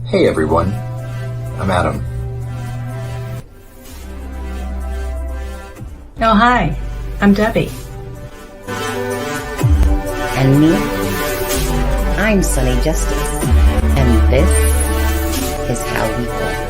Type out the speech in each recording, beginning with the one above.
Hey everyone, I'm Adam. Oh, hi, I'm Debbie. And me, I'm Sunny Justice, and this is How We Flex.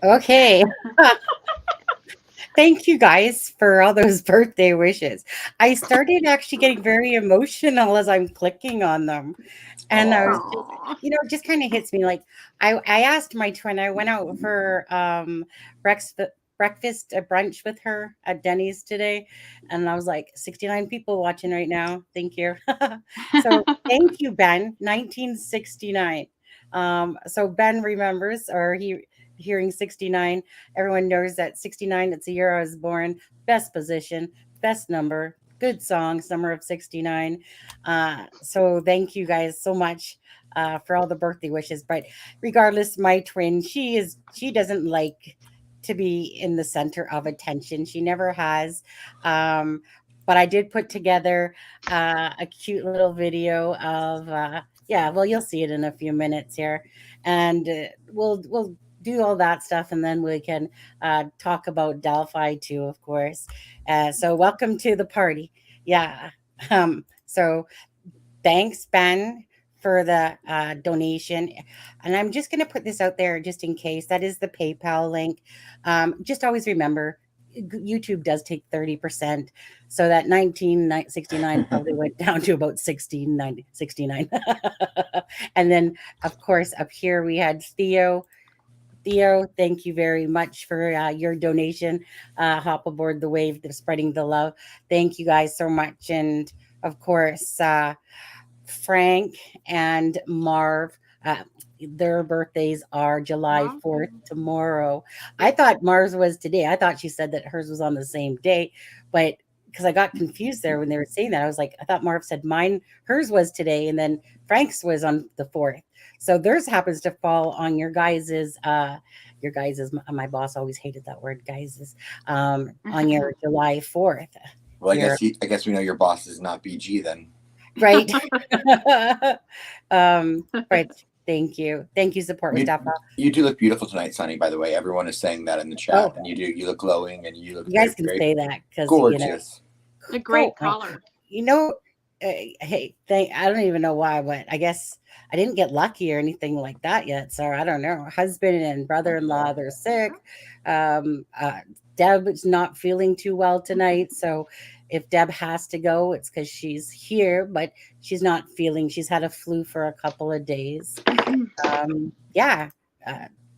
Okay. Thank you guys for all those birthday wishes. I started actually getting very emotional as I'm clicking on them. And I was just, just kind of hits me like I asked my twin, I went out for breakfast, a brunch with her at Denny's today. And I was like, 69 people watching right now. Thank you. So thank you, Ben. 1969. So Ben remembers, or he hearing 69. Everyone knows that 69, it's the year I was born. Best position, best number, good song, Summer of 69. So thank you guys so much for all the birthday wishes. But regardless, my twin, she doesn't like to be in the center of attention. She never has. But I did put together a cute little video of yeah, well, you'll see it in a few minutes here, and we'll do all that stuff, and then we can talk about Delphi too, of course. So welcome to the party. Yeah. So thanks, Ben, for the donation. And I'm just going to put this out there just in case. That is the PayPal link. Just always remember, YouTube does take 30%. So that 1969 probably went down to about 1669. And then, of course, up here we had Theo. Theo, thank you very much for your donation. Hop aboard the wave, they're spreading the love. Thank you guys so much. And of course, Frank and Marv, their birthdays are July 4th tomorrow. I thought Marv's was today. I thought she said that hers was on the same day, but because I got confused there when they were saying that, I was like, I thought Marv said hers was today, and then Frank's was on the 4th. So theirs happens to fall on your guys's. My boss always hated that word, guys's. On your July 4th. Well, I guess we know your boss is not BG then. Right. Right. Thank you. Thank you, support staff. You do look beautiful tonight, Sunny, by the way. Everyone is saying that in the chat. Oh. And you look glowing and you look You guys can say that because gorgeous. A great color. you know, hey, I don't even know why, but I guess I didn't get lucky or anything like that yet. So I don't know. Husband and brother-in-law, they're sick. Deb is not feeling too well tonight. So if Deb has to go, it's because she's here, but she's not feeling. She's had a flu for a couple of days. Yeah.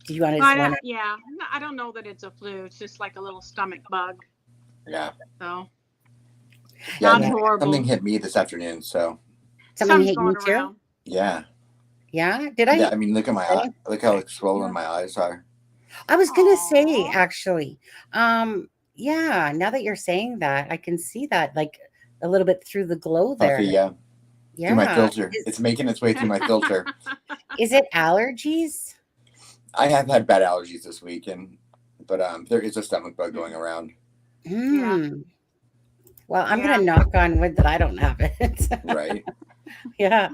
Do you want Well, to? yeah, I don't know that it's a flu. It's just like a little stomach bug. Yeah. So Yeah. not horrible. Something hit me this afternoon. So Something Something's hit you going too? around. yeah. Yeah. Did I? Yeah. I mean, look at my eye. Look how swollen my eyes are. I was gonna say Aw. actually. Yeah, now that you're saying that, I can see that like a little bit through the glow there. Puffy, yeah. Through my Yeah. filter. It's making its way through my filter. Is it allergies? I have had bad allergies this week, but there is a stomach bug going around. Hmm. Well, I'm Yeah. gonna knock on wood that I don't have it. Right. Yeah.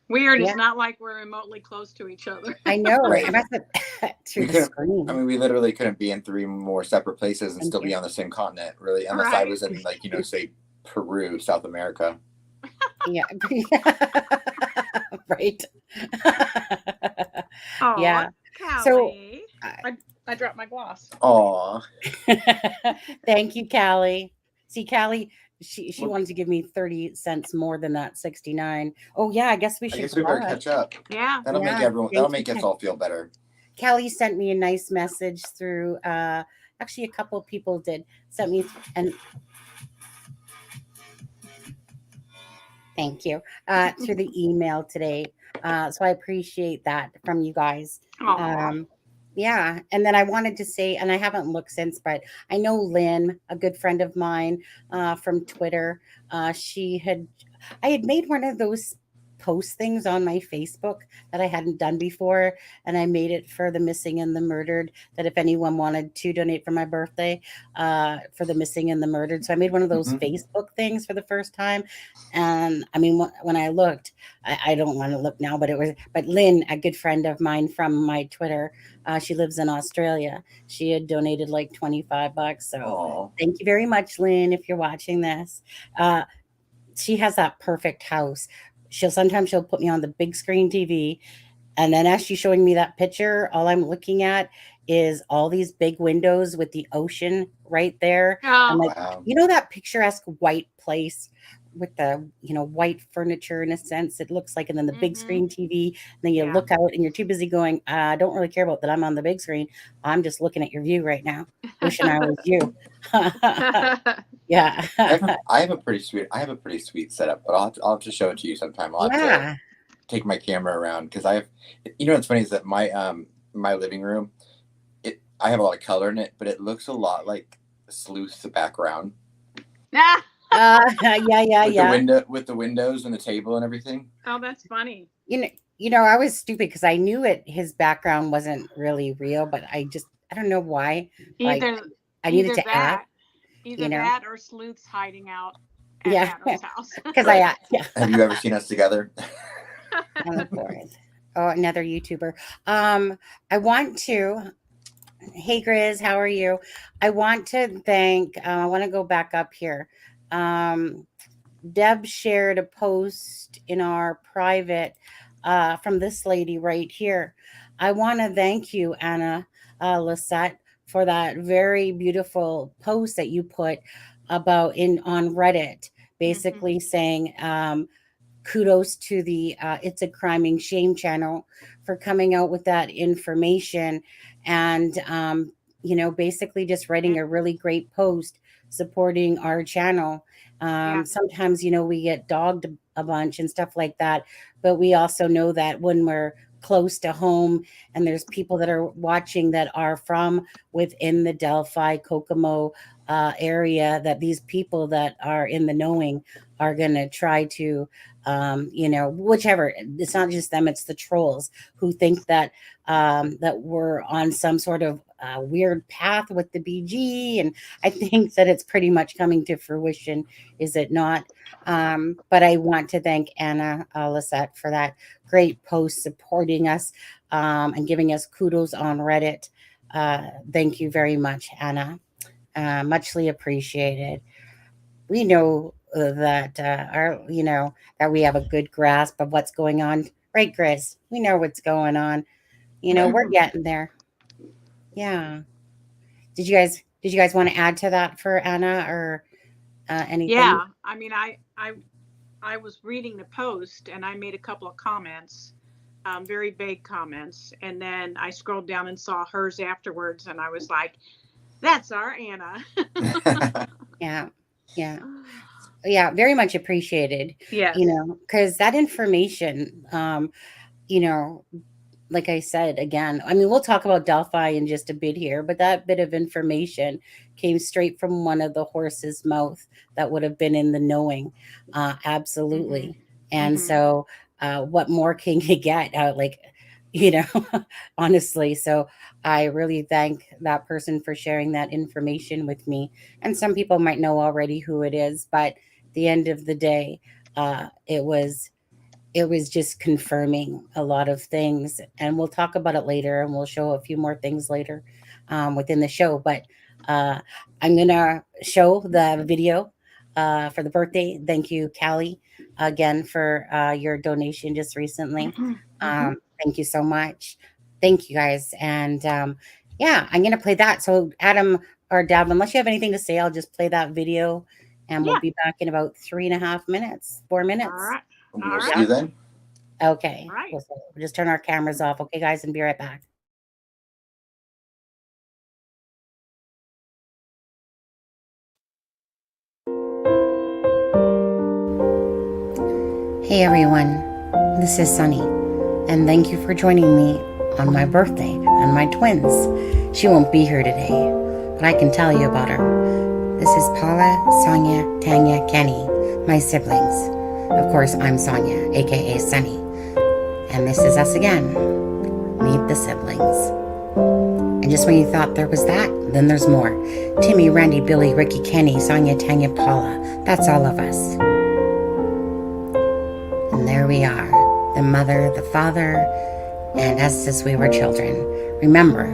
Weird. Yeah. It's not like we're remotely close to each other. I know, right? Right. I must have through We the couldn't. screen. I mean, we literally couldn't be in 3 more separate places and Thank still be you. on the same continent, really, unless I was in, like, say, Peru, South America. Yeah. Right. Oh, Yeah. Callie. So I dropped my gloss. Aw. thank you, Callie. See, Callie, she wanted to give me 30 cents more than that 69. Oh yeah, I guess we should. I guess we better catch up. Yeah. That'll make everyone. That'll make us all feel better. Callie sent me a nice message through. Actually, a couple of people did sent me and. Thank you. Through the email today. So I appreciate that from you guys. Yeah. And then I wanted to say, and I haven't looked since, but I know Lynn, a good friend of mine from Twitter, I had made one of those post things on my Facebook that I hadn't done before. And I made it for the missing and the murdered, that if anyone wanted to donate for my birthday for the missing and the murdered. So I made one of those Facebook things for the first time. And I mean, when I looked, I don't want to look now, but Lynn, a good friend of mine from my Twitter, she lives in Australia. She had donated like $25. So thank you very much, Lynn, if you're watching this. She has that perfect house. Sometimes she'll put me on the big screen TV. And then as she's showing me that picture, all I'm looking at is all these big windows with the ocean right there. I'm like, that picturesque white place with the, white furniture in a sense, it looks like, and then the big screen TV. And then you look out and you're too busy going, I don't really care about that I'm on the big screen. I'm just looking at your view right now. Wishing I was you. Yeah. I have a pretty sweet setup, but I'll have to show it to you sometime. I'll have to take my camera around because I have, what's funny is that my living room, I have a lot of color in it, but it looks a lot like Sleuth's background. Yeah. With the windows and the table and everything. Oh, that's funny. I was stupid because I knew his background wasn't really real, but I don't know why. I needed to add. Either that or Sleuth's hiding out at Adam's house. Because Have you ever seen us together? Oh, another YouTuber. I want to. Hey, Grizz, how are you? I want to thank. I want to go back up here. Deb shared a post in our private from this lady right here. I want to thank you, Anna Lisette, for that very beautiful post that you put about on Reddit, basically saying kudos to the It's a Criming Shame channel for coming out with that information and basically just writing a really great post supporting our channel. Sometimes we get dogged a bunch and stuff like that, but we also know that when we're close to home and there's people that are watching that are from within the Delphi Kokomo area, that these people that are in the knowing are going to try to whichever, it's not just them, it's the trolls who think that that we're on some sort of weird path with the BG, and I think that it's pretty much coming to fruition, is it not? But I want to thank Anna Lisette for that great post supporting us and giving us kudos on Reddit. Thank you very much, Anna. Muchly appreciated. We know that are, that we have a good grasp of what's going on. Right, Chris? We know what's going on. We're getting there. Yeah. Did you guys want to add to that for Anna or anything? Yeah. I mean, I was reading the post and I made a couple of comments, very vague comments. And then I scrolled down and saw hers afterwards. And I was like, that's our Anna. Yeah. Yeah. Yeah. Very much appreciated. Yes. Because that information, like I said, again, I mean, we'll talk about Delphi in just a bit here, but that bit of information came straight from one of the horse's mouth that would have been in the knowing. Absolutely. Mm-hmm. And so what more can you get? Honestly. So I really thank that person for sharing that information with me. And some people might know already who it is, but at the end of the day, it was just confirming a lot of things, and we'll talk about it later, and we'll show a few more things later within the show. But I'm gonna show the video for the birthday. Thank you, Callie, again for your donation just recently. Mm-hmm. Thank you so much. Thank you guys, and yeah, I'm gonna play that. So Adam or Dab, unless you have anything to say, I'll just play that video, and we'll be back in about 3.5 minutes, 4 minutes. All right. We'll see you then. Okay. All right. We'll just turn our cameras off. Okay, guys, and be right back. Hey, everyone. This is Sunny, and thank you for joining me on my birthday and my twins. She won't be here today, but I can tell you about her. This is Paula, Sonia, Tanya, Kenny, my siblings. Of course, I'm Sonia, aka Sunny. And this is us again. Meet the siblings. And just when you thought there was that, then there's more. Timmy, Randy, Billy, Ricky, Kenny, Sonia, Tanya, Paula. That's all of us. And there we are. The mother, the father, and us as we were children. Remember,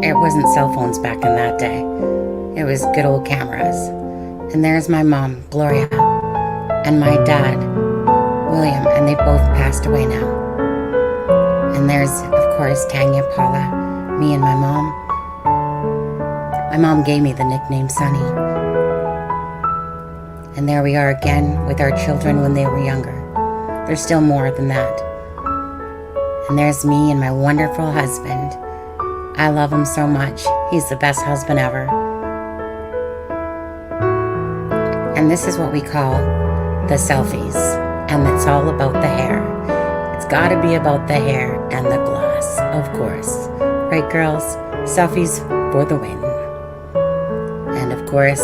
it wasn't cell phones back in that day. It was good old cameras. And there's my mom, Gloria, and my dad, William, and they both passed away now. And there's, of course, Tanya, Paula, me and my mom. My mom gave me the nickname Sunny. And there we are again with our children when they were younger. There's still more than that. And there's me and my wonderful husband. I love him so much. He's the best husband ever. And this is what we call the selfies, and it's all about the hair. It's got to be about the hair and the gloss, of course. Right, girls? Selfies for the win. And of course,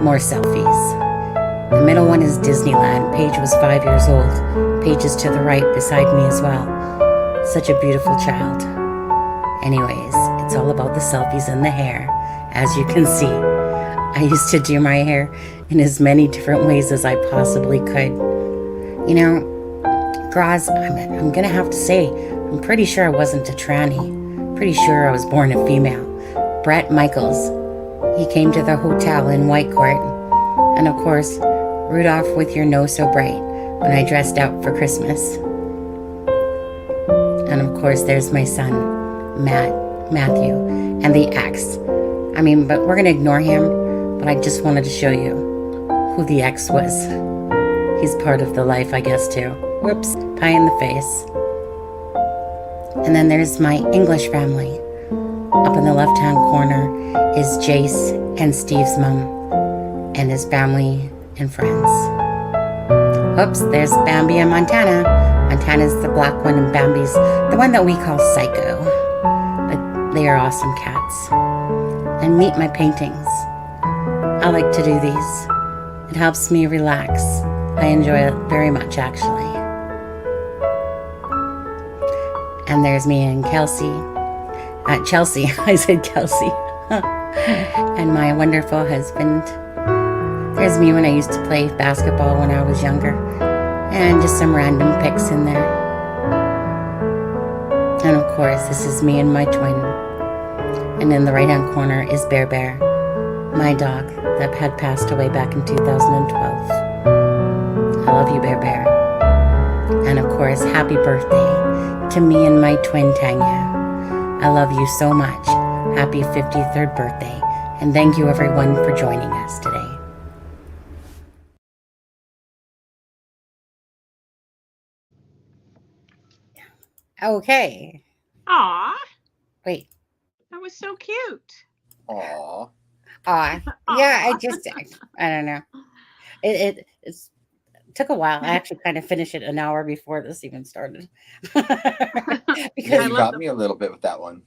more selfies. The middle one is Disneyland. Paige was 5 years old. Paige is to the right beside me as well. Such a beautiful child. Anyways, it's all about the selfies and the hair, as you can see. I used to do my hair in as many different ways as I possibly could. Graz, I'm gonna have to say, I'm pretty sure I wasn't a tranny. Pretty sure I was born a female. Brett Michaels, he came to the hotel in Whitecourt. And of course, Rudolph with your nose so bright when I dressed out for Christmas. And of course, there's my son, Matthew, and the ex. But we're gonna ignore him. But I just wanted to show you who the ex was. He's part of the life, I guess, too. Whoops, pie in the face. And then there's my English family. Up in the left-hand corner is Jace and Steve's mom, and his family and friends. Oops, there's Bambi and Montana. Montana's the black one, and Bambi's the one that we call Psycho. But they are awesome cats. And meet my paintings. I like to do these. It helps me relax. I enjoy it very much, actually. And there's me and Chelsea. I said Kelsey. And my wonderful husband. There's me when I used to play basketball when I was younger. And just some random pics in there. And of course, this is me and my twin. And in the right-hand corner is Bear, my dog that had passed away back in 2012. I love you, Bear Bear. And of course, happy birthday to me and my twin, Tanya. I love you so much. Happy 53rd birthday. And thank you, everyone, for joining us today. Okay. Aw, Wait. that was so cute. Aw. Yeah, I don't know. It took a while. I actually kind of finished it an hour before this even started. Yeah, Because you got me a little bit with that one.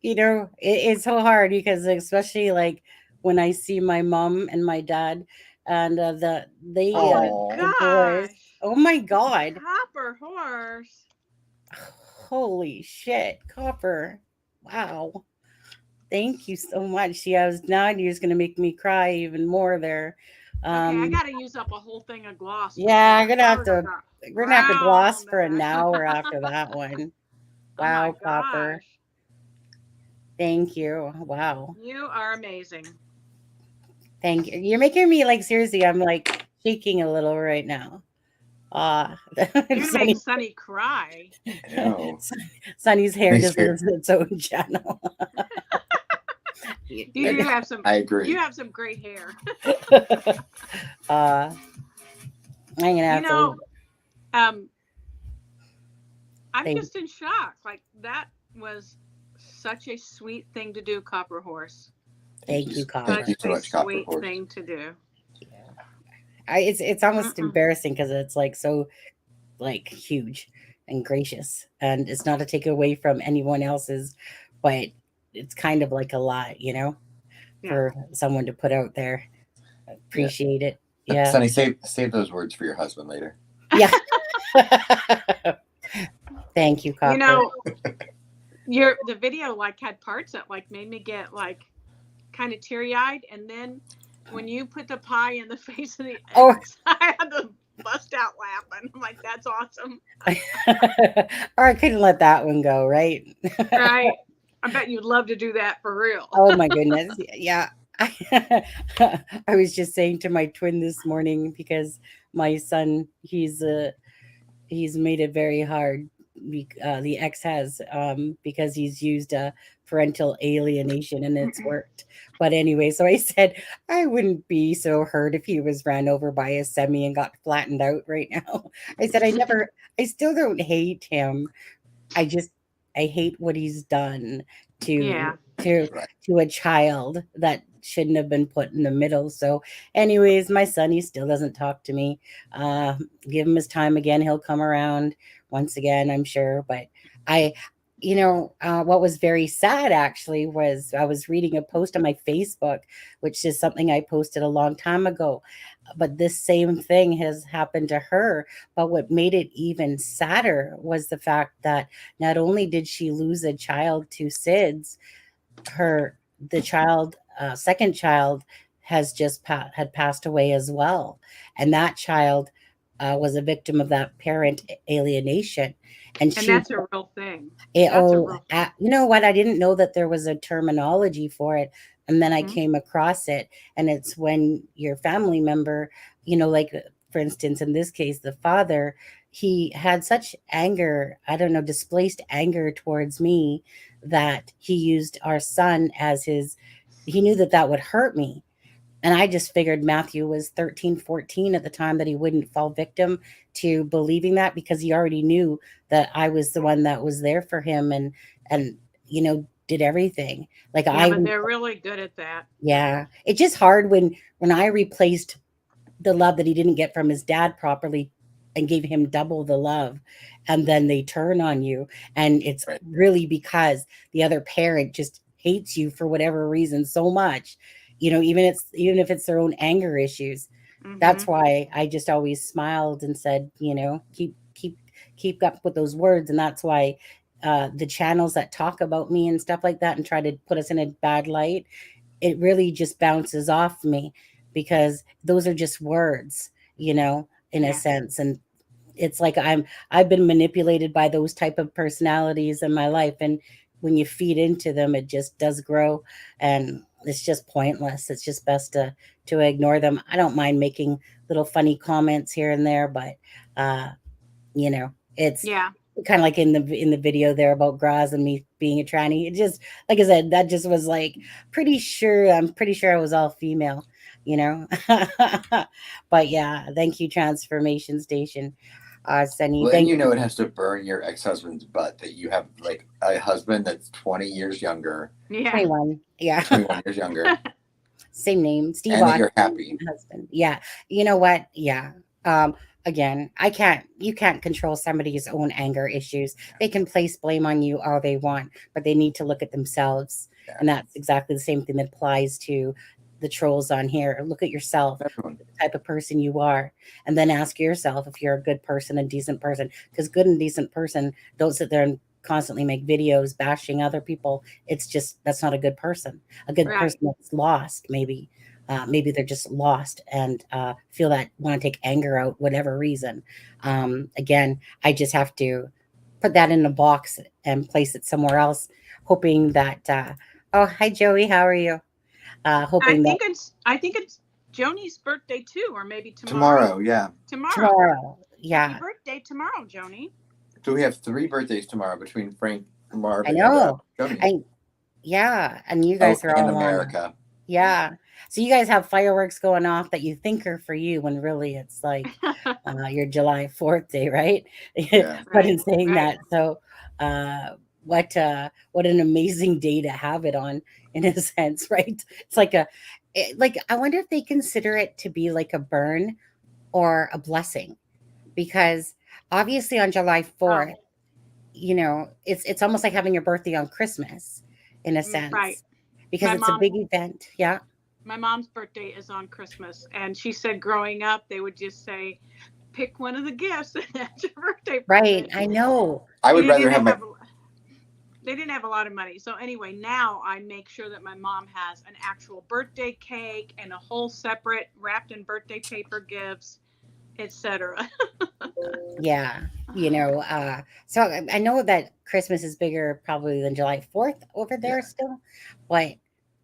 it's so hard because especially like when I see my mom and my dad and they Oh my divorced. gosh. Oh my God. Copper horse. Holy shit, Copper. Wow. Thank you so much. See, I was now you're just gonna make me cry even more there. Okay, I gotta use up a whole thing of gloss. Yeah, we're gonna have to gloss for an Wow. hour after that one. Oh my Wow, Copper. gosh. Thank you. Wow. You are amazing. Thank you. You're making me like seriously, I'm like shaking a little right now. You make Sunny cry. I know. Sunny's hair Nice hair. deserves its own channel. You do have some. I agree. You have some great hair. I'm gonna have to. I'm just in shock. Like that was such a sweet thing to do, Copper Horse. Thank you, Copper. Thank you so much, Copper Sweet Horse. thing to do. It's almost embarrassing because it's like so like huge and gracious, and it's not to take away from anyone else's, but it's kind of like a lot, for someone to put out there. Appreciate it. Yeah, Sonny, save those words for your husband later. Yeah. Thank you, Copper. The video like had parts that like made me get like kind of teary-eyed, and then when you put the pie in the face of the ex, I had to bust out laughing. I'm like, that's awesome. Or I couldn't let that one go, right? Right. I bet you'd love to do that for real. Oh my goodness. Yeah. I was just saying to my twin this morning because my son, he's made it very hard. The ex has because he's used parental alienation and it's worked. But anyway, so I said I wouldn't be so hurt if he was ran over by a semi and got flattened out right now. I said I still don't hate him. I hate what he's done to a child that shouldn't have been put in the middle. So anyways, my son, he still doesn't talk to me. Give him his time again. He'll come around once again, I'm sure. But what was very sad actually was I was reading a post on my Facebook, which is something I posted a long time ago. But this same thing has happened to her. But what made it even sadder was the fact that not only did she lose a child to SIDS, second child has just had passed away as well. And that child was a victim of that parent alienation. And that's a real thing. You know what? I didn't know that there was a terminology for it. And then I came across it. And it's when your family member, like, for instance, in this case, the father, he had such anger, displaced anger towards me that he used our son as he knew that would hurt me. And I just figured Matthew was 13, 14 at the time, that he wouldn't fall victim to believing that, because he already knew that I was the one that was there for him and did everything. Like but they're really good at that. Yeah. It's just hard when I replaced the love that he didn't get from his dad properly and gave him double the love, and then they turn on you. And it's really because the other parent just hates you for whatever reason so much. Even if it's their own anger issues. That's why I just always smiled and said, keep up with those words. And that's why the channels that talk about me and stuff like that and try to put us in a bad light, it really just bounces off me, because those are just words, in a sense. And it's like I've been manipulated by those type of personalities in my life. And when you feed into them, it just does grow. And it's just pointless. It's just best to ignore them. I don't mind making little funny comments here and there, but it's Yeah. kind of like in the video there about Graz and me being a tranny. It just, like I said, that just was like I'm pretty sure I was all female, you know. But yeah, thank you, Transformation Station. Sunny, Well, and thank you know you. it has to burn your ex-husband's butt that you have like a husband that's 20 years younger, Yeah. 21. Yeah. 21 years younger, Same name, Steve and that Austin, you're happy. husband. Yeah. You know what? Yeah. Again, you can't control somebody's own anger issues. They can place blame on you all they want, but they need to look at themselves. Yeah. And that's exactly the same thing that applies to the trolls on here. Look at yourself, Everyone. the type of person you are, and then ask yourself if you're a good person, a decent person. Because good and decent person don't sit there and constantly make videos bashing other people. It's just, that's not a good person. A good Right. person that's lost, maybe. Maybe they're just lost and feel that want to take anger out, whatever reason. Again, I just have to put that in a box and place it somewhere else, hoping that. Oh, hi Joey, how are you? Hoping that I think it's Joni's birthday too, or maybe Tomorrow, yeah. tomorrow, yeah, Happy birthday tomorrow, Joni. So we have 3 birthdays tomorrow between Frank, Marv, I and know. Joni. Yeah, and you guys are in all on. America. Yeah. So you guys have fireworks going off that you think are for you when really it's like your July 4th day, right? Yeah. But in Right, saying right. that, so what an amazing day to have it on, in a sense, right? It's like like I wonder if they consider it to be like a burn or a blessing, because obviously on July 4th, it's almost like having your birthday on Christmas in a sense. Right. Because My it's a mom- big event. Yeah. My mom's birthday is on Christmas, and she said growing up they would just say, "Pick one of the gifts, and that's your birthday Right. present." I know. I would They rather didn't have they didn't have a lot of money. So anyway, now I make sure that my mom has an actual birthday cake and a whole separate wrapped in birthday paper gifts, etc. Yeah. So I know that Christmas is bigger probably than July 4th over there Yeah. still, but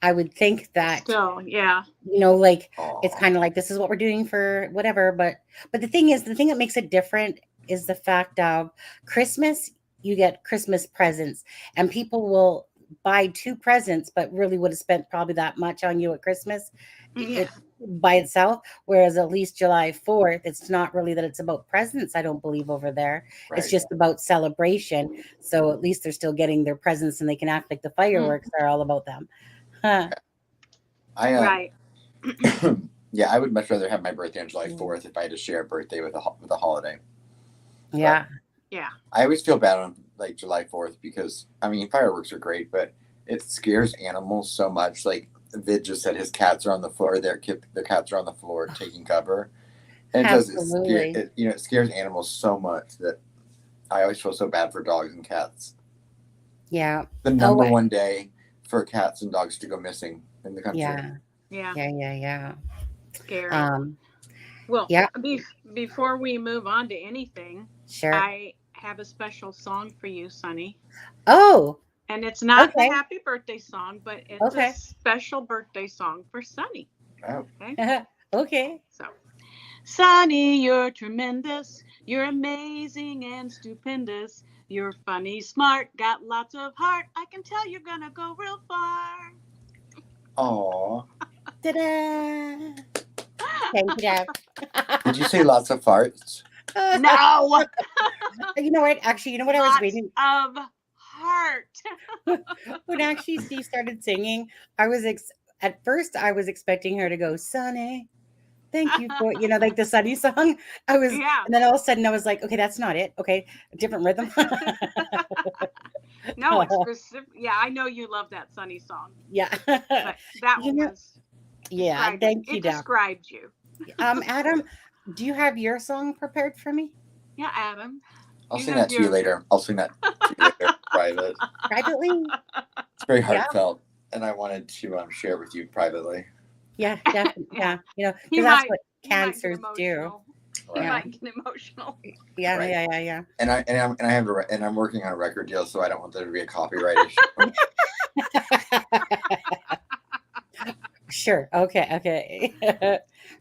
I would think that, Still, yeah. like it's Aw. kind of like this is what we're doing for whatever. But the thing that makes it different is the fact of Christmas, you get Christmas presents, and people will buy 2 presents, but really would have spent probably that much on you at Christmas. Yeah. By itself, whereas at least July 4th, it's not really that it's about presents, I don't believe, over there. It's Right. just about celebration. So at least they're still getting their presents and they can act like the fireworks are all about them. Huh. Right. Yeah, I would much rather have my birthday on July 4th if I had to share a birthday with a holiday. Yeah. Yeah. I always feel bad on like July 4th because I mean fireworks are great, but it scares animals so much. Like Vid just said, his cats are on the floor. Their cats are on the floor taking cover, and Absolutely. it scares animals so much that I always feel so bad for dogs and cats. Yeah. The number one day for cats and dogs to go missing in the country. Yeah. Scary. Well, yeah. Before we move on to anything, sure. I have a special song for you, Sunny. Oh. And it's not the happy birthday song, but it's a special birthday song for Sunny. Oh. Okay. Okay. So, Sunny, you're tremendous. You're amazing and stupendous. You're funny, smart, got lots of heart. I can tell you're gonna go real far. Aww. Ta-da! Thank you, Did you say lots of farts? No. You know what? Actually, you know what I was reading? Of heart. When actually Steve started singing, I was at first I was expecting her to go, Sunny, thank you for, like the Sunny song. And then all of a sudden I was like, okay, that's not it. Okay, a different rhythm. No, it's specific. Yeah, I know you love that Sunny song. Yeah. But that one was. Yeah, thank you. It described you. Adam, do you have your song prepared for me? Yeah, Adam. I'll sing that to you later. I'll sing that to you later, privately. It's very heartfelt, and I wanted to share it with you privately. Yeah, definitely. Yeah, because that's what cancers do. You might get emotional. Yeah, right. Yeah. And I'm working on a record deal, so I don't want there to be a copyright issue. Sure. Okay.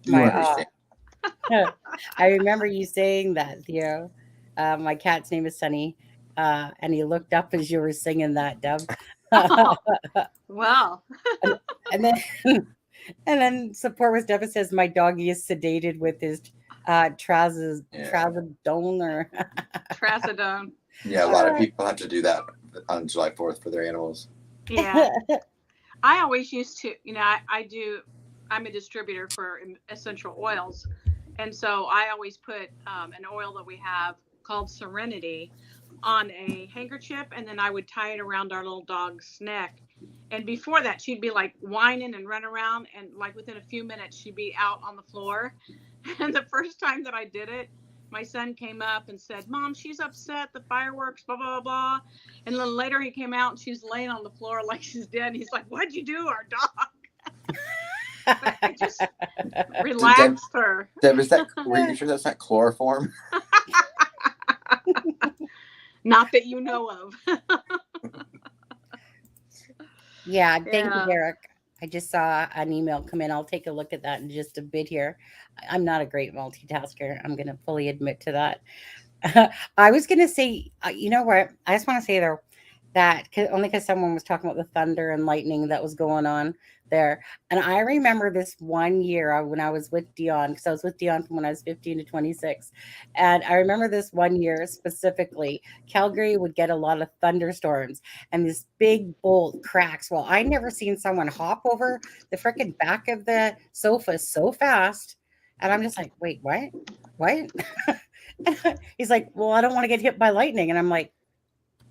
You My understand. I remember you saying that, Theo. My cat's name is Sunny, and he looked up as you were singing that, Deb. Oh, well, and, and then and then support with Deb says my doggy is sedated with his trazodone or trazodone. Yeah, a lot of people have to do that on July 4th for their animals. Yeah. I always used to, I'm a distributor for essential oils. And so I always put an oil that we have called Serenity on a handkerchief, and then I would tie it around our little dog's neck. And before that, she'd be like whining and run around, and like within a few minutes, she'd be out on the floor. And the first time that I did it, my son came up and said, "Mom, she's upset, the fireworks, blah, blah, blah." And then later he came out and she's laying on the floor like she's dead. And he's like, "What'd you do, our dog?" But I just relaxed her. Deb, were you sure that's not chloroform? Not that you know of. Yeah, thank you, Derek. I just saw an email come in. I'll take a look at that in just a bit here. I'm not a great multitasker. I'm going to fully admit to that. I was going to say, you know what? I just want to say there that only because someone was talking about the thunder and lightning that was going on there. And I remember this one year when I was with Dion, because I was with Dion from when I was 15 to 26. And I remember this one year specifically, Calgary would get a lot of thunderstorms and this big bolt cracks. Well, I never seen someone hop over the freaking back of the sofa so fast. And I'm just like, wait, what? What? He's like, well, I don't want to get hit by lightning. And I'm like,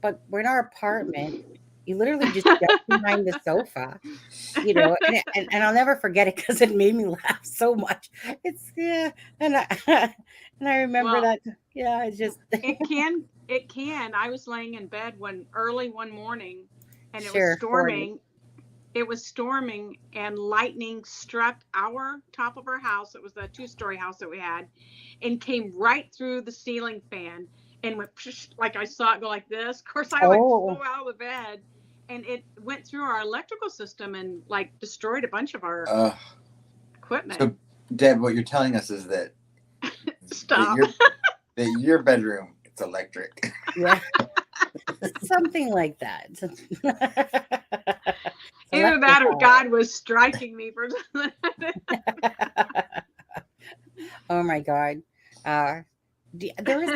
but we're in our apartment. You literally just get behind the sofa, and I'll never forget it because it made me laugh so much. It's and I remember that. Yeah, it's just it can. I was laying in bed early one morning, and it was storming. It was storming, and lightning struck our top of our house. It was a 2-story house that we had, and came right through the ceiling fan. And went like I saw it go like this. Of course, I flew out of the bed, and it went through our electrical system and like destroyed a bunch of our equipment. So, Deb, what you're telling us is that stop that your bedroom it's electric. Yeah, something like that. Either that or God was striking me for. Oh my God. There was,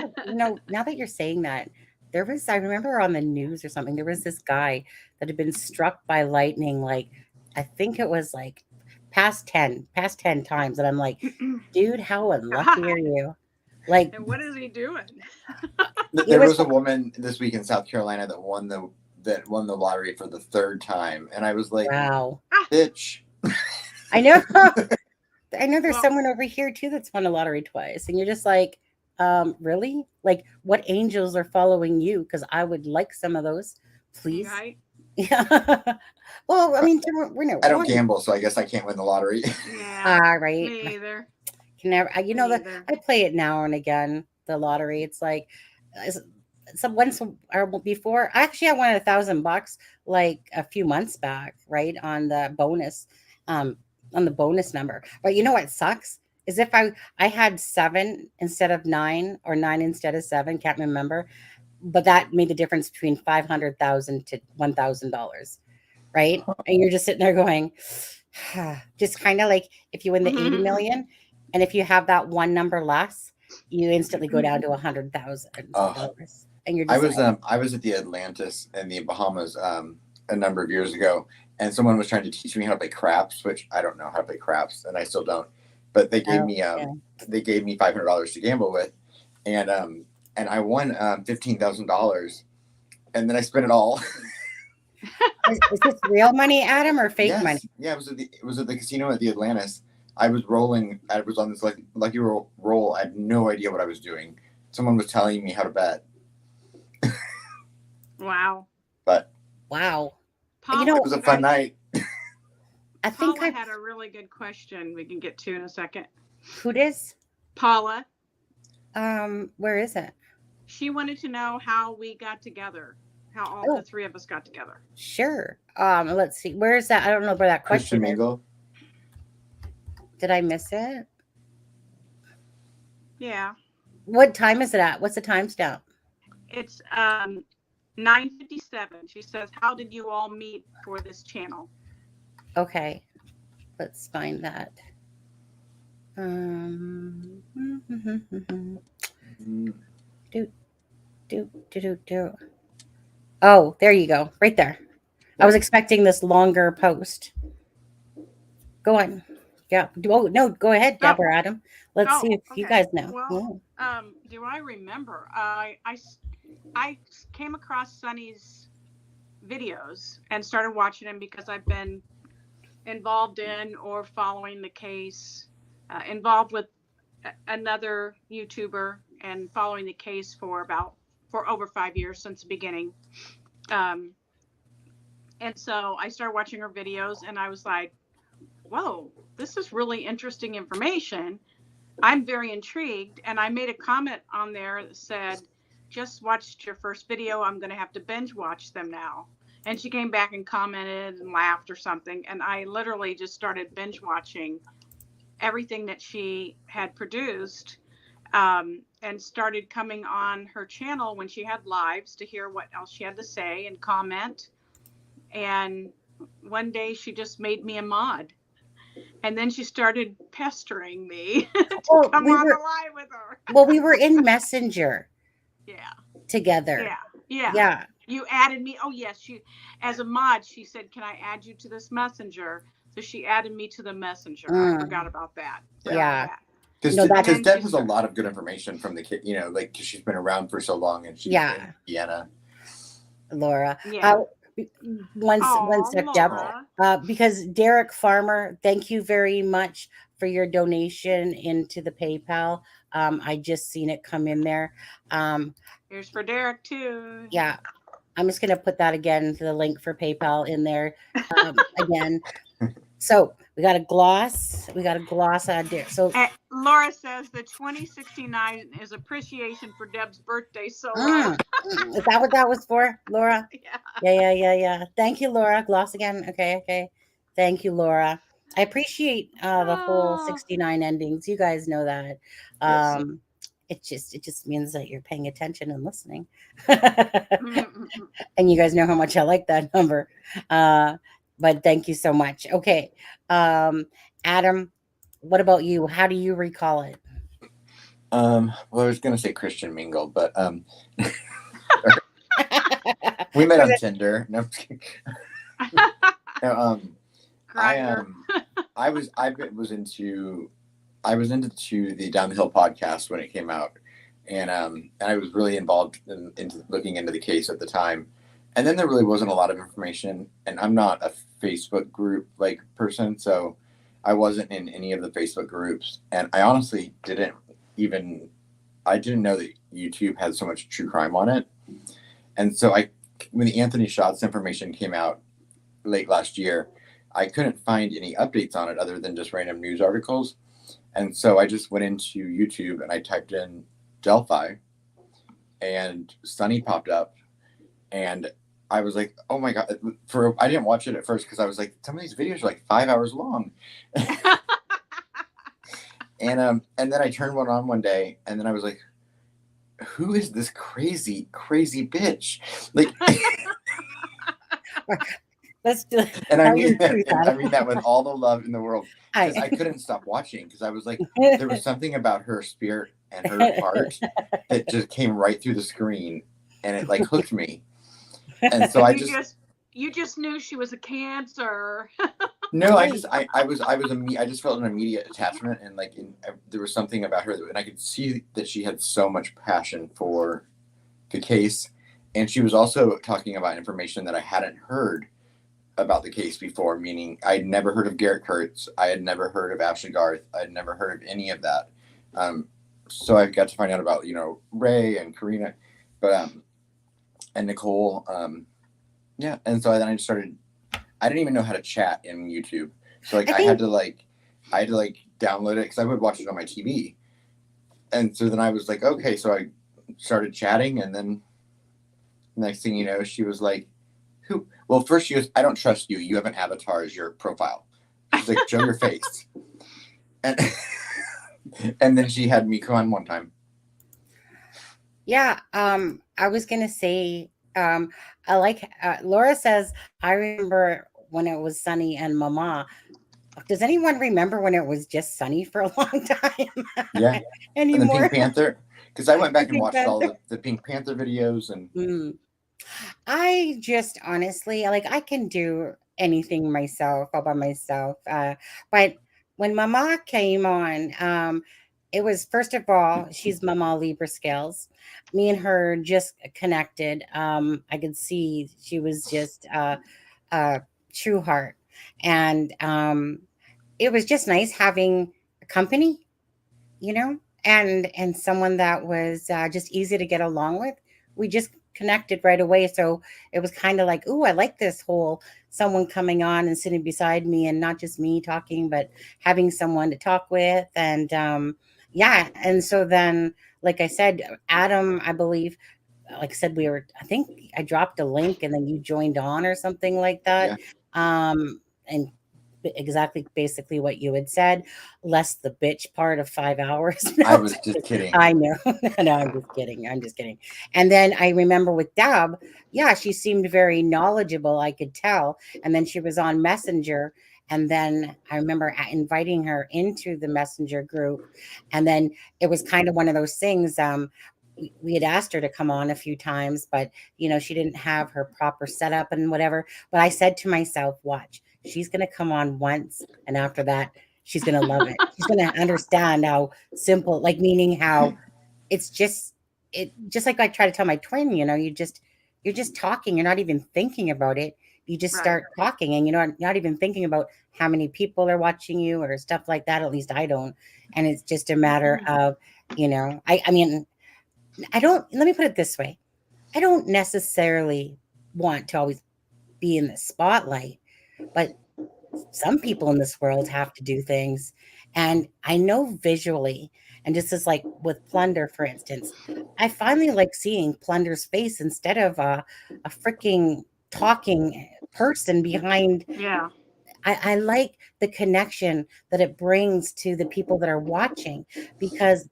now that you're saying that, I remember on the news or something, there was this guy that had been struck by lightning, like, I think it was like past 10 times. And I'm like, dude, how unlucky are you? Like, and what is he doing? There was a woman this week in South Carolina that won the lottery for the 3rd time. And I was like, wow, bitch. I know. I know there's someone over here too that's won a lottery twice. And you're just like, really? Like, what angels are following you? Because I would like some of those, please. Right. Yeah. Well, I mean, I don't gamble, so I guess I can't win the lottery. Yeah. Right. Me either. Can never. I play it now and again. The lottery. It's like once or before. Actually, I won $1,000 like a few months back, right, on the bonus, on the bonus number. But you know what sucks? Is if I had 7 instead of 9 or 9 instead of 7, can't remember, but that made the difference between $500,000 to $1,000, right? And you're just sitting there going, just kind of like if you win the 80 million, and if you have that one number less, you instantly go down to $100,000. And you're just I was at the Atlantis in the Bahamas a number of years ago, and someone was trying to teach me how to play craps, which I don't know how to play craps, and I still don't. But they gave me $500 to gamble with, and I won $15,000, and then I spent it all. Is this real money, Adam, or fake money? Yeah, it was at the casino at the Atlantis. I was rolling. I was on this lucky roll. I had no idea what I was doing. Someone was telling me how to bet. Wow. But wow, Paula, it was a fun night. I think Paula had a really good question we can get to in a second. Who does? Paula. Where is it? She wanted to know how we got together, how all the 3 of us got together. Sure. Let's see. Where is that? I don't know where that question Christian Mingle. Did I miss it? Yeah. What time is it at? What's the timestamp? It's 9:57. She says, "How did you all meet for this channel?" Okay, let's find that. Do. Oh, there you go, right there. I was expecting this longer post. Go on. Yeah. Oh no, go ahead, Deborah, Adam. Let's see if you okay. guys know. Well, do I remember? I came across Sunny's videos and started watching them because I've been involved in or following the case, involved with another YouTuber and following the case for over 5 years since the beginning. And so I started watching her videos and I was like, whoa, this is really interesting information. I'm very intrigued. And I made a comment on there that said, just watched your first video. I'm going to have to binge watch them now. And she came back and commented and laughed or something. And I literally just started binge watching everything that she had produced, and started coming on her channel when she had lives to hear what else she had to say and comment. And one day she just made me a mod. And then she started pestering me to come on the live with her. Well, we were in Messenger. Yeah. Together. Yeah. You added me. Oh, yes. She, as a mod, she said, "Can I add you to this Messenger?" So she added me to the Messenger. I forgot about that. Yeah. Because Deb has a lot of good information from the kid, like, because she's been around for so long and she's in Vienna. Laura. Yeah. One sec, Deborah. Because Derek Farmer, thank you very much for your donation into the PayPal. I just seen it come in there. Here's for Derek too. Yeah. I'm just going to put that again, the link for PayPal in there again. So we got a gloss. On there. So Laura says the 2069 is appreciation for Deb's birthday solo. Is that what that was for, Laura? Yeah. Thank you, Laura. Gloss again. Okay. Thank you, Laura. I appreciate the whole 69 endings. You guys know that. It just means that you're paying attention and listening. And you guys know how much I like that number. But thank you so much. Okay. Adam, what about you? How do you recall it? Well, I was gonna say Christian Mingle, but we met on Tinder. No, I'm just kidding. I was into the Down the Hill podcast when it came out, and I was really involved into looking into the case at the time. And then there really wasn't a lot of information, and I'm not a Facebook group person, so I wasn't in any of the Facebook groups, and I honestly didn't know that YouTube had so much true crime on it. And so when the Anthony Schatz information came out late last year, I couldn't find any updates on it other than just random news articles. And so I just went into YouTube and I typed in Delphi, and Sunny popped up, and I was like, oh my God. I didn't watch it at first because I was like, some of these videos are like 5 hours long. And then I turned one on one day, and then I was like, who is this crazy bitch? Like, let's do it. And I mean that with all the love in the world, because I couldn't stop watching, because I was like, there was something about her spirit and her heart that just came right through the screen, and it like hooked me. And so you just knew she was a Cancer. No, I just felt an immediate attachment, and there was something about her and I could see that she had so much passion for the case, and she was also talking about information that I hadn't heard about the case before, meaning I'd never heard of Garrett Kurtz, I had never heard of Ashley Garth, I had never heard of any of that. So I got to find out about Ray and Karina, but and Nicole, and so then I just started. I didn't even know how to chat in YouTube, so I had to download it because I would watch it on my TV, and so then I was like, okay, so I started chatting, and then next thing you know, she was like, "Who?" Well, first she goes, "I don't trust you. You have an avatar as your profile." She's like, "Show your face," And and then she had me come on one time. Yeah, I was gonna say, I like Laura says, I remember when it was sunny and Mama. Does anyone remember when it was just sunny for a long time Yeah. And the Pink anymore? Panther, because I went The back and Pink watched all Panther. the Pink Panther videos and Mm. I just honestly like I can do anything myself all by myself. But when Mama came on, it was first of all, she's Mama Libra scales. Me and her just connected. I could see she was just a true heart. And it was just nice having a company, you know, and someone that was just easy to get along with. We just connected right away. So it was kind of like, ooh, I like this whole someone coming on and sitting beside me and not just me talking, but having someone to talk with. And yeah. And so then, like I said, Adam, I believe, like I said, I think I dropped a link and then you joined on or something like that. yeah. And exactly basically what you had said, less the bitch part of 5 hours. I No, was just kidding. I know. No, I'm just kidding. I'm just kidding. And then I remember with Deb, yeah, she seemed very knowledgeable. I could tell. And then she was on Messenger. And then I remember inviting her into the Messenger group. And then it was kind of one of those things. We had asked her to come on a few times, but she didn't have her proper setup and whatever. But I said to myself, watch, she's going to come on once. And after that, she's going to love it. She's going to understand how simple, like meaning how it's just like I try to tell my twin, you're just talking. You're not even thinking about it. You just Right. start talking and you're not even thinking about how many people are watching you or stuff like that. At least I don't. And it's just a matter of, I mean, I don't, let me put it this way. I don't necessarily want to always be in the spotlight, but some people in this world have to do things. And I know visually, and just as like with Plunder, for instance, I finally like seeing Plunder's face instead of a freaking talking person behind. Yeah. I like the connection that it brings to the people that are watching because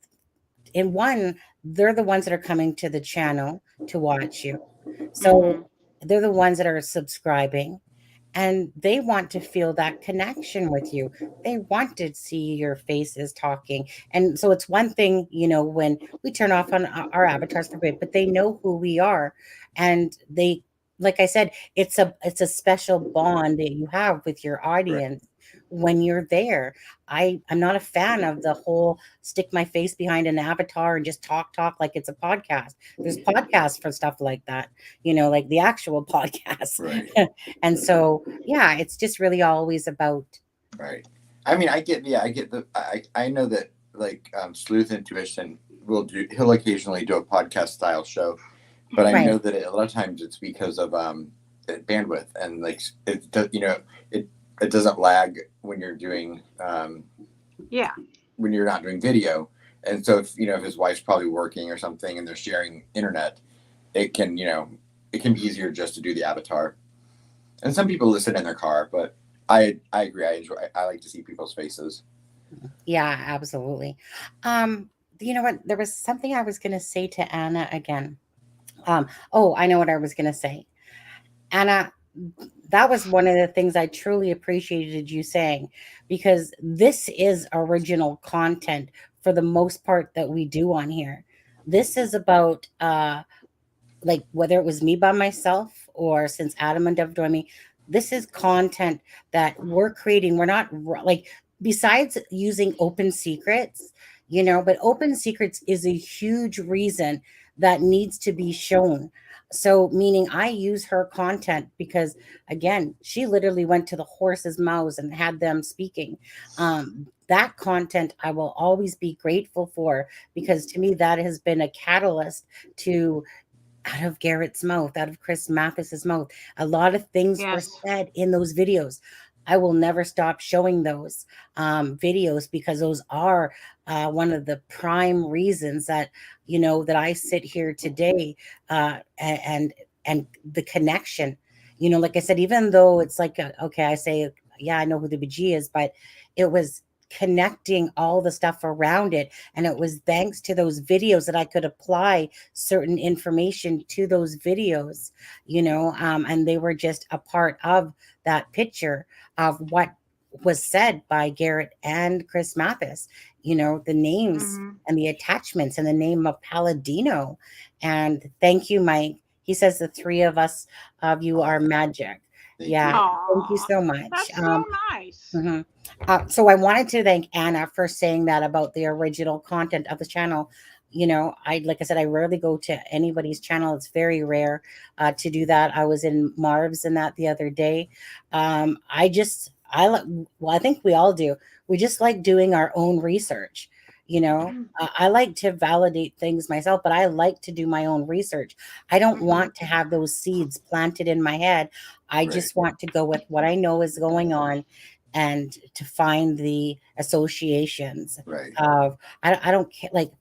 in one, they're the ones that are coming to the channel to watch you. So they're the ones that are subscribing and they want to feel that connection with you. They want to see your faces talking. And so it's one thing, when we turn off on our avatars for a bit, but they know who we are. And they, like I said, it's a special bond that you have with your Right. audience when you're there. I'm not a fan of the whole stick my face behind an avatar and just talk like it's a podcast. There's podcasts for stuff like that, like the actual podcast. Right. And so, yeah, it's just really always about. Right. I mean, I get I know that like Sleuth Intuition he'll occasionally do a podcast style show, but I Right. know that a lot of times it's because of bandwidth and like it doesn't lag when you're doing Yeah. when you're not doing video. And so if his wife's probably working or something and they're sharing internet, it can be easier just to do the avatar. And some people listen in their car, but I agree. I like to see people's faces. Yeah, absolutely. You know what? There was something I was going to say to Anna again. Oh, I know what I was going to say. Anna, that was one of the things I truly appreciated you saying because this is original content for the most part that we do on here. This is about like whether it was me by myself or since Adam and Dev joined me, this is content that we're creating. We're not like besides using open secrets, but open secrets is a huge reason that needs to be shown. So meaning I use her content because again, she literally went to the horse's mouths and had them speaking. That content I will always be grateful for because to me that has been a catalyst to out of Garrett's mouth, out of Chris Mathis's mouth. A lot of things were Yes. said in those videos. I will never stop showing those videos because those are one of the prime reasons that that I sit here today and the connection. Like I said, even though it's like okay, I say yeah, I know who the BG is, but it was connecting all the stuff around it. And it was thanks to those videos that I could apply certain information to those videos, and they were just a part of that picture of what was said by Garrett and Chris Mathis, the names and the attachments and the name of Palladino. And thank you, Mike. He says the three of you are magic. Thank you so much. That's so nice. So I wanted to thank Anna for saying that about the original content of the channel. Like I said, I rarely go to anybody's channel. It's very rare to do that. I was in Marv's and that the other day. I think we all do. We just like doing our own research. I like to validate things myself, but I like to do my own research. I don't want to have those seeds planted in my head. I just want to go with what I know is going on and to find the associations of, I don't care. I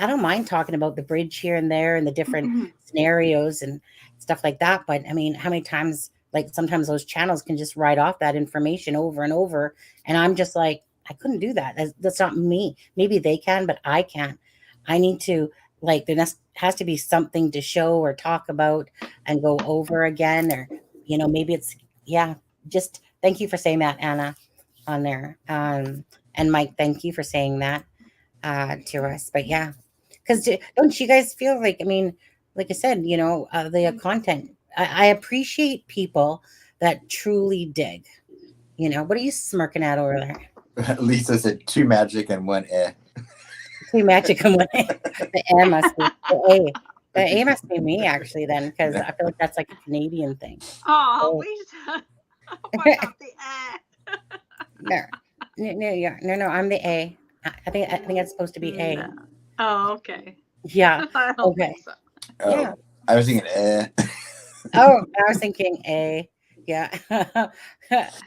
don't mind talking about the bridge here and there and the different scenarios and stuff like that. But I mean, how many times, sometimes those channels can just write off that information over and over. And I'm just like, I couldn't do that. That's not me. Maybe they can, but I can't. I need to, there has to be something to show or talk about and go over again, or, maybe it's, just thank you for saying that, Anna, on there. And Mike, thank you for saying that to us. But because don't you guys feel like I said, the content, I appreciate people that truly dig. What are you smirking at over there? Lisa said 2 magic and 1 eh. 2 magic and 1 eh. The eh must be the A. The A must be me, actually, then, because I feel like that's like a Canadian thing. Oh, Lisa. What about the eh? No, I'm the A. I think it's supposed to be A. No. Oh, okay. Yeah. I don't Okay. think so. Yeah. I was thinking eh. Oh, I was thinking A. Yeah.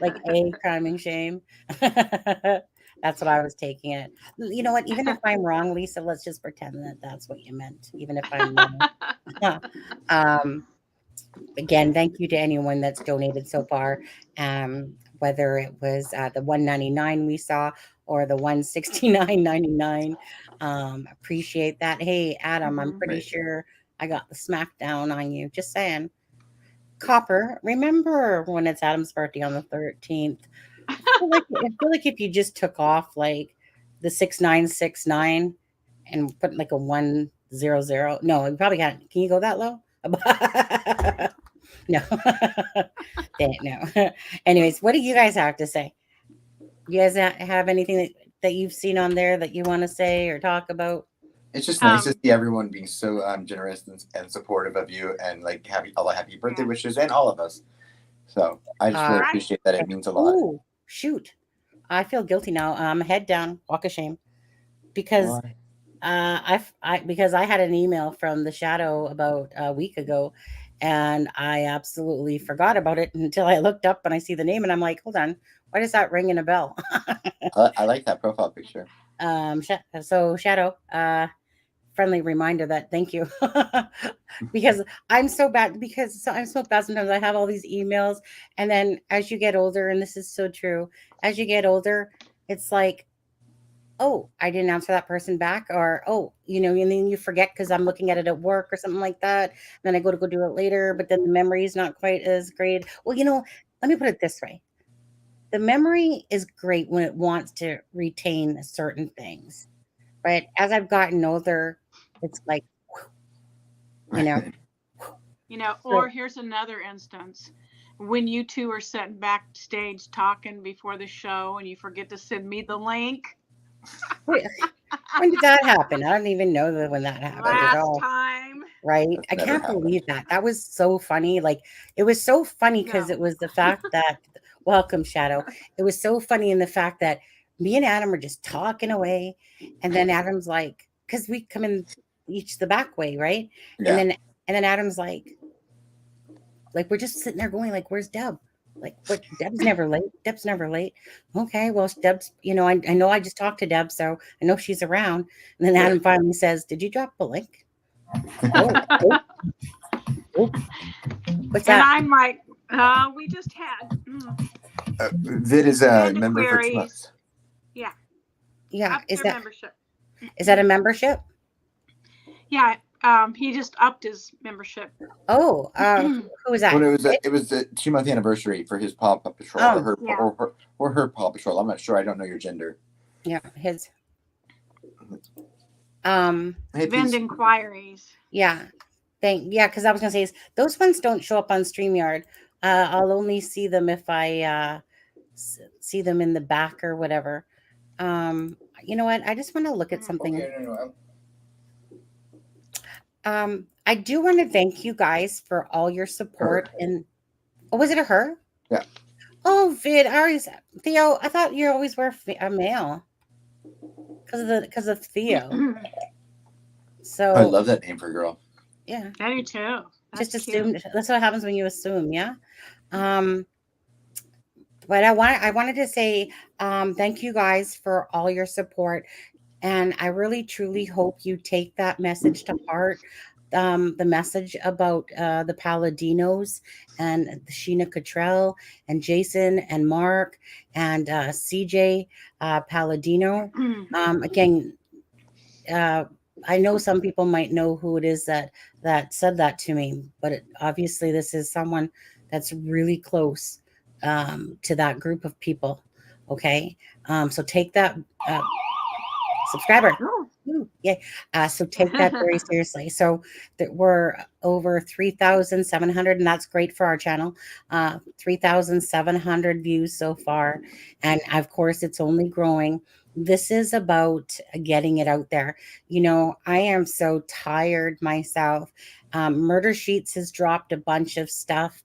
Like A, crime and shame. That's what I was taking it. You know what? Even if I'm wrong, Lisa, let's just pretend that that's what you meant, even if I'm wrong. Again, thank you to anyone that's donated so far. Whether it was the $1.99 we saw or the $169.99. Appreciate that. Hey, Adam, I'm pretty sure I got the smackdown on you. Just saying. Copper, remember when it's Adam's birthday on the 13th? I feel like if you just took off the 6969 and put a 100, no, you probably can't. Can you go that low? No. No. Anyways, what do you guys have to say? You guys have anything that you've seen on there that you want to say or talk about? It's just nice to see everyone being so generous and supportive of you, and all the happy birthday wishes, and all of us. So I just really appreciate that. It means a lot. Oh, shoot. I feel guilty now. Head down, walk of shame. Because because I had an email from the Shadow about a week ago, and I absolutely forgot about it until I looked up and I see the name and I'm like, hold on, why does that ring in a bell? I like that profile picture. So Shadow, friendly reminder that thank you. Because I'm so bad sometimes. I have all these emails, and then as you get older, and this is so true, as you get older, it's like, oh, I didn't answer that person back, or and then you forget because I'm looking at it at work or something like that. And then I go do it later, but then the memory is not quite as great. Well, let me put it this way. The memory is great when it wants to retain certain things. But as I've gotten older, it's like, or here's another instance. When you two are sitting backstage talking before the show and you forget to send me the link. When did that happen? I don't even know when that happened at all. Last time. Right? I can't believe that. That was so funny. It was so funny because it was the fact that, welcome, Shadow. It was so funny in the fact that me and Adam were just talking away. And then Adam's like, because we come in each the back way, right? Yeah. And then Adam's like we're just sitting there going, where's Deb? What? Deb's never late. Deb's never late. Okay, well, Deb's, I know I just talked to Deb, so I know she's around. And then Adam finally says, did you drop a link? Oh. What's that? And I'm like, we just had. Vid is a member for 2 months. Yeah. Upped their membership. Is that a membership? Yeah. He just upped his membership. Oh, who was that? Well, it was the 2-month anniversary for his Paw Patrol or her Paw Patrol. I'm not sure. I don't know your gender. Yeah, his. Hey, Vend inquiries. Yeah, because I was gonna say those ones don't show up on StreamYard. I'll only see them if I see them in the back or whatever. You know what? I just want to look at something. Okay, no. I do want to thank you guys for all your support. And was it a her? Yeah. Oh, Theo, I thought you always were a male because of Theo. So I love that name for a girl. Yeah, I do too. Just assumed. That's what happens when you assume. Yeah. But I wanted to say thank you guys for all your support, and I really truly hope you take that message to heart. The message about the Paladinos and Sheena Cottrell and Jason and Mark and CJ Palladino. Again, I know some people might know who it is that said that to me, but obviously this is someone that's really close to that group of people. Okay, so take that subscriber. Ooh, yeah. So take that very seriously. So we're over 3,700, and that's great for our channel. 3,700 views so far, and of course, it's only growing. This is about getting it out there. You know, I am so tired myself. Murder Sheets has dropped a bunch of stuff,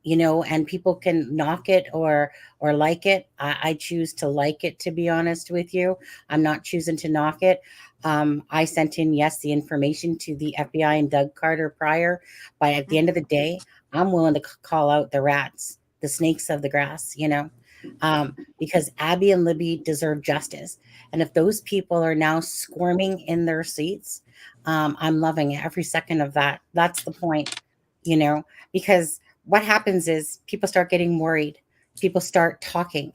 you know, and people can knock it or like it. I choose to like it, to be honest with you. I'm not choosing to knock it. I sent in, yes, the information to the FBI and Doug Carter prior, but at the end of the day, I'm willing to call out the rats, the snakes of the grass, you know, because Abby and Libby deserve justice. And if those people are now squirming in their seats, I'm loving it, every second of that. That's the point, you know, because what happens is people start getting worried. People start talking.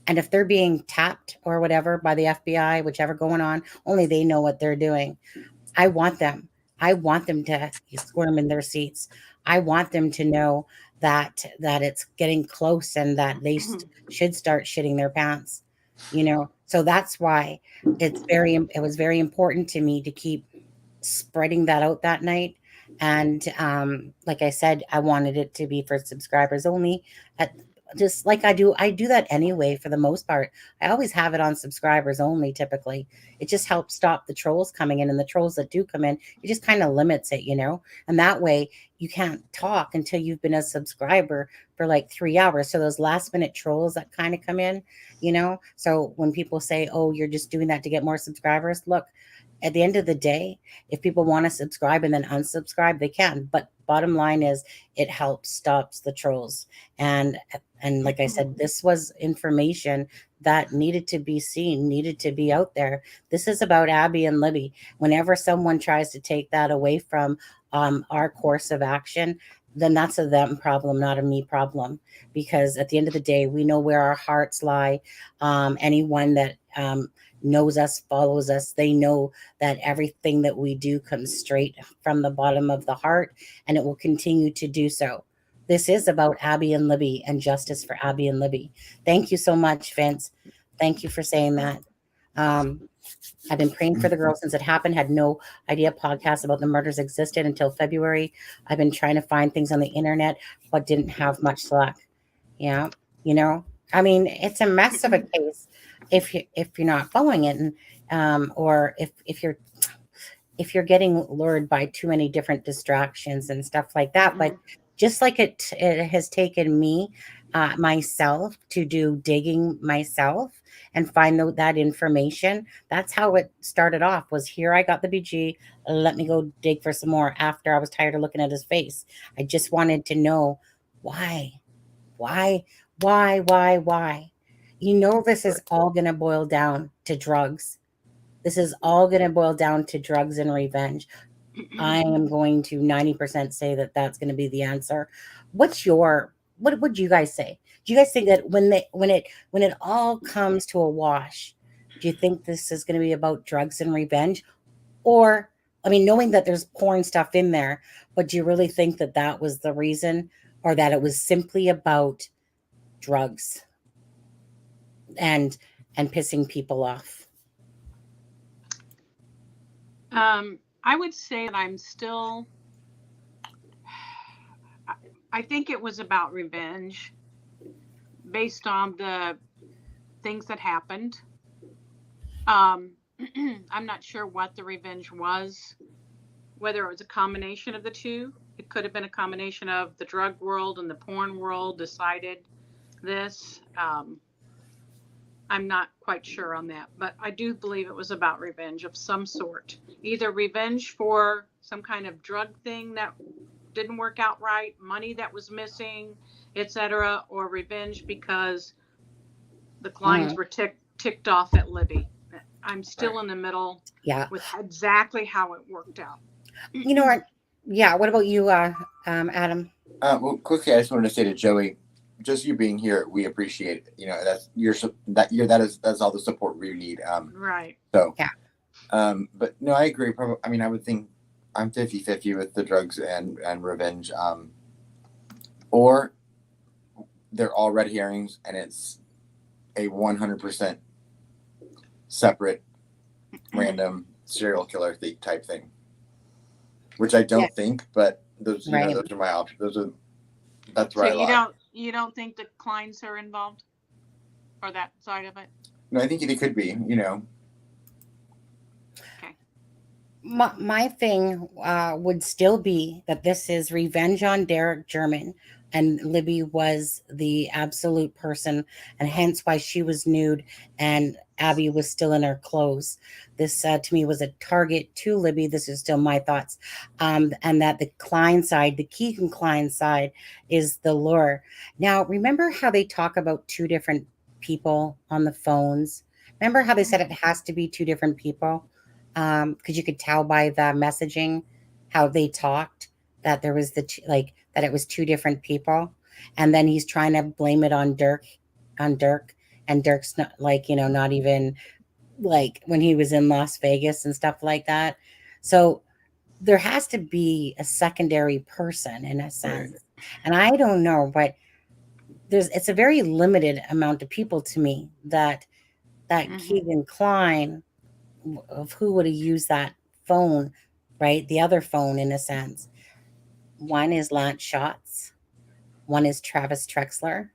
And if they're being tapped or whatever by the FBI, whichever going on, only they know what they're doing. I want them to squirm in their seats. I want them to know that it's getting close and that they should start shitting their pants, you know. So that's why it was very important to me to keep spreading that out that night. And like I said, I wanted it to be for subscribers only. Just like I do that anyway. For the most part, I always have it on subscribers only. Typically, it just helps stop the trolls coming in, and the trolls that do come in, it just kind of limits it, you know. And that way, you can't talk until you've been a subscriber for like 3 hours. So those last minute trolls that kind of come in, you know. So when people say, "Oh, you're just doing that to get more subscribers," look. At the end of the day, if people want to subscribe and then unsubscribe, they can. But bottom line is, it helps stops the trolls. And like I said, this was information that needed to be seen, needed to be out there. This is about Abby and Libby. Whenever someone tries to take that away from our course of action, then that's a them problem, not a me problem. Because at the end of the day, we know where our hearts lie. Anyone that knows us, follows us, they know that everything that we do comes straight from the bottom of the heart, and it will continue to do so. This is about Abby and Libby and justice for Abby and Libby. Thank you so much, Vince. Thank you for saying that. I've been praying for the girl since it happened. Had no idea podcasts about the murders existed until February. I've been trying to find things on the internet, but didn't have much luck. Yeah, you know, I mean, it's a mess of a case if you're not following it, and or if you're getting lured by too many different distractions and stuff like that. But just like it has taken me myself to do digging myself and find that information. That's how it started off. Was here I got the BG. Let me go dig for some more after I was tired of looking at his face. I just wanted to know why. You know, this is all going to boil down to drugs. This is all going to boil down to drugs and revenge. I am going to 90% say that that's going to be the answer. What would you guys say? Do you guys think that when it all comes to a wash, Do you think this is going to be about drugs and revenge? Or, I mean, knowing that there's porn stuff in there, but do you really think that that was the reason, or that it was simply about drugs and pissing people off? I would say that I'm still, I think it was about revenge based on the things that happened. I'm not sure what the revenge was, whether it was a combination of the two. It could have been a combination of the drug world and the porn world decided this. I'm not quite sure on that, but I do believe it was about revenge of some sort. Either revenge for some kind of drug thing that didn't work out right, money that was missing, etc., or revenge because the Kleins were ticked off at Libby. I'm still in the middle with exactly how it worked out. You know what? Yeah. What about you, Adam? Well, quickly, I just wanted to say to Joey, just you being here, we appreciate it. You know, that's all the support we need. Right. So, but no, I agree. Probably, I mean, I would think I'm 50-50 with the drugs and revenge. Or they're all red herrings, and it's a 100% separate, random serial killer type thing, which I don't think. But those, you know, those are my options. That's where you don't think the Kleins are involved, or that side of it? No, I think they could be. You know. Okay. My thing would still be that this is revenge on Derek German, and Libby was the absolute person, and hence why she was nude and Abby was still in her clothes. This to me was a target to Libby. This is still my thoughts. And that the Klein side, the Keegan Klein side, is the lure. Now, remember how they talk about two different people on the phones? Remember how they said it has to be two different people? Because you could tell by the messaging how they talked that there was that it was two different people, and then he's trying to blame it on Dirk, and Dirk's not not even like when he was in Las Vegas and stuff like that. So there has to be a secondary person in a sense, and I don't know, but it's a very limited amount of people to me that Keegan Klein of who would have used that phone, right? The other phone, in a sense. One is Lance Schatz. One is Travis Trexler.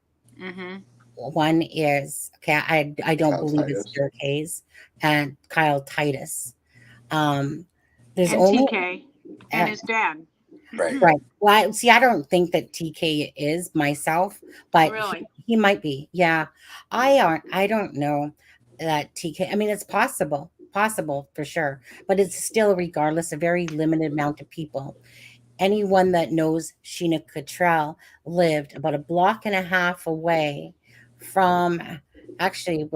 One is I don't Kyle believe Titus. it's Dirk Hayes and Kyle Titus. There's and only TK and his dad. Right. Well, see, I don't think that TK is myself, but Really? he might be. Yeah, I don't know that TK. I mean, it's possible for sure, but it's still, regardless, a very limited amount of people. Anyone that knows Sheena Cottrell lived about a block and a half away from. Actually,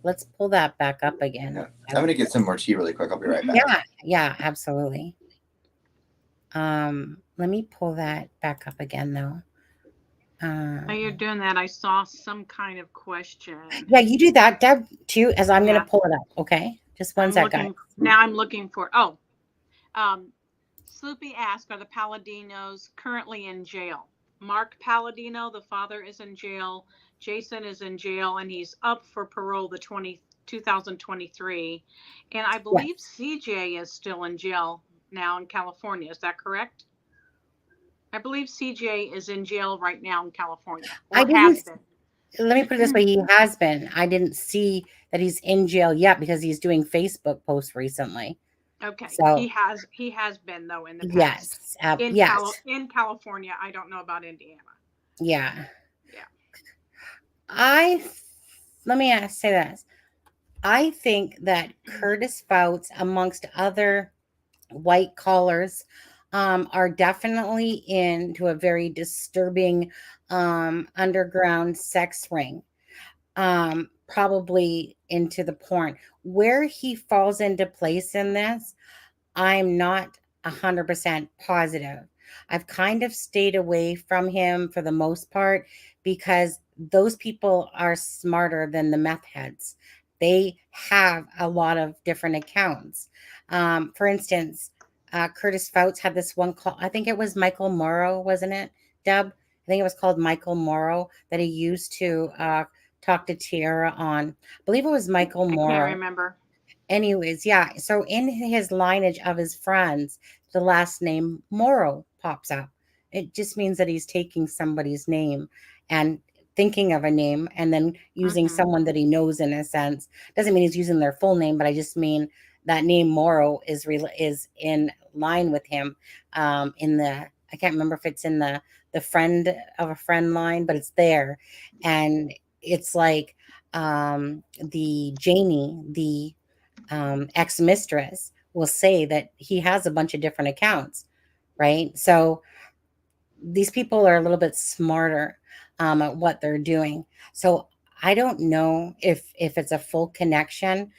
let's pull that back up again. Yeah. I'm gonna get some more tea really quick. I'll be right back. Yeah, absolutely. Let me pull that back up again, though. While you're doing that, I saw some kind of question. Yeah, you do that, Deb, too, as I'm going to pull it up. Okay, just one second. Now I'm looking for. Sloopy asked, "Are the Palladinos currently in jail?" Mark Palladino, the father, is in jail. Jason is in jail, and he's up for parole 2023. And I believe CJ is still in jail now in California. Is that correct? I believe CJ is in jail right now in California. Let me put it this way. He has been. I didn't see that he's in jail yet because he's doing Facebook posts recently. Okay. So he has been, though, in the past. Yes. In California. I don't know about Indiana. Yeah. Yeah. Let me say this. I think that Curtis Fouts, amongst other white collars, are definitely into a very disturbing underground sex ring, probably into the porn. Where he falls into place in this, I'm not 100% positive. I've kind of stayed away from him for the most part because those people are smarter than the meth heads. they have a lot of different accounts. For instance, Curtis Fouts had this one call. I think it was Michael Morrow, wasn't it, Deb? I think it was called Michael Morrow that he used to talk to Tiara on. I believe it was Michael I Morrow. can't remember. Anyways, yeah. So in his lineage of his friends, the last name Morrow pops up. It just means that he's taking somebody's name and thinking of a name and then using someone that he knows in a sense. Doesn't mean he's using their full name, but I just mean that name Morrow is in line with him. In the I can't remember if it's in the friend of a friend line, but it's there, and it's like the Janie, the ex-mistress, will say that he has a bunch of different accounts, right? So these people are a little bit smarter at what they're doing. So I don't know if it's a full connection.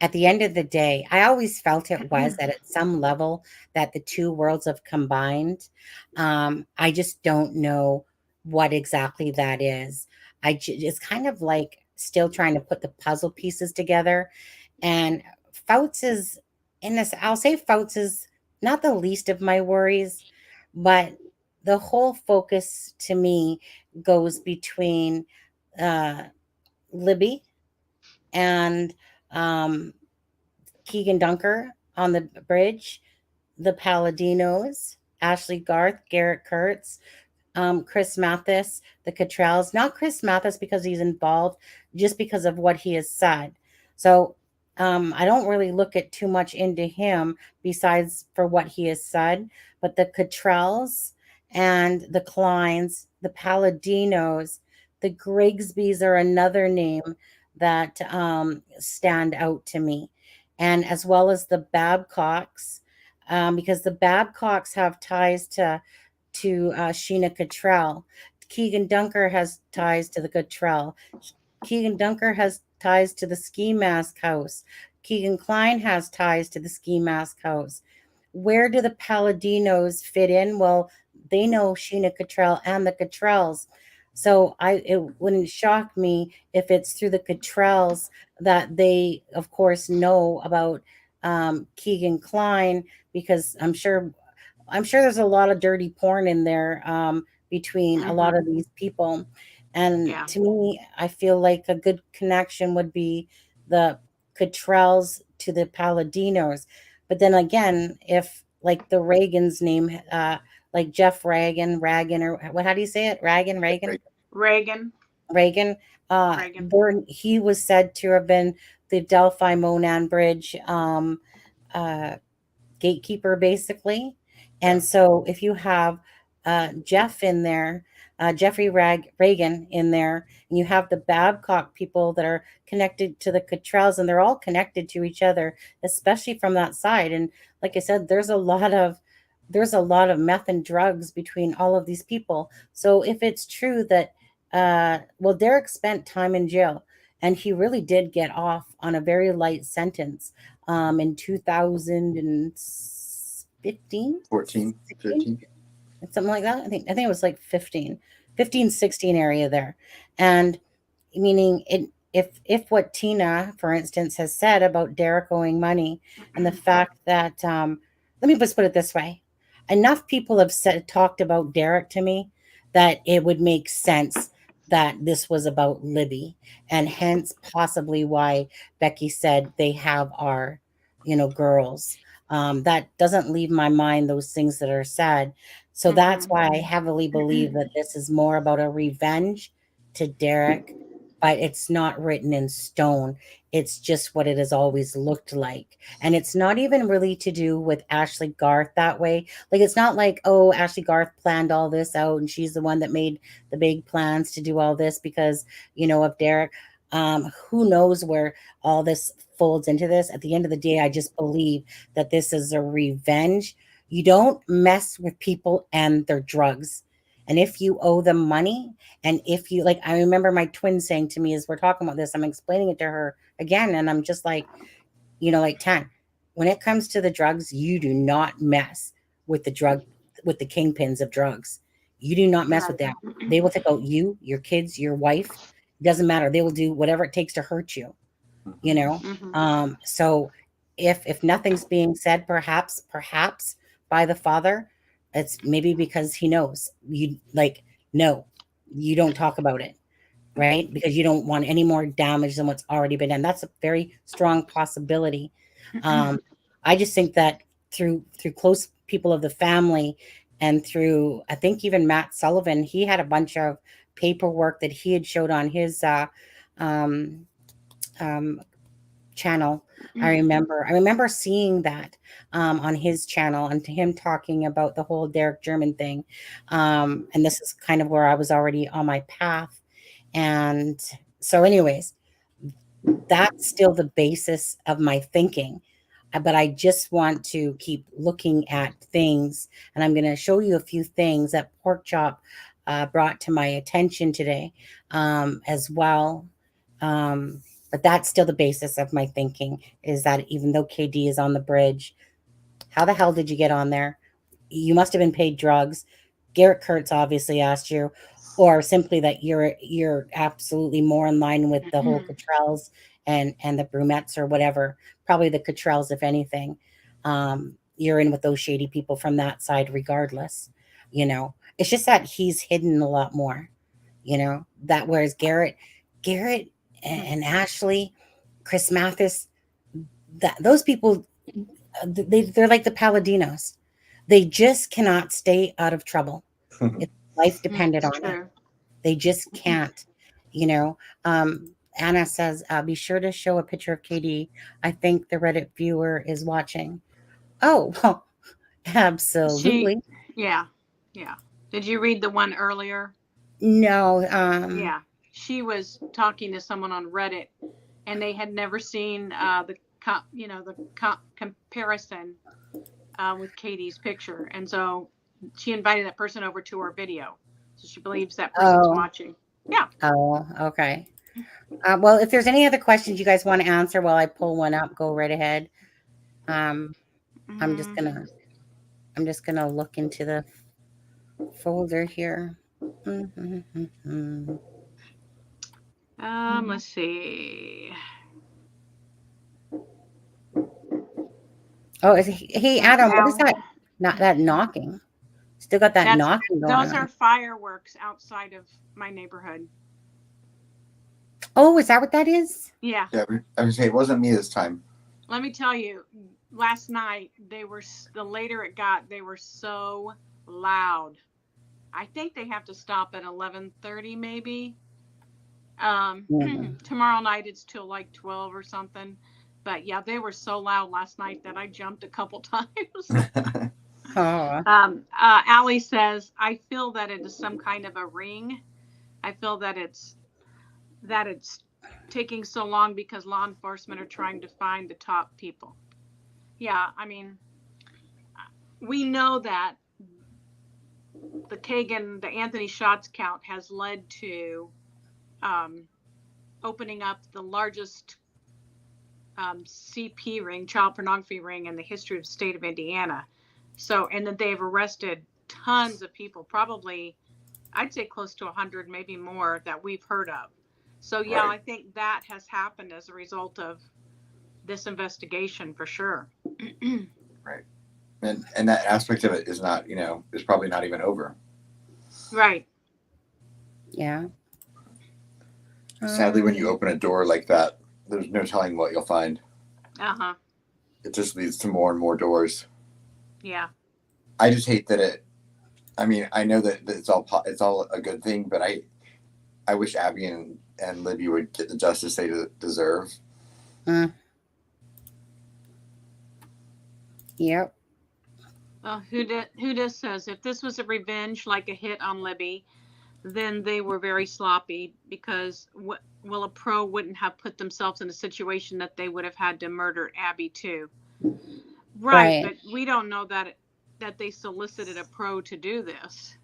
At the end of the day, I always felt it was that at some level that the two worlds have combined. I just don't know what exactly that is. It's kind of like still trying to put the puzzle pieces together. And Fouts is in this. I'll say Fouts is not the least of my worries, but the whole focus to me goes between uh, Libby and um, Keegan Dunker on the bridge, the Paladinos, Ashley Garth, Garrett Kurtz, Chris Mathis, the Cottrells. Not Chris Mathis because he's involved, just because of what he has said. So I don't really look at too much into him besides for what he has said. But the Cottrells and the Kleins, the Paladinos, the Grigsbys are another name that stand out to me, and as well as the Babcocks, because the Babcocks have ties to Sheena Cottrell. Keegan Dunker has ties to the Cottrell. Keegan Dunker has ties to the Ski Mask House. Keegan Klein has ties to the Ski Mask House. Where do the Paladinos fit in? Well, they know Sheena Cottrell and the Cottrells. So it wouldn't shock me if it's through the Cottrells that they, of course, know about Keegan Klein, because I'm sure there's a lot of dirty porn in there between a lot of these people. And Yeah. to me, I feel like a good connection would be the Cottrells to the Paladinos. But then again, if like the Reagan's name, like Jeff Ragan, or what? How do you say it? Reagan, Reagan. Reagan. Reagan. He was said to have been the Delphi Monan Bridge gatekeeper, basically. And so if you have Jeff in there, Jeffrey Reagan in there, and you have the Babcock people that are connected to the Cottrells, and they're all connected to each other, especially from that side. And like I said, there's a lot of meth and drugs between all of these people. So if it's true that well, Derek spent time in jail, and he really did get off on a very light sentence in 2015, 14, 16, 15. something like that. I think it was like 15, 16 area there. And meaning it, if what Tina, for instance, has said about Derek owing money, and the fact that let me just put it this way. Enough people have talked about Derek to me that it would make sense that this was about Libby, and hence possibly why Becky said they have our, girls. That doesn't leave my mind those things that are said. So that's why I heavily believe that this is more about a revenge to Derek, but it's not written in stone. It's just what it has always looked like. And it's not even really to do with Ashley Garth that way. Like, it's not like, oh, Ashley Garth planned all this out and she's the one that made the big plans to do all this because, of Derek. Who knows where all this folds into this? At the end of the day, I just believe that this is a revenge. You don't mess with people and their drugs. And if you owe them money, and if you like, I remember my twin saying to me as we're talking about this, I'm explaining it to her again, and I'm just like, like 10. When it comes to the drugs, you do not mess with with the kingpins of drugs. You do not mess with them. They will take out you, your kids, your wife. It doesn't matter. They will do whatever it takes to hurt you. you know. So if nothing's being said, perhaps by the father, it's maybe because he knows you, like, no, you don't talk about it, right? Because you don't want any more damage than what's already been done. That's a very strong possibility. I just think that through close people of the family, and through, I think, even Matt Sullivan, he had a bunch of paperwork that he had showed on his um, um, channel. I remember seeing that on his channel, and to him talking about the whole Derek German thing. And this is kind of where I was already on my path. And so, anyways, that's still the basis of my thinking. But I just want to keep looking at things. And I'm going to show you a few things that Pork Chop brought to my attention today as well. But that's still the basis of my thinking, is that even though KD is on the bridge, how the hell did you get on there? You must have been paid drugs. Garrett Kurtz obviously asked you, or simply that you're absolutely more in line with the whole Cottrells and the Brumettes or whatever. Probably the Cottrells, if anything. You're in with those shady people from that side, regardless. You know, it's just that he's hidden a lot more. You know, that whereas Garrett and Ashley, Chris Mathis, that those people, they're like the Paladinos. They just cannot stay out of trouble. It's life dependent on it. They just can't, you know. Anna says, be sure to show a picture of KD. I think the Reddit viewer is watching. Oh, well, absolutely. Yeah. Did you read the one earlier? No. Yeah. She was talking to someone on Reddit, and they had never seen the comparison with Katie's picture, and so she invited that person over to her video. So she believes that person's watching. Yeah. Oh, okay. Well, if there's any other questions you guys want to answer while I pull one up, go right ahead. I'm just gonna look into the folder here. Let's see. Oh, hey Adam, what is that? Not that knocking. Still got that knocking going on. Those are fireworks outside of my neighborhood. Oh, is that what that is? Yeah. Yeah, I would say it wasn't me this time. Let me tell you, last night the later it got, they were so loud. I think they have to stop at 11:30 maybe. Tomorrow night it's till like 12 or something. But yeah, they were so loud last night that I jumped a couple times. Allie says, I feel that it is some kind of a ring. I feel that it's taking so long because law enforcement are trying to find the top people. Yeah, I mean, we know that the Anthony Shots count has led to opening up the largest CP ring, child pornography ring, in the history of the state of Indiana. So, and that they've arrested tons of people, probably, I'd say close to 100, maybe more, that we've heard of. So, yeah, right. I think that has happened as a result of this investigation for sure. Right. And that aspect of it is not, is probably not even over. Right. Yeah. Sadly, when you open a door like that, there's no telling what you'll find. Uh-huh. It just leads to more and more doors. Yeah. I just hate that I know that it's all a good thing, but I wish Abby and Libby would get the justice they deserve. Yep. Who does says, if this was a revenge, like a hit on Libby, then they were very sloppy, because a pro wouldn't have put themselves in a situation that they would have had to murder Abby too. Right. But we don't know that they solicited a pro to do this.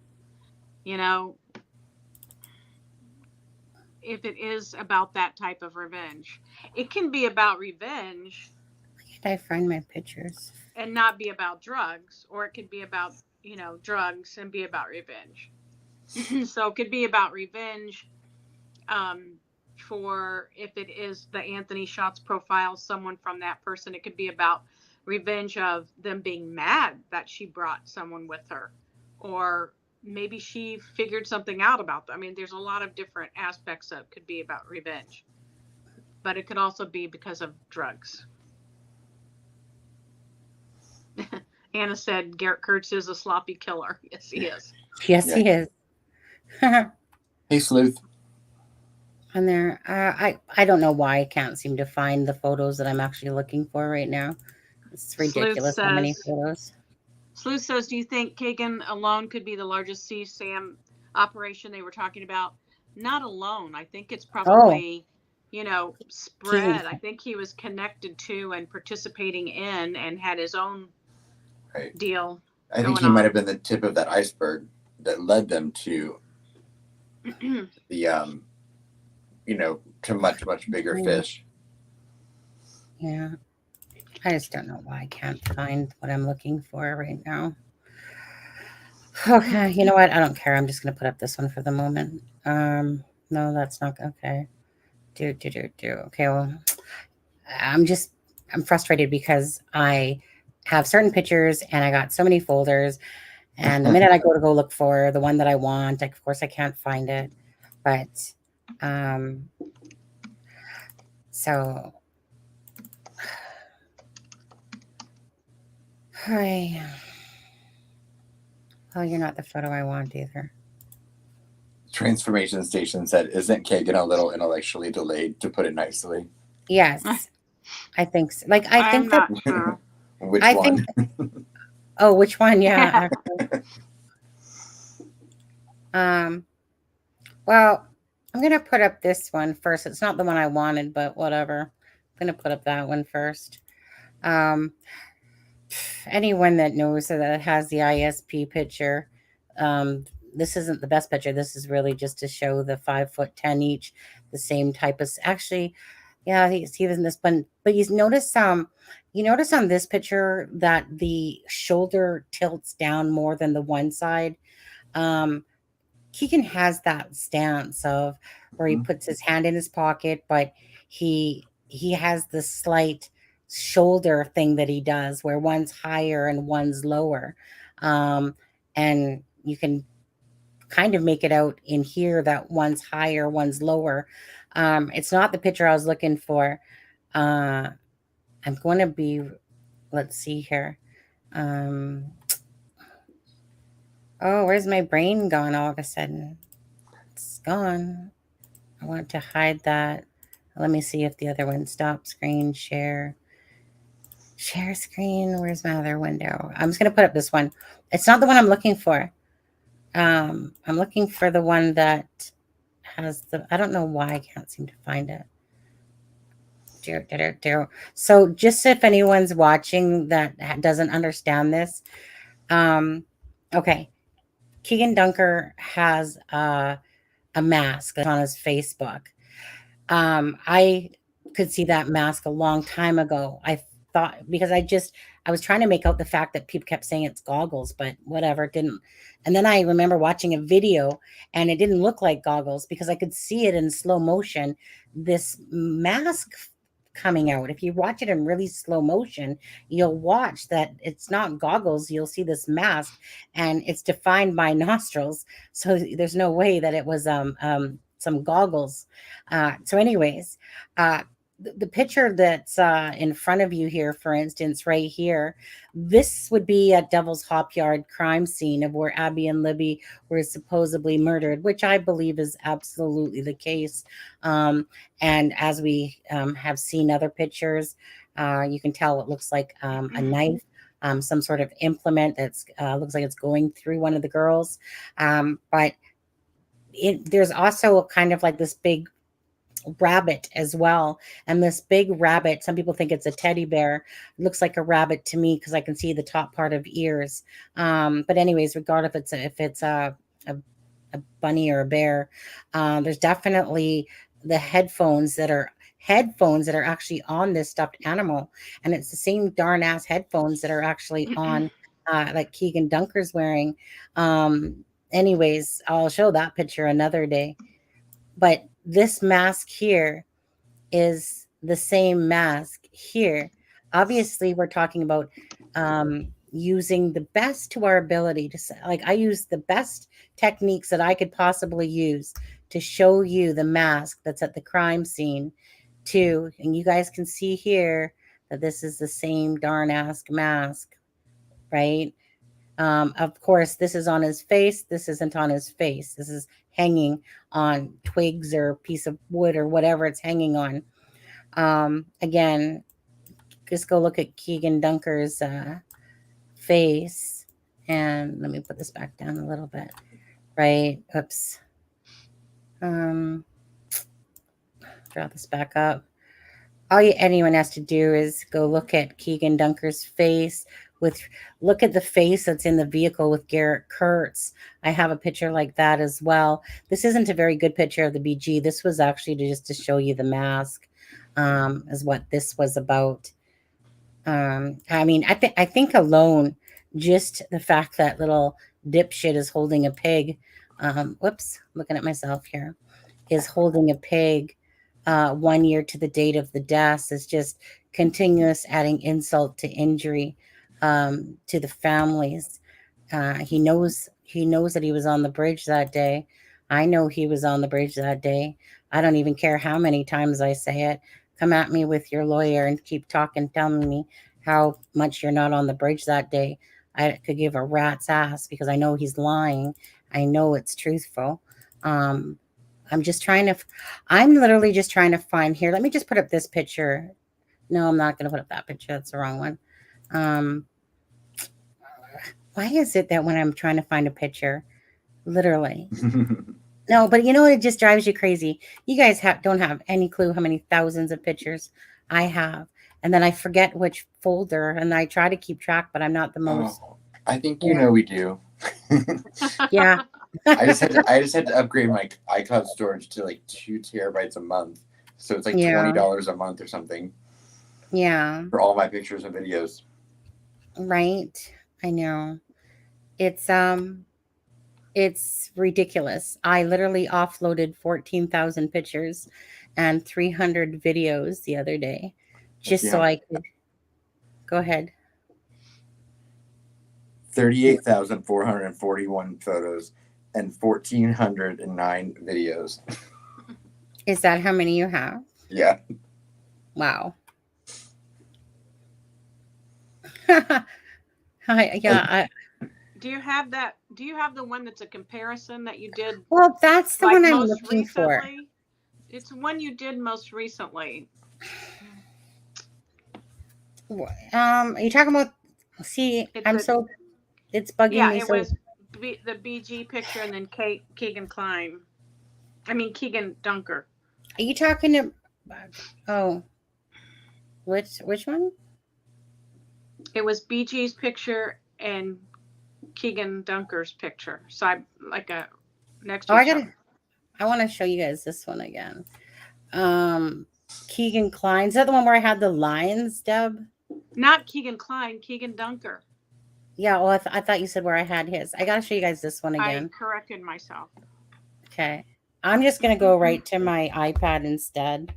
If it is about that type of revenge, it can be about revenge. Where did I find my pictures? And not be about drugs, or it could be about, drugs and be about revenge. So it could be about revenge for, if it is the Anthony Shots profile, someone from that person, it could be about revenge of them being mad that she brought someone with her, or maybe she figured something out about them. I mean, there's a lot of different aspects of it. Could be about revenge, but it could also be because of drugs. Anna said Garrett Kurtz is a sloppy killer. Yes, he is. Yes, he is. Hey, Sleuth. And there, I don't know why I can't seem to find the photos that I'm actually looking for right now. It's ridiculous how many photos. Sleuth says, do you think Kagan alone could be the largest CSAM operation they were talking about? Not alone. I think it's probably, spread. I think he was connected to and participating in and had his own deal. I think he might have been the tip of that iceberg that led them to the, to much, much bigger fish. Yeah. I just don't know why I can't find what I'm looking for right now. Okay, you know what? I don't care. I'm just going to put up this one for the moment. No, that's not okay. Okay, well, I'm frustrated because I have certain pictures and I got so many folders. And the minute I go look for the one that I want, of course I can't find it. But, so... Hi. Oh, you're not the photo I want either. Transformation Station said, isn't Kagan a little intellectually delayed, to put it nicely? Yes. I think so. Like, I think not sure. Which one? Oh, which one? Yeah. Well, I'm going to put up this one first. It's not the one I wanted, but whatever. I'm going to put up that one first. Anyone that knows that it has the ISP picture, this isn't the best picture. This is really just to show the 5'10" each, the same type of. Actually, yeah, he was in this one. But you notice on this picture that the shoulder tilts down more than the one side. Keegan has that stance of where he puts his hand in his pocket, but he has the slight shoulder thing that he does where one's higher and one's lower. And you can kind of make it out in here that one's higher, one's lower. It's not the picture I was looking for. I'm going to be, let's see here. Oh, where's my brain gone all of a sudden? It's gone. I want to hide that. Let me see if the other one, stop screen, share screen. Where's my other window? I'm just going to put up this one. It's not the one I'm looking for. I'm looking for the one that has I don't know why I can't seem to find it. So just if anyone's watching that doesn't understand this, okay. Keegan Dunker has a mask on his Facebook. I could see that mask a long time ago. I thought, because I was trying to make out the fact that people kept saying it's goggles, but whatever, it didn't. And then I remember watching a video and it didn't look like goggles because I could see it in slow motion, this mask coming out. If you watch it in really slow motion, you'll watch that it's not goggles. You'll see this mask and it's defined by nostrils. So there's no way that it was some goggles. So anyways, the picture that's in front of you here, for instance, right here, this would be at Devil's Hop Yard crime scene of where Abby and Libby were supposedly murdered, which I believe is absolutely the case. And as we have seen other pictures, you can tell it looks like a knife, some sort of implement that's looks like it's going through one of the girls. But there's also kind of like this big rabbit as well, and this big rabbit, some people think it's a teddy bear. It looks like a rabbit to me because I can see the top part of ears. But anyways, regardless if it's a bunny or a bear, there's definitely the headphones that are actually on this stuffed animal, and it's the same darn ass headphones that are actually on like Keegan Dunker's wearing. Anyways, I'll show that picture another day. But this mask here is the same mask here. Obviously, we're talking about using the best to our ability to say, like, I use the best techniques that I could possibly use to show you the mask that's at the crime scene too. And you guys can see here that this is the same darn ass mask, right? Of course, this is on his face. This isn't on his face. This is hanging on twigs or a piece of wood or whatever it's hanging on. Again, just go look at Keegan Dunker's face. And let me put this back down a little bit. Right. Oops. Draw this back up. All anyone has to do is go look at Keegan Dunker's face. Look at the face that's in the vehicle with Garrett Kurtz. I have a picture like that as well. This isn't a very good picture of the BG. This was actually just to show you the mask, is what this was about. I mean, I think alone, just the fact that little dipshit is holding a pig. Whoops, looking at myself here, is holding a pig. 1 year to the date of the death is just continuous adding insult to injury to the families. He knows that he was on the bridge that day. I know he was on the bridge that day. I don't even care how many times I say it. Come at me with your lawyer and keep talking, telling me how much you're not on the bridge that day. I could give a rat's ass because I know he's lying. I know it's truthful. I'm literally just trying to find here. Let me just put up this picture. No, I'm not going to put up that picture. That's the wrong one. Why is it that when I'm trying to find a picture, literally, no, but you know what? It just drives you crazy. You guys don't have any clue how many thousands of pictures I have. And then I forget which folder and I try to keep track, but I'm not the most. I think you know we do. Yeah. I just had to upgrade my iCloud storage to like 2 terabytes a month. So it's like $20 a month or something. Yeah. For all my pictures and videos. Right. I know. It's ridiculous. I literally offloaded 14,000 pictures and 300 videos the other day just so I could go ahead. 38,441 photos and 1,409 videos. Is that how many you have? Yeah. Wow. Do you have that? Do you have the one that's a comparison that you did? Well, that's the one I'm looking for. It's one you did most recently. Are you talking about? See, it's bugging me. Yeah, it was the BG picture and then Keegan Dunker. Are you talking to? Oh, which one? It was BG's picture and Keegan Dunker's picture. So I like a next to each other. I want to show you guys this one again. Keegan Klein. Is that the one where I had the lines, Deb? Not Keegan Klein, Keegan Dunker. Yeah, well, I thought you said where I had his. I got to show you guys this one again. I corrected myself. Okay. I'm just going to go right to my iPad instead.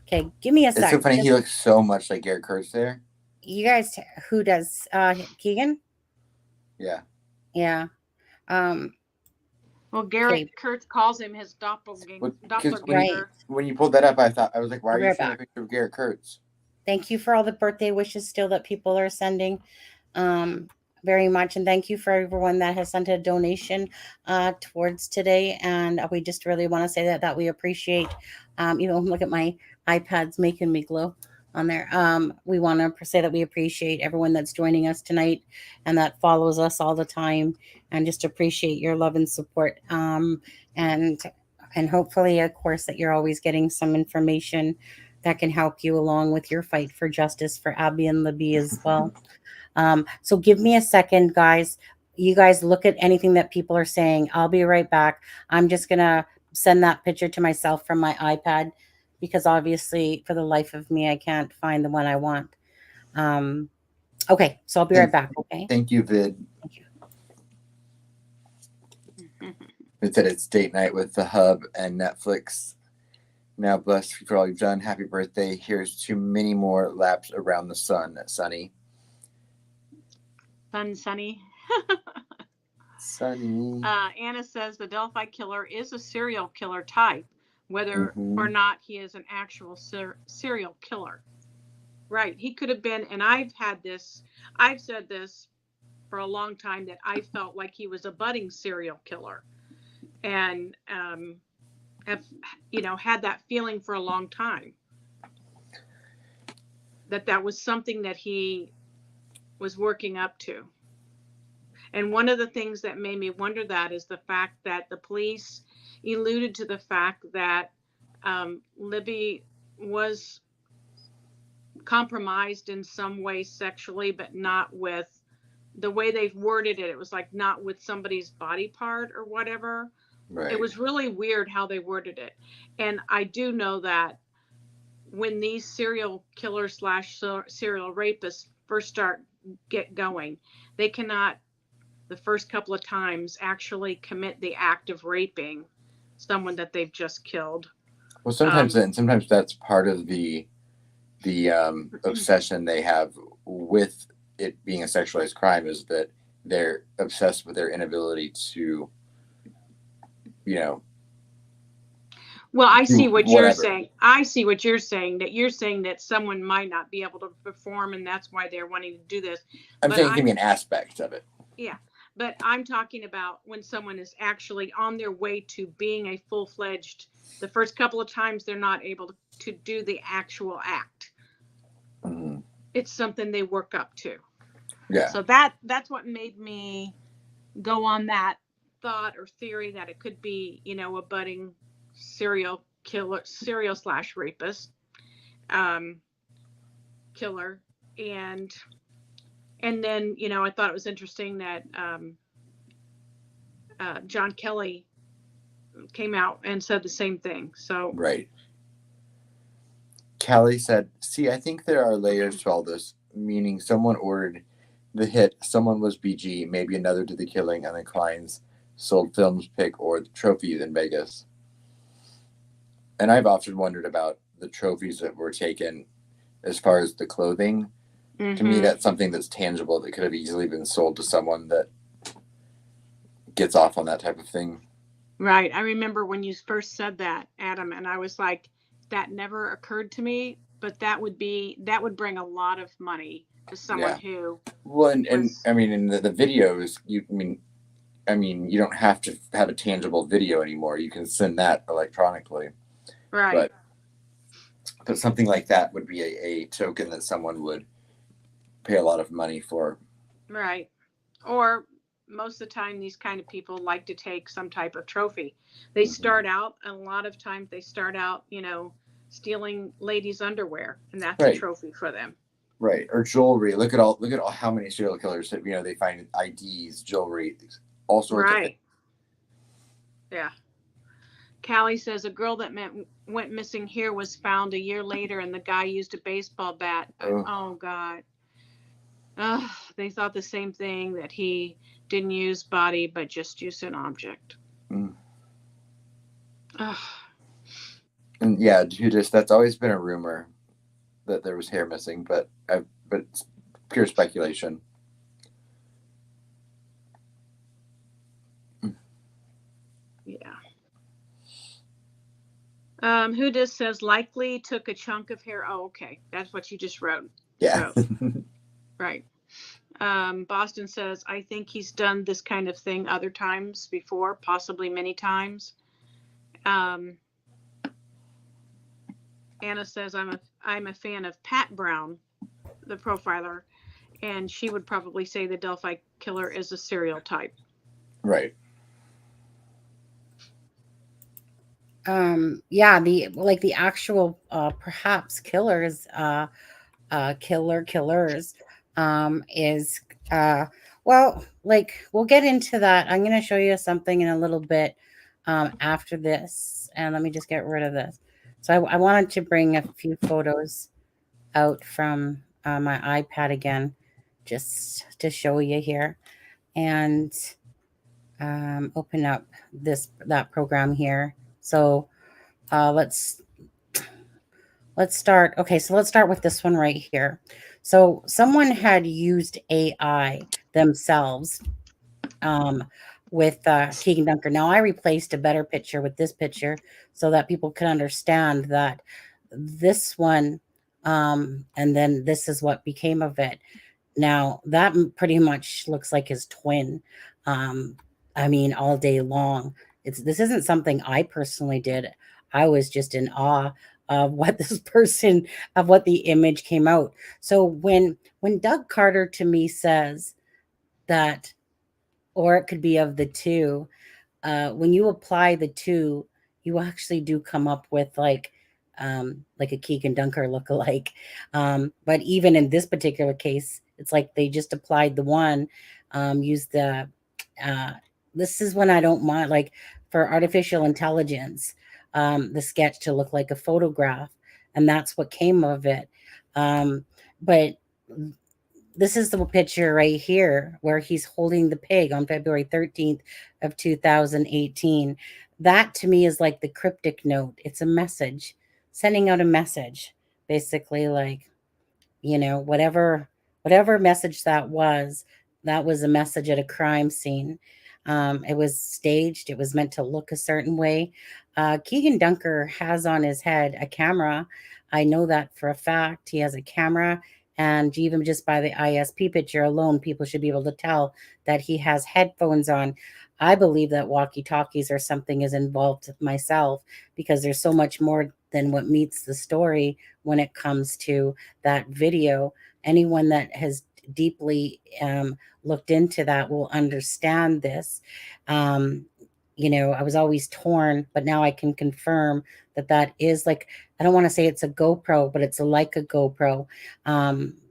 Okay, give me a second. It's so funny. He looks so much like Garrett Kurtz there. You guys, who does? Keegan? Yeah. Yeah. Well, Garrett Kurtz calls him his doppelganger. Right. When you pulled that up, I was like, why are you showing a picture of Garrett Kurtz? Thank you for all the birthday wishes still that people are sending. Very much. And thank you for everyone that has sent a donation towards today. And we just really want to say that we appreciate, look at my iPad's making me glow on there. We want to say that we appreciate everyone that's joining us tonight and that follows us all the time, and just appreciate your love and support. And hopefully, of course, that you're always getting some information that can help you along with your fight for justice for Abby and Libby as well. So give me a second, guys. You guys look at anything that people are saying. I'll be right back. I'm just going to send that picture to myself from my iPad because obviously for the life of me, I can't find the one I want. Okay, so I'll be right back, okay? Thank you, Vid. Thank you. It said it's date night with the Hub and Netflix. Now blessed for all you've done. Happy birthday. Here's to many more laps around the sun, Sunny. Sunny. Sunny. Anna says the Delphi killer is a serial killer type, whether or not he is an actual serial killer. Right. He could have been, and I've said this for a long time, that I felt like he was a budding serial killer, and have, had that feeling for a long time, that was something that he was working up to. And one of the things that made me wonder that is the fact that the police alluded to the fact that Libby was compromised in some way sexually, but not with the way they've worded it. It was like not with somebody's body part or whatever. Right. It was really weird how they worded it. And I do know that when these serial killers / serial rapists first get going, they cannot, the first couple of times, actually commit the act of raping someone that they've just killed. Well, sometimes that's part of the obsession they have with it being a sexualized crime, is that they're obsessed with their inability to, well, I see what you're saying. I see what you're saying, that you're saying that someone might not be able to perform, and that's why they're wanting to do this. I'm saying it can be an aspect of it. Yeah. But I'm talking about when someone is actually on their way to being a full-fledged, the first couple of times they're not able to do the actual act. Mm-hmm. It's something they work up to. Yeah. So that's what made me go on that thought or theory that it could be, a budding serial killer, serial/rapist, killer. And then, I thought it was interesting that John Kelly came out and said the same thing. So right. Kelly said, "See, I think there are layers to all this, meaning someone ordered the hit, someone was BG, maybe another did the killing, and the clients sold films, pick, or the trophies in Vegas." And I've often wondered about the trophies that were taken as far as the clothing. Mm-hmm. To me, that's something that's tangible that could have easily been sold to someone that gets off on that type of thing. Right. I remember when you first said that, Adam, and I was like, that never occurred to me, but that would bring a lot of money to someone who. Well, and I mean, in the videos, you don't have to have a tangible video anymore. You can send that electronically. Right. But something like that would be a token that someone would pay a lot of money for. Right. Or most of the time, these kind of people like to take some type of trophy. They start out, a lot of times they start out, stealing ladies' underwear, and that's a trophy for them. Right. Or jewelry. Look at all how many serial killers that, they find IDs, jewelry, all sorts of things. Yeah. Callie says a girl that went missing here was found a year later, and the guy used a baseball bat. Oh God. They thought the same thing, that he didn't use body, but just used an object. Mm. And yeah, Judas, that's always been a rumor that there was hair missing, but it's pure speculation. Yeah. Who just says likely took a chunk of hair. Oh, okay. That's what you just wrote. Yeah. Right. Boston says, I think he's done this kind of thing other times before, possibly many times. Anna says, I'm a fan of Pat Brown, the profiler, and she would probably say the Delphi killer is a serial type. Right. Yeah, the actual perhaps killers, killers is well, we'll get into that. I'm going to show you something in a little bit after this, and let me just get rid of this. So I wanted to bring a few photos out from my iPad again, just to show you here, and open up that program here. So let's let's start. Okay, so let's start with this one right here. So someone had used AI themselves with Keegan Dunker. Now I replaced a better picture with this picture so that people can understand that this one, and then this is what became of it. Now that pretty much looks like his twin. Um, I mean, all day long. This isn't something I personally did. I was just in awe of what this person of what the image came out. So when Doug Carter to me says that, or it could be of the two, when you apply the two, you actually do come up with like a Keegan Dunker lookalike. But even in this particular case, it's like they just applied the one, used the uh, this is when I don't mind, like for artificial intelligence, the sketch to look like a photograph, and that's what came of it. But this is the picture right here where he's holding the pig on February 13th of 2018. That to me is like the cryptic note. It's a message, sending out a message, basically like, whatever message that was a message at a crime scene. It was staged. It was meant to look a certain way. Keegan Dunker has on his head a camera. I know that for a fact. He has a camera, and even just by the ISP picture alone, people should be able to tell that he has headphones on. I believe that walkie talkies or something is involved myself, because there's so much more than what meets the story when it comes to that video. Anyone that has deeply looked into that will understand this. Um, I was always torn, but now I can confirm that that is like, I don't want to say it's a GoPro, but it's like a GoPro.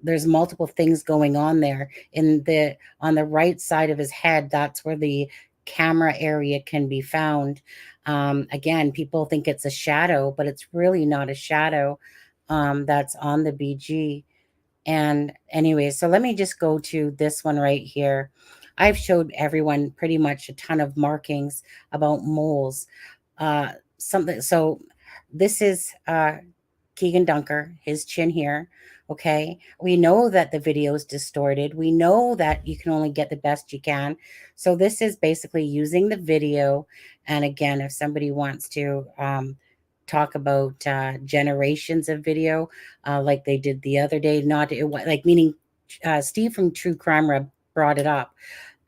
There's multiple things going on there. On the right side of his head, that's where the camera area can be found. Again, people think it's a shadow, but it's really not a shadow, that's on the BG. And anyway, so let me just go to this one right here. I've showed everyone pretty much a ton of markings about moles. Something so this is Keegan Dunker, his chin here. Okay. We know that the video is distorted. We know that you can only get the best you can. So this is basically using the video. And again, if somebody wants to talk about generations of video, like they did the other day, not it, like meaning Steve from True Crime Rep brought it up.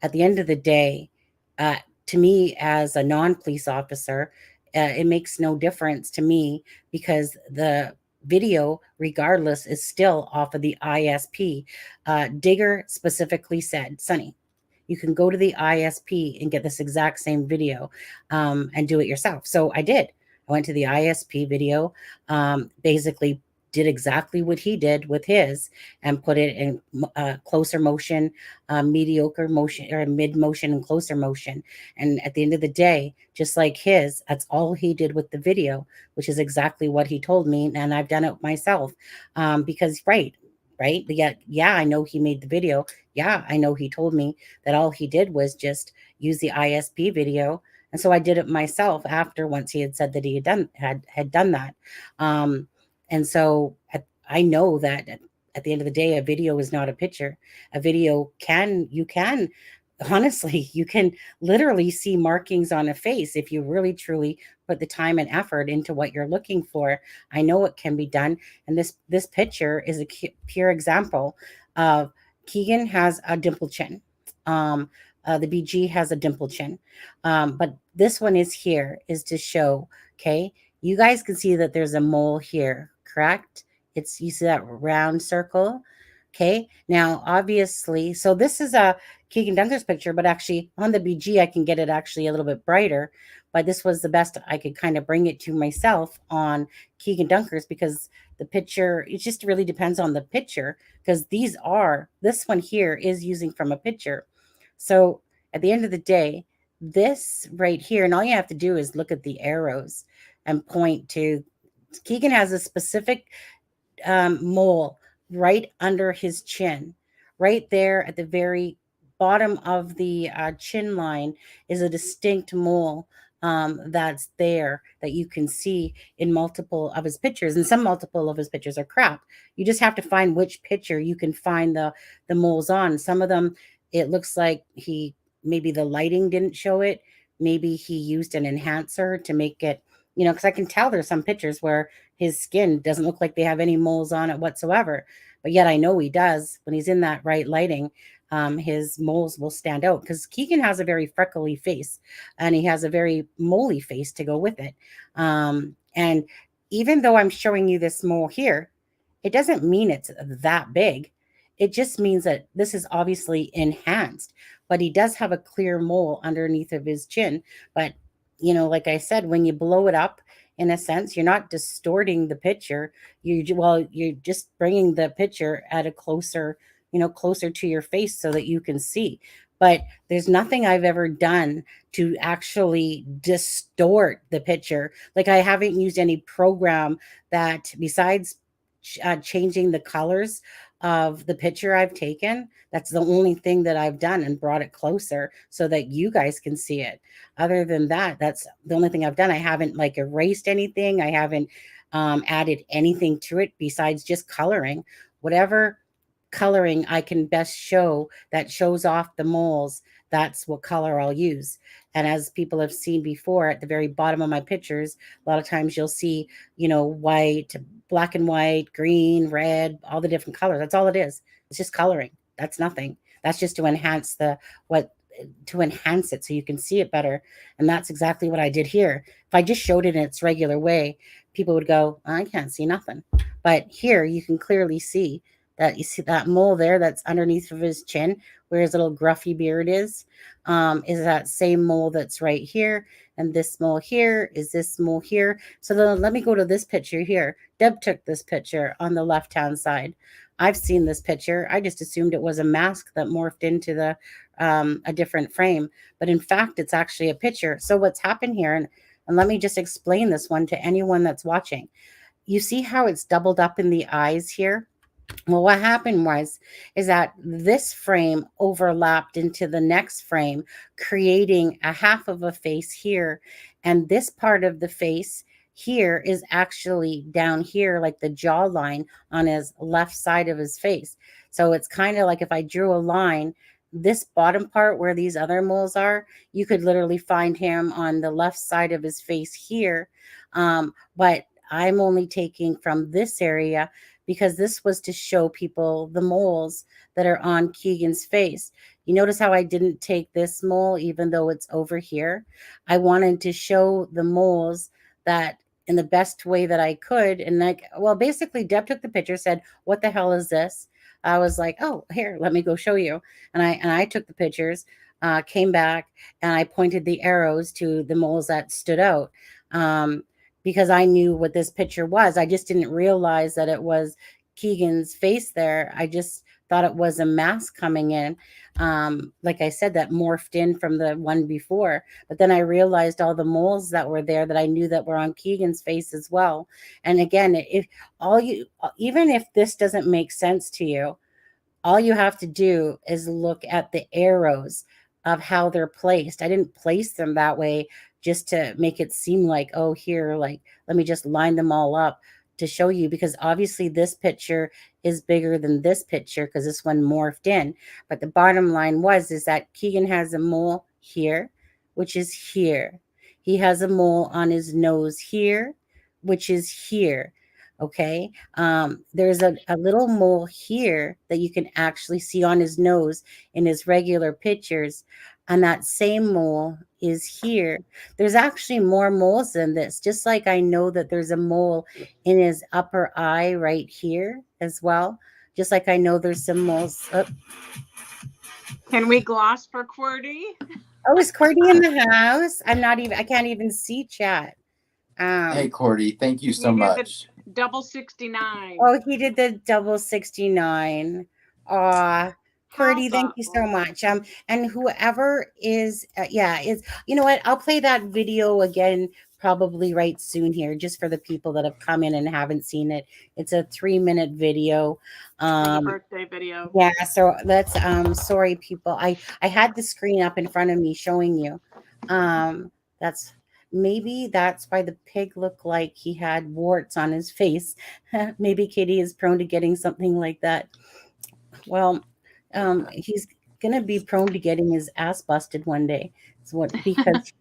At the end of the day, uh, to me as a non-police officer, it makes no difference to me, because the video, regardless, is still off of the ISP. Digger specifically said, Sonny, you can go to the ISP and get this exact same video, and do it yourself. So I did. I went to the ISP video, basically did exactly what he did with his, and put it in closer motion, mediocre motion, or mid motion and closer motion. And at the end of the day, just like his, that's all he did with the video, which is exactly what he told me. And I've done it myself, because, right. Yeah, I know he made the video. Yeah, I know he told me that all he did was just use the ISP video. And so I did it myself after, once he had said that he had done that. Um, and so I know that at the end of the day, a video is not a picture. A video you can, honestly, you can literally see markings on a face if you really truly put the time and effort into what you're looking for. I know it can be done. And this picture is a pure example of Keegan has a dimple chin. The BG has a dimple chin. But this one is to show, okay, you guys can see that there's a mole here, correct? You see that round circle. Okay. Now, obviously, so this is a Keegan Dunker's picture, but actually on the BG, I can get it actually a little bit brighter. But this was the best I could kind of bring it to myself on Keegan Dunker's, because the picture, it just really depends on the picture, because this one here is using from a picture. So at the end of the day, this right here, and all you have to do is look at the arrows and point to, Keegan has a specific mole right under his chin. Right there at the very bottom of the chin line is a distinct mole that's there that you can see in multiple of his pictures, and some multiple of his pictures are crap. You just have to find which picture you can find the moles on. Some of them, it looks like he maybe the lighting didn't show it. Maybe he used an enhancer to make it, because I can tell there's some pictures where his skin doesn't look like they have any moles on it whatsoever. But yet I know he does when he's in that right lighting. His moles will stand out because Keegan has a very freckly face and he has a very moly face to go with it. And even though I'm showing you this mole here, it doesn't mean it's that big. It just means that this is obviously enhanced, but he does have a clear mole underneath of his chin. But, like I said, when you blow it up, in a sense, you're not distorting the picture. You're just bringing the picture at a closer to your face so that you can see. But there's nothing I've ever done to actually distort the picture. Like I haven't used any program that besides changing the colors of the picture I've taken. That's the only thing that I've done and brought it closer so that you guys can see it. Other than that, that's the only thing I've done. I haven't like erased anything. I haven't added anything to it besides just coloring. Whatever coloring I can best show that shows off the moles, that's what color I'll use. And as people have seen before, at the very bottom of my pictures, a lot of times you'll see, white, black and white, green, red, all the different colors. That's all it is. It's just coloring. That's nothing. That's just to enhance to enhance it so you can see it better. And that's exactly what I did here. If I just showed it in its regular way, people would go, I can't see nothing. But here you can clearly see that. You see that mole there that's underneath of his chin where his little gruffy beard is that same mole that's right here. And this mole here is this mole here. So then let me go to this picture here. Deb took this picture on the left-hand side. I've seen this picture. I just assumed it was a mask that morphed into a different frame. But in fact, it's actually a picture. So what's happened here, and let me just explain this one to anyone that's watching. You see how it's doubled up in the eyes here? Well, what happened is that this frame overlapped into the next frame, creating a half of a face here. And this part of the face here is actually down here, like the jawline on his left side of his face. So it's kind of like if I drew a line, this bottom part where these other moles are, you could literally find him on the left side of his face here. But I'm only taking from this area because this was to show people the moles that are on Keegan's face. You notice how I didn't take this mole, even though it's over here? I wanted to show the moles that in the best way that I could. And basically Deb took the picture, said, what the hell is this? I was like, oh, here, let me go show you. And I took the pictures, came back, and I pointed the arrows to the moles that stood out. Because I knew what this picture was. I just didn't realize that it was Keegan's face there. I just thought it was a mask coming in. Like I said, that morphed in from the one before. But then I realized all the moles that were there that I knew that were on Keegan's face as well. And again, even if this doesn't make sense to you, all you have to do is look at the arrows of how they're placed. I didn't place them that way just to make it seem like, oh, here, like, let me just line them all up to show you, because obviously this picture is bigger than this picture because this one morphed in. But the bottom line is that Keegan has a mole here, which is here. He has a mole on his nose here, which is here. Okay. There's a little mole here that you can actually see on his nose in his regular pictures. And that same mole is here. There's actually more moles than this. Just like I know that there's a mole in his upper eye right here as well. Just like I know there's some moles. Oh. Can we gloss for QWERTY? Oh, is Courtney in the house? I can't even see chat. Hey, Cordy, thank you so much. Double 69. Oh, he did the double 69. Aw. Curdy, thank you so much. And whoever is, you know what? I'll play that video again probably right soon here, just for the people that have come in and haven't seen it. It's a 3-minute video. The birthday video. Yeah, so let's. Sorry, people. I had the screen up in front of me showing you. That's maybe that's why the pig looked like he had warts on his face. Maybe Katie is prone to getting something like that. Well, he's gonna be prone to getting his ass busted one day. It's what because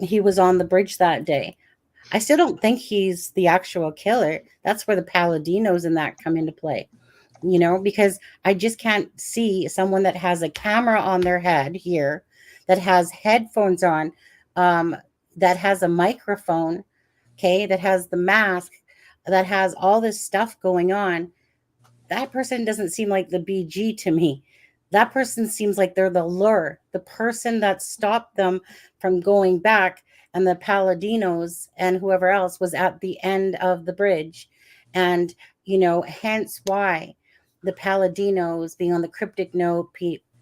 he was on the bridge that day. I still don't think he's the actual killer. That's where the Paladinos and that come into play, because I just can't see someone that has a camera on their head here, that has headphones on, that has a microphone, okay, that has the mask, that has all this stuff going on. That person doesn't seem like the BG to me. That person seems like they're the lure, the person that stopped them from going back. And the Paladinos and whoever else was at the end of the bridge. And, hence why the Paladinos being on the cryptic note,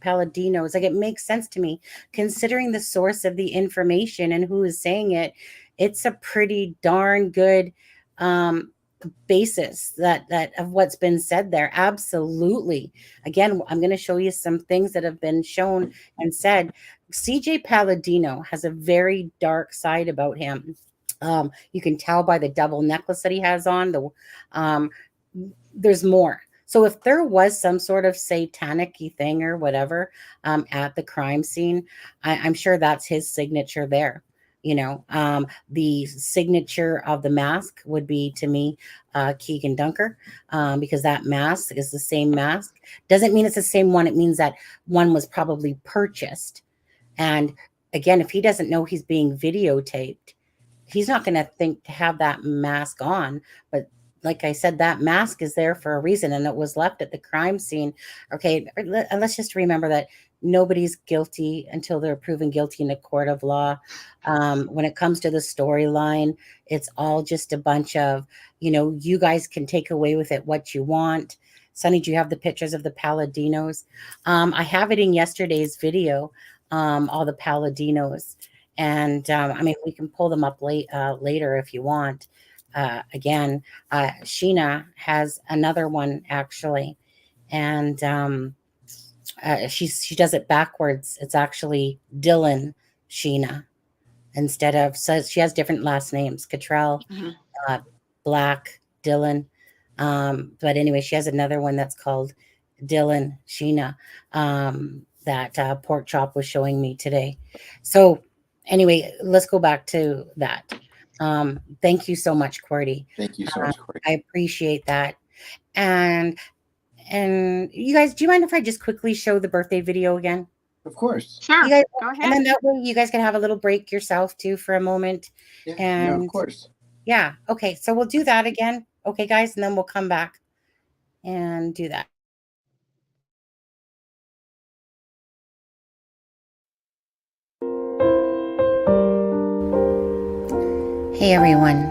Paladinos, like it makes sense to me, considering the source of the information and who is saying it. It's a pretty darn good basis that of what's been said there. Absolutely. Again, I'm going to show you some things that have been shown and said. CJ Palladino has a very dark side about him. You can tell by the double necklace that he has on. There's more. So if there was some sort of satanic-y thing or whatever at the crime scene, I'm sure that's his signature there. The signature of the mask would be, to me, Keegan Dunker, because that mask is the same mask. Doesn't mean it's the same one. It means that one was probably purchased. And again, if he doesn't know he's being videotaped, he's not going to think to have that mask on. But like I said, that mask is there for a reason, and it was left at the crime scene. Okay, let's just remember that nobody's guilty until they're proven guilty in a court of law. When it comes to the storyline, it's all just a bunch of, you guys can take away with it what you want. Sonny, do you have the pictures of the Paladinos? I have it in yesterday's video, all the Paladinos. And we can pull them up later if you want. Again, Sheena has another one actually. And she does it backwards. It's actually Dylan Sheena instead of, so she has different last names, Cottrell, Black, Dylan. But anyway, she has another one that's called Dylan Sheena that Pork Chop was showing me today. So anyway, let's go back to that. Thank you so much, Cordy. Thank you so much, Cordy. I appreciate that. And you guys, do you mind if I just quickly show the birthday video again? Of course. Sure. You guys, go ahead. And then that way you guys can have a little break yourself too for a moment. Yeah, and of course. Yeah. Okay. So we'll do that again. Okay, guys. And then we'll come back and do that. Hey everyone,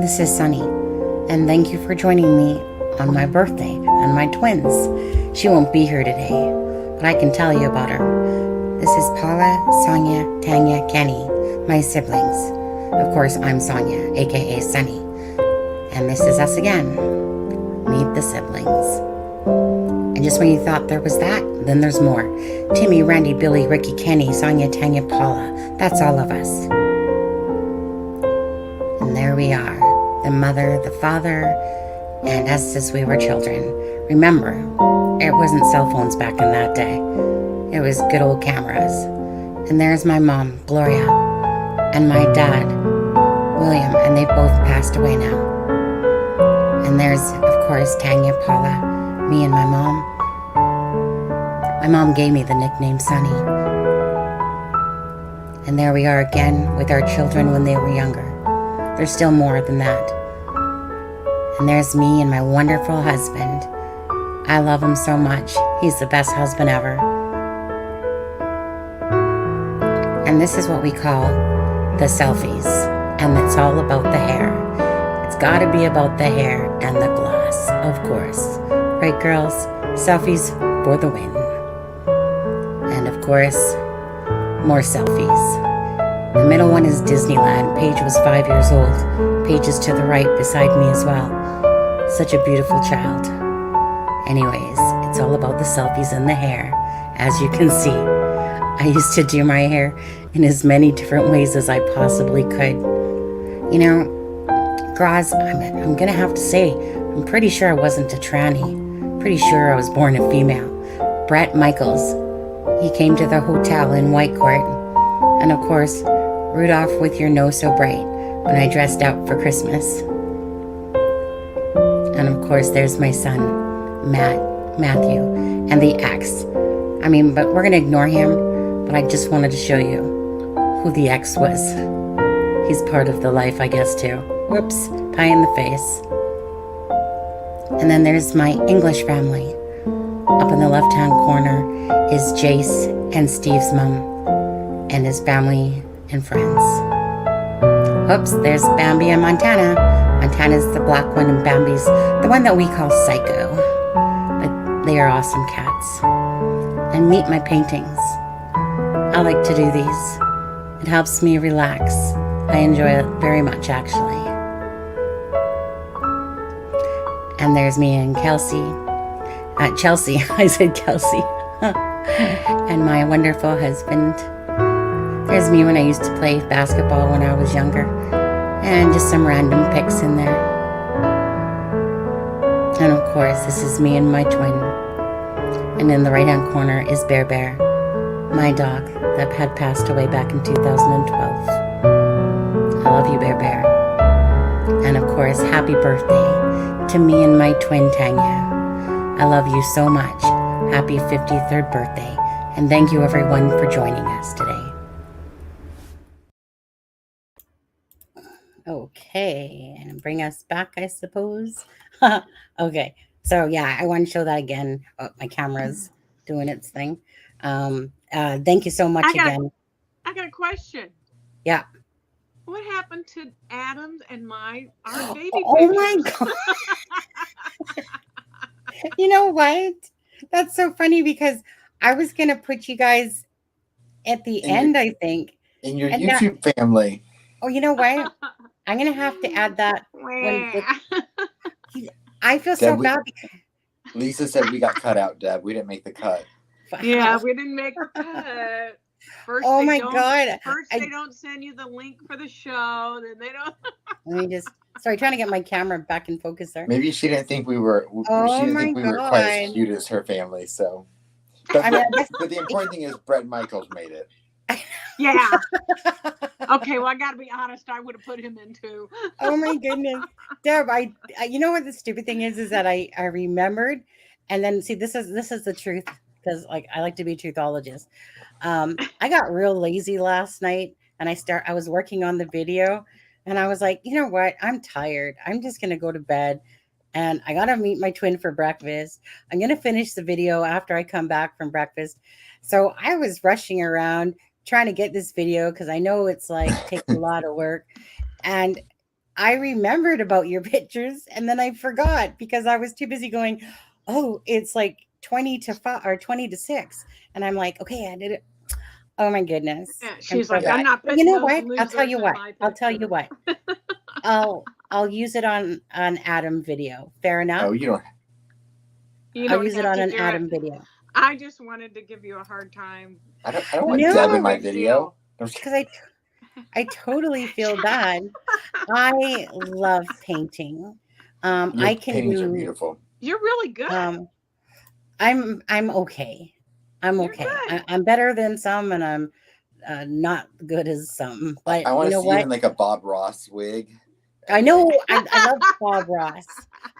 this is Sunny, and thank you for joining me on my birthday and my twins. She won't be here today, but I can tell you about her. This is Paula, Sonia, Tanya, Kenny, my siblings. Of course, I'm Sonia, aka Sunny, and this is us again. Meet the siblings. And just when you thought there was that, then there's more. Timmy, Randy, Billy, Ricky, Kenny, Sonia, Tanya, Paula. That's all of us. And there we are, the mother, the father, and us as we were children. Remember, it wasn't cell phones back in that day. It was good old cameras. And there's my mom, Gloria, and my dad, William, and they both passed away now. And there's, of course, Tanya, Paula, me and my mom. My mom gave me the nickname Sunny. And there we are again with our children when they were younger. There's still more than that. And there's me and my wonderful husband. I love him so much. He's the best husband ever. And this is what we call the selfies. And it's all about the hair. It's got to be about the hair and the gloss, of course. Right, girls? Selfies for the win. And of course, more selfies. The middle one is Disneyland. Paige was 5 years old. Paige is to the right beside me as well. Such a beautiful child. Anyways, it's all about the selfies and the hair, as you can see. I used to do my hair in as many different ways as I possibly could. You know, Graz, I'm gonna have to say, I'm pretty sure I wasn't a tranny. Pretty sure I was born a female. Brett Michaels. He came to the hotel in Whitecourt. And of course, Rudolph with your nose so bright when I dressed out for Christmas. And of course, there's my son, Matthew, and the ex. But we're gonna ignore him, but I just wanted to show you who the ex was. He's part of the life, I guess, too. Whoops, pie in the face. And then there's my English family. Up in the left-hand corner is Jace and Steve's mom, and his family and friends. Oops, there's Bambi and Montana. Montana's the black one, and Bambi's the one that we call Psycho. But they are awesome cats. And meet my paintings. I like to do these. It helps me relax. I enjoy it very much, actually. And there's me and Chelsea. I said Kelsey. And my wonderful husband. There's me when I used to play basketball when I was younger. And just some random pics in there. And of course, this is me and my twin. And in the right-hand corner is Bear Bear, my dog that had passed away back in 2012. I love you, Bear Bear. And of course, happy birthday to me and my twin, Tanya. I love you so much. Happy 53rd birthday. And thank you, everyone, for joining us today. Okay, and bring us back, I suppose. Okay, so yeah, I want to show that again. Oh, my camera's doing its thing. Thank you so much again. I got a question. Yeah. What happened to Adam's and our baby Oh pictures? my God. You know what? That's so funny because I was going to put you guys at the end, I think. In your YouTube family. Oh, you know what? I'm going to have to add that. I feel so bad. Lisa said we got cut out, Deb. We didn't make the cut. Yeah, we didn't make the cut. First, oh my God. First, they don't send you the link for the show. Then they don't. Let me trying to get my camera back in focus there. Maybe she didn't think we were. She didn't think we were quite as cute as her family. So, but the important thing is Brett Michaels made it. Yeah. Okay. Well, I got to be honest. I would have put him in too. Oh my goodness, Deb. You know what the stupid thing is that I remembered, and then see this is the truth because I like to be a truthologist. I got real lazy last night, and I was working on the video. And I was like, you know what? I'm tired. I'm just going to go to bed. And I got to meet my twin for breakfast. I'm going to finish the video after I come back from breakfast. So I was rushing around trying to get this video because I know it's takes a lot of work. And I remembered about your pictures. And then I forgot because I was too busy going, oh, it's 20 to 5 or 20 to 6. And I'm like, okay, I did it. Oh my goodness. Yeah, she's like, I'm not. You know what? I'll tell you what. I'll use it on Adam video. Fair enough. Oh, you don't. I'll use it on an Adam video. I just wanted to give you a hard time. I don't want Deb in my video. Because I totally feel bad. I love painting. I can paintings are beautiful. You're really good. I'm okay. I'm okay. I'm better than some, and I'm not good as some. But I want to see you in a Bob Ross wig. I know. I love Bob Ross.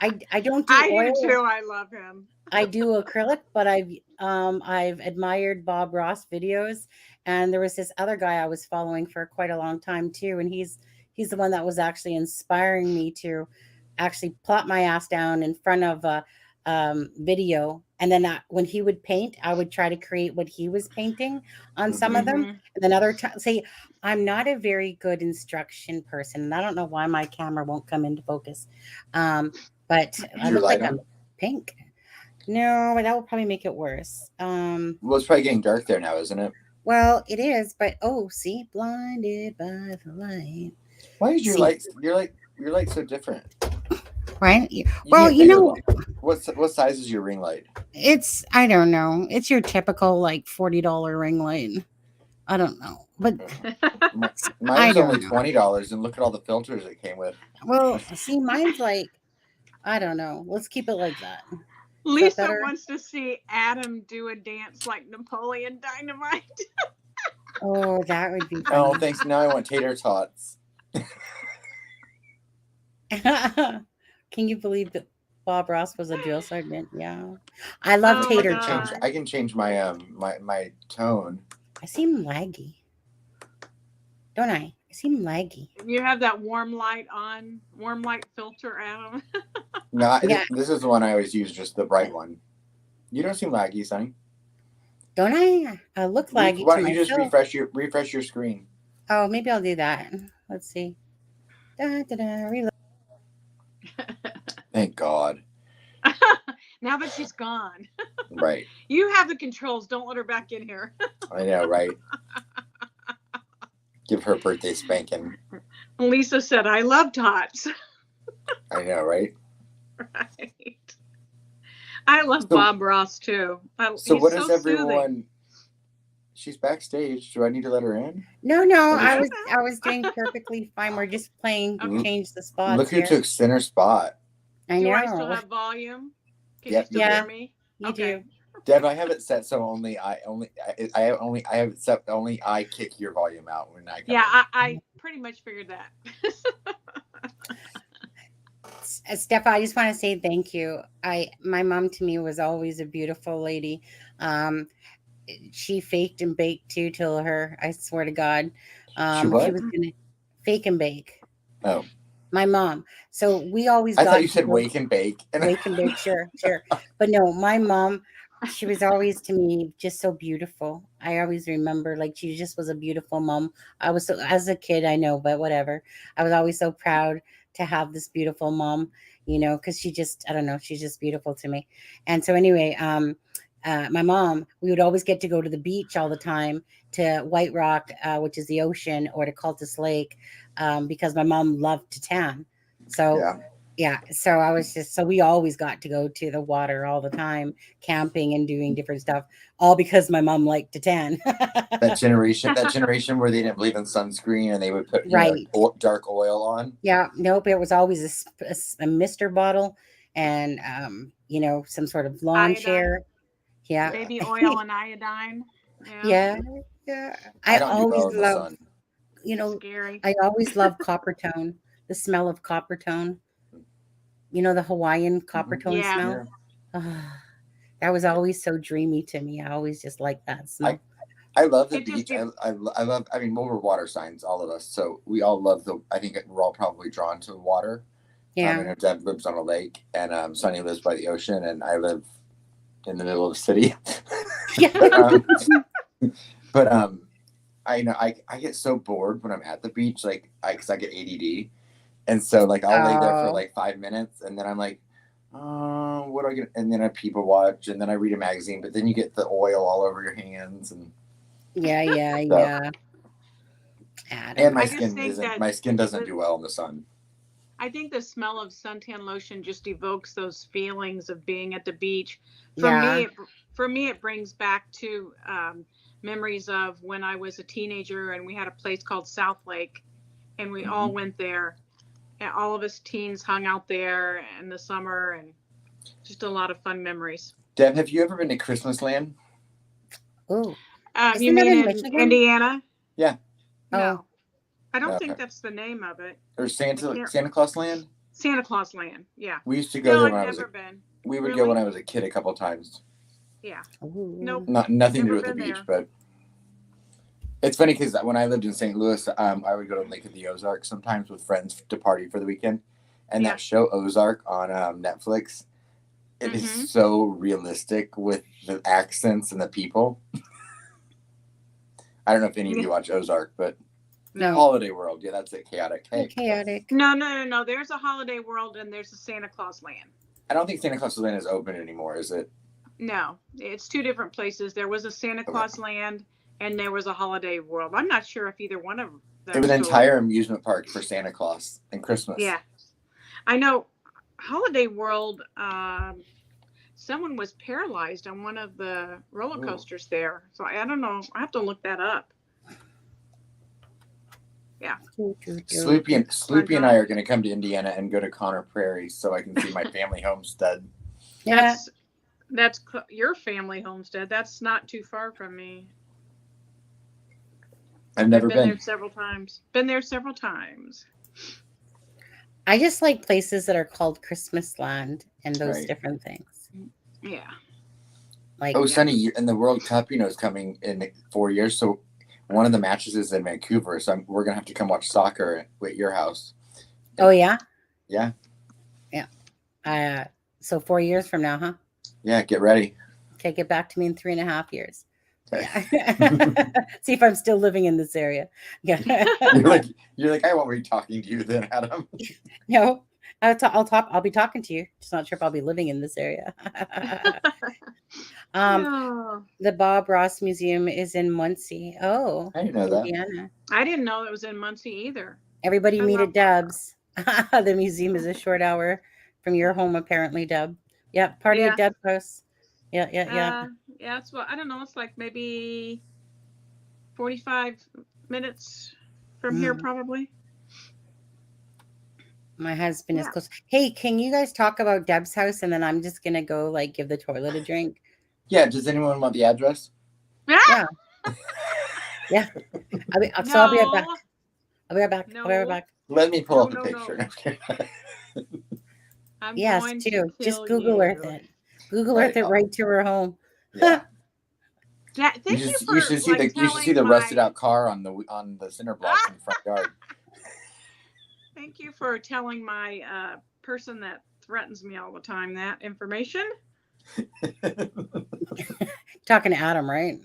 I don't do oil. I do too. I love him. I do acrylic, but I've admired Bob Ross videos, and there was this other guy I was following for quite a long time too, and he's the one that was actually inspiring me to actually plop my ass down in front of a video. And then when he would paint, I would try to create what he was painting on some of them. And then other times, I'm not a very good instruction person. And I don't know why my camera won't come into focus. But I look like I'm pink. No, that will probably make it worse. Well, it's probably getting dark there now, isn't it? Well, it is. But see, blinded by the light. Why is your light so different? right? You Well, can't you fix know, it. What size is your ring light? it's I don't know. It's your typical like $40 ring light. I don't know, but Mine I was don't only know. $20, and look at all the filters it came with. Well, see, mine's like I don't know. Let's keep it like that. Is that Lisa better? wants to see Adam do a dance like Napoleon Dynamite. Oh, that would be Oh, funny. thanks. Now I want tater tots. Can you believe that Bob Ross was a drill sergeant? Yeah, I love Oh my tater Change. tots. God. I can change my my tone. I seem laggy, don't I? I seem laggy. You have that warm light filter, Adam. No, Yeah, this is the one I always use, just the bright one. You don't seem laggy, Sonny. don't I? I look laggy Why to don't you just myself. refresh your screen? Oh, maybe I'll do that. Let's see. Da, da, da, reload. Thank God. Now that she's gone. Right. You have the controls. Don't let her back in here. I know, right? Give her birthday spanking. Lisa said, I love tots. I know, right? Right. I love Bob Ross too. So He's what so is soothing. everyone? She's backstage. Do I need to let her in? No, I was doing perfectly fine. We're just playing change the spots. Look who here. took center spot. I know. Do I still have volume? Can Yep, you still yeah, hear me? you Okay. do. Deb, I have it set so I have it set only I kick your volume out when I come Yeah, in. I pretty much figured that. Steph, I just want to say thank you. My mom to me was always a beautiful lady. She faked and baked too till I swear to God. She what? She was gonna fake and bake. Oh. My mom. So we always I got thought you to said go- wake and bake. wake and bake, sure. But no, my mom, she was always to me just so beautiful. I always remember like she just was a beautiful mom. I was so as a kid, I know, but whatever. I was always so proud to have this beautiful mom, because she just I don't know, she's just beautiful to me. And so anyway, my mom, we would always get to go to the beach all the time to White Rock, which is the ocean, or to Cultus Lake, because my mom loved to tan. So yeah, so I was so we always got to go to the water all the time, camping and doing different stuff, all because my mom liked to tan. that generation where they didn't believe in sunscreen and they would put dark oil on. Yeah, nope, it was always a Mister bottle and some sort of lawn chair. Yeah, baby oil and iodine. Yeah. I always love, scary. I always love copper tone, the smell of copper tone. The Hawaiian copper tone smell. That was always so dreamy to me. I always just like that smell. I love the beach. I love. I mean, we're water signs, all of us. So we all love I think we're all probably drawn to the water. Yeah. Deb lives on a lake, and Sonny lives by the ocean, and I live in the middle of the city. Yeah. But I get so bored when I'm at the beach, like because I get ADD, and so like I'll lay there for like 5 minutes, and then I'm like, what do I get? And then I people watch, and then I read a magazine, but then you get the oil all over your hands, and yeah. And my skin doesn't do well in the sun. I think the smell of suntan lotion just evokes those feelings of being at the beach. For me, it brings back to memories of when I was a teenager and we had a place called South Lake, and we all went there. And all of us teens hung out there in the summer, and just a lot of fun memories. Deb, have you ever been to Christmas Land? Oh, you mean in Indiana? Yeah. No, I don't think that's the name of it. Or Santa Claus Land? Santa Claus Land, yeah. We used to go there when we would go when I was a kid a couple times. Yeah. Nope. Nothing to do with the beach, but it's funny because when I lived in St. Louis, I would go to Lake of the Ozarks sometimes with friends to party for the weekend. And that show Ozark on Netflix, it is so realistic with the accents and the people. I don't know if any of you watch Ozark, but Holiday World, that's it. Chaotic. Hey. Chaotic. No. There's a Holiday World and there's a Santa Claus Land. I don't think Santa Claus Land is open anymore, is it? No, it's two different places. There was a Santa Claus Land and there was a Holiday World. I'm not sure if either one of them. It was an entire amusement park for Santa Claus and Christmas. Yeah, I know. Holiday World, someone was paralyzed on one of the roller coasters there. So I don't know. I have to look that up. Yeah. Sloopy and I are going to come to Indiana and go to Connor Prairie so I can see my family homestead. Yeah. That's your family homestead. That's not too far from me. I've never been there several times. Been there several times. I just like places that are called Christmas Land and those different things. Yeah. Like, Sonny, and the World Cup, is coming in 4 years. So one of the matches is in Vancouver. So we're going to have to come watch soccer at your house. Oh, yeah? Yeah. Yeah. So 4 years from now, huh? Yeah, get ready. Okay, get back to me in 3.5 years. Okay. Yeah. See if I'm still living in this area. Yeah. you're like, I won't be talking to you then, Adam. No, I'll be talking to you. Just not sure if I'll be living in this area. The Bob Ross Museum is in Muncie. Oh, I didn't know that. Indiana. I didn't know it was in Muncie either. Everybody meet at Deb's. The museum is a short hour from your home, apparently, Deb. Yeah, party at Deb's house. Yeah. Yeah, it's I don't know. It's like maybe 45 minutes from here, probably. My husband is close. Hey, can you guys talk about Deb's house, and then I'm just gonna go give the toilet a drink? Yeah. Does anyone want the address? Yeah. Yeah. I'll be right back. I'll be right back. No. I'll be right back. Let me pull up a picture. Yes, too. Just Google Earth it. Google Earth it right to her home. Yeah. Yeah, you should see the rusted out car on the cinder blocks in the front yard. Thank you for telling my person that threatens me all the time that information. Talking to Adam, right?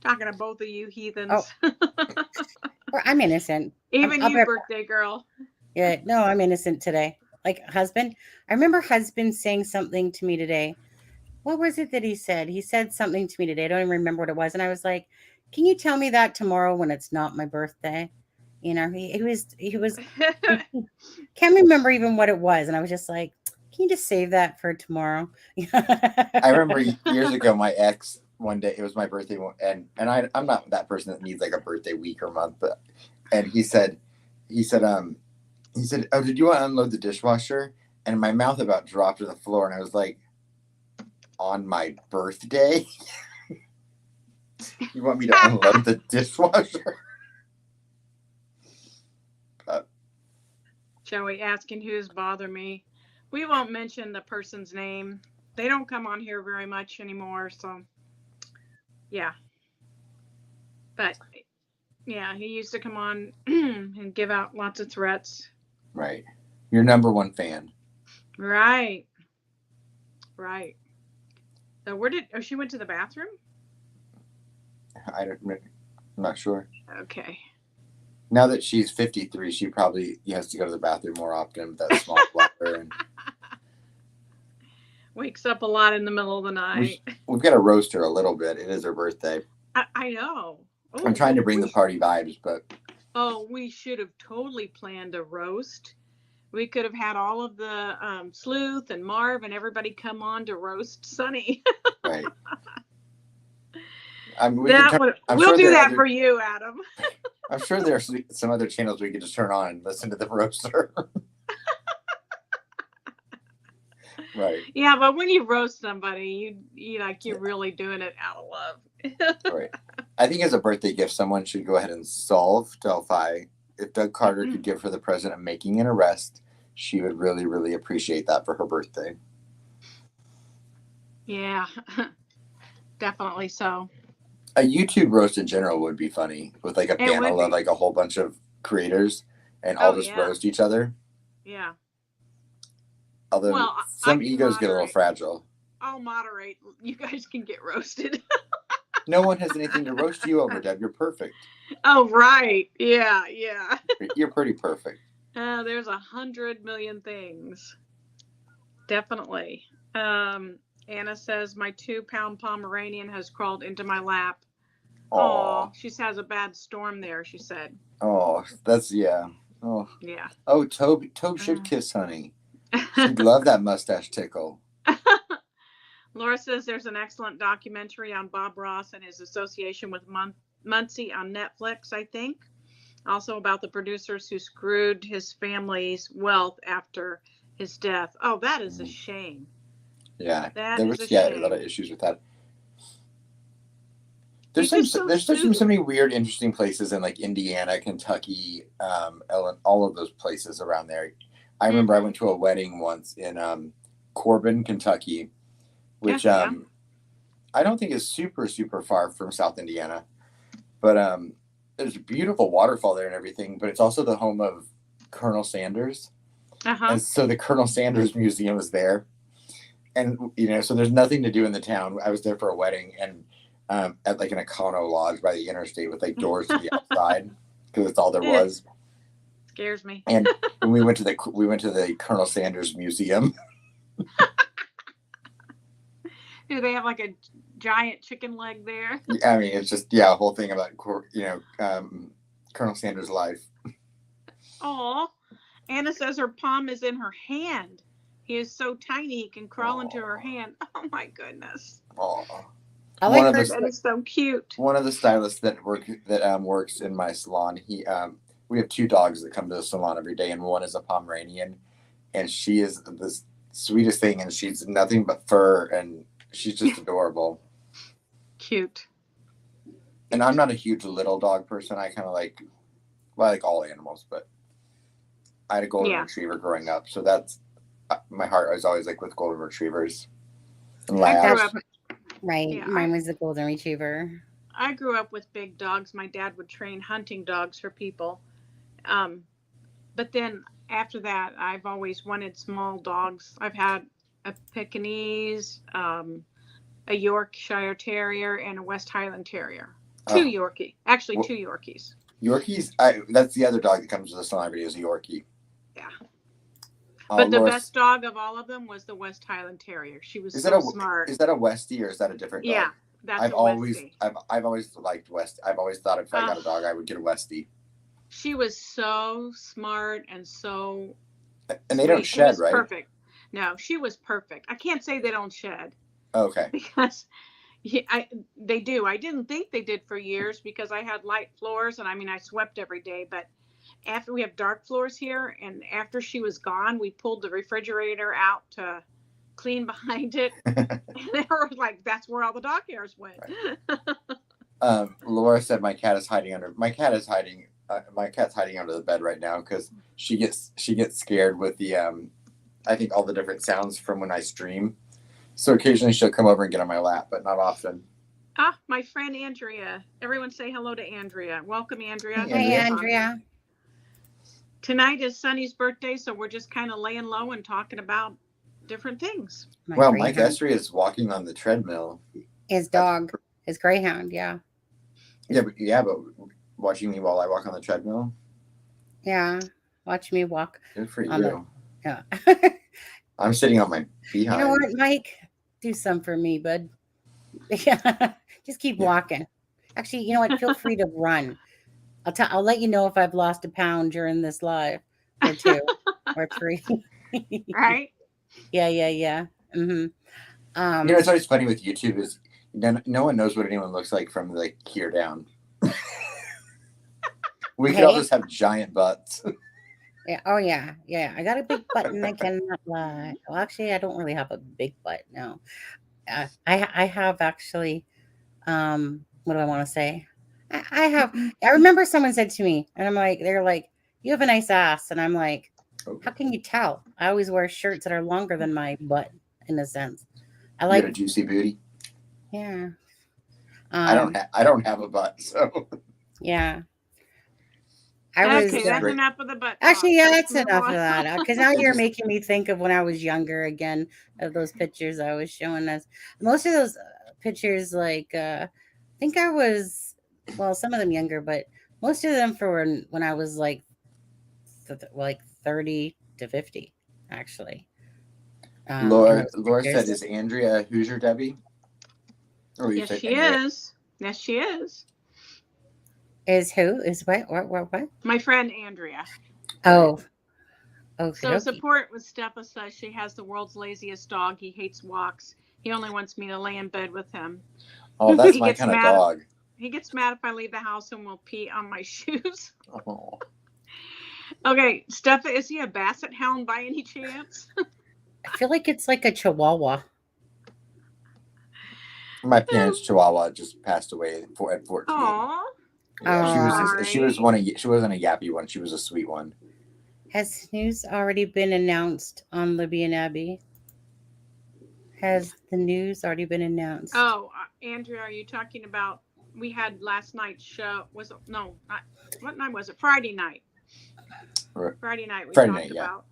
Talking to both of you heathens. Oh. I'm innocent. Even you, birthday girl. Yeah, no, I'm innocent today. Husband. I remember husband saying something to me today. What was it that he said? He said something to me today. I don't even remember what it was. And I was like, can you tell me that tomorrow when it's not my birthday? He was can't remember even what it was. And I was just like, can you just save that for tomorrow? I remember years ago, my ex, one day, it was my birthday, and I'm not that person that needs a birthday week or month, and he said, oh, did you want to unload the dishwasher? And my mouth about dropped to the floor, and I was like, on my birthday? You want me to unload the dishwasher? Joey asking who's bother me. We won't mention the person's name. They don't come on here very much anymore, so yeah. But yeah, he used to come on and give out lots of threats. Right. Your number one fan. Right. So she went to the bathroom? I'm not sure. Okay. Now that she's 53, she probably has to go to the bathroom more often with that small bladder. And wakes up a lot in the middle of the night. We've got to roast her a little bit. It is her birthday. I know. I'm trying to bring the party vibes, but... Oh, we should have totally planned a roast. We could have had all of the Sleuth and Marv and everybody come on to roast Sunny. Right. We'll do that for you, Adam. I'm sure there's some other channels we could just turn on and listen to the roaster. Right. Yeah, but when you roast somebody, you're really doing it out of love. Right. I think as a birthday gift, someone should go ahead and solve Delphi. If Doug Carter could give her the present of making an arrest, she would really, really appreciate that for her birthday. Yeah, definitely so. A YouTube roast in general would be funny with a panel of a whole bunch of creators and all just roast each other. Yeah. Although some egos get a little fragile. I'll moderate. You guys can get roasted. No one has anything to roast you over, Deb. You're perfect. Oh, right. Yeah. You're pretty perfect. There's 100 million things. Definitely. Anna says, my 2-pound Pomeranian has crawled into my lap. Oh, she has a bad storm there, she said. Oh, that's, yeah. Oh. Yeah. Oh, Tobe should kiss Honey. She'd love that mustache tickle. Laura says there's an excellent documentary on Bob Ross and his association with Muncie on Netflix, I think. Also about the producers who screwed his family's wealth after his death. Oh, that is a shame. Yeah, there was a lot of issues with that. There's so many weird, interesting places in like Indiana, Kentucky, all of those places around there. I remember I went to a wedding once in Corbin, Kentucky, which I don't think is super, super far from South Indiana. But there's a beautiful waterfall there and everything, but it's also the home of Colonel Sanders. And so the Colonel Sanders Museum is there. And, so there's nothing to do in the town. I was there for a wedding and at like an Econo Lodge by the interstate with like doors to the outside because that's all there was. Scares me. And we went to the Colonel Sanders Museum. Do they have like a giant chicken leg there? I mean, it's just a whole thing about Colonel Sanders' life. Oh, Anna says her palm is in her hand. He is so tiny he can crawl into her hand. Oh my goodness. Oh. That is so cute. One of the stylists that works in my salon, we have 2 dogs that come to the salon every day, and one is a Pomeranian, and she is the sweetest thing, and she's nothing but fur, and she's just adorable. Cute. And I'm not a huge little dog person. I kind of like all animals, but I had a golden retriever growing up, so that's my heart was always like with golden retrievers and labs. Right. Yeah, mine was the golden retriever. I grew up with big dogs. My dad would train hunting dogs for people. But then after that, I've always wanted small dogs. I've had a Pekingese, a Yorkshire Terrier, and a West Highland Terrier. 2 Yorkie. Actually, 2 Yorkies. Yorkies? That's the other dog that comes to the salon every day is a Yorkie. Yeah. But the best dog of all of them was the West Highland Terrier. She was smart. Is that a Westie or is that a different dog? Yeah, that's a Westie. I've always liked West. I've always thought if I got a dog, I would get a Westie. She was so smart and so. And they don't shed, right? Perfect. No, she was perfect. I can't say they don't shed. Okay. Because they do. I didn't think they did for years because I had light floors and I swept every day, but. After we have dark floors here, and after she was gone, we pulled the refrigerator out to clean behind it. And they were like, that's where all the dog hairs went. Right. Laura said my cat's hiding under the bed right now because she gets scared with the I think all the different sounds from when I stream. So occasionally she'll come over and get on my lap, but not often. My friend Andrea. Everyone say hello to Andrea. Welcome, Andrea. Hey, Andrea. Tonight is Sunny's birthday, so we're just kind of laying low and talking about different things. Mike Estrie is walking on the treadmill. His dog, his greyhound, yeah. Yeah, but watching me while I walk on the treadmill? Yeah, watch me walk. Good for you. Yeah. I'm sitting on my behind. You know what, Mike? Do some for me, bud. Yeah, just keep walking. Actually, you know what? Feel free to run. I'll let you know if I've lost a pound during this live, or 2, or 3. Right? Yeah. Mm-hmm. It's always funny with YouTube is no one knows what anyone looks like from like here down. We could all just have giant butts. Yeah. Oh yeah. I got a big butt and I cannot lie. Well, actually, I don't really have a big butt. No, I have actually. What do I want to say? I remember someone said to me, and I'm like, they're like, you have a nice ass. And I'm like, how can you tell? I always wear shirts that are longer than my butt in a sense. I like a juicy booty. Yeah. I don't have a butt, so. Yeah. That's enough of the butt. Actually, yeah, that's enough of that. Because now you're making me think of when I was younger again, of those pictures I was showing us. Most of those pictures, like, I think I was, well, some of them younger, but most of them for when I was like 30 to 50, actually. Laura said, is Andrea a Hoosier Debbie? Yes, she is. Yes, she is. Is who? Is what? What? My friend Andrea. Oh. Okie So dokie. support with Steppa says she has the world's laziest dog. He hates walks. He only wants me to lay in bed with him. Oh, that's He my gets kind of mad. dog. He gets mad if I leave the house and will pee on my shoes. Oh. Okay, Steppa, is he a basset hound by any chance? I feel like it's like a Chihuahua. My parents' Chihuahua just passed away at 14. Aww. Yeah, she was Sorry. she wasn't a yappy one. She was a sweet one. Has news already been announced on Libby and Abby? Has the news already been announced? Oh, Andrea, are you talking about? We had last night's show. Was it no? Not, what night was it? Friday night. Friday night. We talked about.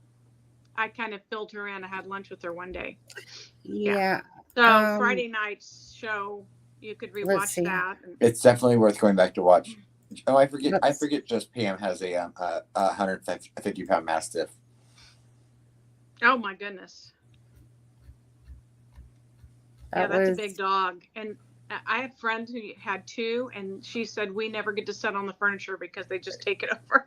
I kind of filled her in. I had lunch with her one day. Yeah. So Friday night's show, you could rewatch that. It's definitely worth going back to watch. Oh, I forget. Just Pam has a 150-pound Mastiff. Oh my goodness. That's a big dog. And I have friends who had two, and she said we never get to sit on the furniture because they just take it over.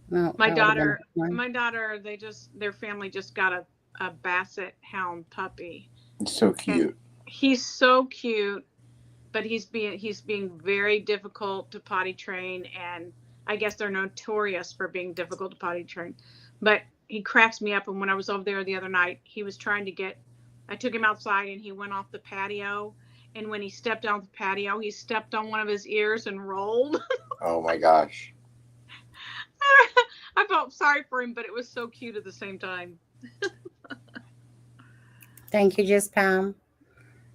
No, my daughter, their family just got a basset hound puppy. It's so cute. And he's so cute, but he's being very difficult to potty train, and I guess they're notorious for being difficult to potty train. But he cracks me up. And when I was over there the other night, he was trying to I took him outside and he went off the patio. And when he stepped off the patio, he stepped on one of his ears and rolled. Oh my gosh. I felt sorry for him, but it was so cute at the same time. Thank you, Just Pam.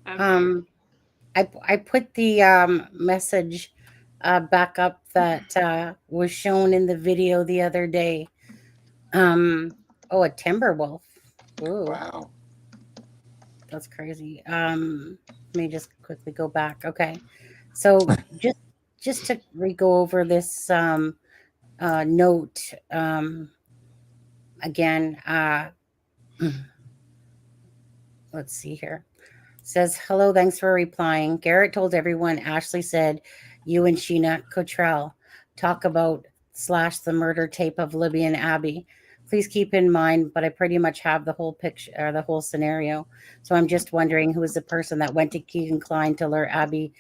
Okay. I put the message back up that was shown in the video the other day. A timber wolf. Ooh. Wow. That's crazy. Let me just quickly go back. Okay. So just to go over this note again, let's see here. Says, hello, thanks for replying. Garrett told everyone Ashley said you and Sheena Cottrell talk about / the murder tape of Libby and Abby. Please keep in mind, but I pretty much have the whole picture or the whole scenario. So I'm just wondering who is the person that went to Keegan Klein to lure Abby,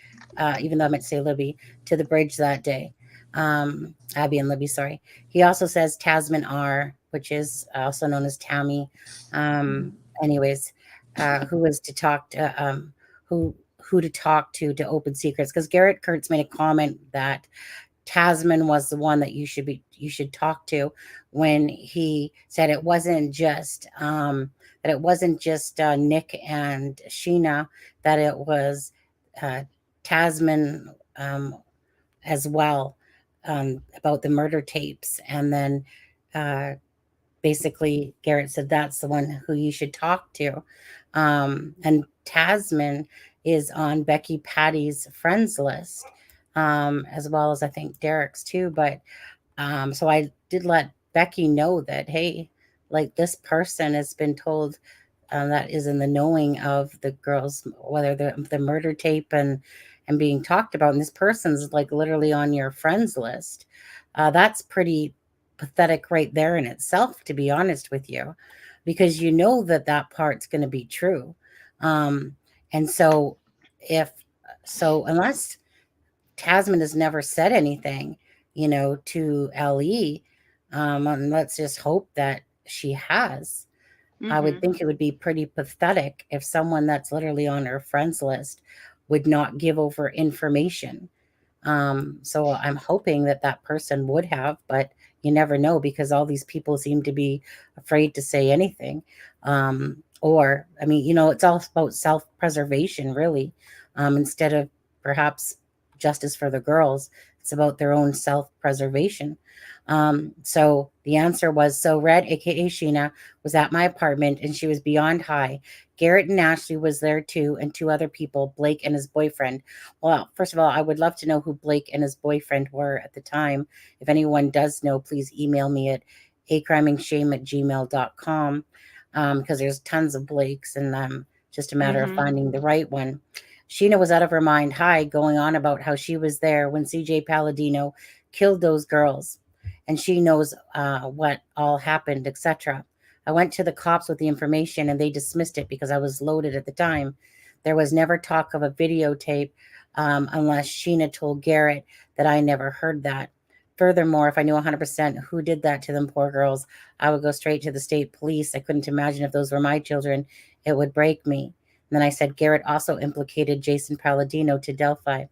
even though I meant to say Libby, to the bridge that day. Abby and Libby, sorry. He also says Tasman R, which is also known as Tammy. Anyways, who was to talk to who to talk to open secrets, because Garrett Kurtz made a comment that Tasman was the one that you should talk to, when he said it wasn't just Nick and Sheena, that it was Tasman as well, about the murder tapes. And then basically Garrett said that's the one who you should talk to. And Tasman is on Becky Patty's friends list, as well as I think Derek's too. But so I did let Becky know that, hey, like, this person has been told that is in the knowing of the girls, whether the murder tape and being talked about, and this person's like literally on your friends list. That's pretty pathetic right there in itself, to be honest with you, because you know that part's going to be true. And so unless Tasman has never said anything, to LE, and let's just hope that she has. I would think it would be pretty pathetic if someone that's literally on her friends list would not give over information. So I'm hoping that person would have, but you never know, because all these people seem to be afraid to say anything. Or, I mean, it's all about self-preservation, really. Instead of perhaps justice for the girls, it's about their own self-preservation. So the answer was, so Red, aka Sheena, was at my apartment and she was beyond high. Garrett and Ashley was there too, and 2 other people, Blake and his boyfriend. Well, first of all, I would love to know who Blake and his boyfriend were at the time. If anyone does know, please email me at acrimingshame@gmail.com, because there's tons of Blakes, and just a matter of finding the right one. Sheena was out of her mind high, going on about how she was there when CJ Palladino killed those girls, and she knows what all happened, etc. I went to the cops with the information and they dismissed it because I was loaded at the time. There was never talk of a videotape unless Sheena told Garrett that I never heard that. Furthermore, if I knew 100% who did that to them poor girls, I would go straight to the state police. I couldn't imagine if those were my children. It would break me. And then I said, Garrett also implicated Jason Palladino to Delphi.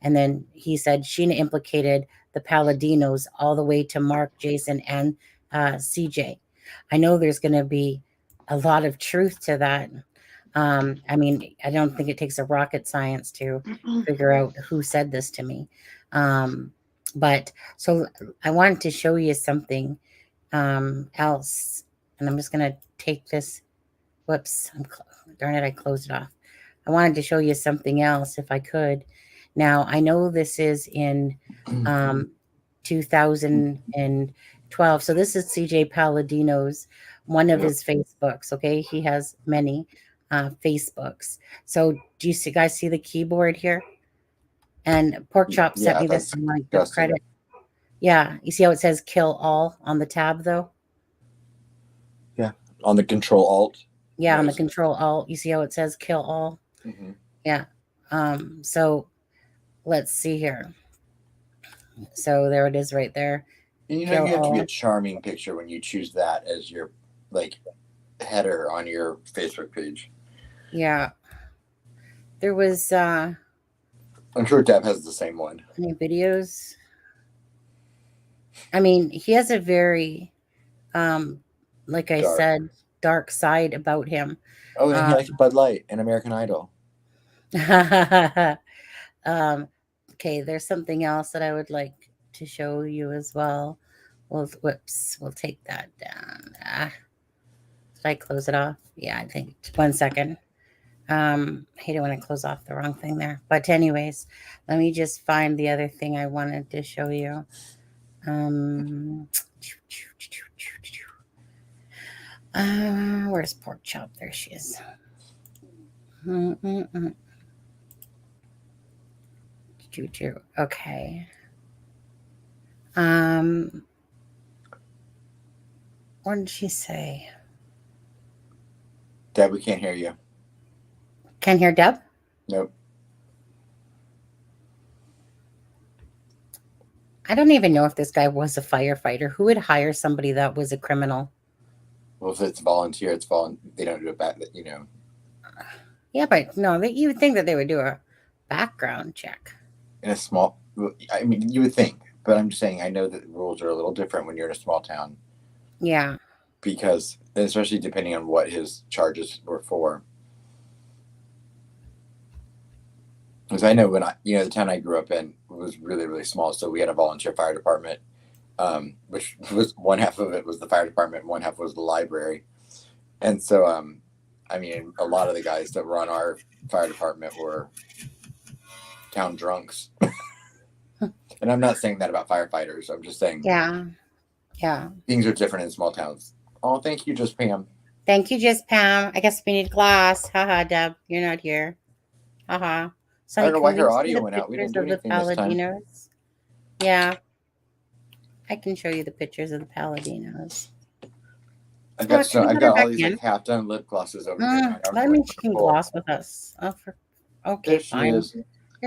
And then he said Sheena implicated the Palladinos all the way to Mark, Jason, and CJ. I know there's going to be a lot of truth to that. I mean, I don't think it takes a rocket science to figure out who said this to me. But so I wanted to show you something else. And I'm just going to take this. Whoops. Darn it, I closed it off. I wanted to show you something else if I could. Now, I know this is in 2012. So this is CJ Palladino's, one of his Facebooks, okay? He has many Facebooks. So do you guys see the keyboard here? And Pork Chop sent me this and like the credit. Yeah, you see how it says kill all on the tab though? Yeah, on the Control Alt. Yeah, on the Control Alt. You see how it says kill all? Mm-hmm. Yeah. So let's see here. So there it is right there. And you know, you have to be a charming picture when you choose that as your like header on your Facebook page. Yeah. There was I'm sure Deb has the same one. Any videos? I mean, he has a very like I said, dark side about him. Oh, and he likes Bud Light and American Idol. Okay, there's something else that I would like to show you as well. We'll take that down. Did I close it off? Yeah, I think. 1 second. I hate it when I close off the wrong thing there. But anyways, let me just find the other thing I wanted to show you. Where's Pork Chop? There she is. Okay. What did she say? Deb, we can't hear you. Can't hear Deb? Nope. I don't even know if this guy was a firefighter. Who would hire somebody that was a criminal? Well, if it's volunteer, it's they don't do it back, you know. Yeah, but no, you would think that they would do a background check. In a small, I mean, you would think, but I'm just saying, I know that the rules are a little different when you're in a small town. Yeah. Because, especially depending on what his charges were for. Because I know when the town I grew up in was really, really small. So we had a volunteer fire department, which was one half of it was the fire department, one half was the library. And so, I mean, a lot of the guys that were on our fire department were town drunks. And I'm not saying that about firefighters. I'm just saying. Yeah. Yeah. Things are different in small towns. Oh, thank you, Just Pam. Thank you, Just Pam. I guess we need glass. Haha, Deb. You're not here. Haha. I don't know why her audio went out. We didn't do anything this time. Yeah. I can show you the pictures of the Palladinos. I've got all these like half-done lip glosses over here. Let me she can gloss with us. Okay, fine.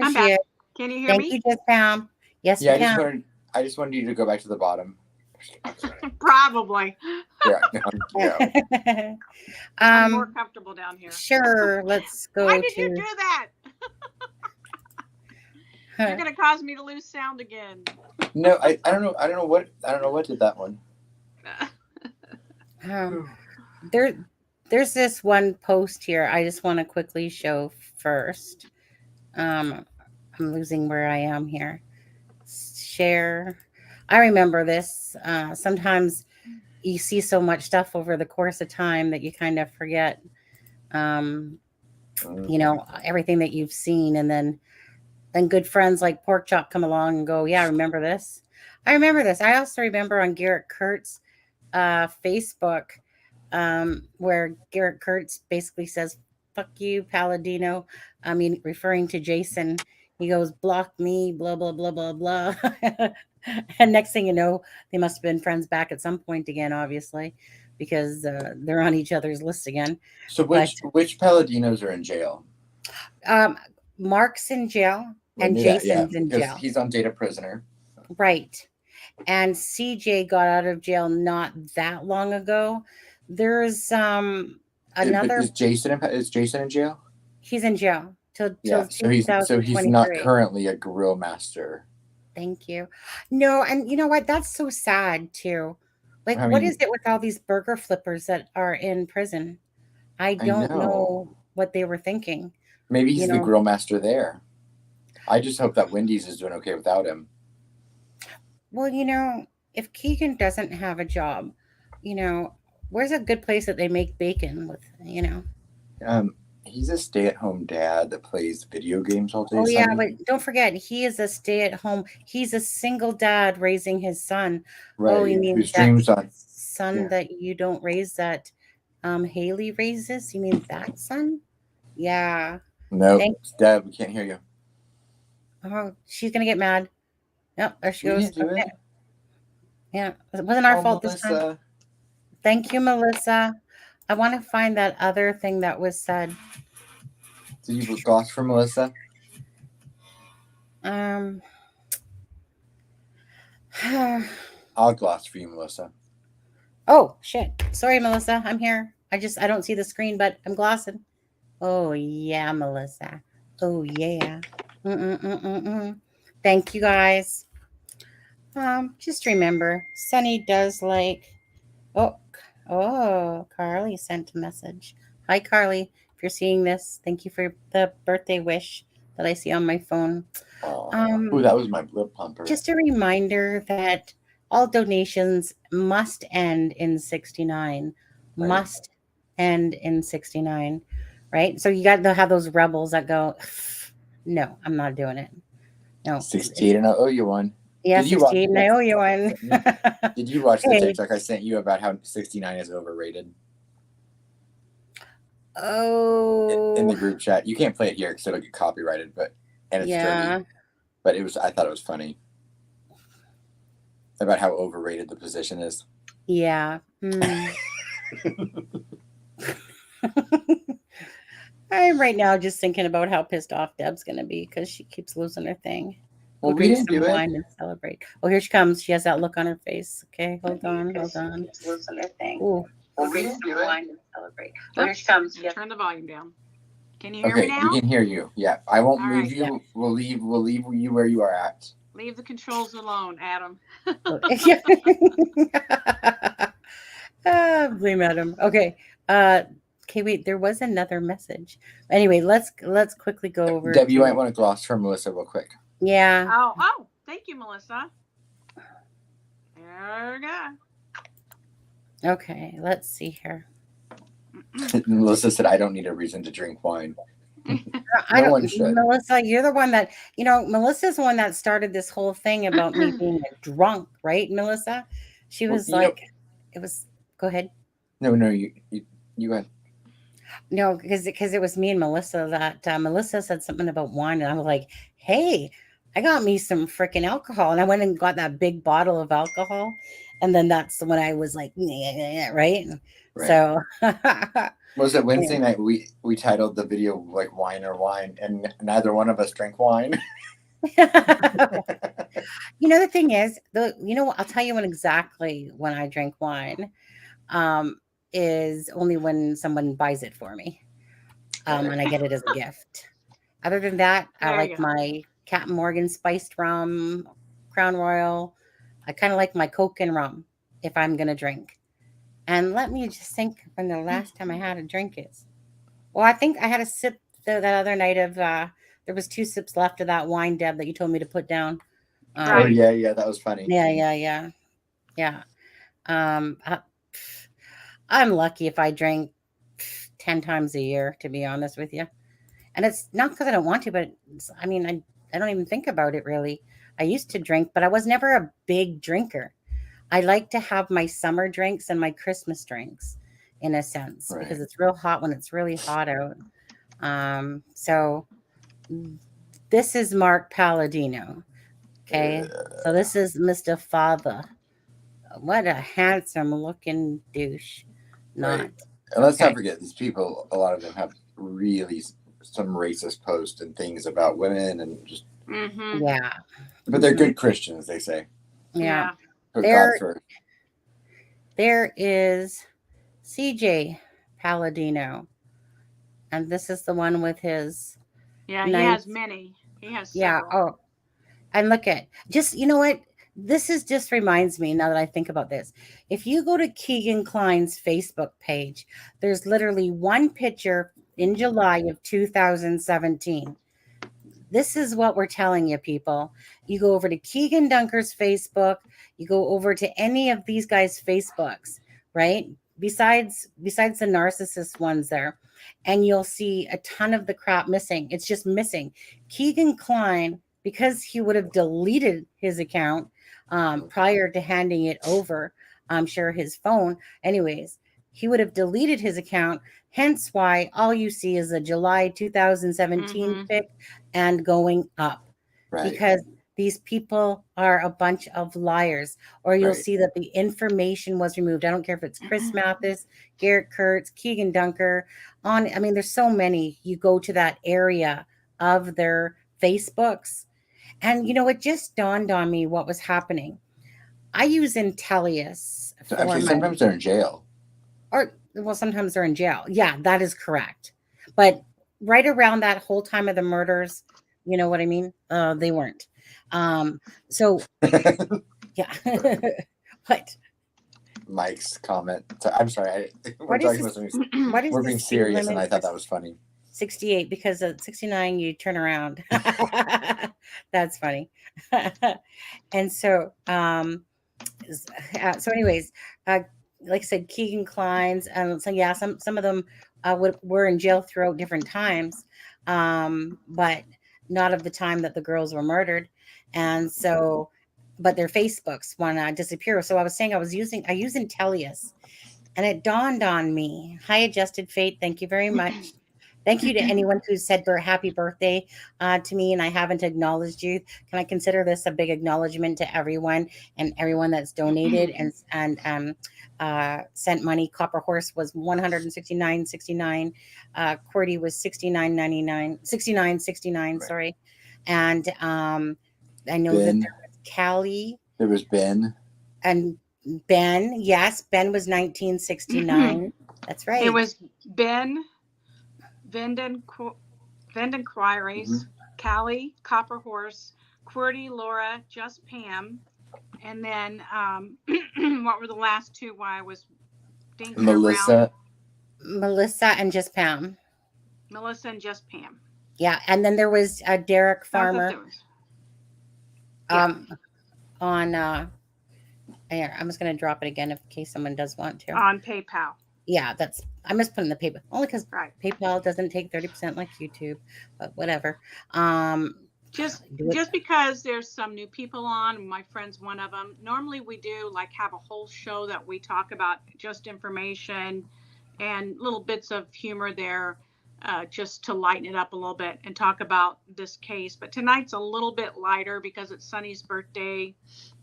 I'm back. Can you hear me? Thank you, Just Pam. Yes, we can. I just wanted you to go back to the bottom. Probably. Yeah. I'm more comfortable down here. Sure. Let's go. Why did you do that? You're gonna cause me to lose sound again. No, I don't know. I don't know what did that one. There's this one post here I just want to quickly show first. I'm losing where I am here. Share. I remember this. Sometimes you see so much stuff over the course of time that you kind of forget, everything that you've seen. And then good friends like Pork Chop come along and go, yeah, I remember this. I remember this. I also remember on Garrett Kurt's Facebook where Garrett Kurtz basically says, fuck you, Palladino. I mean, referring to Jason. He goes, block me, blah, blah, blah, blah, blah. And next thing you know, they must have been friends back at some point again, obviously, because they're on each other's list again. So But which Paladinos are in jail? um, Mark's in jail I and knew that, yeah, Jason's in because jail. he's on Date a Prisoner. Right. And CJ got out of jail not that long ago. There's another. Is Jason in jail? He's in jail till Yeah, so he's not 2023. currently a grill master. Thank you. No, and you know what? That's so sad too. Like, I what is mean, it with all these burger flippers that are in prison? I I don't know. know what they were thinking. Maybe You he's the know, grill master there. I just hope that Wendy's is doing okay without him. well, if Keegan doesn't have a job, you know, where's a good place that they make bacon with? He's a stay-at-home dad that plays video games all day Oh yeah, Sunday. but don't forget, he is a stay-at-home. He's a single dad raising his son. Oh, Right, you mean whose that dreams on son yeah. that you don't raise that Haley raises? You mean that son? Yeah. No, Thank. Dad, we can't hear you. Oh, she's gonna get mad. Yep, there she We goes. didn't do Okay. it. Yeah, it wasn't our Oh, fault this time. Melissa. Thank you, Melissa. I want to find that other thing that was said. Did you gloss for Melissa? I'll gloss for you, Melissa. Oh shit! Sorry, Melissa. I'm here. I don't see the screen, but I'm glossing. Oh yeah, Melissa. Oh yeah. Mm-mm-mm-mm-mm. Thank you guys. Just remember, Sunny does like. Oh, Carly sent a message. Hi, Carly. If you're seeing this, thank you for the birthday wish that I see on my phone. Oh, that was my lip pumper. Just a reminder that all donations must end in 69. Right. Must end in 69. Right? So you got to have those rebels that go, no, I'm not doing it. No. 68 and I owe you one. Yeah, 68 and I owe you one. Did you watch the Hey. TikTok I sent you about how 69 is overrated? Oh. In the group chat. You can't play it here because it'll get copyrighted, and it's dirty. But I thought it was funny. About how overrated the position is. Yeah. I'm right now just thinking about how pissed off Deb's going to be because she keeps losing her thing. Well, we didn't do wine and celebrate. Oh, here she comes. She has that look on her face. Okay, hold on. Keeps losing her thing. Ooh. Well, we didn't do wine and celebrate. Oh, here she comes. Turn the volume down. Can you hear me now? We can hear you. Yeah, I won't All move right, you. yeah. We'll leave you where you are at. Leave the controls alone, Adam. Blame Adam. Okay. Okay, wait. There was another message. Anyway, let's quickly go over. Deb, you might want to gloss for Melissa real quick. Yeah. Oh, thank you, Melissa. There we go. Okay, let's see here. Melissa said, "I don't need a reason to drink wine." No one should. Melissa, you're the one that Melissa's the one that started this whole thing about me being a drunk, right, Melissa? She was it was. Go ahead. No, you go ahead. No, because it was me and Melissa that Melissa said something about wine, and I was like, "Hey, I got me some freaking alcohol," and I went and got that big bottle of alcohol, and then that's when I was like, right? So was it Wednesday night? We titled the video like "Wine or Wine," and neither one of us drank wine. The thing is, I'll tell you exactly when I drink wine. Is only when someone buys it for me, and I get it as a gift. Other than that, I like my Captain Morgan spiced rum, Crown Royal. I kind of like my Coke and rum if I'm gonna drink. And let me just think when the last time I had a drink is. Well, I think I had a sip that other night of. There was 2 sips left of that wine, Deb, that you told me to put down. Oh yeah, that was funny. Yeah. I'm lucky if I drink 10 times a year, to be honest with you. And it's not because I don't want to, but I don't even think about it really. I used to drink, but I was never a big drinker. I like to have my summer drinks and my Christmas drinks in a sense, because it's real hot when it's really hot out. So this is Mark Palladino. Okay, so this is Mr. Father. What a handsome looking douche. Not. Right. And let's Okay. not forget, these people, a lot of them have really some racist posts and things about women and just. Yeah. But they're good Christians, they say. Yeah. Put God first. There is CJ Palladino. And this is the one with his. Yeah, he has many. He has several. Yeah. Oh, and look at just, you know what? This is just reminds me now that I think about this. If you go to Keegan Klein's Facebook page, there's literally one picture in July of 2017. This is what we're telling you, people. You go over to Keegan Dunker's Facebook, you go over to any of these guys' Facebooks, right? Besides the narcissist ones there, and you'll see a ton of the crap missing. It's just missing. Keegan Klein, because he would have deleted his account prior to handing it over, I'm sure his phone. Anyways, he would have deleted his account. Hence why all you see is a July 2017 pic and going up. Right. Because these people are a bunch of liars. Or you'll see that the information was removed. I don't care if it's Chris Mathis, Garrett Kurtz, Keegan Dunker. I mean, there's so many. You go to that area of their Facebooks. And, you know, it just dawned on me what was happening. I use Intellius. So actually, sometimes they're in jail. Well, sometimes they're in jail. Yeah, that is correct. But right around that whole time of the murders, you know what I mean? They weren't. So, yeah. What? Mike's comment. So, I'm sorry. We're being serious, and I thought that was funny. 68, because at 69 you turn around. That's funny. And so, anyways, like I said, Keegan Klein's, so yeah, some of them were in jail throughout different times, but not of the time that the girls were murdered. And so, but their Facebooks want to disappear. So I was saying I use Intellius, and it dawned on me. Hi, Adjusted Fate. Thank you very much. Thank you to anyone who said happy birthday to me and I haven't acknowledged you. Can I consider this a big acknowledgement to everyone and everyone that's donated and sent money? Copper Horse was $169.69. QWERTY was $69.69. Sorry. And I know that there was Callie. There was Ben. And Ben, yes, Ben was 1969. That's right. It was Ben. Venden Quires, Callie, Copper Horse, QWERTY, Laura, Just Pam, and then what were the last two? Why I was dinking Melissa. around? Melissa and Just Pam. Melissa and Just Pam. Yeah, and then there was Derek Farmer. On here, I'm just going to drop it again in case someone does want to. On PayPal. Yeah, I'm just putting the PayPal only because PayPal doesn't take 30% like YouTube, but whatever. Just because there's some new people on, my friend's one of them. Normally we do like have a whole show that we talk about just information and little bits of humor there, just to lighten it up a little bit and talk about this case. But tonight's a little bit lighter because it's Sunny's birthday,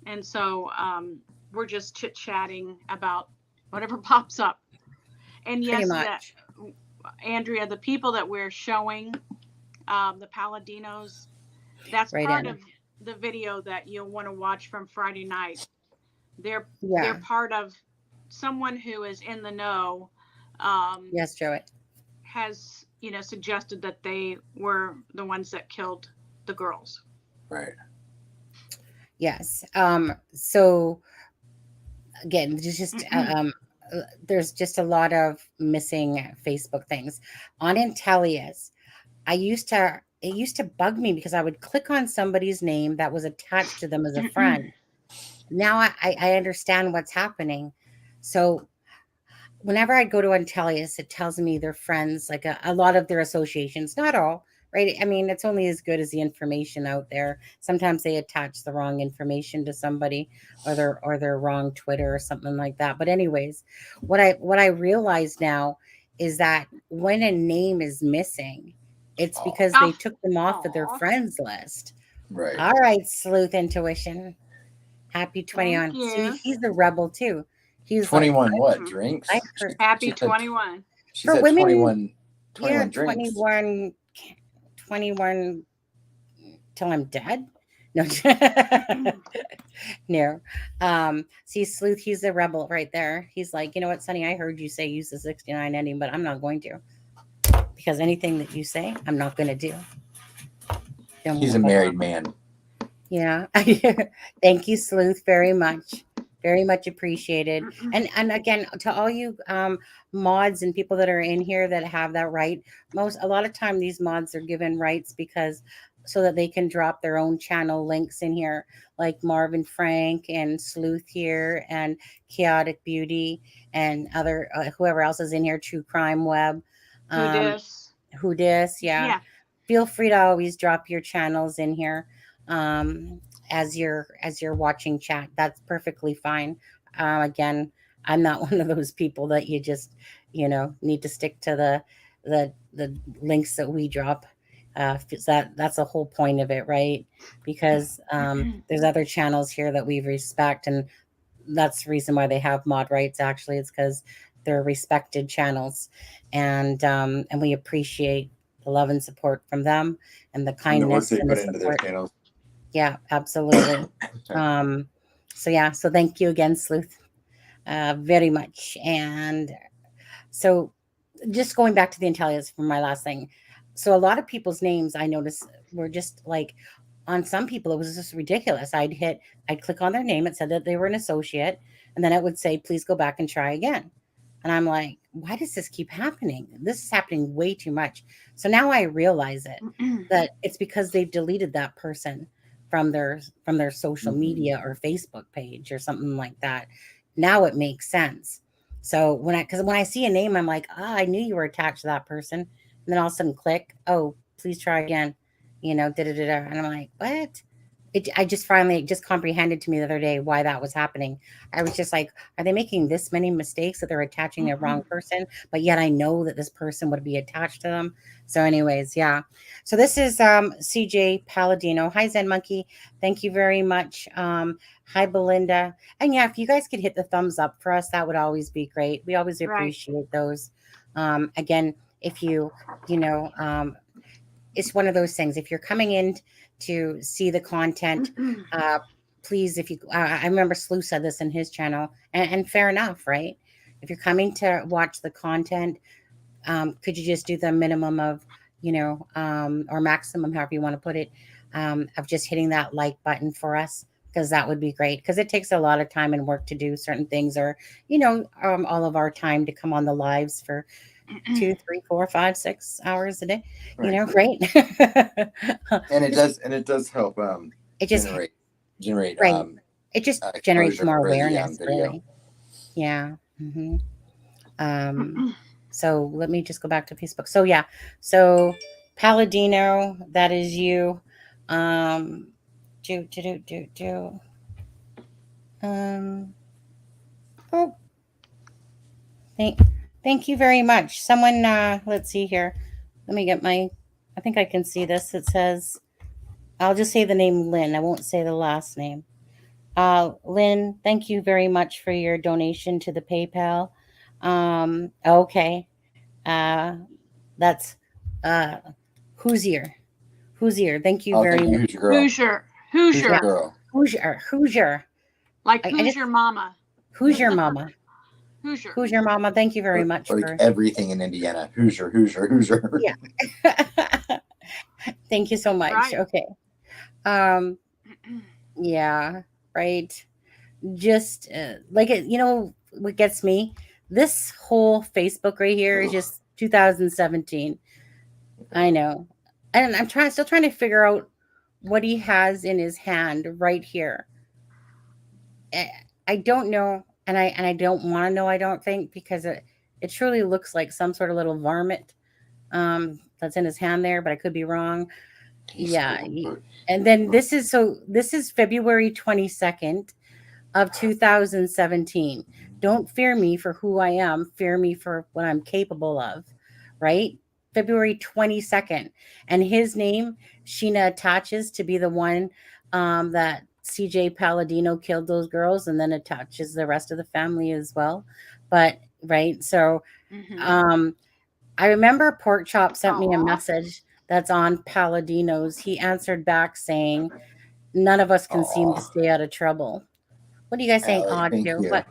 and so we're just chit-chatting about whatever pops up. And yes, Andrea, the people that we're showing, the Palladinos, that's part of the video that you'll want to watch from Friday night. They're part of someone who is in the know. Yes, Joey has suggested that they were the ones that killed the girls. Right. Yes. So again, there's just a lot of missing Facebook things on Intellius. It used to bug me because I would click on somebody's name that was attached to them as a friend. Now I understand what's happening. So whenever I go to Intellius, it tells me their friends, like a lot of their associations, not all, right? I mean, it's only as good as the information out there. Sometimes they attach the wrong information to somebody or their wrong Twitter or something like that. But anyways, what I realize now is that when a name is missing, it's because they took them off of their friends list. Right. All right, Sleuth Intuition. Happy 21. Thank See, you. he's the rebel too. He's 21 like, what? Drinks? I've heard Happy She said 21. she for said women, 21 drinks. 21 till I'm dead. No, no. See, Sleuth, he's the rebel right there. He's like, you know what, Sonny, I heard you say use the 69 ending, but I'm not going to. Because anything that you say, I'm not going to do. He's a married man. Yeah. Thank you, Sleuth, very much. Very much appreciated. And again, to all you mods and people that are in here that have that right, a lot of time these mods are given rights because so that they can drop their own channel links in here, like Marvin Frank and Sleuth here and Chaotic Beauty and other whoever else is in here, True Crime Web. Who dis, yeah. Feel free to always drop your channels in here as you're watching chat. That's perfectly fine. Again, I'm not one of those people that you just need to stick to the links that we drop. That's the whole point of it, right? Because there's other channels here that we respect, and that's the reason why they have mod rights. Actually, it's because they're respected channels, and we appreciate the love and support from them and the kindness and the put into their channels. Yeah, absolutely. So thank you again, Sleuth, very much. And so just going back to the intelligence for my last thing. So a lot of people's names I noticed were just like, on some people, it was just ridiculous. I'd click on their name. It said that they were an associate. And then it would say, please go back and try again. And I'm like, why does this keep happening? This is happening way too much. So now I realize that it's because they've deleted that person from their social media or Facebook page or something like that. Now it makes sense. So when I see a name, I'm like, I knew you were attached to that person. And then all of a sudden click, oh, please try again, and I'm like, what? I just finally just comprehended to me the other day why that was happening. I was just like, are they making this many mistakes that they're attaching a wrong person? But yet I know that this person would be attached to them. So anyways, yeah. So this is CJ Palladino. Hi, Zen Monkey. Thank you very much. Hi, Belinda. And yeah, if you guys could hit the thumbs up for us, that would always be great. We always appreciate those. Again, if it's one of those things. If you're coming in to see the content, please, if you, I remember Slew said this in his channel, and fair enough, right? If you're coming to watch the content, could you just do the minimum of, or maximum, however you want to put it, of just hitting that like button for us? Because that would be great. Because it takes a lot of time and work to do certain things, or, all of our time to come on the lives for 2, 3, 4, 5, 6 hours a day, right? and it does help it just generate right. It just generates more awareness, really. Yeah. So let me just go back to Facebook. So yeah, so Palladino, that is you. Oh, thank you very much. Someone, let's see here. Let me get I think I can see this. It says, I'll just say the name Lynn. I won't say the last name. Lynn, thank you very much for your donation to the PayPal. Okay. That's Hoosier. Thank you very much. Hoosier. Girl. Hoosier. Like who's your mama? Who's your mama? Hoosier. Your mama? Thank you very much for everything in Indiana. Hoosier. Yeah. Thank you so much. Right. Okay. Yeah. Right. Just like it. What gets me? This whole Facebook right here is just 2017. I know, and I'm still trying to figure out what he has in his hand right here. I don't know. And I don't want to know, I don't think, because it truly looks like some sort of little varmint that's in his hand there, but I could be wrong. Yeah. And then this is February 22nd of 2017. Don't fear me for who I am. Fear me for what I'm capable of. Right? February 22nd. And his name, Sheena attaches to be the one that CJ Palladino killed those girls, and then attaches the rest of the family as well. But, right. So, I remember Pork Chop sent me a message that's on Palladino's. He answered back saying, none of us can seem to stay out of trouble. What are you guys saying? Allie, thank to? you. What?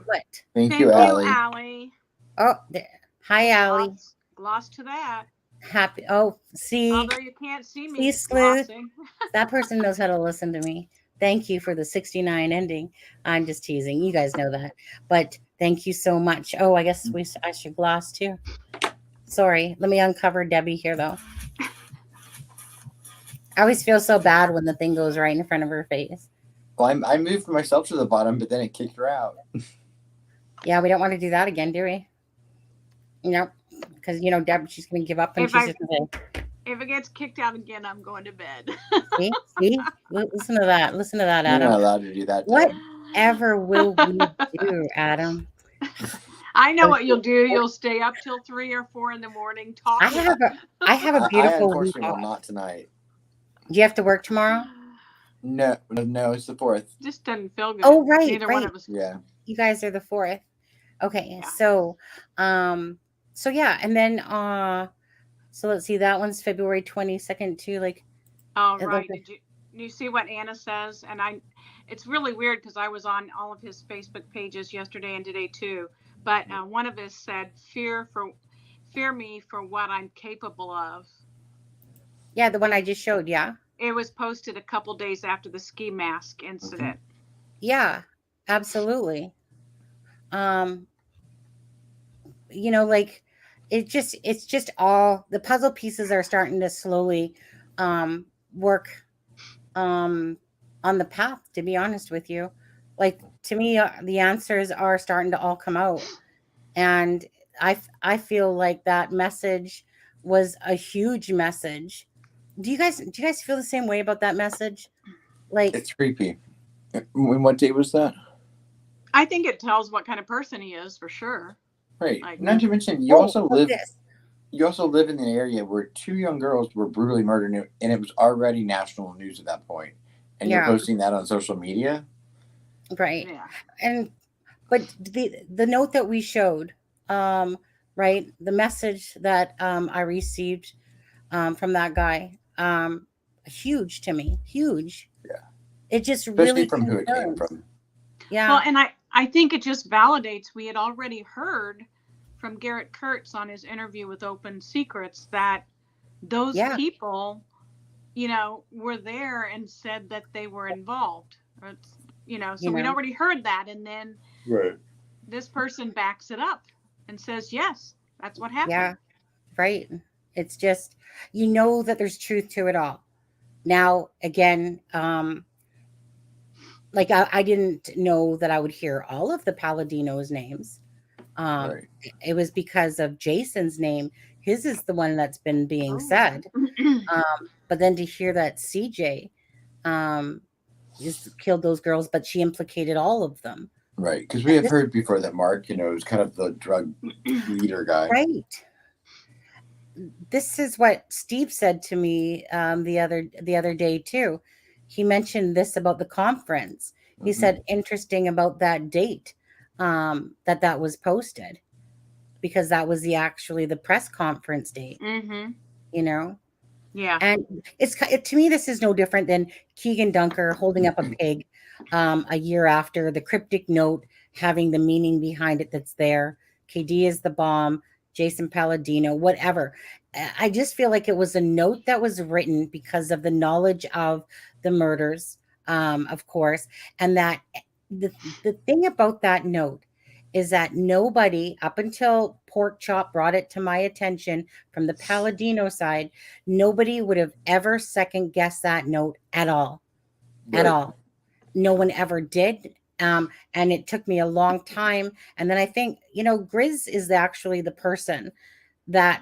Thank you, Allie. Oh, hi, Allie. Gloss to that. Happy. Oh, see. Although you can't see me Sleuth. glossing. That person knows how to listen to me. Thank you for the 69 ending. I'm just teasing. You guys know that. But thank you so much. Oh, I guess I should gloss too. Sorry. Let me uncover Debbie here, though. I always feel so bad when the thing goes right in front of her face. Well, I moved myself to the bottom, but then it kicked her out. Yeah, we don't want to do that again, do we? No, because, Deb, she's going to give up. And if it gets kicked out again, I'm going to bed. See? Listen to that. Listen to that, Adam. You're not allowed to do that. Whatever will we do, Adam? I know what you'll do. You'll stay up till 3 or 4 in the morning talking. I have a beautiful week off. Not tonight. Do you have to work tomorrow? No, it's the 4th. Just doesn't feel good. Oh, right. Neither one of us. Yeah. You guys are the 4th. Okay. Yeah. So yeah. And then, so let's see, that one's February 22nd too. Like, oh, right. Did you see what Anna says? And it's really weird because I was on all of his Facebook pages yesterday and today too. But one of us said, fear me for what I'm capable of. Yeah, the one I just showed. Yeah. It was posted a couple days after the ski mask incident. Yeah, absolutely. Like it's just all the puzzle pieces are starting to slowly work on the path, to be honest with you. Like, to me, the answers are starting to all come out. And I feel like that message was a huge message. Do you guys feel the same way about that message? Like, it's creepy. What day was that? I think it tells what kind of person he is, for sure. Right. Not to mention, you also live in an area where 2 young girls were brutally murdered, and it was already national news at that point. And you're posting that on social media, right? Yeah. But the note that we showed, right, the message that I received from that guy, huge to me, huge. Yeah. It just especially really from who it came from. Yeah. Well, and I think it just validates, we had already heard from Garrett Kurtz on his interview with Open Secrets that those people, were there and said that they were involved. So we'd already heard that. And then this person backs it up and says, yes, that's what happened. Yeah, right. It's just, that there's truth to it all. Now, again, like I didn't know that I would hear all of the Palladinos' names. It was because of Jason's name. His is the one that's been being said. But then to hear that CJ just killed those girls, but she implicated all of them. Right, because we have heard before that Mark, is kind of the drug leader guy. Right. This is what Steve said to me the other day too. He mentioned this about the conference. He said, interesting about that date, that was posted, because that was the press conference date. Yeah. And to me, this is no different than Keegan Dunker holding up a pig a year after, the cryptic note having the meaning behind it that's there. KD is the bomb, Jason Palladino, whatever. I just feel like it was a note that was written because of the knowledge of the murders, of course. And that the thing about that note is that nobody, up until Pork Chop brought it to my attention from the Palladino side, nobody would have ever second guessed that note at all. At all. No one ever did. And it took me a long time. And then I think, Grizz is actually the person that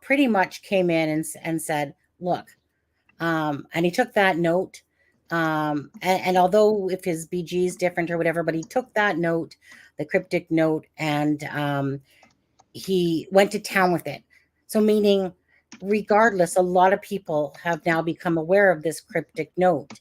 pretty much came in and said, look, and he took that note. And although if his BG is different or whatever, but he took that note, the cryptic note, and he went to town with it. So meaning regardless, a lot of people have now become aware of this cryptic note.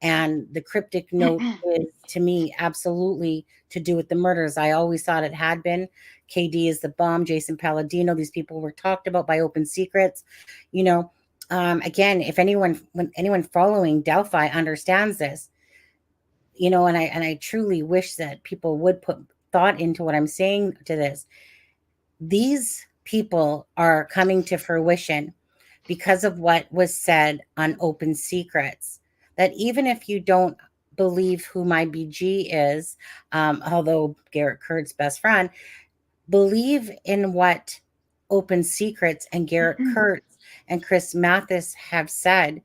And the cryptic note is, to me, absolutely to do with the murders. I always thought it had been. KD is the bomb, Jason Palladino. These people were talked about by Open Secrets. You know, again, if when anyone following Delphi understands this, you know, and I truly wish that people would put thought into what I'm saying to this. These people are coming to fruition because of what was said on Open Secrets. That even if you don't believe who my BG is, although Garrett Kurt's best friend, believe in what Open Secrets and Garrett Kurtz and Chris Mathis have said.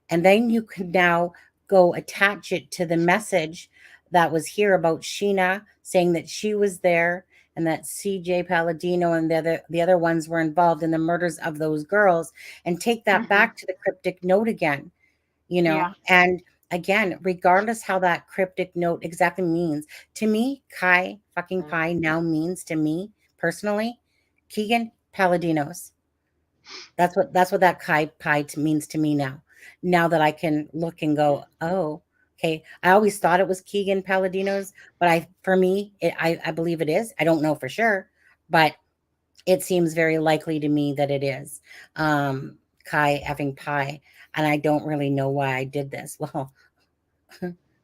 And then you can now go attach it to the message that was here about Sheena saying that she was there and that CJ Palladino and the other ones were involved in the murders of those girls, and take that back to the cryptic note again, you know. Yeah. And again, regardless how that cryptic note exactly means, to me, Kai fucking Pie now means, to me personally, Keegan Palladinos. That's what that Kai Pie means to me now. Now that I can look and go, oh, okay. I always thought it was Keegan Palladinos, but for me, I believe it is. I don't know for sure, but it seems very likely to me that it is Kai effing Pie, and I don't really know why I did this. Well,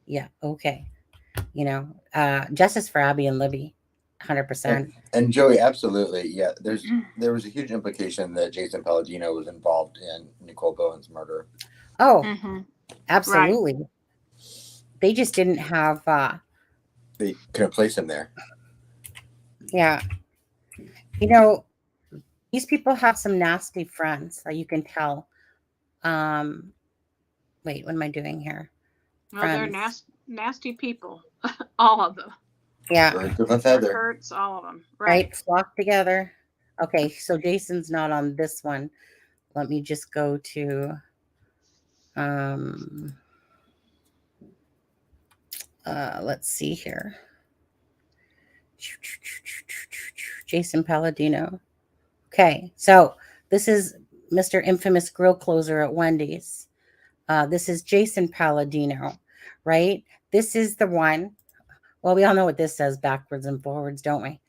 yeah, okay, you know, justice for Abby and Libby, 100%. And Joey, absolutely, yeah. There was a huge implication that Jason Palladino was involved in Nicole Bowen's murder. Oh, absolutely. Right. They just didn't have. They couldn't place him there. Yeah, you know, these people have some nasty friends, you can tell. Wait, what am I doing here? Well, they're nasty people, all of them. Yeah, Hurts, all of them. Right, flock together. Okay, so Jason's not on this one. Let me just go to let's see here. Jason Palladino. Okay, so this is Mr. Infamous Grill Closer at Wendy's. This is Jason Palladino, right? This is the one. Well, we all know what this says backwards and forwards, don't we?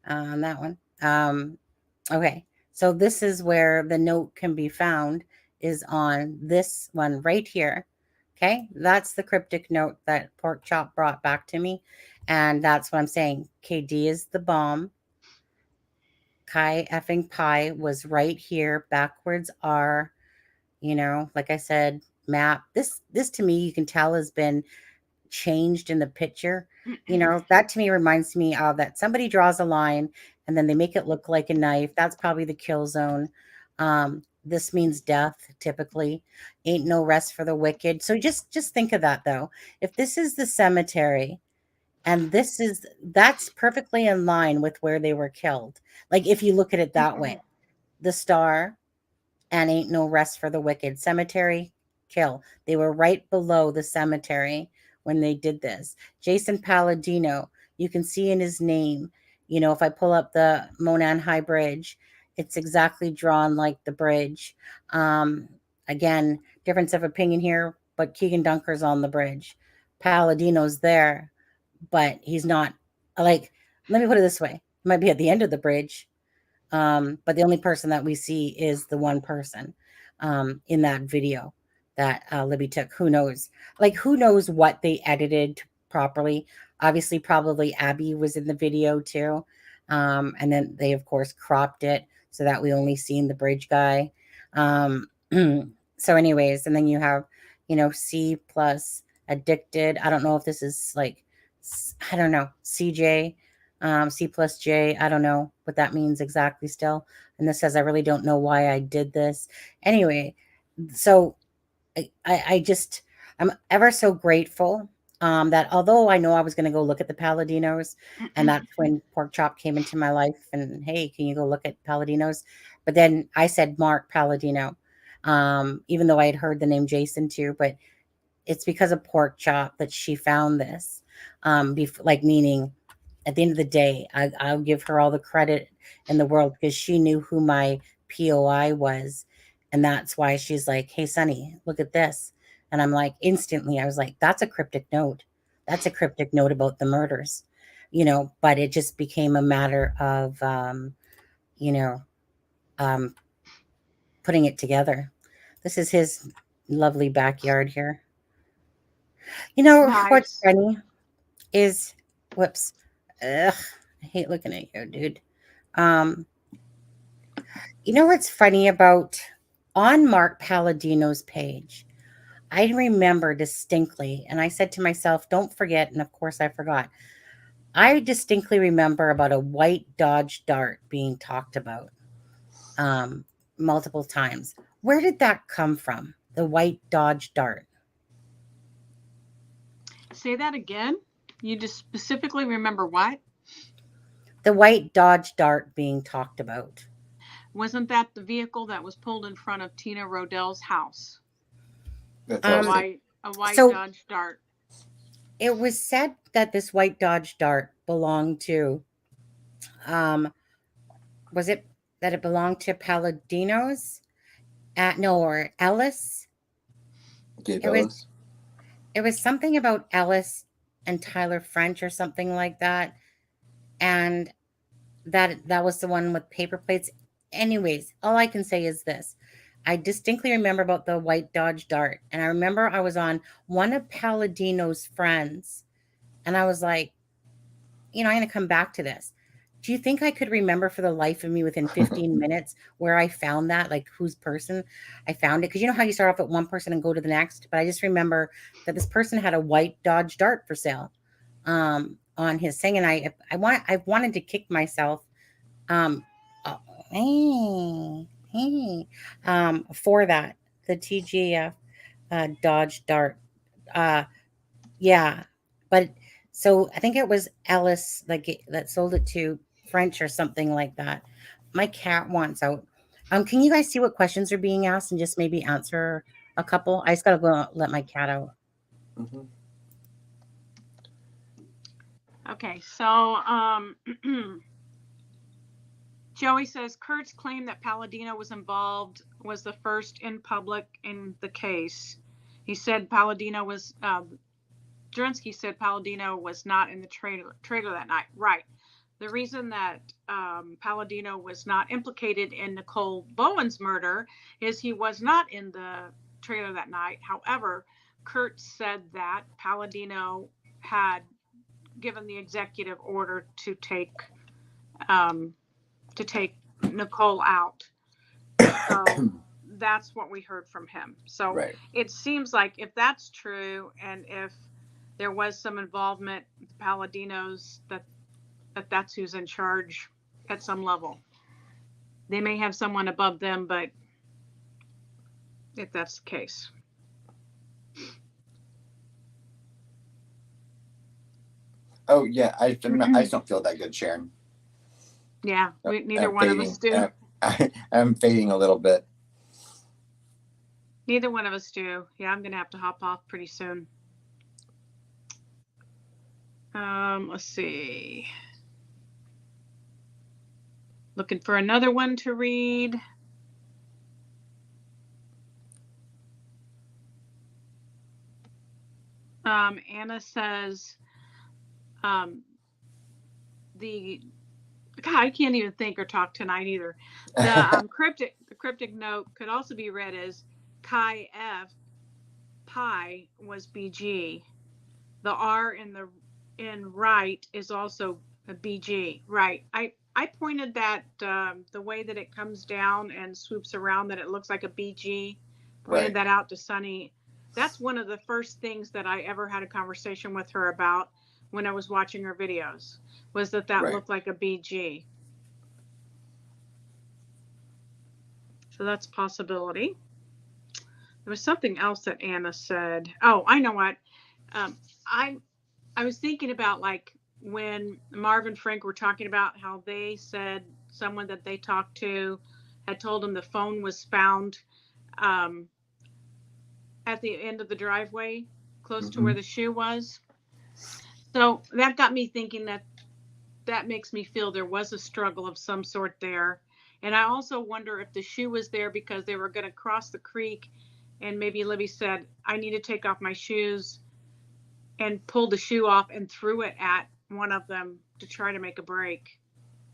That one. Okay, so this is where the note can be found, is on this one right here. Okay, that's the cryptic note that Pork Chop brought back to me. And that's what I'm saying. KD is the bomb. Kai effing Pie was right here. Backwards are, you know, like I said, map. This to me, you can tell, has been changed in the picture. You know, that to me reminds me of that somebody draws a line and then they make it look like a knife. That's probably the kill zone. This means death, typically. Ain't no rest for the wicked. So just think of that, though. If this is the cemetery and that's perfectly in line with where they were killed. Like, if you look at it that way, the star and ain't no rest for the wicked. Cemetery, kill. They were right below the cemetery when they did this. Jason Palladino, you can see in his name, you know, if I pull up the Monan High Bridge, it's exactly drawn like the bridge. Again, difference of opinion here, but Keegan Dunker's on the bridge. Palladino's there, but he's not. Like, let me put it this way. He might be at the end of the bridge, but the only person that we see is the one person in that video that Libby took. Who knows? Like, who knows what they edited properly? Obviously, probably Abby was in the video too. And then they, of course, cropped it so that we only seen the bridge guy. So anyways, and then you have, you know, C plus addicted. I don't know if this is like, I don't know, CJ. C plus J. I don't know what that means exactly still. And this says, I really don't know why I did this. Anyway, so I'm ever so grateful that although I know I was going to go look at the Palladinos, and that's when Pork Chop came into my life and, hey, can you go look at Palladinos? But then I said Mark Palladino, even though I had heard the name Jason too, but it's because of Pork Chop that she found this, meaning at the end of the day, I'll give her all the credit in the world because she knew who my POI was. And that's why she's like, hey, Sonny, look at this. And I'm like, instantly, I was like, that's a cryptic note. That's a cryptic note about the murders, but it just became a matter of, you know, um, putting it together. This is his lovely backyard here. What's Nice. funny is, whoops, ugh, I hate looking at you, dude. What's funny about on Mark Palladino's page? I remember distinctly, and I said to myself, don't forget, and of course I forgot. I distinctly remember about a white Dodge Dart being talked about multiple times. Where did that come from? The white Dodge Dart. Say that again. You just specifically remember what? The white Dodge Dart being talked about. Wasn't that the vehicle that was pulled in front of Tina Rodell's house? That's A white Dodge Dart. It was said that this white Dodge Dart belonged to, was it that it belonged to Palladino's? Or Ellis? Gabe Ellis. It was something about Ellis and Tyler French or something like that. And that was the one with paper plates. Anyways, all I can say is this. I distinctly remember about the white Dodge Dart. And I remember I was on one of Palladino's friends. And I was like, I'm going to come back to this. Do you think I could remember for the life of me within 15 minutes where I found that, like whose person I found it? Because you know how you start off at one person and go to the next? But I just remember that this person had a white Dodge Dart for sale on his thing. And I wanted to kick myself for that, the TGF Dodge Dart. Yeah, but so I think it was Ellis that sold it to French or something like that. My cat wants out. Can you guys see what questions are being asked and just maybe answer a couple? I just gotta go let my cat out. Mm-hmm. Okay, so Joey says Kurt's claim that Palladino was involved was the first in public in the case. He said Palladino was Drinsky said Palladino was not in the trailer that night. Right. The reason that Palladino was not implicated in Nicole Bowen's murder is he was not in the trailer that night. However, Kurt said that Palladino had given the executive order to take Nicole out. So that's what we heard from him. So right. It seems like if that's true, and if there was some involvement with Palladinos, that's who's in charge at some level. They may have someone above them, but if that's the case. Oh yeah, I just don't feel that good, Sharon. Yeah, neither one of us do. I'm fading a little bit. Neither one of us do. Yeah, I'm gonna have to hop off pretty soon. Let's see. Looking for another one to read. Anna says, God, I can't even think or talk tonight either. The cryptic note could also be read as Chi F pi was BG. The R in right is also a BG. Right. I pointed that the way that it comes down and swoops around, that it looks like a BG. Pointed that out to Sunny. That's one of the first things that I ever had a conversation with her about when I was watching her videos, was that looked like a BG. So that's a possibility. There was something else that Anna said. Oh, I know what. I was thinking about, like, when Marv and Frank were talking about how they said someone that they talked to had told them the phone was found at the end of the driveway, close to where the shoe was. So that got me thinking that makes me feel there was a struggle of some sort there. And I also wonder if the shoe was there because they were going to cross the creek, and maybe Libby said, I need to take off my shoes, and pulled the shoe off and threw it at one of them to try to make a break.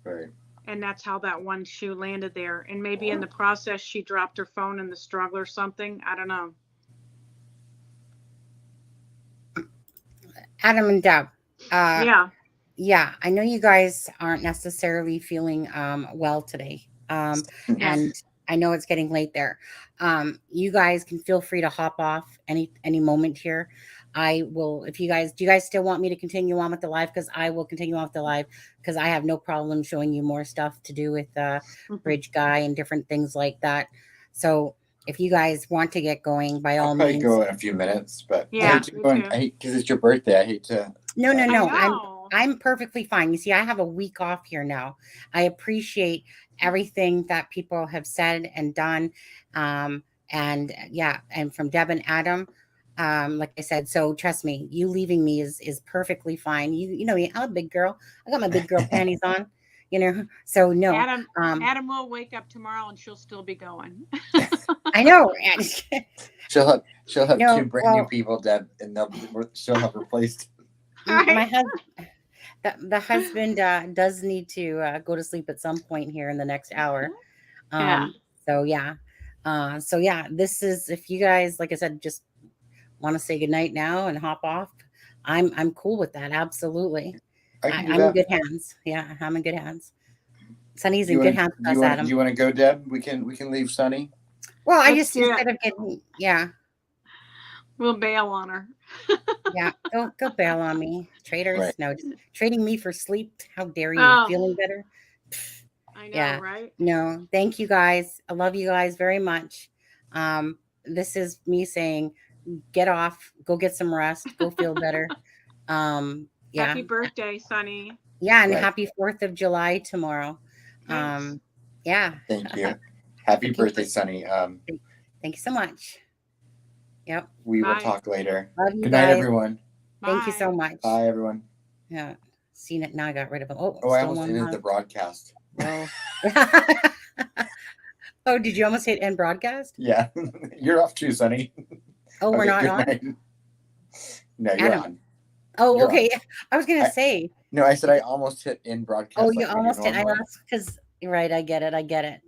Right. And that's how that one shoe landed there. And maybe in the process, she dropped her phone in the struggle or something. I don't know. Adam and Deb. Yeah. Yeah, I know you guys aren't necessarily feeling well today. Yes. And I know it's getting late there. You guys can feel free to hop off any moment here. I will, if you guys, do you guys still want me to continue on with the live? Because I will continue on with the live because I have no problem showing you more stuff to do with Bridge Guy and different things like that. So if you guys want to get going, by all I'll probably means. go in a few minutes, but Yeah, I hate to go in, because it's your birthday. I hate to. No. I'm perfectly fine. You see, I have a week off here now. I appreciate everything that people have said and done. And yeah, and from Deb and Adam, like I said, so trust me, you leaving me is perfectly fine. You know, I'm a big girl. I got my big girl panties on, you know. So no, Adam will wake up tomorrow and she'll still be going. I know. she'll have two brand new people, Deb, and she'll have replaced. My husband. The husband does need to go to sleep at some point here in the next hour. So yeah. This is, if you guys, like I said, just want to say goodnight now and hop off, I'm cool with that. Absolutely. I'm in good hands. Yeah, I'm in good hands. Sunny's in good hands. Do you want to go, Deb? We can leave Sunny. Well, I just instead of getting we'll bail on her. Yeah, go bail on me, traitors. Right. No, just trading me for sleep. How dare you? Feeling better? I know, right? No, thank you guys. I love you guys very much. This is me saying, get off, go get some rest, go feel better. Happy birthday, Sunny. Yeah, and happy 4th of July tomorrow. Thanks. Yeah. Thank you. Happy birthday, Sunny. Thank you so much. Yep. We will talk later. Love you Good guys. night, everyone. Thank you so much. Bye, everyone. Yeah. Seen it now. I got rid of them. I almost ended the broadcast. Oh. Oh, did you almost hit end broadcast? Yeah. You're off too, Sunny. Oh, we're not on? Night. No, you're on. Oh, you're okay. On. I was going to say. No, I said I almost hit end broadcast. Oh, you almost hit. I lost because, right, I get it.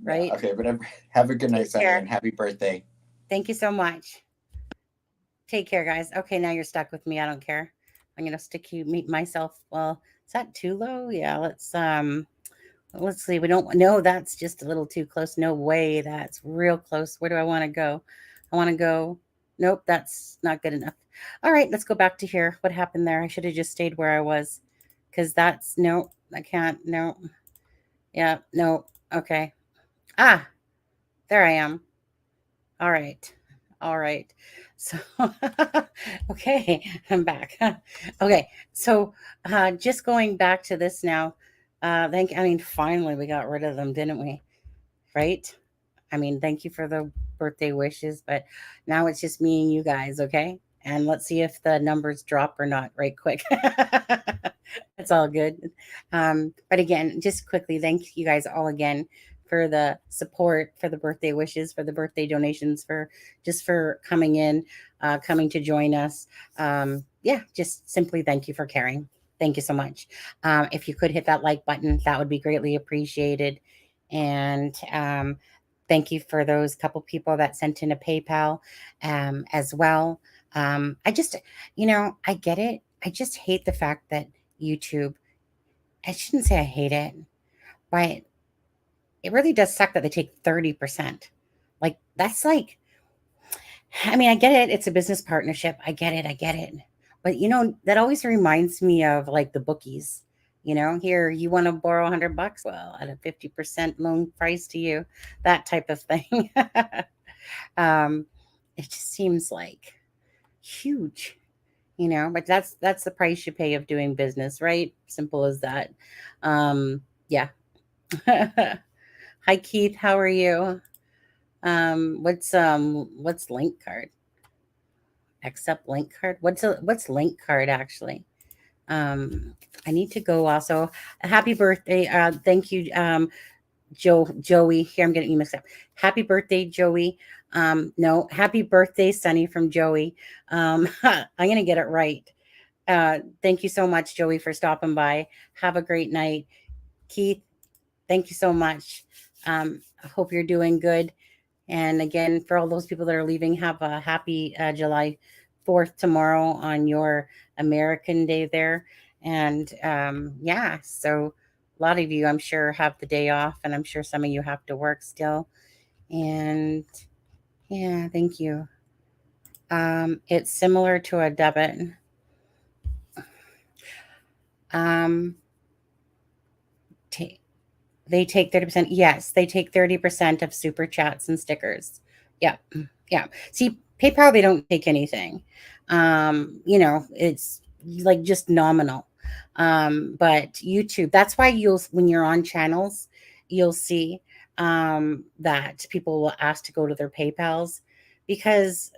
Right? Yeah, okay, but have a good night, Sunny, and happy birthday. Thank you so much. Take care, guys. Okay, now you're stuck with me. I don't care. I'm going to stick you, meet myself. Well, is that too low? Yeah, let's see. We don't know. That's just a little too close. No way. That's real close. Where do I want to go? I want to go. Nope, that's not good enough. All right, let's go back to here. What happened there? I should have just stayed where I was because that's no, I can't. No. Yeah, no. Okay. There I am. All right. So, okay, I'm back. Okay. So, just going back to this now, finally we got rid of them, didn't we? Right? I mean, thank you for the birthday wishes, but now it's just me and you guys. Okay. And let's see if the numbers drop or not right quick. It's all good. But again, just quickly, thank you guys all again for the support, for the birthday wishes, for the birthday donations, for coming in, coming to join us. Just simply thank you for caring. Thank you so much. If you could hit that like button, that would be greatly appreciated. And thank you for those couple people that sent in a PayPal as well. I just, I get it. I just hate the fact that YouTube, I shouldn't say I hate it, but it really does suck that they take 30%. Like, that's like, I mean, I get it. It's a business partnership. I get it. But, that always reminds me of like the bookies, here, you want to borrow $100? Well, at a 50% loan price to you, that type of thing. It just seems like huge, but that's the price you pay of doing business, right? Simple as that. Yeah. Hi, Keith. How are you? What's link card? Accept link card. What's link card actually? I need to go also. Happy birthday. Thank you, Joey. Here, I'm getting you mixed up. Happy birthday, Joey. No, happy birthday, Sunny from Joey. I'm gonna get it right. Thank you so much, Joey, for stopping by. Have a great night. Keith, thank you so much. I hope you're doing good. And again, for all those people that are leaving, have a happy July 4th tomorrow on your American Day there. And yeah, so a lot of you, I'm sure, have the day off, and I'm sure some of you have to work still. And yeah, thank you. It's similar to a debit. Um, They take 30%. Yes, they take 30% of super chats and stickers. Yeah. Yeah. See, PayPal, they don't take anything. It's like just nominal. But YouTube, that's why when you're on channels, you'll see that people will ask to go to their PayPals because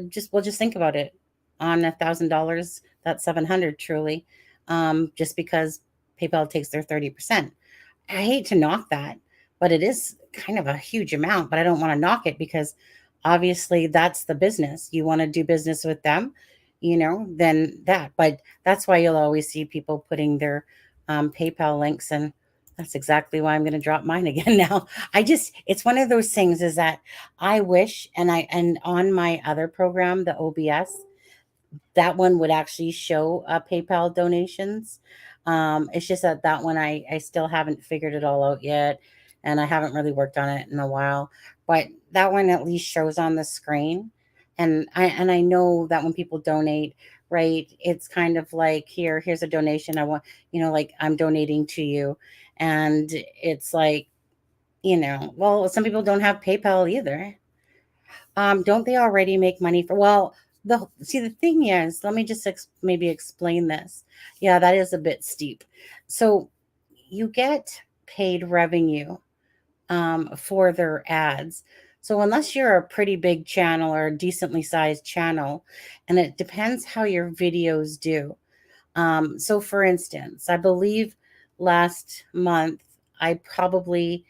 just think about it. On $1,000, that's 700 truly. Just because PayPal takes their 30%. I hate to knock that, but it is kind of a huge amount, but I don't want to knock it because obviously that's the business. You want to do business with them, then that. But that's why you'll always see people putting their PayPal links, and that's exactly why I'm going to drop mine again now. It's one of those things is that I wish, and on my other program, the OBS, that one would actually show PayPal donations. It's just that one I still haven't figured it all out yet, and I haven't really worked on it in a while. But that one at least shows on the screen, and I know that when people donate, right, it's kind of like here's a donation. I want like I'm donating to you, and it's like well, some people don't have PayPal either. Don't they already make money for? Well, the thing is, let me just maybe explain this. Yeah, that is a bit steep. So you get paid revenue for their ads. So unless you're a pretty big channel or a decently sized channel, and it depends how your videos do. So for instance, I believe last month I probably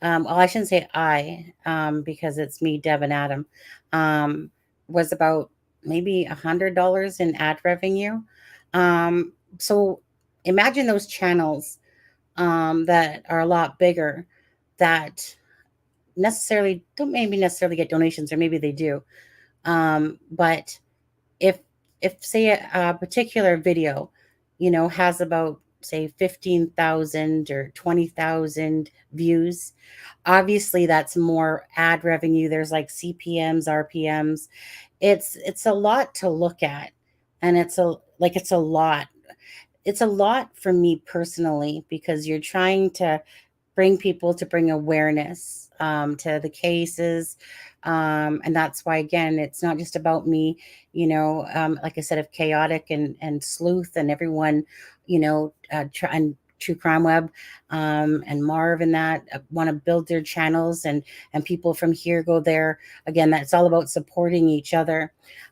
well, I shouldn't say because it's me, Deb, and Adam, was about maybe $100 in ad revenue. So imagine those channels that are a lot bigger that don't maybe necessarily get donations, or maybe they do. But if say a particular video, has about say 15,000 or 20,000 views, obviously that's more ad revenue. There's like CPMs, RPMs. It's a lot to look at, and it's a lot. It's a lot for me personally because you're trying to bring awareness to the cases. And that's why, again, it's not just about me, like I said, of chaotic and sleuth and everyone, and True Crime Web and Marv and that want to build their channels, and people from here go there. Again, that's all about supporting each other.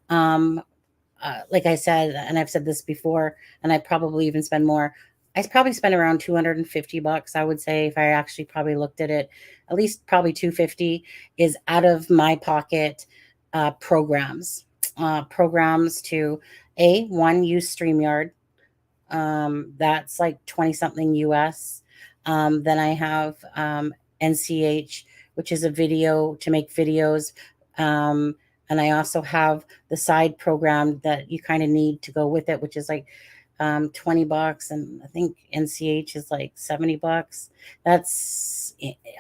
Like I said, and I've said this before, and I probably even spend more. I probably spend around $250, I would say, if I actually probably looked at it. At least probably 250 is out of my pocket programs. Programs to one, use StreamYard. That's like 20 something US. Then I have NCH, which is a video to make videos. And I also have the side program that you kind of need to go with it, which is like $20, and I think NCH is like $70. That's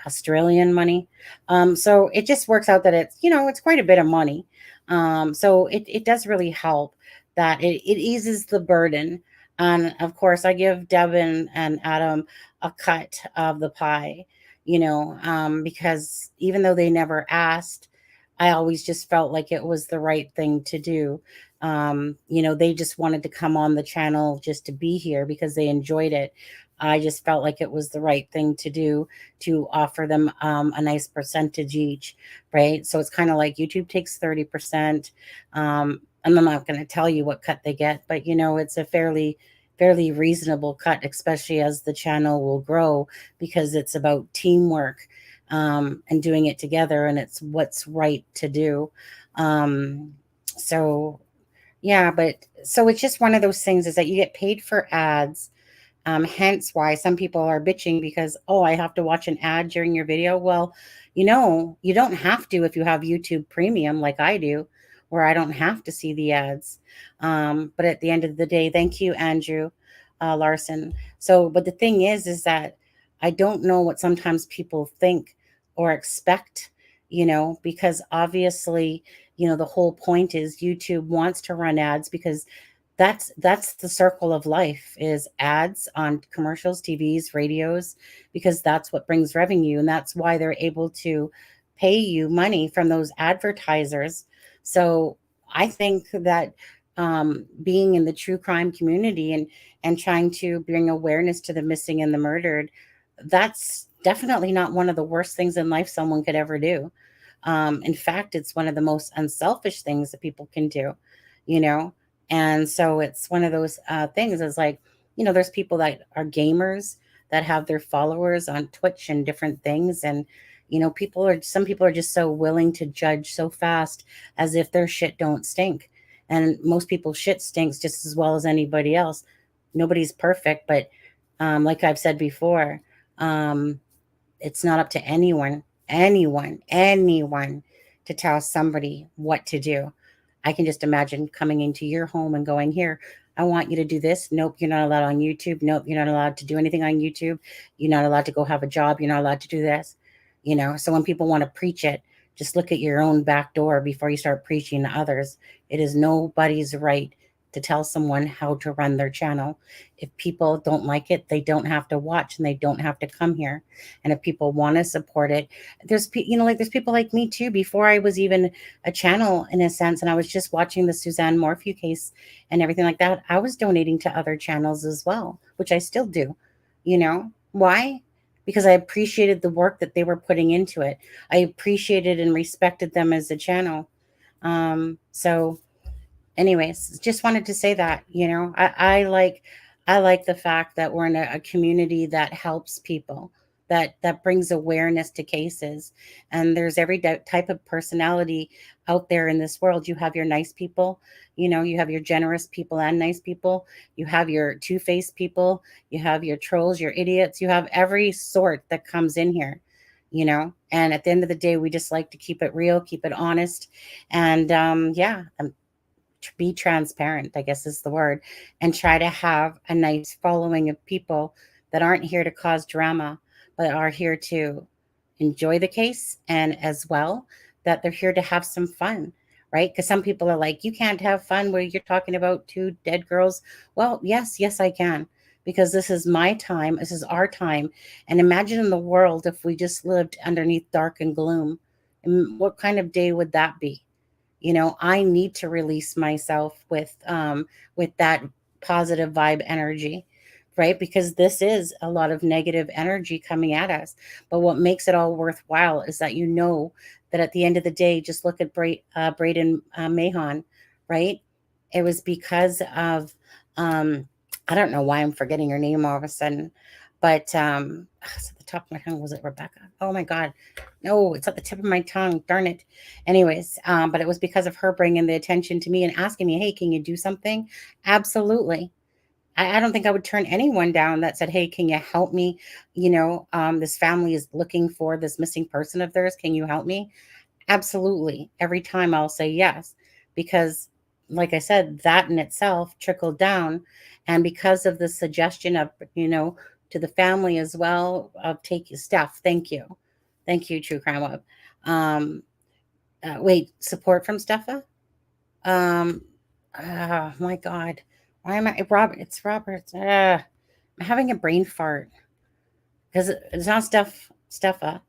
Australian money. So it just works out that it's quite a bit of money. So it does really help that it eases the burden. And of course, I give Devin and Adam a cut of the pie, because even though they never asked, I always just felt like it was the right thing to do. They just wanted to come on the channel just to be here because they enjoyed it. I just felt like it was the right thing to do to offer them a nice percentage each, right? So it's kind of like YouTube takes 30%. And I'm not going to tell you what cut they get, but it's a fairly fairly reasonable cut, especially as the channel will grow, because it's about teamwork, and doing it together, and it's what's right to do. So yeah, but so it's just one of those things, is that you get paid for ads. Hence why some people are bitching because, oh, I have to watch an ad during your video. Well, you don't have to if you have YouTube Premium like I do, where I don't have to see the ads. But at the end of the day, thank you, Andrew Larson. So, but the thing is that I don't know what sometimes people think or expect, because obviously, the whole point is YouTube wants to run ads, because that's the circle of life, is ads on commercials, TVs, radios, because that's what brings revenue, and that's why they're able to pay you money from those advertisers. So I think that, being in the true crime community, and trying to bring awareness to the missing and the murdered, that's definitely not one of the worst things in life someone could ever do. In fact, it's one of the most unselfish things that people can do, you know and so it's one of those things, is like, there's people that are gamers that have their followers on Twitch and different things. And, some people are just so willing to judge so fast, as if their shit don't stink. And most people's shit stinks just as well as anybody else. Nobody's perfect, but like I've said before, um, it's not up to anyone to tell somebody what to do. I can just imagine coming into your home and going, here, I want you to do this. Nope, you're not allowed on YouTube. Nope, you're not allowed to do anything on YouTube. You're not allowed to go have a job. You're not allowed to do this. So when people want to preach it, just look at your own back door before you start preaching to others. It is nobody's right to tell someone how to run their channel. If people don't like it, they don't have to watch, and they don't have to come here. And if people want to support it, there's people like me too. Before I was even a channel, in a sense, and I was just watching the Suzanne Morphew case and everything like that, I was donating to other channels as well, which I still do. Why? Because I appreciated the work that they were putting into it. I appreciated and respected them as a channel. So anyways, just wanted to say that, I like the fact that we're in a community that helps people, that brings awareness to cases. And there's every type of personality out there in this world. You have your nice people, you have your generous people and nice people, you have your two-faced people, you have your trolls, your idiots, you have every sort that comes in here. And at the end of the day, we just like to keep it real, keep it honest. And yeah, be transparent, I guess is the word, and try to have a nice following of people that aren't here to cause drama, but are here to enjoy the case, and as well, that they're here to have some fun, right? Because some people are like, you can't have fun where you're talking about two dead girls. Well, yes, I can, because this is my time. This is our time. And imagine in the world if we just lived underneath dark and gloom. And what kind of day would that be? I need to release myself with that positive vibe energy, right? Because this is a lot of negative energy coming at us. But what makes it all worthwhile is that, that at the end of the day, just look at Braden Mahon, right? It was because of, I don't know why I'm forgetting her name all of a sudden, but it's at the top of my tongue. Was it Rebecca? Oh my God. No, it's at the tip of my tongue. Darn it. Anyways, but it was because of her bringing the attention to me and asking me, hey, can you do something? Absolutely. I don't think I would turn anyone down that said, hey, can you help me? This family is looking for this missing person of theirs. Can you help me? Absolutely. Every time I'll say yes, because like I said, that in itself trickled down. And because of the suggestion of, to the family as well, of take Steph. Thank you. Thank you, True Crime Web. Wait, support from Steffa? Oh my God. Why am I Robert? It's Robert. I'm having a brain fart. Because it's not Steffa.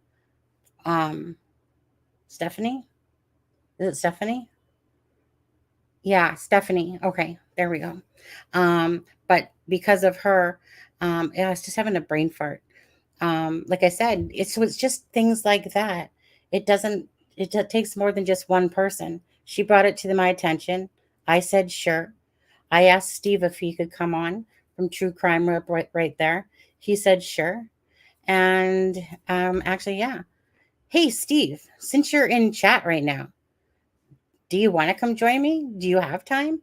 Stephanie? Is it Stephanie? Yeah, Stephanie. Okay, there we go. But because of her, yeah, I was just having a brain fart. Like I said, it's just things like that. It takes more than just one person. She brought it to my attention. I said, sure. I asked Steve if he could come on, from True Crime Rep right there. He said sure. And actually, yeah. Hey, Steve, since you're in chat right now, do you want to come join me? Do you have time?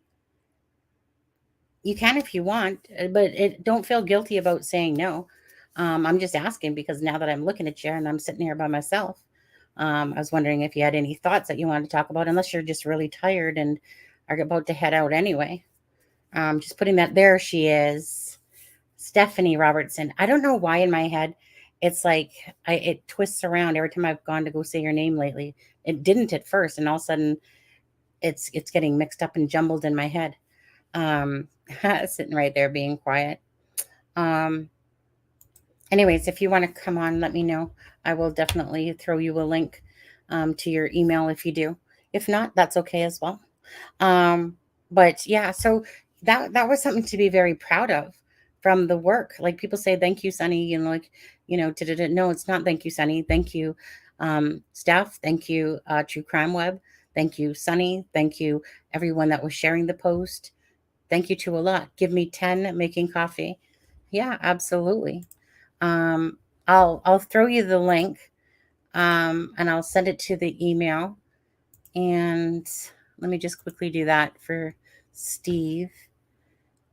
You can if you want, but don't feel guilty about saying no. I'm just asking because now that I'm looking at you and I'm sitting here by myself, I was wondering if you had any thoughts that you wanted to talk about, unless you're just really tired and are about to head out anyway. Just putting that there. She is Stephanie Robertson. I don't know why in my head it's like it twists around every time I've gone to go say your name lately. It didn't at first, and all of a sudden it's getting mixed up and jumbled in my head. Sitting right there being quiet. Anyways, if you want to come on, let me know. I will definitely throw you a link to your email if you do. If not, that's okay as well. But yeah, so that was something to be very proud of from the work. Like people say, thank you, Sunny, and like, no, it's not thank you, Sunny. Thank you, staff. Thank you, True Crime Web. Thank you, Sunny. Thank you, everyone that was sharing the post. Thank you to a lot. Give me 10 making coffee. Yeah, absolutely. I'll throw you the link, and I'll send it to the email. And let me just quickly do that for Steve.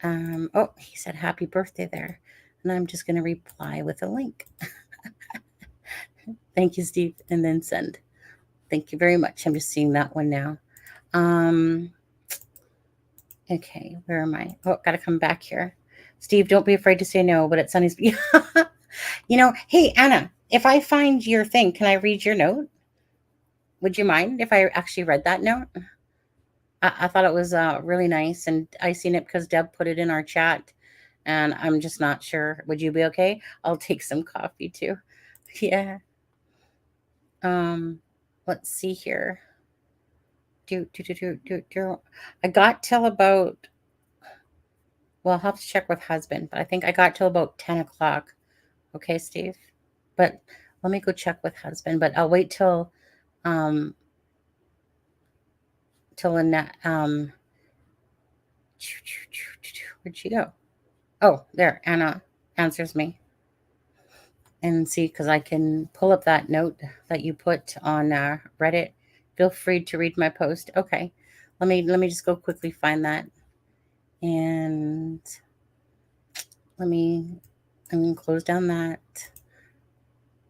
Oh, he said happy birthday there. And I'm just going to reply with a link. Thank you, Steve. And then send. Thank you very much. I'm just seeing that one now. Okay, where am I? Oh, got to come back here. Steve, don't be afraid to say no, but it's Sunny's. Hey, Anna, if I find your thing, can I read your note? Would you mind if I actually read that note? I thought it was really nice, and I seen it because Deb put it in our chat, and I'm just not sure. Would you be okay? I'll take some coffee too. Yeah. Let's see here. I got till about, well, I'll have to check with husband, but I think I got till about 10 o'clock. Okay, Steve? But let me go check with husband, but I'll wait till Annette, where'd she go? Oh, there, Anna answers me. And see, because I can pull up that note that you put on Reddit. Feel free to read my post. Okay, let me just go quickly find that, and I'm gonna close down that,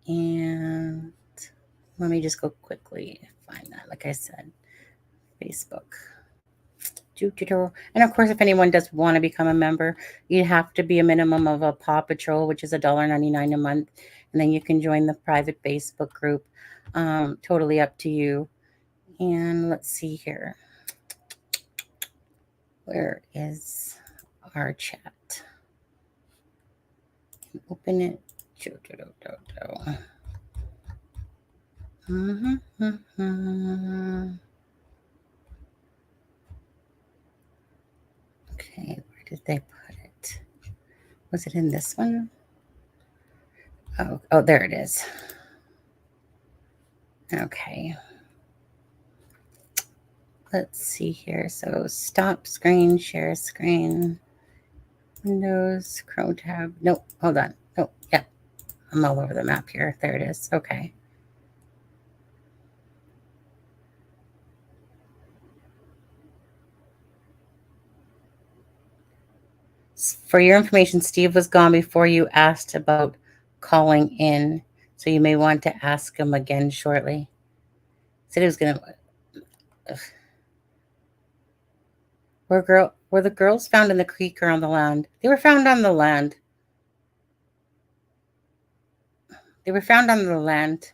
and let me just go quickly find that. Like I said, Facebook. And of course, if anyone does want to become a member, you have to be a minimum of a Paw Patrol, which is $1.99 a month. And then you can join the private Facebook group. Totally up to you. And let's see here. Where is our chat? Open it. Okay, where did they put it? Was it in this one? Oh, there it is. Okay. Let's see here. So stop screen, share screen, Windows, Chrome tab. Nope, hold on. Oh, yeah. I'm all over the map here. There it is. Okay. For your information, Steve was gone before you asked about calling in, so you may want to ask him again shortly. Said he was going to... Were the girls found in the creek or on the land? They were found on the land. They were found on the land.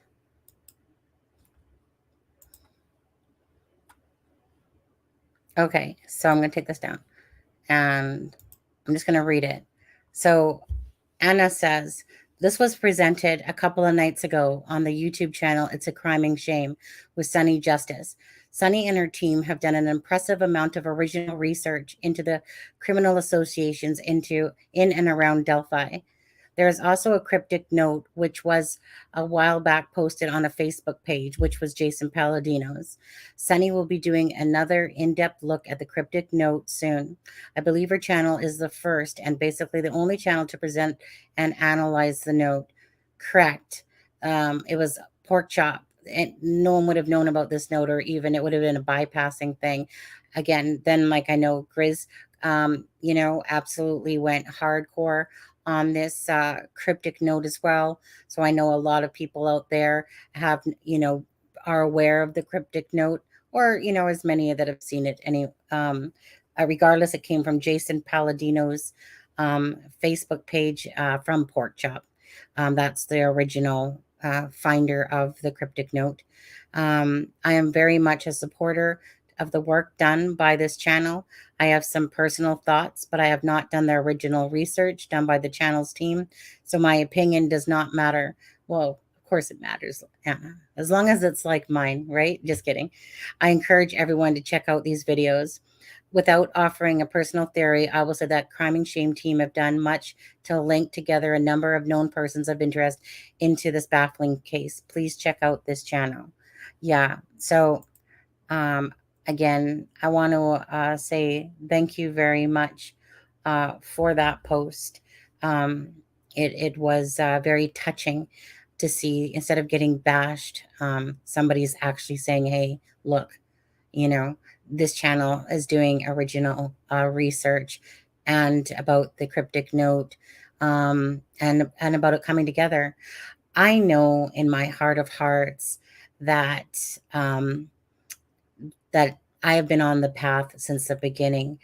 Okay, so I'm going to take this down. And I'm just going to read it. So Anna says, this was presented a couple of nights ago on the YouTube channel It's a Criming Shame with Sunny Justice. Sunny and her team have done an impressive amount of original research into the criminal associations in and around Delphi. There is also a cryptic note, which was a while back posted on a Facebook page, which was Jason Palladino's. Sunny will be doing another in-depth look at the cryptic note soon. I believe her channel is the first and basically the only channel to present and analyze the note. Correct. It was pork chop. And no one would have known about this note, or even it would have been a bypassing thing. Again, then like I know Grizz, absolutely went hardcore on this cryptic note as well. So I know a lot of people out there have, are aware of the cryptic note, or, as many that have seen it. Regardless, it came from Jason Palladino's Facebook page from Pork Chop. That's the original finder of the cryptic note. I am very much a supporter of the work done by this channel. I have some personal thoughts, but I have not done the original research done by the channel's team. So my opinion does not matter. Well, of course it matters. As long as it's like mine, right? Just kidding. I encourage everyone to check out these videos. Without offering a personal theory, I will say that Crime and Shame team have done much to link together a number of known persons of interest into this baffling case. Please check out this channel. Yeah. So, again, I want to say thank you very much for that post. It was very touching to see, instead of getting bashed, somebody's actually saying, hey, look, this channel is doing original research and about the cryptic note, and about it coming together. I know in my heart of hearts that that I have been on the path since the beginning,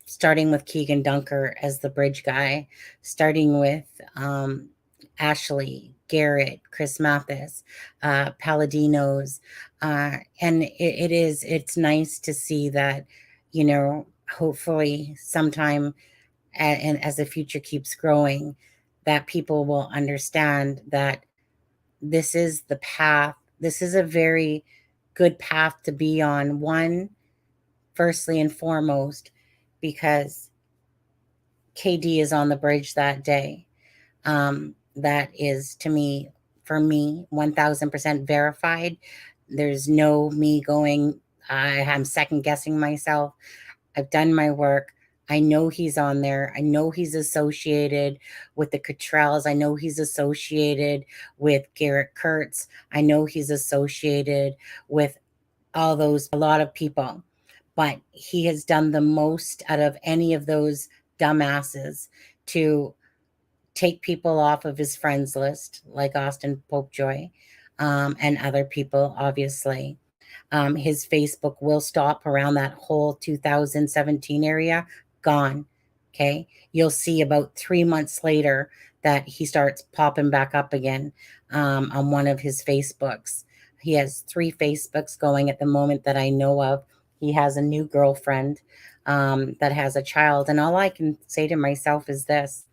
starting with Keegan Dunker as the bridge guy, starting with Ashley, Garrett, Chris Mathis, Palladino's. And it's nice to see that, hopefully sometime, and as the future keeps growing, that people will understand that this is the path. This is a very good path to be on. One, firstly and foremost, because KD is on the bridge that day. That is, to me, for me, 1000% verified. There's no me going, I'm second guessing myself. I've done my work. I know he's on there. I know he's associated with the Cottrells. I know he's associated with Garrett Kurtz. I know he's associated with a lot of people. But he has done the most out of any of those dumbasses to take people off of his friends list, like Austin Popejoy, and other people, obviously. His Facebook will stop around that whole 2017 area, gone. Okay. You'll see about 3 months later that he starts popping back up again on one of his Facebooks. He has 3 Facebooks going at the moment that I know of. He has a new girlfriend that has a child. And all I can say to myself is this: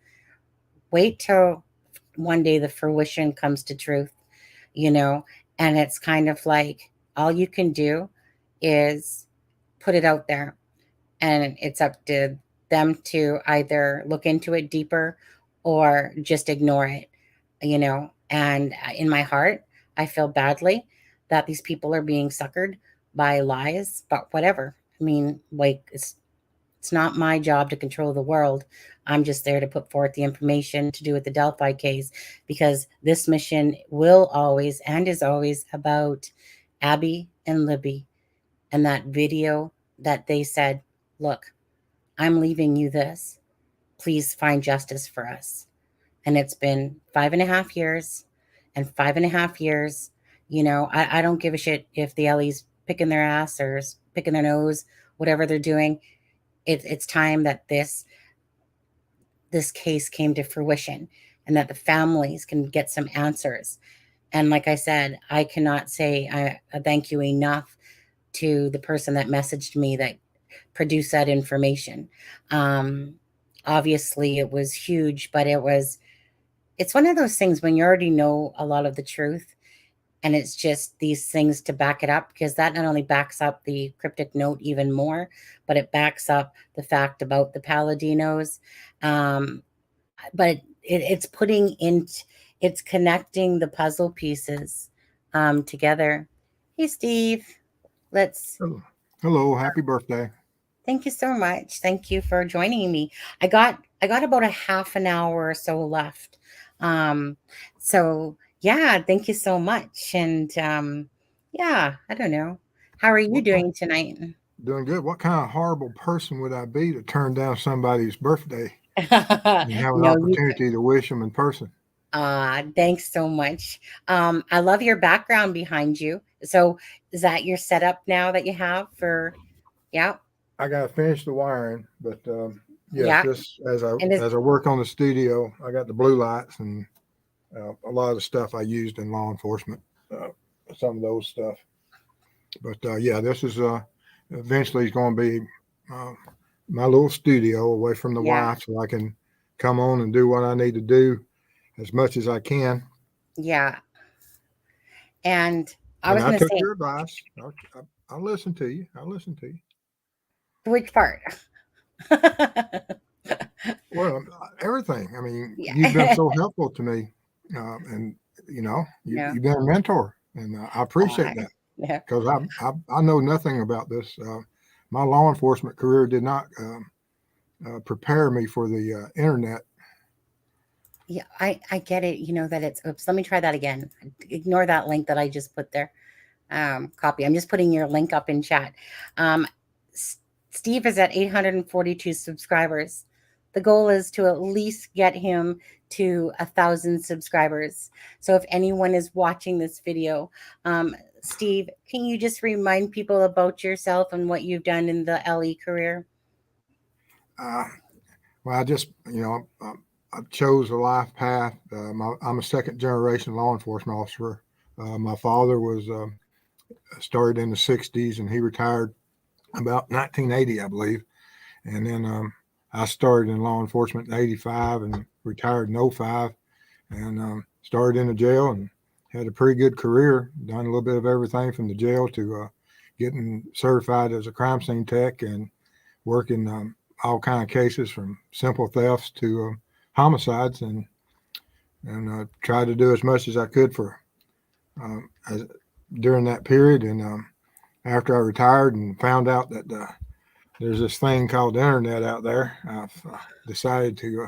wait till one day the fruition comes to truth, and it's kind of like all you can do is put it out there, and it's up to them to either look into it deeper or just ignore it, and in my heart, I feel badly that these people are being suckered by lies, but whatever. I mean, like, it's not my job to control the world. I'm just there to put forth the information to do with the Delphi case, because this mission will always and is always about Abby and Libby, and that video that they said, look, I'm leaving you this. Please find justice for us. And it's been 5.5 years, and 5.5 years, I don't give a shit if the Ellie's picking their ass or picking their nose, whatever they're doing. It's time that this case came to fruition, and that the families can get some answers. And like I said, I cannot say a thank you enough to the person that messaged me that produced that information. Obviously it was huge, but it's one of those things when you already know a lot of the truth, and it's just these things to back it up, because that not only backs up the cryptic note even more, but it backs up the fact about the Palladinos. But it's putting in, it's connecting the puzzle pieces together. Hey, Steve, let's. Hello, happy birthday. Thank you so much. Thank you for joining me. I got about a half an hour or so left. So yeah, thank you so much. And yeah, I don't know. How are you doing tonight? Doing good. What kind of horrible person would I be to turn down somebody's birthday and have an No, opportunity to wish them in person? Thanks so much. I love your background behind you. So is that your setup now that you have for, yeah? I got to finish the wiring, but yes, Yeah. just as I And work on the studio, I got the blue lights and a lot of the stuff I used in law enforcement, some of those stuff. But yeah, this is eventually going to be my little studio away from the wife, so I can come on and do what I need to do as much as I can. Yeah. And I was going to took say your advice. I'll listen to you. Which part? Well, everything. I mean, Yeah. you've been so helpful to me, and you've been a mentor, and I appreciate that, because I know nothing about this. My law enforcement career did not prepare me for the internet. Yeah, I get it. You know that it's, oops, let me try that again. Ignore that link that I just put there. Copy. I'm just putting your link up in chat. Steve is at 842 subscribers. The goal is to at least get him to 1,000 subscribers. So if anyone is watching this video, Steve, can you just remind people about yourself and what you've done in the LE career? Well, I just, I chose a life path. I'm a second generation law enforcement officer. My father was started in the 60s, and he retired about 1980, I believe. And then I started in law enforcement in 85 and retired in 05, and started in the jail and had a pretty good career, done a little bit of everything from the jail to getting certified as a crime scene tech and working all kind of cases from simple thefts to homicides, and tried to do as much as I could for during that period. And after I retired and found out that there's this thing called the internet out there, I've decided to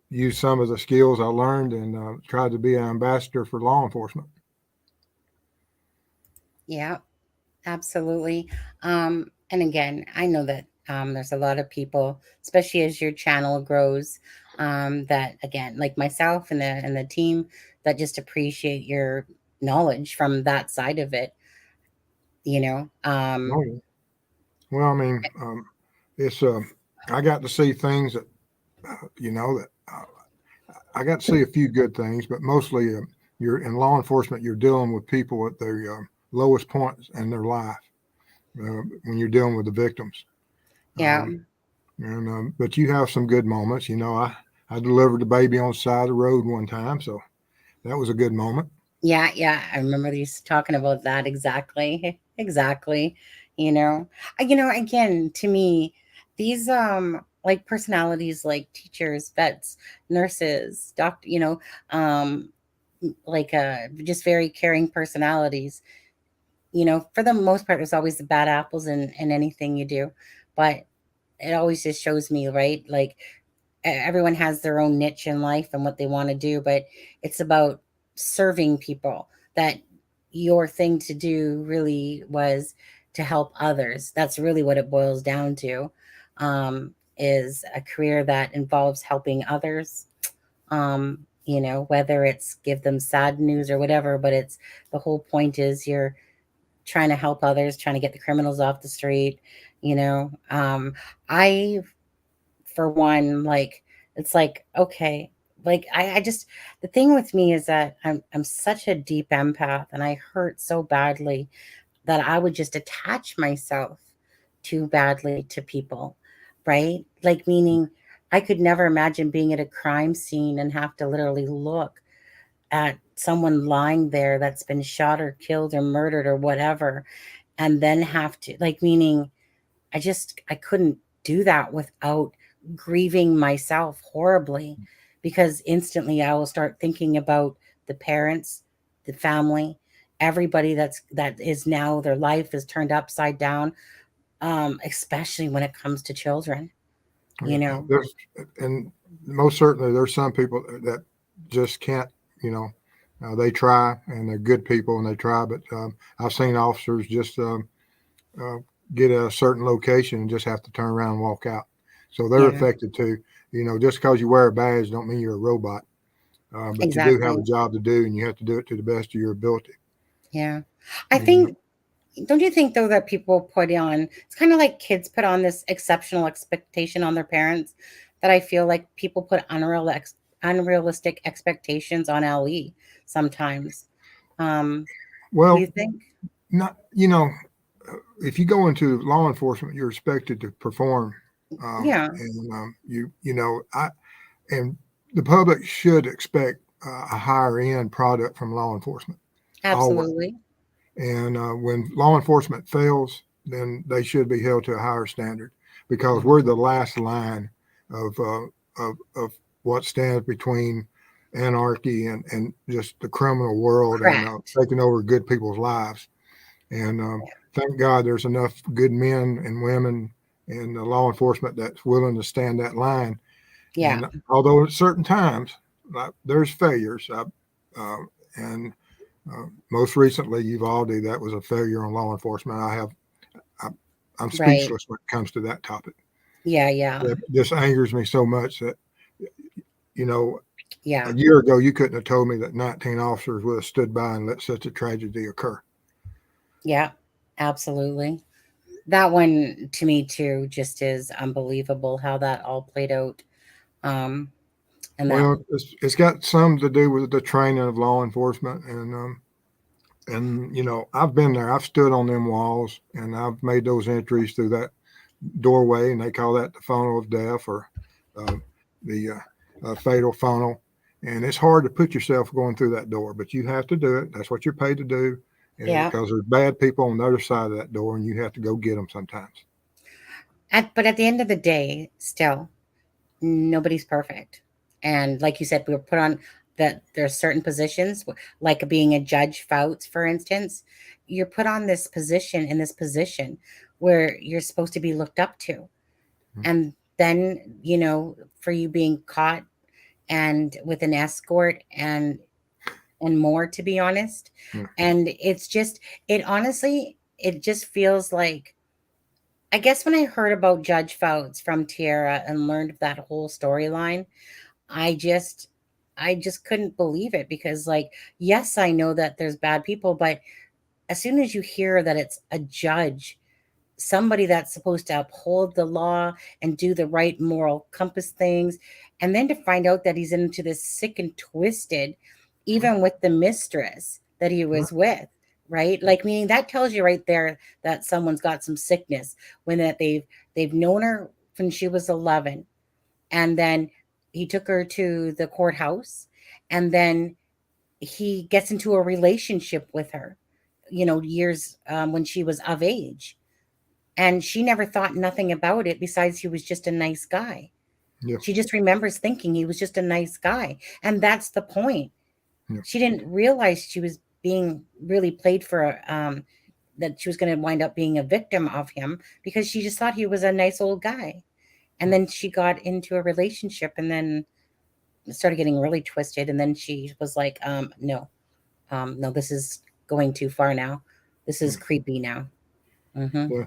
use some of the skills I learned and tried to be an ambassador for law enforcement. Yeah, absolutely. And again, I know that there's a lot of people, especially as your channel grows, that again, like myself and the team, that just appreciate your knowledge from that side of it. Well, I mean, it's I got to see things that that I got to see a few good things, but mostly you're in law enforcement. You're dealing with people at their lowest points in their life when you're dealing with the victims. Yeah. But you have some good moments. I delivered the baby on the side of the road one time, so that was a good moment. Yeah. I remember you talking about that. Exactly. Again, to me, these like personalities like teachers, vets, nurses, doctor, like just very caring personalities. For the most part, there's always the bad apples in anything you do, but it always just shows me, right? Like everyone has their own niche in life and what they want to do, but it's about serving people. That your thing to do really was to help others. That's really what it boils down to, is a career that involves helping others. Whether it's give them sad news or whatever, but it's the whole point is you're trying to help others, trying to get the criminals off the street. I, for one, like, it's like, okay, like I just, the thing with me is that I'm such a deep empath, and I hurt so badly that I would just attach myself too badly to people, right? Like, meaning I could never imagine being at a crime scene and have to literally look at someone lying there that's been shot or killed or murdered or whatever, and then have to, like, meaning I couldn't do that without grieving myself horribly. because instantly I will start thinking about the parents, the family, everybody that is now their life is turned upside down, especially when it comes to children. You know, And most certainly there's some people that just can't, they try and they're good people and they try, but I've seen officers just uh, get a certain location and just have to turn around and walk out. So they're yeah, affected too. Just because you wear a badge don't mean you're a robot, but you do have a exactly. job to do and you have to do it to the best of your ability. Yeah. I You know? think, don't you think though that people put on, it's kind of like kids put on this exceptional expectation on their parents, that I feel like people put unrealistic expectations on LE sometimes. Do you Well, think? not, if you go into law enforcement, you're expected to perform, Yeah, and and the public should expect a higher end product from law enforcement always. absolutely. And when law enforcement fails, then they should be held to a higher standard because Mhm. we're the last line of what stands between anarchy and just the criminal world and Correct. taking over good people's lives. And thank God there's enough good men and women in the law enforcement that's willing to stand that line. Yeah. And although at certain times there's failures, uh, and most recently Uvalde, that was a failure on law enforcement. I, I'm Right. speechless when it comes to that topic. Yeah. Yeah. It just angers me so much that you know Yeah. a year ago you couldn't have told me that 19 officers would have stood by and let such a tragedy occur. Yeah. Absolutely. That one to me too just is unbelievable how that all played out. Um, and that, Well, it's got some to do with the training of law enforcement, and I've been there. I've stood on them walls, and I've made those entries through that doorway, and they call that the funnel of death or uh, the fatal funnel. And it's hard to put yourself going through that door, but you have to do it. That's what you're paid to do, yeah. because there's bad people on the other side of that door, and you have to go get them sometimes. But at the end of the day, still, nobody's perfect. And like you said, we were put on that there are certain positions, like being a judge, Fouts, for instance. You're put on this position in this position where you're supposed to be looked up to. And then, for you being caught and with an escort and more, to be honest. Yeah. And it honestly, it just feels like, I guess when I heard about Judge Fouts from Tierra and learned of that whole storyline, I just I just couldn't believe it, because like, yes, I know that there's bad people, but as soon as you hear that it's a judge, somebody that's supposed to uphold the law and do the right moral compass things, and then to find out that he's into this sick and twisted, even with the mistress that he was with, right? Like, meaning that tells you right there that someone's got some sickness, when that they've known her when she was 11, and then he took her to the courthouse, and then he gets into a relationship with her, years, when she was of age, and she never thought nothing about it besides he was just a nice guy. Yeah. She just remembers thinking he was just a nice guy, and that's the point. Yeah. She didn't realize she was being really played for, that she was going to wind up being a victim of him, because she just thought he was a nice old guy. And then she got into a relationship, and then it started getting really twisted, and then she was like, no, no, this is going too far now. This is creepy now. Mm-hmm.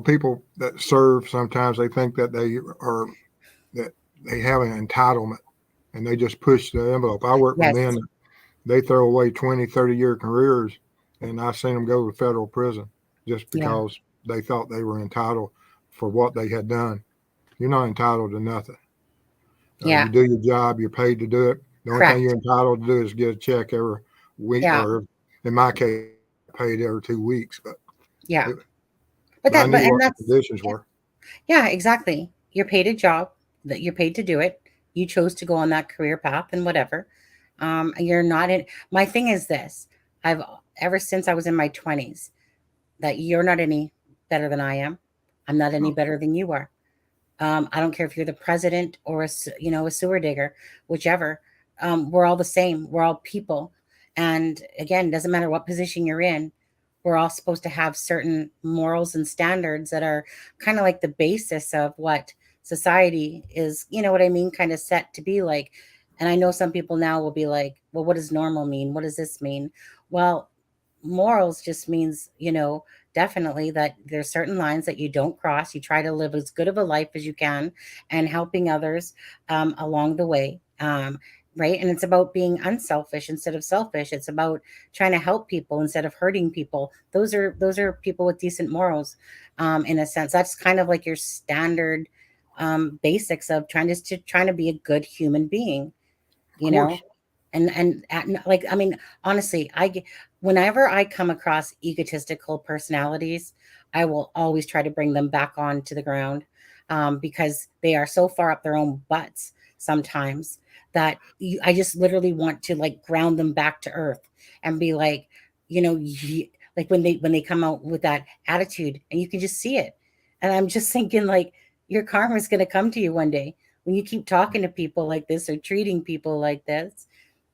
People that serve, sometimes they think that they have an entitlement and they just push the envelope. I work with Yes. men, they throw away 20, 30-year careers, and I've seen them go to federal prison just because they thought they were entitled for what they had done. You're not entitled to nothing. You do your job, you're paid to do it. The only thing you're entitled to do is get a check every week, or in my case, paid every 2 weeks. But I knew what the conditions were. Yeah, exactly. You're paid a job, that you're paid to do it. You chose to go on that career path and whatever. You're not in. My thing is this: I've ever since I was in my 20s, that you're not any better than I am. I'm not any better than you are. I don't care if you're the president or a sewer digger, whichever. We're all the same. We're all people. And again, it doesn't matter what position you're in. We're all supposed to have certain morals and standards that are kind of like the basis of what society is, you know what I mean, kind of set to be like. And I know some people now will be like, well, what does normal mean? What does this mean? Well, morals just means, definitely that there's certain lines that you don't cross. You try to live as good of a life as you can and helping others along the way. Right. And it's about being unselfish instead of selfish. It's about trying to help people instead of hurting people. Those are people with decent morals. In a sense, that's kind of like your standard basics of trying to be a good human being, Of you know course. like, I mean, honestly, whenever I come across egotistical personalities, I will always try to bring them back onto the ground, because they are so far up their own butts sometimes that I just literally want to like ground them back to earth and be like, like when they come out with that attitude and you can just see it, and I'm just thinking like your karma is going to come to you one day when you keep talking to people like this or treating people like this.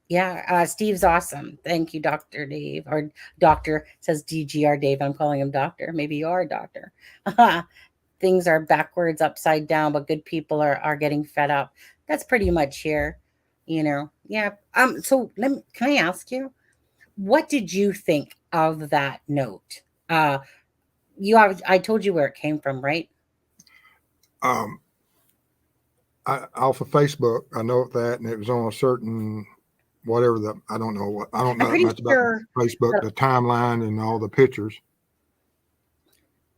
Yeah, Steve's awesome. Thank you, Dr. Dave. Or doctor says DGR Dave. I'm calling him doctor. Maybe you are a doctor. Things are backwards, upside down, but good people are getting fed up. That's pretty much here. Yeah. So can I ask you, what did you think of that note? I told you where it came from, right? Um, off of Facebook, I know that, and it was on a certain whatever I don't know I'm that pretty much about sure. Facebook, the timeline and all the pictures.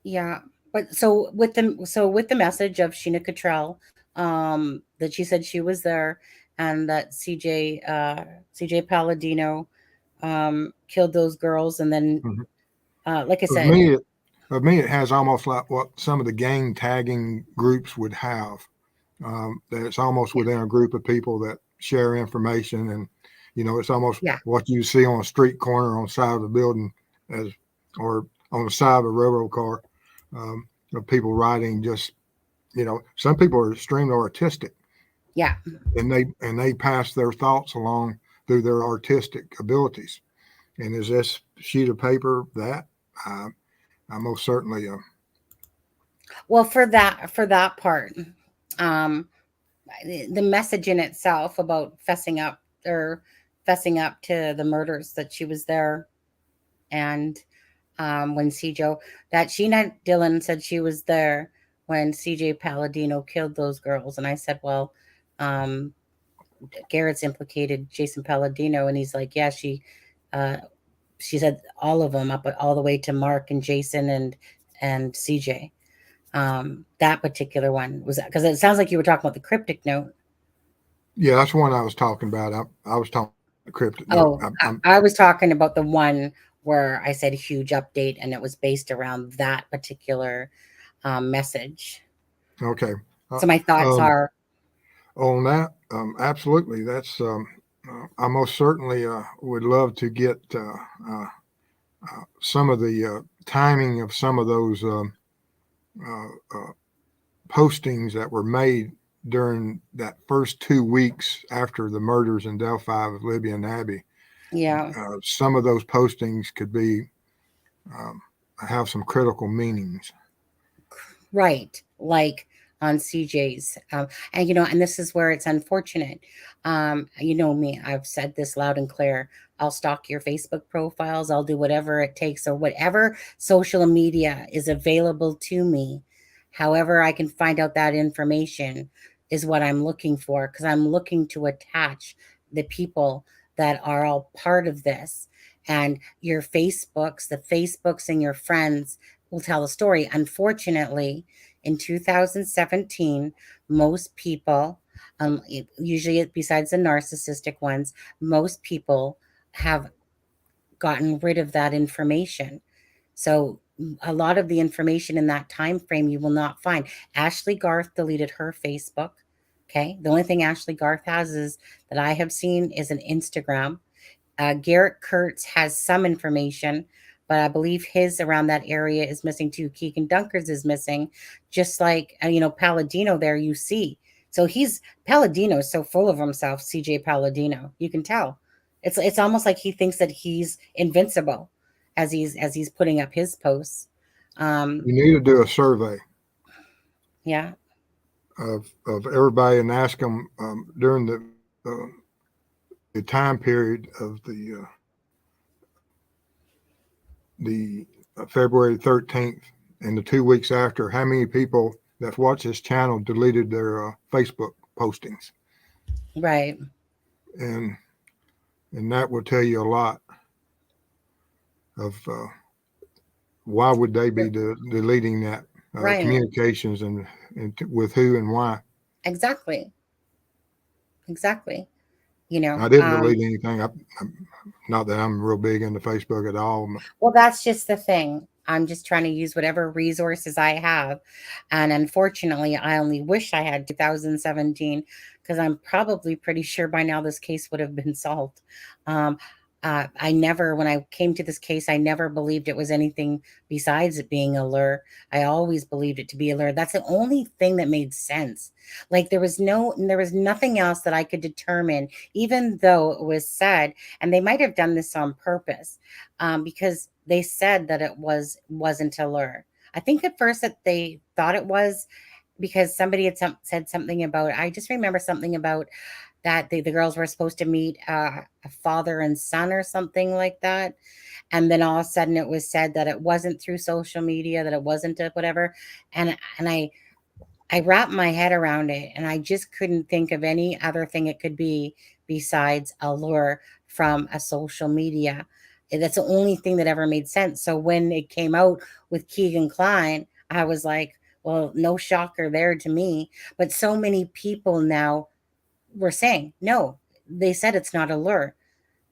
Yeah, but so with the message of Sheena Cottrell, that she said she was there, and that CJ Palladino killed those girls, and then Mhm. like I Of said, me, it has almost like what some of the gang tagging groups would have. That it's almost yeah, within a group of people that share information, and it's almost yeah, what you see on a street corner on the side of the building, as or on the side of a railroad car, of people writing. Just some people are extremely artistic, yeah. and they pass their thoughts along through their artistic abilities. And is this sheet of paper that? I most certainly. Well, for that part, um, the message in itself about fessing up to the murders, that she was there, and when CJ, that Sheena Dillon said she was there when CJ Palladino killed those girls. And I said, well, um, Garrett's implicated Jason Palladino. And he's like, yeah, she said all of them, up all the way to Mark and Jason and CJ. That particular one was, because it sounds like you were talking about the cryptic note. Yeah, that's one I was talking about. I was talking about the cryptic note. Oh, I was talking about the one where I said huge update, and it was based around that particular message. Okay. Uh, So my thoughts um, are, on that, absolutely. That's I most certainly would love to get some of the timing of some of those uh, uh, postings that were made during that first 2 weeks after the murders in Delphi with Libby and Abby. yeah, Some of those postings could be um, have some critical meanings. right. Like on CJ's. And this is where it's unfortunate. You know me, I've said this loud and clear. I'll stalk your Facebook profiles. I'll do whatever it takes, or whatever social media is available to me. However, I can find out that information is what I'm looking for, because I'm looking to attach the people that are all part of this. And the Facebooks and your friends will tell the story. Unfortunately, in 2017, most people, usually besides the narcissistic ones, most people have gotten rid of that information. So a lot of the information in that time frame you will not find. Ashley Garth deleted her Facebook. Okay, the only thing Ashley Garth has is that I have seen is an Instagram. Garrett Kurtz has some information but I believe his around that area is missing too. Keegan Dunker's is missing, just like Palladino there. You see, so Palladino is so full of himself. CJ Palladino, you can tell. It's almost like he thinks that he's invincible as he's putting up his posts. You need to do a survey. Yeah. Of everybody and ask them during the time period of the February 13th and the 2 weeks after, how many people that watch this channel deleted their Facebook postings. Right. And that will tell you a lot of why would they be deleting that Right. communications and with who and why. Exactly. I didn't delete anything. Not that I'm real big into Facebook at all. Well, that's just the thing. I'm just trying to use whatever resources I have. And unfortunately, I only wish I had 2017, because I'm probably pretty sure by now this case would have been solved. When I came to this case, I never believed it was anything besides it being a lure. I always believed it to be a lure. That's the only thing that made sense. Like there was nothing else that I could determine, even though it was said, and they might have done this on purpose, because they said that it wasn't a lure. I think at first that they thought it was, because somebody had said something about, I just remember something about that the girls were supposed to meet a father and son or something like that. And then all of a sudden it was said that it wasn't through social media, that it wasn't a whatever. And I wrapped my head around it, and I just couldn't think of any other thing it could be besides a lure from a social media. That's the only thing that ever made sense. So when it came out with Keegan Kline, I was like, well, no shocker there to me. But so many people now were saying, no, they said it's not a lure.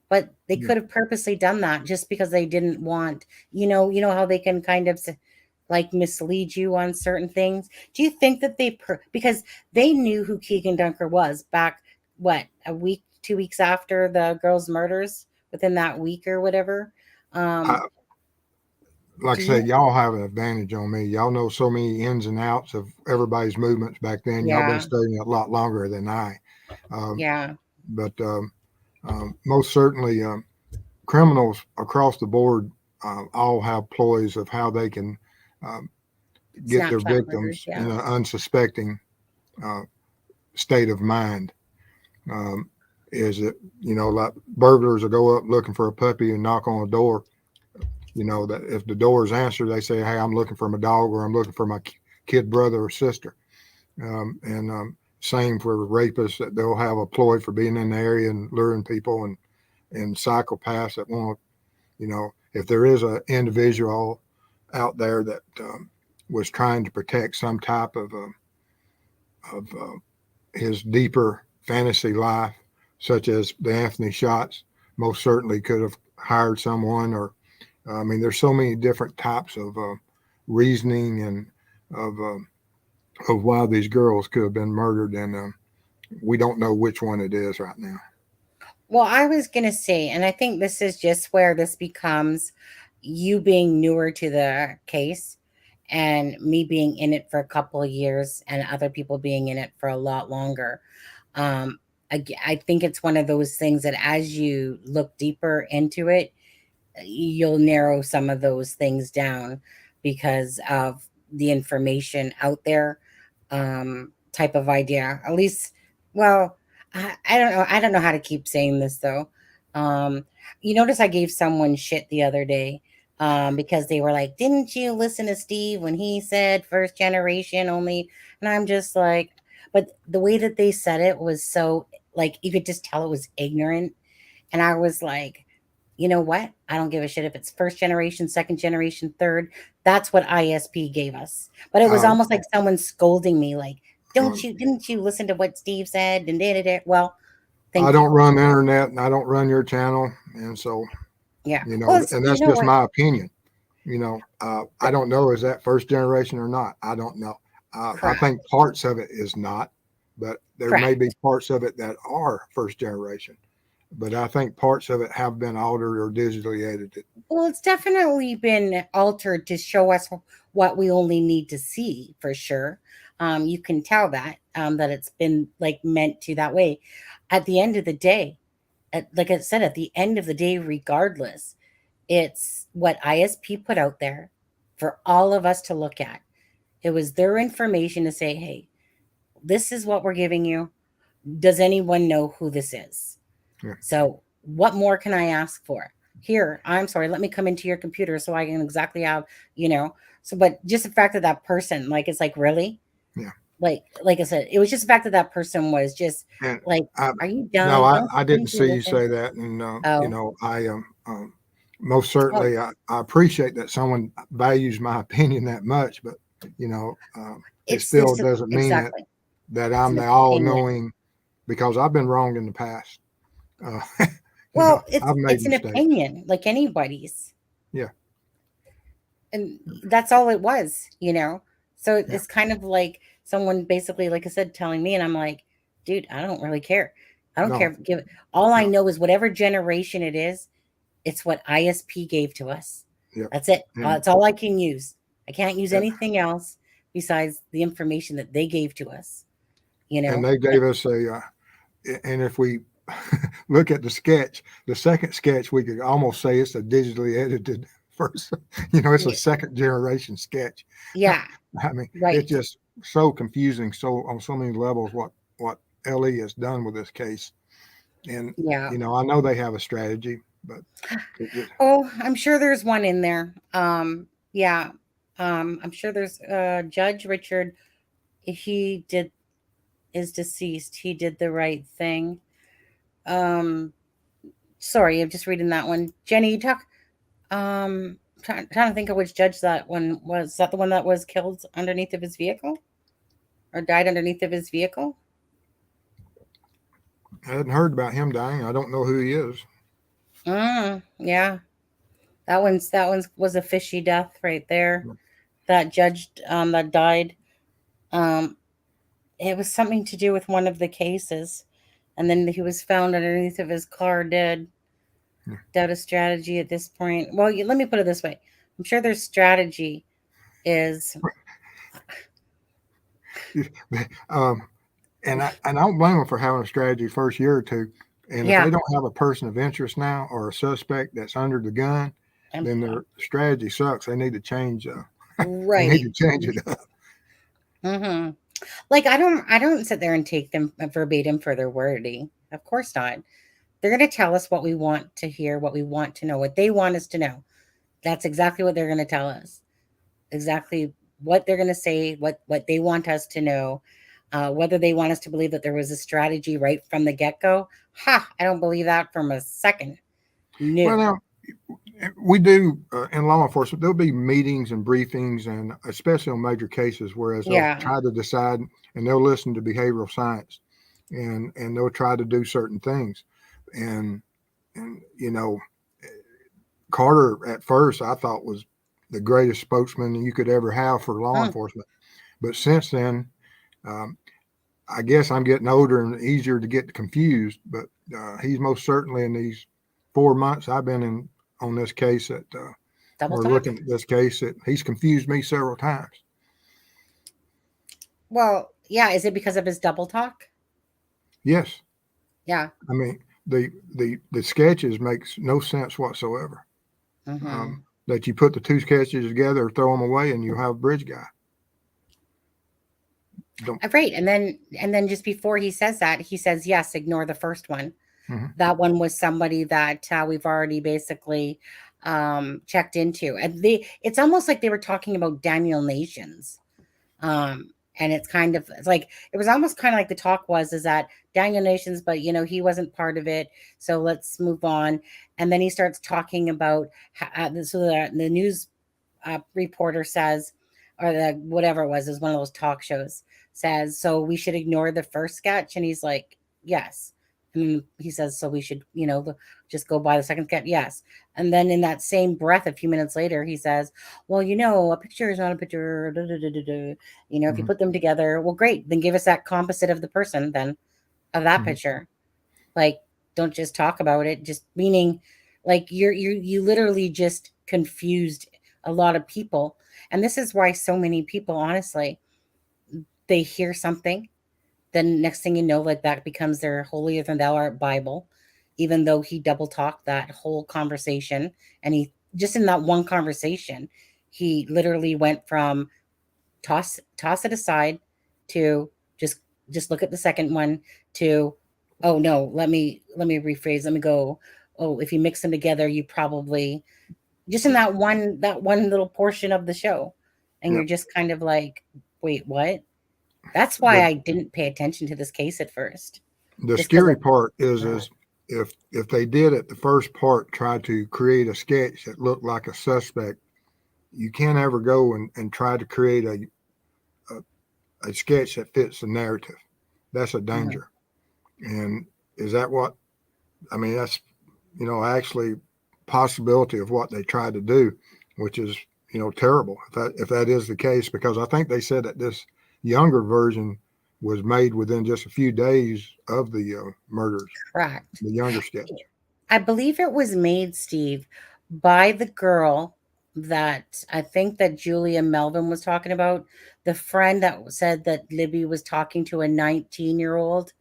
But they could have purposely done that just because they didn't want, how they can kind of like mislead you on certain things. Do you think that because they knew who Keegan Dunker was back, a week, 2 weeks after the girls' murders, within that week or whatever? Like I said, y'all have an advantage on me. Y'all know so many ins and outs of everybody's movements back then. Y'all been studying it a lot longer than I. But most certainly, criminals across the board all have ploys of how they can get their victims in an unsuspecting state of mind. Is it, like burglars will go up looking for a puppy and knock on a door. That if the door is answered, they say, hey, I'm looking for my dog, or I'm looking for my kid brother or sister. Same for rapists, that they'll have a ploy for being in the area and luring people, and psychopaths that want to, if there is an individual out there that was trying to protect some type of his deeper fantasy life, such as the Anthony shots, most certainly could have hired someone, or there's so many different types of reasoning and of why these girls could have been murdered, and we don't know which one it is right now. Well, I was going to say, and I think this is just where this becomes you being newer to the case and me being in it for a couple of years and other people being in it for a lot longer. I think it's one of those things that as you look deeper into it, you'll narrow some of those things down because of the information out there, type of idea. At least, well, I don't know. I don't know how to keep saying this though. You notice I gave someone shit the other day because they were like, didn't you listen to Steve when he said first generation only? And I'm just like, but the way that they said it was so, like, you could just tell it was ignorant. And I was like, you know what? I don't give a shit if it's first generation, second generation, third. That's what ISP gave us. But it was almost like someone scolding me, like, didn't you listen to what Steve said? And well, I don't run the internet, and I don't run your channel. And so, and that's just my opinion. I don't know, is that first generation or not? I don't know. I think parts of it is not, but there may be parts of it that are first generation. But I think parts of it have been altered or digitally edited. Well, it's definitely been altered to show us what we only need to see, for sure. You can tell that it's been like meant to that way. At the end of the day, like I said, at the end of the day, regardless, it's what ISP put out there for all of us to look at. It was their information to say, hey, this is what we're giving you. Does anyone know who this is? Yeah. So what more can I ask for? Here, I'm sorry, let me come into your computer so I can exactly have, so, but just the fact that that person, like, it's like, really? Yeah. Like I said, it was just the fact that that person was just And like, are you dumb? no, Don't I you didn't think see you this? say that. And, Oh, I most certainly, I appreciate that someone values my opinion that much, but, it it's still just doesn't mean that, exactly. that It's I'm an the all opinion. knowing, because I've been wronged in the past. Well, I've made it's an mistakes. opinion, like anybody's. Yeah. And that's all it was. So Yeah. it's kind of like someone basically, like I said, telling me, and I'm like, dude, I don't really care. I don't No. care. All I No. know is whatever generation it is, it's what ISP gave to us. Yeah. That's it. And- That's all I can use. I can't use Yeah. anything else besides the information that they gave to us. And they gave us and if we look at the sketch, the second sketch, we could almost say it's a digitally edited first. It's a second generation sketch. Yeah. I mean, Right. it's just so confusing. So on so many levels, what LE has done with this case. And, Yeah. I know they have a strategy, but. Oh, I'm sure there's one in there. Yeah. I'm sure there's Judge Richard. He is deceased. He did the right thing. Sorry, I'm just reading that one. Jenny, you talk. Trying to think of which judge that one was. Is that the one that was killed underneath of his vehicle, or died underneath of his vehicle? I hadn't heard about him dying. I don't know who he is. Yeah, that was a fishy death right there. That judge that died. It was something to do with one of the cases, and then he was found underneath of his car dead. Doubt a strategy at this point. Well, let me put it this way. I'm sure their strategy is. And I don't blame them for having a strategy first year or two. And if they don't have a person of interest now or a suspect that's under the gun, then their strategy sucks. They need to change. Right. They need to change it up. Mm-hmm. Like I don't sit there and take them verbatim for their wording. Of course not. They're going to tell us what we want to hear, what we want to know, what they want us to know. That's exactly what they're going to tell us. Exactly what they're going to say, what they want us to know, whether they want us to believe that there was a strategy right from the get-go. I don't believe that from a second. No. Well, now, we do in law enforcement, there'll be meetings and briefings, and especially on major cases, whereas they'll try to decide and they'll listen to behavioral science and they'll try to do certain things. And Carter at first I thought was the greatest spokesman you could ever have for law enforcement. But since then, I guess I'm getting older and easier to get confused, but he's most certainly in these 4 months I've been on this case looking at this case, he's confused me several times. Well, yeah. Is it because of his double talk? Yes. Yeah. I mean, the sketches makes no sense whatsoever. That you put the two sketches together, throw them away, and you have a bridge guy. Right. And then just before he says that, he says, yes, ignore the first one. Mm-hmm. That one was somebody that we've already basically checked into. And it's almost like they were talking about Daniel Nations. And it's like, it was almost kind of like the talk is that Daniel Nations, but he wasn't part of it. So let's move on. And then he starts talking about, so the news reporter says, or whatever it was one of those talk shows, says, so we should ignore the first sketch. And he's like, yes. And he says, so we should, just go by the second sketch. Yes. And then in that same breath, a few minutes later, he says, well, a picture is not a picture. If you put them together, well, great. Then give us that composite of the person then of that picture. Like, don't just talk about it. Just meaning Like you literally just confused a lot of people. And this is why so many people, honestly, they hear something, then next thing you know, like that becomes their holier than thou art Bible, even though he double talked that whole conversation. And he just in that one conversation, he literally went from toss it aside to just look at the second one to, oh no, let me rephrase, let me go, oh, if you mix them together, you probably, just in that one little portion of the show. And Yeah. you're just kind of like, wait, what? That's why The I didn't pay attention to this case at first. the Just because scary of part is that. if they did at the first part try to create a sketch that looked like a suspect, you can't ever go and try to create a sketch that fits the narrative. That's a Mhm. danger. And is that what I mean? That's actually possibility of what they tried to do, which is terrible if that is the case, because I think they said that this younger version was made within just a few days of the murders, Correct. the younger sketch. I believe it was made, Steve, by the girl that I think that Julia Melvin was talking about, the friend that said that Libby was talking to a 19-year-old,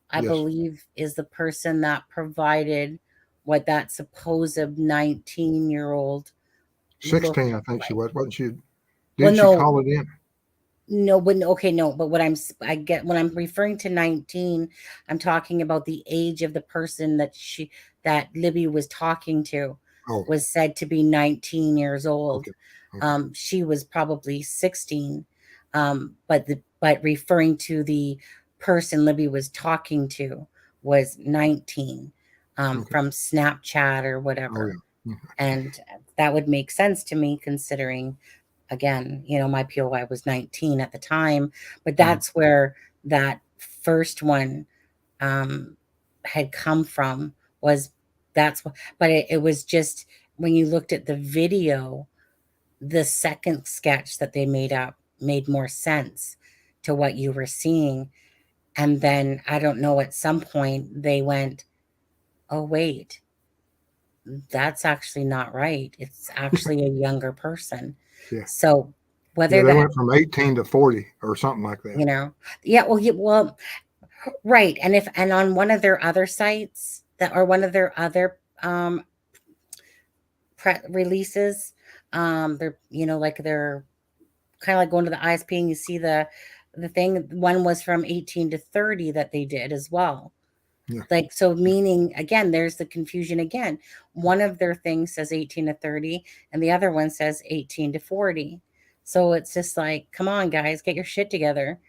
I Yes, believe is the person that provided what that supposed 19-year-old looked 16, I think she like. was. Wasn't she? Well, Didn't she no, call it in? no, but okay, no, but I get when I'm referring to 19, I'm talking about the age of the person that Libby was talking to Oh, was said to be 19 years old. okay, okay, She was probably 16. But referring to the person Libby was talking to was 19, okay. from Snapchat or Oh whatever. yeah. And that would make sense to me considering, again, my POI was 19 at the time, but Mhm. that's where that first one um, had come from. Was that's what, but it was just when you looked at the video, the second sketch that they made up made more sense to what you were seeing. And then I don't know, at some point they went, oh, wait, that's actually not right. It's actually a younger person. Yeah, So yeah. whether They that, went from 18 to 40 or something like that. you know, yeah, well, right. And on one of their other sites that, or one of their other releases, they're, like they're kind of like going to the ISP and you see the thing, one was from 18 to 30 that they did as well. Yeah, Like, so meaning, again, there's the confusion again. One of their things says 18 to 30 and the other one says 18 to 40. So it's just like, come on, guys, get your shit together.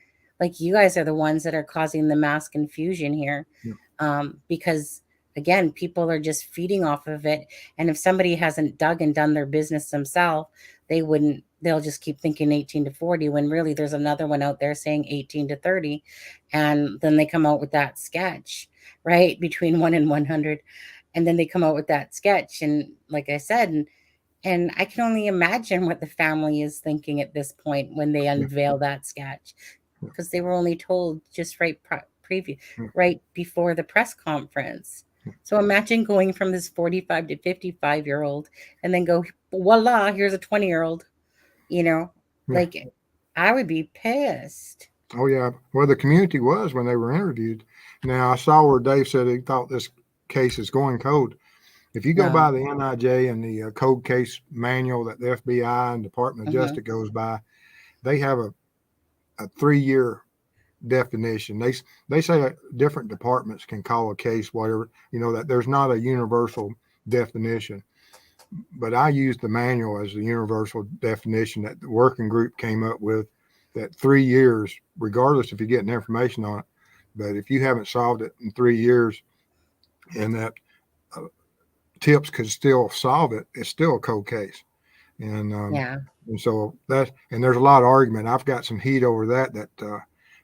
Like, you guys are the ones that are causing the mass confusion here. yeah, Because again, people are just feeding off of it. And if somebody hasn't dug and done their business themselves, they'll just keep thinking 18 to 40 when really there's another one out there saying 18 to 30. And then they come out with that sketch, right? Between 1 and 100. And then they come out with that sketch. And like I said, and I can only imagine what the family is thinking at this point when they yeah, unveil that sketch, yeah, because they were only told just preview yeah, right before the press conference. yeah. So imagine going from this 45 to 55-year-old and then go, voila, here's a 20-year-old, you know, Yeah. like I would be pissed. Oh yeah. Well, the community was when they were interviewed. Now I saw where Dave said he thought this case is going cold. If you go by No. the NIJ and the cold case manual that the FBI and Department of Hmm. Justice goes by, they have a 3-year definition. They say that different departments can call a case whatever, that there's not a universal definition. But I use the manual as the universal definition that the working group came up with, that 3 years, regardless if you're getting information on it, but if you haven't solved it in 3 years and that tips could still solve it, it's still a cold case. And Yeah. and so and there's a lot of argument. I've got some heat over that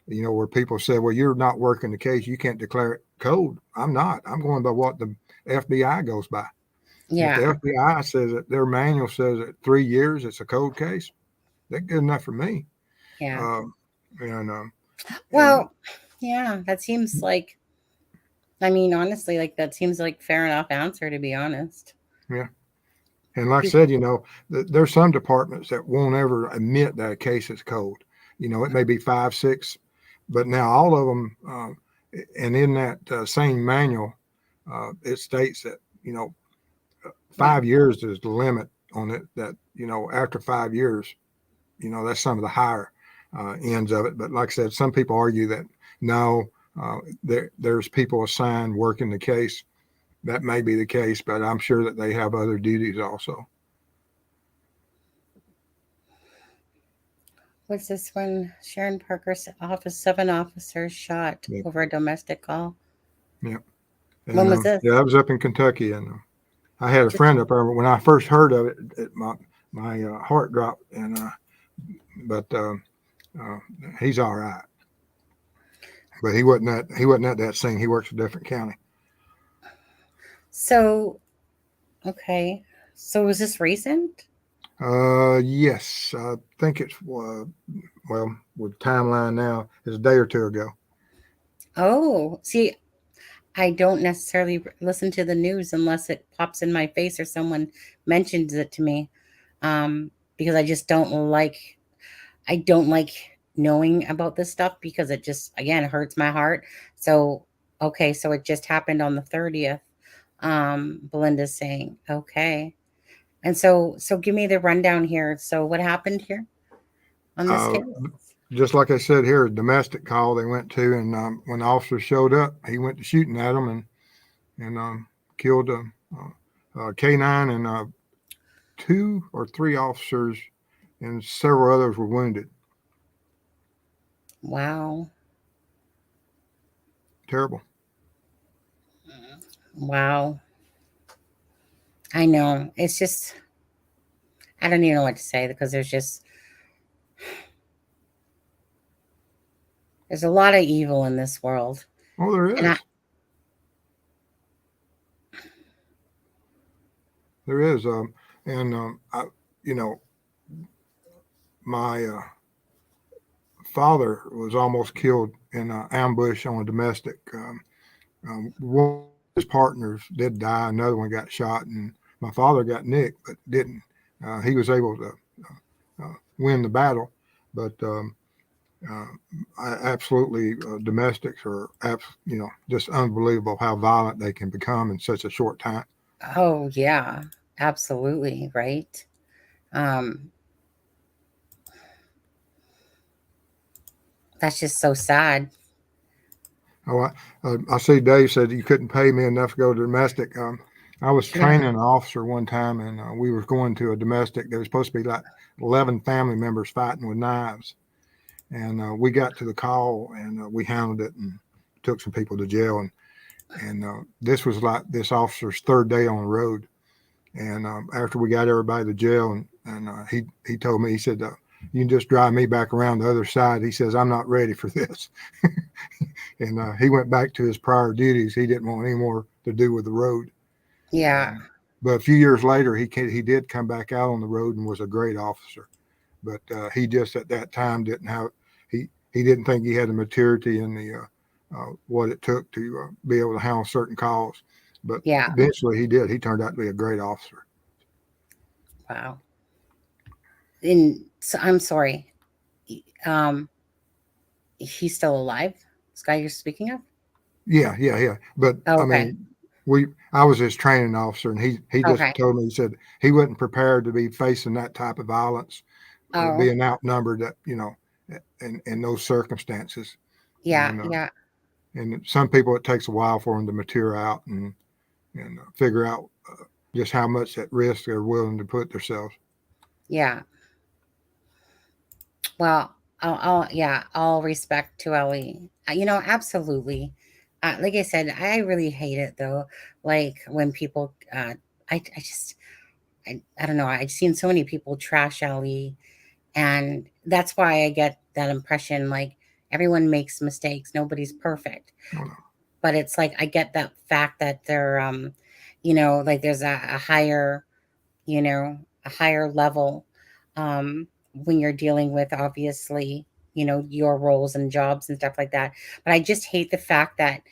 where people say, well, you're not working the case, you can't declare it cold. I'm not. I'm going by what the FBI goes by. If the Yeah. FBI says that their manual says that 3 years it's a cold case, that's good enough for me. Yeah. Um, and Well, yeah, that seems like, I mean, honestly, like that seems like fair enough answer, to be honest. Yeah. And like I said, there's some departments that won't ever admit that a case is cold. It may be 5, 6, but now all of them, and in that same manual, it states that, 5 years is the limit on it, that, after 5 years, that's some of the higher ends of it. But like I said, some people argue that no, there's people assigned working the case. That may be the case, but I'm sure that they have other duties also. What's this one? Sharon Parker's office, 7 officers shot over a domestic call. Yeah. When was this? Yeah, that was up in Kentucky, and I had a friend up there. When I first heard of it, my heart dropped, but he's all right. But he wasn't at that scene. He works a different county. So, okay. So was this recent? Yes, I think it's with timeline now, it's a day or two ago. Oh, see, I don't necessarily listen to the news unless it pops in my face or someone mentions it to me, because I just don't like knowing about this stuff, because it just, again, hurts my heart. So, okay, so it just happened on the 30th. Belinda's saying, okay. And so give me the rundown here. So what happened here on this case? Just like I said here, a domestic call they went to, and when the officer showed up, he went to shooting at them and killed a K9, and 2 or 3 officers, and several others were wounded. Wow. Terrible. Wow. I know. It's just, I don't even know what to say, because there's a lot of evil in this world. Oh, there is. There is. My father was almost killed in an ambush on a domestic. One of his partners did die. Another one got shot, and my father got nicked, but didn't. He was able to win the battle, but absolutely, domestics are just unbelievable how violent they can become in such a short time. Oh yeah, absolutely, right. That's just so sad. Oh, I see Dave said you couldn't pay me enough to go to domestic. I was training an officer one time, and we were going to a domestic. There was supposed to be like 11 family members fighting with knives. And we got to the call, and we handled it and took some people to jail. And this was like this officer's 3rd day on the road. And after we got everybody to jail, and he told me, he said, you can just drive me back around the other side. He says, I'm not ready for this. And he went back to his prior duties. He didn't want any more to do with the road. Yeah. But a few years later, he did come back out on the road and was a great officer. But he just at that time didn't have, he didn't think he had the maturity and the what it took to be able to handle certain calls. But eventually he did. He turned out to be a great officer. Wow. And so, I'm sorry. He's still alive? This guy you're speaking of? Yeah. But I mean, I was his training officer, and he just told me, he said he wasn't prepared to be facing that type of violence, being outnumbered, in those circumstances. Yeah. And some people, it takes a while for them to mature out and figure out just how much at risk they're willing to put themselves. Yeah. Well, all respect to Ellie. Absolutely. Like I said, I really hate it though. Like when people, I don't know. I've seen so many people trash Ellie, and that's why I get that impression. Like everyone makes mistakes. Nobody's perfect. But it's like I get that fact that they're, like there's a higher, a higher level, when you're dealing with, obviously, your roles and jobs and stuff like that. But I just hate the fact that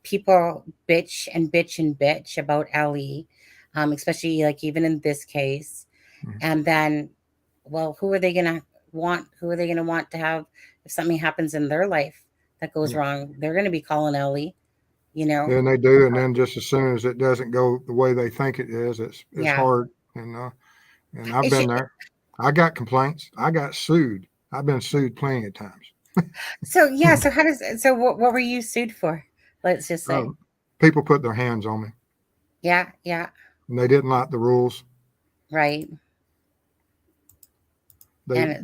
people bitch and bitch and bitch about Ellie, especially like even in this case. Mhm. And then, well, who are they going to want? Who are they going to want to have if something happens in their life that goes Yeah. wrong? They're going to be calling Ellie, you know? And they do. And then just as soon as it doesn't go the way they think it is, it's Yeah. hard. And I've been there. I got complaints. I got sued. I've been sued plenty of times. So yeah, so what were you sued for? Let's just say. People put their hands on me. Yeah, yeah. And they didn't like the rules. Right. They,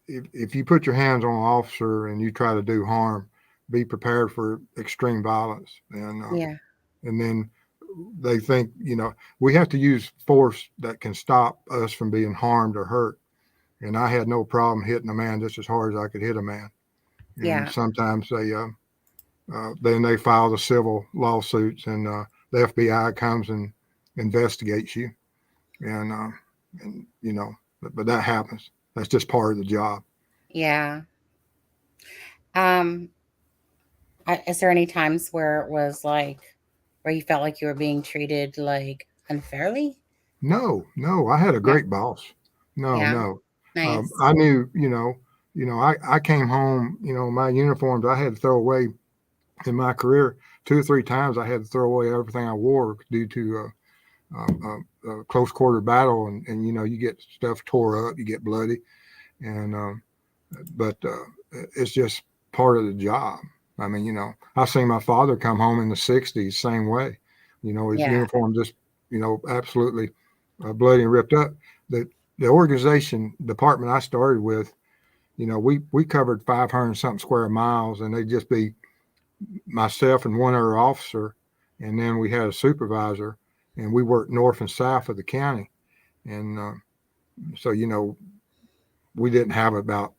if you put your hands on an officer and you try to do harm, be prepared for extreme violence. And then they think, we have to use force that can stop us from being harmed or hurt. And I had no problem hitting a man just as hard as I could hit a man. And sometimes then they file the civil lawsuits, and the FBI comes and investigates you. And but that happens. That's just part of the job. Yeah. Is there any times where it was like, where you felt like you were being treated like unfairly? No. I had a great boss. No. Nice. I knew, I came home, my uniforms I had to throw away in my career 2 or 3 times. I had to throw away everything I wore due to a close quarter battle. And you get stuff tore up, you get bloody. But it's just part of the job. I mean, I've seen my father come home in the 60s, same way. His uniform just, absolutely bloody and ripped up. The organization department I started with, we covered 500 something square miles, and they'd just be myself and one other officer. And then we had a supervisor, and we worked north and south of the county. And so, we didn't have about,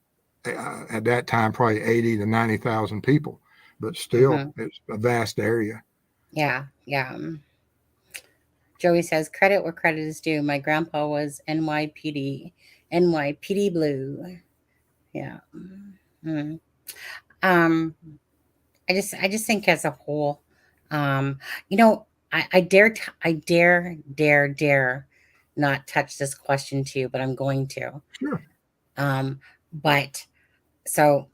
at that time, probably 80 to 90,000 people, but still it's a vast area. Yeah. Joey says, credit where credit is due. My grandpa was NYPD Blue. Yeah. Mm-hmm. I just think as a whole, I dare not touch this question to you, but I'm going to. Sure. But so,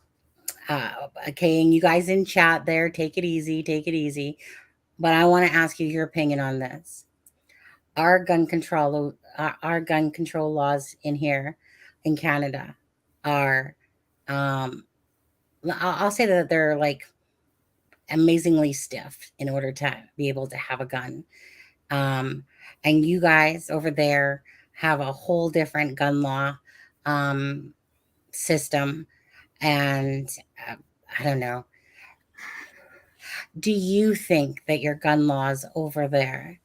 okay, and you guys in chat there, take it easy. But I want to ask you your opinion on this. Our gun control laws in here in Canada are, I'll say that they're like amazingly stiff in order to be able to have a gun. And you guys over there have a whole different gun law system. And I don't know. Do you think that your gun laws over there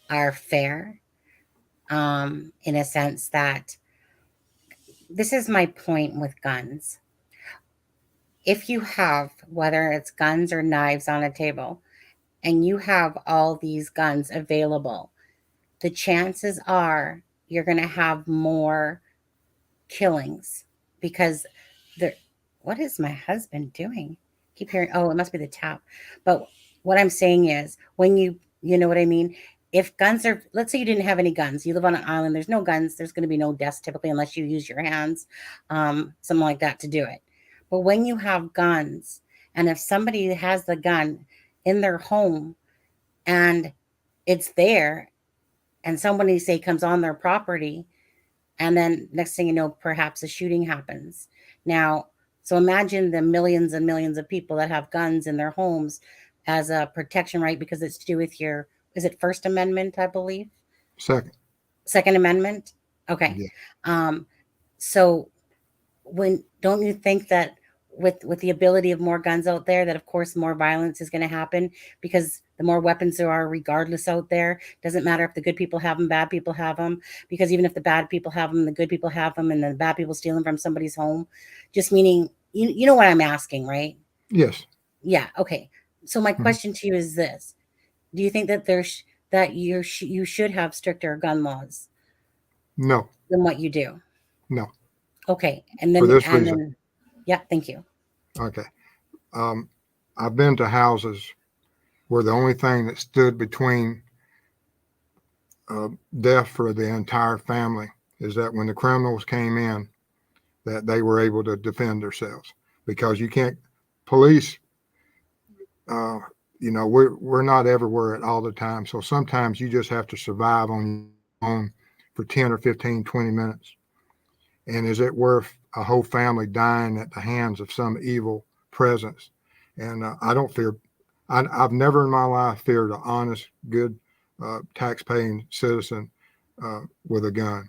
are fair? In a sense that, this is my point with guns. If you have, whether it's guns or knives on a table, and you have all these guns available, the chances are you're going to have more killings because what is my husband doing? Keep hearing, oh, it must be the tap. But what I'm saying is, when you know what I mean? If guns are, let's say you didn't have any guns, you live on an island, there's no guns, there's going to be no deaths typically unless you use your hands, something like that to do it. But when you have guns, and if somebody has the gun in their home and it's there, and somebody say comes on their property, and then next thing you know, perhaps a shooting happens. Now, so imagine the millions and millions of people that have guns in their homes as a protection, right? Because it's to do with your, is it First Amendment, I believe? Second Amendment? Okay. Yeah. So don't you think that with the ability of more guns out there, that of course more violence is going to happen, because the more weapons there are regardless out there, doesn't matter if the good people have them, bad people have them, because even if the bad people have them, the good people have them, and the bad people steal them from somebody's home, just meaning, you know what I'm asking, right? Yes. Yeah. Okay. So my question to you is this: do you think that you should have stricter gun laws? No. Than what you do? No. Okay. And then for this reason. Then, yeah. Thank you. Okay. I've been to houses where the only thing that stood between death for the entire family is that when the criminals came in, that they were able to defend themselves, because you can't police. We're not everywhere at all the time. So sometimes you just have to survive on your own for 10 or 15, 20 minutes. And is it worth a whole family dying at the hands of some evil presence? And I don't fear, I've never in my life feared an honest, good, tax-paying citizen with a gun.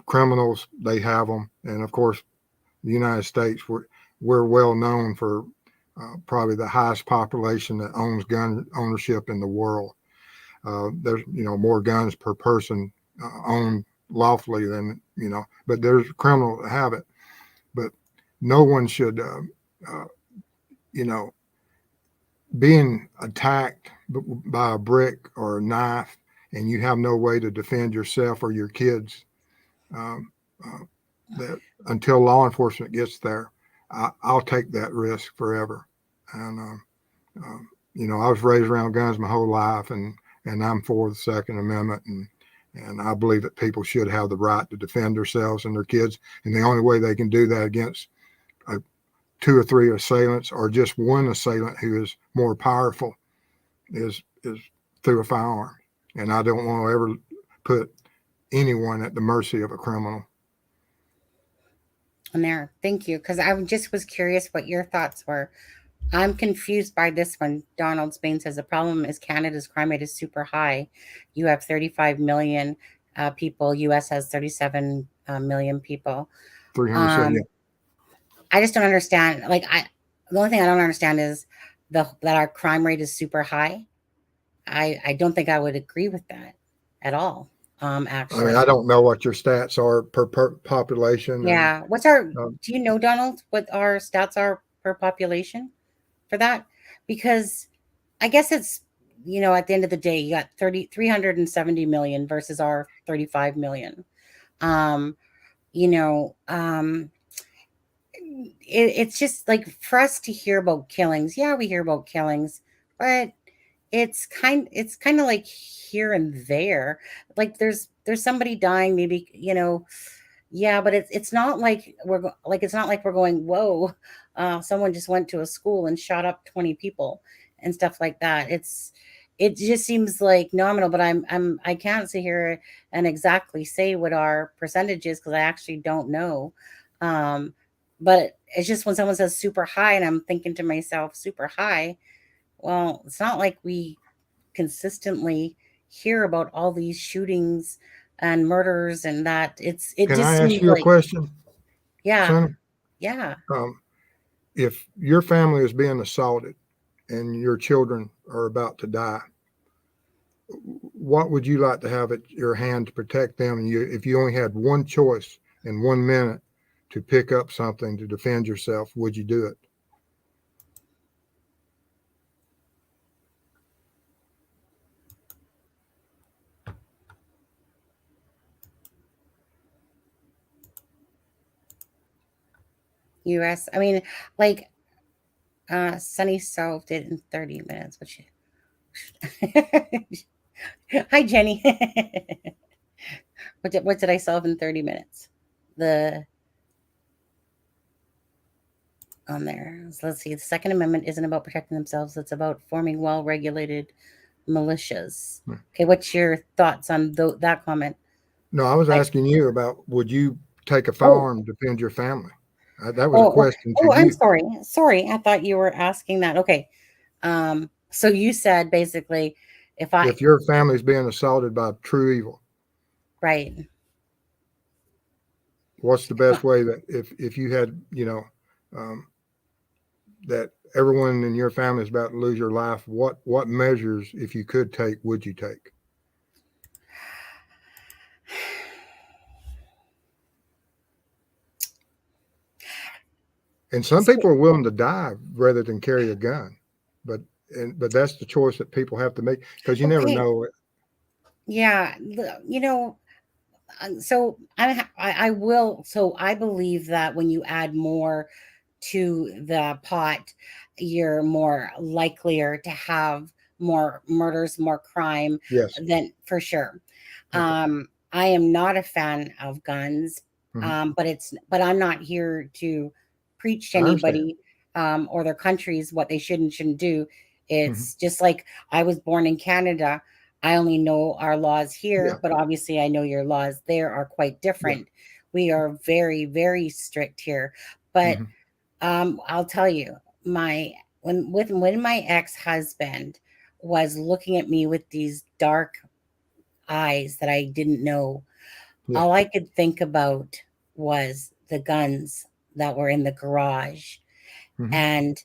Criminals, they have them. And of course, the United States, we're well known for probably the highest population that owns gun ownership in the world. There's, more guns per person owned lawfully than, but there's criminals that have it. But no one should, being attacked by a brick or a knife and you have no way to defend yourself or your kids, that until law enforcement gets there, I'll take that risk forever. And, I was raised around guns my whole life, and I'm for the Second Amendment, and I believe that people should have the right to defend themselves and their kids. And the only way they can do that against 2 or 3 assailants, or just one assailant who is more powerful, is through a firearm. And I don't want to ever put anyone at the mercy of a criminal. And there, thank you, because I just was curious what your thoughts were. I'm confused by this one. Donald Spain says the problem is Canada's crime rate is super high. You have 35 million people. U.S. has 37 million people. 370. I just don't understand. The only thing I don't understand is that our crime rate is super high. I don't think I would agree with that at all. Actually, I mean, I don't know what your stats are per population. Yeah. What's our, do you know, Donald, what our stats are per population for that? Because I guess it's, at the end of the day, you got 370 million versus our 35 million. It's just like for us to hear about killings. Yeah, we hear about killings, but it's kind of like here and there. Like there's somebody dying, maybe, yeah, but it's not like it's not like we're going, whoa, someone just went to a school and shot up 20 people and stuff like that. It just seems like nominal, but I can't sit here and exactly say what our percentage is because I actually don't know. But it's just when someone says super high and I'm thinking to myself, super high. Well, it's not like we consistently hear about all these shootings and murders and that Can I ask you a question? Yeah. Sonny? Yeah. If your family is being assaulted and your children are about to die, what would you like to have at your hand to protect them? If you only had one choice in 1 minute to pick up something to defend yourself, would you do it? US. I mean, Sunny solved it in 30 minutes, which Hi Jenny. What did I solve in 30 minutes? On there. So let's see. The Second Amendment isn't about protecting themselves. It's about forming well-regulated militias. Okay, what's your thoughts on that comment? No, I was asking you about, would you take a firearm to defend your family? That was a question to you. I'm sorry. Sorry. I thought you were asking that. Okay. So you said basically if your family is being assaulted by true evil. Right. What's the best way that if you had, that everyone in your family is about to lose your life, what measures, if you could take, would you take? And some people are willing to die rather than carry a gun, but that's the choice that people have to make, because you never know. Yeah, so I will. So I believe that when you add more to the pot, you're more likelier to have more murders, more crime, Yes. then for sure. Okay. I am not a fan of guns, Mhm. but I'm not here to preach to I understand. anybody or their countries what they should and shouldn't do. Mhm. It's just like I was born in Canada. I only know our laws Yeah. here, but obviously I know your laws there are quite Yeah. different. We are very, very strict here. But Mhm. I'll tell you, my when my ex-husband was looking at me with these dark eyes that I didn't know, Yeah. all I could think about was the guns that were in the garage. Mhm. And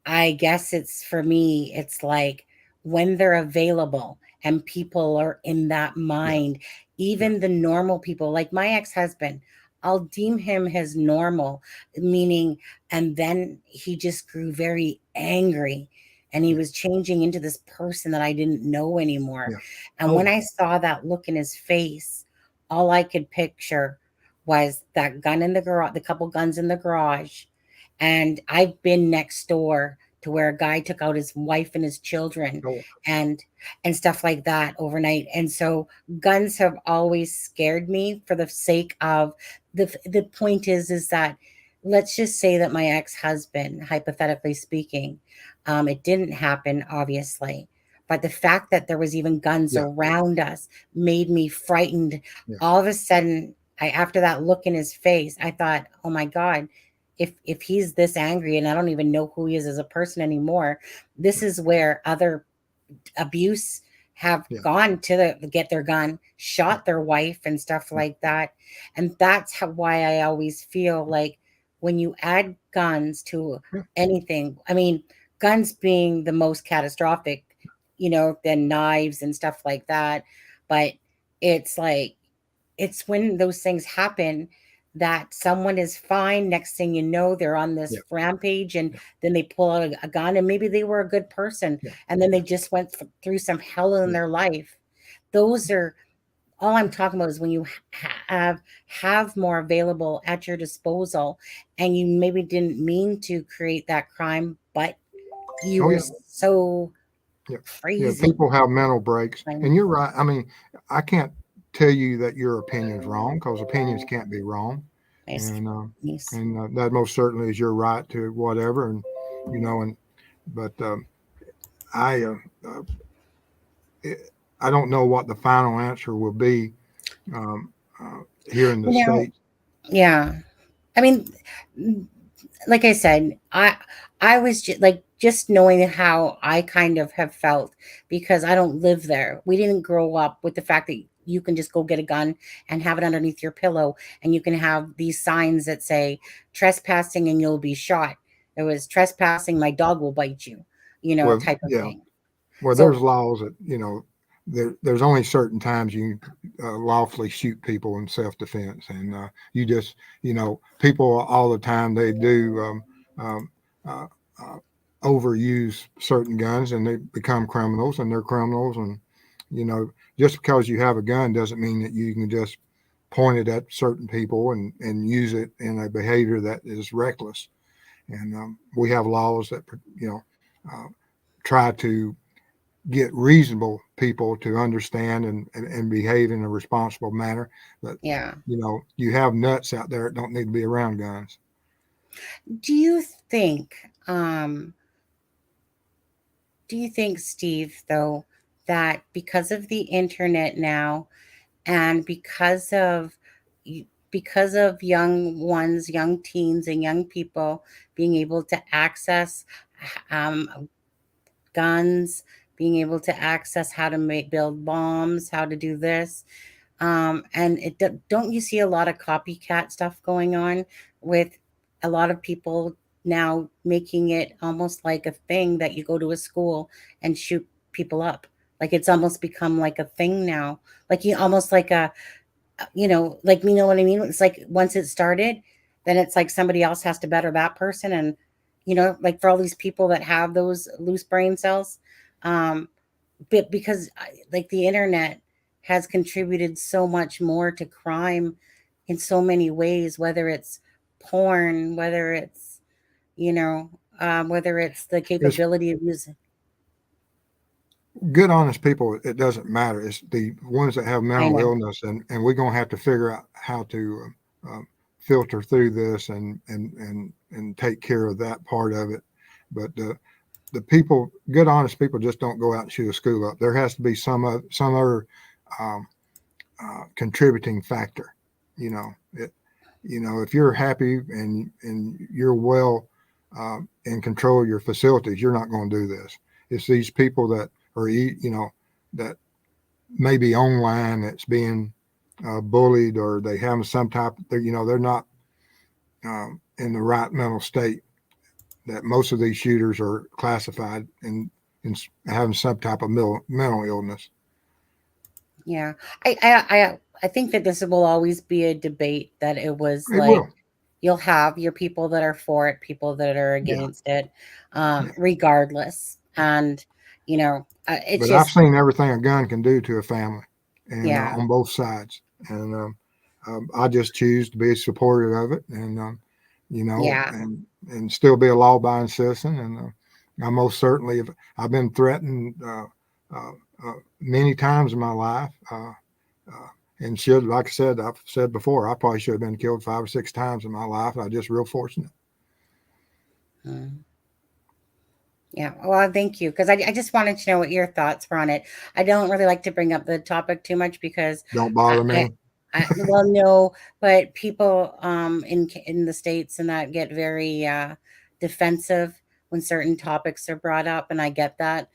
I guess it's for me, it's like when they're available and people are in that Yeah. mind, Yeah. even the normal people, like my ex husband, I'll deem him as normal, meaning, and then he just grew very angry and he Yeah. was changing into this person that I didn't know anymore. Yeah. And when Oh, I saw that look in his face, all I could picture was that gun in the garage, the couple guns in the garage. And I've been next door to where a guy took out his wife and his children oh, and stuff like that overnight. And so guns have always scared me for the sake of the point is that let's just say that my ex-husband, hypothetically speaking, it didn't happen obviously, but the fact that there was even guns yeah. around us made me frightened. Yeah. All of a sudden, after that look in his face, I thought, oh my God, if he's this angry and I don't even know who he is as a person anymore, this is where other abuse have Yeah. gone to get their gun, Yeah. shot their wife and stuff Yeah. like that. And that's why I always feel like when you add guns to Yeah. anything, I mean, guns being the most catastrophic, than knives and stuff like that. But it's like, it's when those things happen that someone is fine. Next thing you know, they're on this Yeah. rampage, and Yeah. then they pull out a gun, and maybe they were a good person, Yeah. and then Yeah. they just went through some hell in Yeah. their life. Those are all I'm talking about is when you have more available at your disposal, and you maybe didn't mean to create that crime, but you Oh, were yeah. so Yeah. Yeah. crazy. People have mental breaks, I and you're right. I mean, I can't tell you that your opinion's wrong because opinions can't be wrong, nice, and nice. that most certainly is your right to whatever, and and but I uh, I don't know what the final answer will be um, here in the You know, States. yeah. I mean, like I said, I was like just knowing how I kind of have felt because I don't live there. We didn't grow up with the fact that you can just go get a gun and have it underneath your pillow, and you can have these signs that say trespassing and you'll be shot. It was trespassing, my dog will bite you, Well, type of yeah. thing. Well, there's So laws that there's only certain times you lawfully shoot people in self-defense, and you just people all the time they do um, uh, uh, overuse certain guns, and they become criminals, and they're criminals, and just because you have a gun doesn't mean that you can just point it at certain people and use it in a behavior that is reckless. And we have laws that uh, try to get reasonable people to understand and behave in a responsible manner. But yeah. you have nuts out there that don't need to be around guns. Do you think um do you think, Steve, though, that because of the internet now and because of young ones, young teens and young people being able to access um, guns, being able to access how to build bombs, how to do this, and don't you see a lot of copycat stuff going on with a lot of people now making it almost like a thing that you go to a school and shoot people up? Like it's almost become like a thing now. Like you almost like a, like you know what I mean? It's like once it started, then it's like somebody else has to better that person. And, like for all these people that have those loose brain cells, um, but because like the internet has contributed so much more to crime in so many ways, whether it's porn, whether it's the It's capability of using. good, honest people, it doesn't matter. It's the ones that have mental illness, and we're going to have to figure out how to filter through this and take care of that part of it. But the people, good, honest people, just don't go out and shoot a school up. There has to be some other contributing factor. If you're happy and you're well in control of your facilities, you're not going to do this. It's these people that are, that may be online that's being bullied, or they have some type, they're not in the right mental state, that most of these shooters are classified in having some type of mental illness. Yeah. I think that this will always be a debate, that it was you'll have your people that are for it, people that are against it, regardless. And, it's but just, I've seen everything a gun can do to a family, and on both sides. And I just choose to be supportive of it, and, and still be a law-abiding citizen. And I most certainly I've been threatened many times in my life. And like I said, I've said before, I probably should have been killed 5 or 6 times in my life. I'm just real fortunate. Yeah. Well, thank you. Because I just wanted to know what your thoughts were on it. I don't really like to bring up the topic too much because don't bother me. Well, no, but people in the States and that get very defensive when certain topics are brought up, and I get that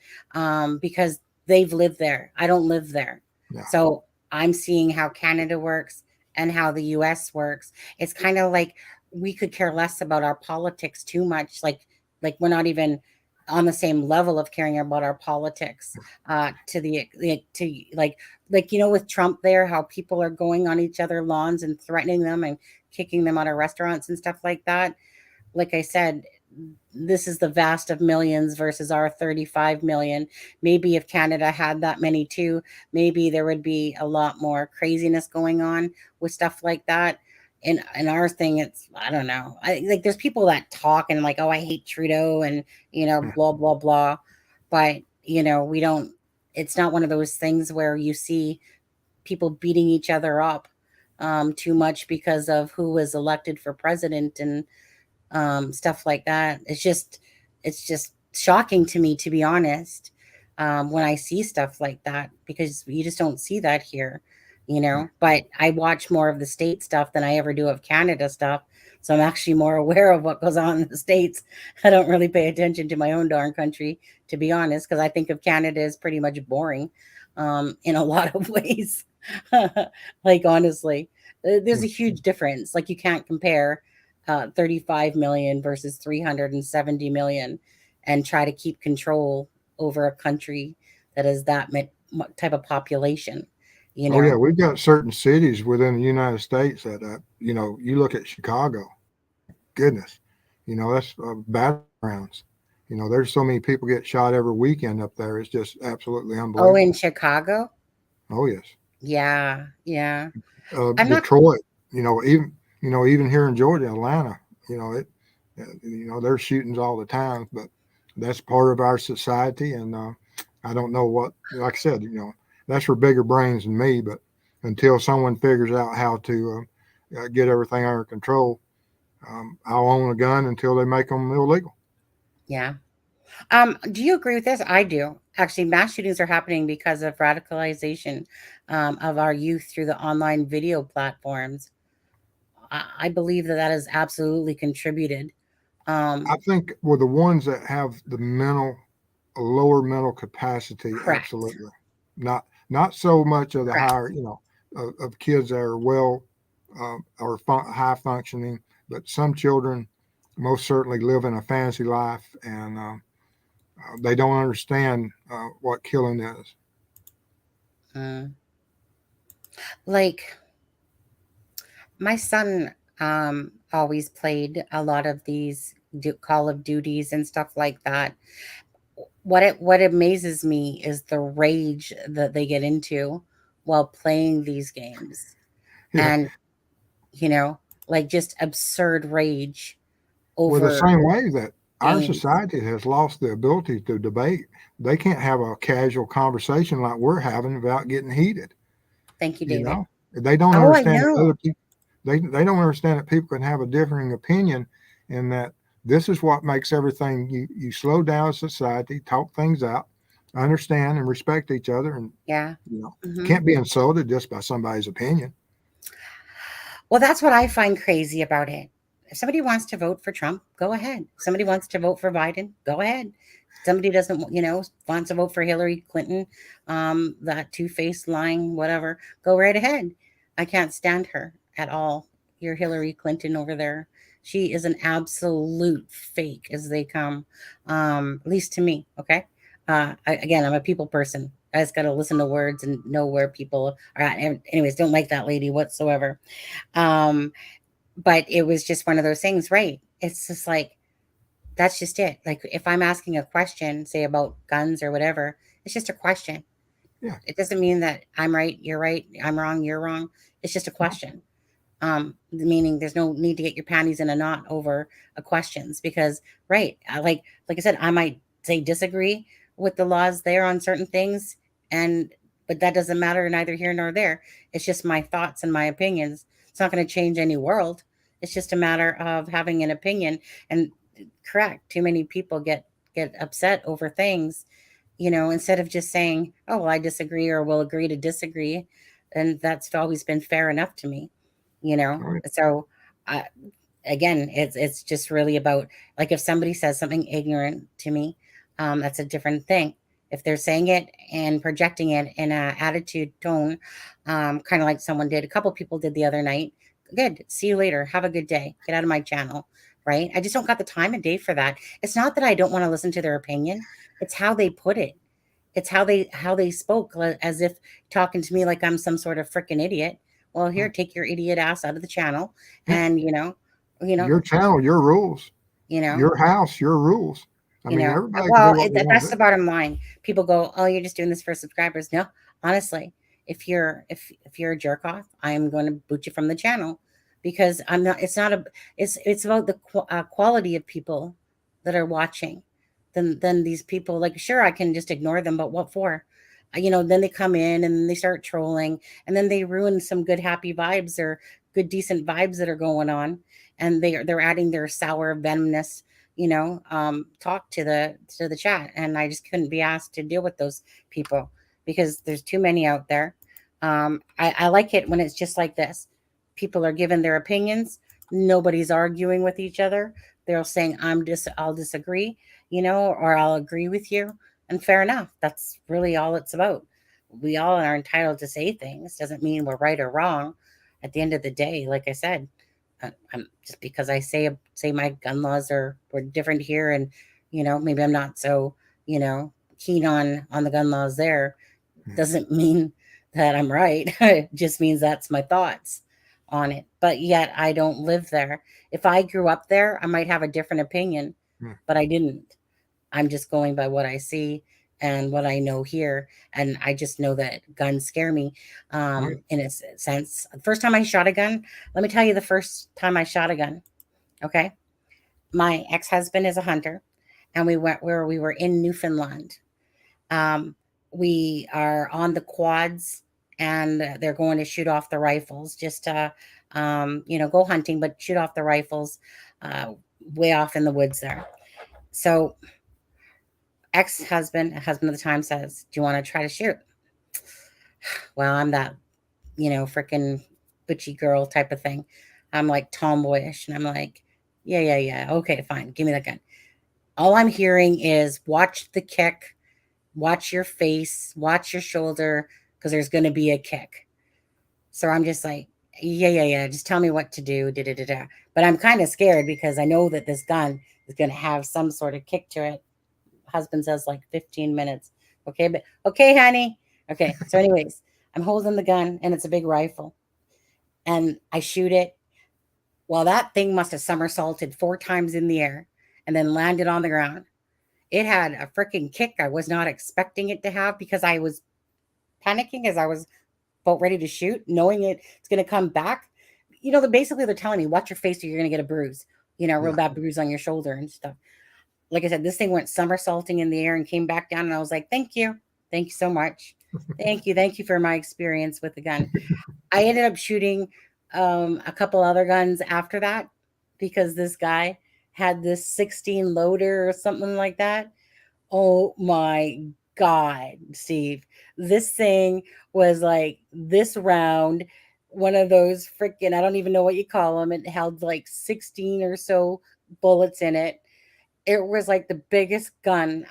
because they've lived there. I don't live there, so I'm seeing how Canada works and how the U.S. works. It's kind of like we could care less about our politics too much. Like we're not even on the same level of caring about our politics to with Trump there, how people are going on each other's lawns and threatening them and kicking them out of restaurants and stuff like that. Like I said, this is the vast of millions versus our 35 million. Maybe if Canada had that many too, maybe there would be a lot more craziness going on with stuff like that. In our thing, it's, I don't know. There's people that talk and like, oh, I hate Trudeau and, blah, blah, blah. But, we don't, it's not one of those things where you see people beating each other up too much because of who was elected for president and stuff like that. It's just shocking to me, to be honest, when I see stuff like that, because you just don't see that here. But I watch more of the state stuff than I ever do of Canada stuff. So I'm actually more aware of what goes on in the States. I don't really pay attention to my own darn country, to be honest, because I think of Canada as pretty much boring in a lot of ways. Like, honestly, there's a huge difference. Like, you can't compare 35 million versus 370 million and try to keep control over a country that is that type of population. Oh yeah, we've got certain cities within the United States that you look at Chicago, goodness, that's battlegrounds. There's so many people get shot every weekend up there. It's just absolutely unbelievable. Oh, in Chicago? Oh yes. Yeah. Detroit, even here in Georgia, Atlanta, there's shootings all the time, but that's part of our society. And I don't know what, like I said, that's for bigger brains than me. But until someone figures out how to get everything under control, I'll own a gun until they make them illegal. Yeah. Do you agree with this? I do. Actually, mass shootings are happening because of radicalization of our youth through the online video platforms. I believe that has absolutely contributed. I think the ones that have the lower mental capacity, correct. Absolutely. Not so much of the correct. Higher, of kids that are well or high functioning, but some children most certainly live in a fantasy life, and they don't understand what killing is. Like, my son always played a lot of these Call of Duties and stuff like that. What amazes me is the rage that they get into while playing these games. Yeah. And like just absurd rage over the same way that our society has lost the ability to debate. They can't have a casual conversation like we're having without getting heated. Thank you, You David. know, they don't Oh, I understand that know. other people. They don't understand that people can have a differing opinion, and that this is what makes everything. You slow down as society, talk things out, understand and respect each other, and Yeah. can't be insulted just by somebody's opinion. Well, that's what I find crazy about it. If somebody wants to vote for Trump, go ahead. If somebody wants to vote for Biden, go ahead. If somebody doesn't, wants to vote for Hillary Clinton, that two-faced lying, whatever, go right ahead. I can't stand her at all. Your Hillary Clinton over there. She is an absolute fake as they come, at least to me. Okay. Again, I'm a people person. I just got to listen to words and know where people are at. Anyways, don't like that lady whatsoever. But it was just one of those things, right? It's just like, that's just it. Like if I'm asking a question, say about guns or whatever, it's just a question. Yeah. It doesn't mean that I'm right, you're right, I'm wrong, you're wrong. It's just a question. Meaning there's no need to get your panties in a knot over a questions because, right, like I said, I might say disagree with the laws there on certain things, but that doesn't matter neither here nor there. It's just my thoughts and my opinions. It's not going to change any world. It's just a matter of having an opinion. And correct, too many people get upset over things, instead of just saying, oh, well, I disagree or we'll agree to disagree. And that's always been fair enough to me. Right. So uh, again, it's just really about, like, if somebody says something ignorant to me, that's a different thing. If they're saying it and projecting it in a attitude tone, kind of like someone did, a couple people did the other night, good, see you later, have a good day, get out of my channel, right? I just don't got the time and day for that. It's not that I don't want to listen to their opinion, it's how they put it. It's how they spoke, as if talking to me like I'm some sort of freaking idiot. Well, here, take your idiot ass out of the channel, Yeah. and Your channel, your rules, your house, your rules. I mean, everybody can do what they want that's to the do. bottom line. People go, "Oh, you're just doing this for subscribers." No, honestly, if you're a jerk off, I'm going to boot you from the channel because I'm not. It's not a. It's about the quality of people that are watching. Then these people, like, sure, I can just ignore them, but what for? Then they come in and they start trolling, and then they ruin some good happy vibes or good decent vibes that are going on, and they're adding their sour venomous talk to the chat, and I just couldn't be asked to deal with those people because there's too many out there. I like it when it's just like this. People are giving their opinions. Nobody's arguing with each other. They're saying I'll disagree, or I'll agree with you, and fair enough. That's really all it's about. We all are entitled to say things. Doesn't mean we're right or wrong. At the end of the day, like I said, I'm just because I say my gun laws were different here, and maybe I'm not so keen on the gun laws there, doesn't mean that I'm right. It just means that's my thoughts on it. But yet I don't live there. If I grew up there, I might have a different opinion, but I didn't. I'm just going by what I see and what I know here. And I just know that guns scare me in a sense. The first time I shot a gun, let me tell you the first time I shot a gun. Okay. My ex-husband is a hunter, and we went where we were in Newfoundland. Um, we are on the quads, and they're going to shoot off the rifles just to, go hunting, but shoot off the rifles way off in the woods there. So husband at the time says, do you want to try to shoot? Well, I'm that, freaking butchy girl type of thing. I'm like tomboyish, and I'm like, yeah. Okay, fine. Give me that gun. All I'm hearing is watch the kick, watch your face, watch your shoulder, because there's going to be a kick. So I'm just like, yeah. Just tell me what to do. But I'm kind of scared because I know that this gun is going to have some sort of kick to it. Husband says like 15 minutes. Okay, but okay, honey. Okay. So anyways, I'm holding the gun, and it's a big rifle, and I shoot it. Well, that thing must have somersaulted 4 times in the air and then landed on the ground. It had a freaking kick I was not expecting it to have because I was panicking as I was about ready to shoot, knowing it's going to come back. Basically they're telling me, watch your face or you're going to get a bruise, real bad bruise on your shoulder and stuff. like I said, this thing went somersaulting in the air and came back down. And I was like, thank you so much. Thank you for my experience with the gun. I ended up shooting a couple other guns after that because this guy had this 16 loader or something like that. Oh my God, Steve. This thing was like this round, one of those freaking, I don't even know what you call them. It held like 16 or so bullets in it. It was like the biggest gun,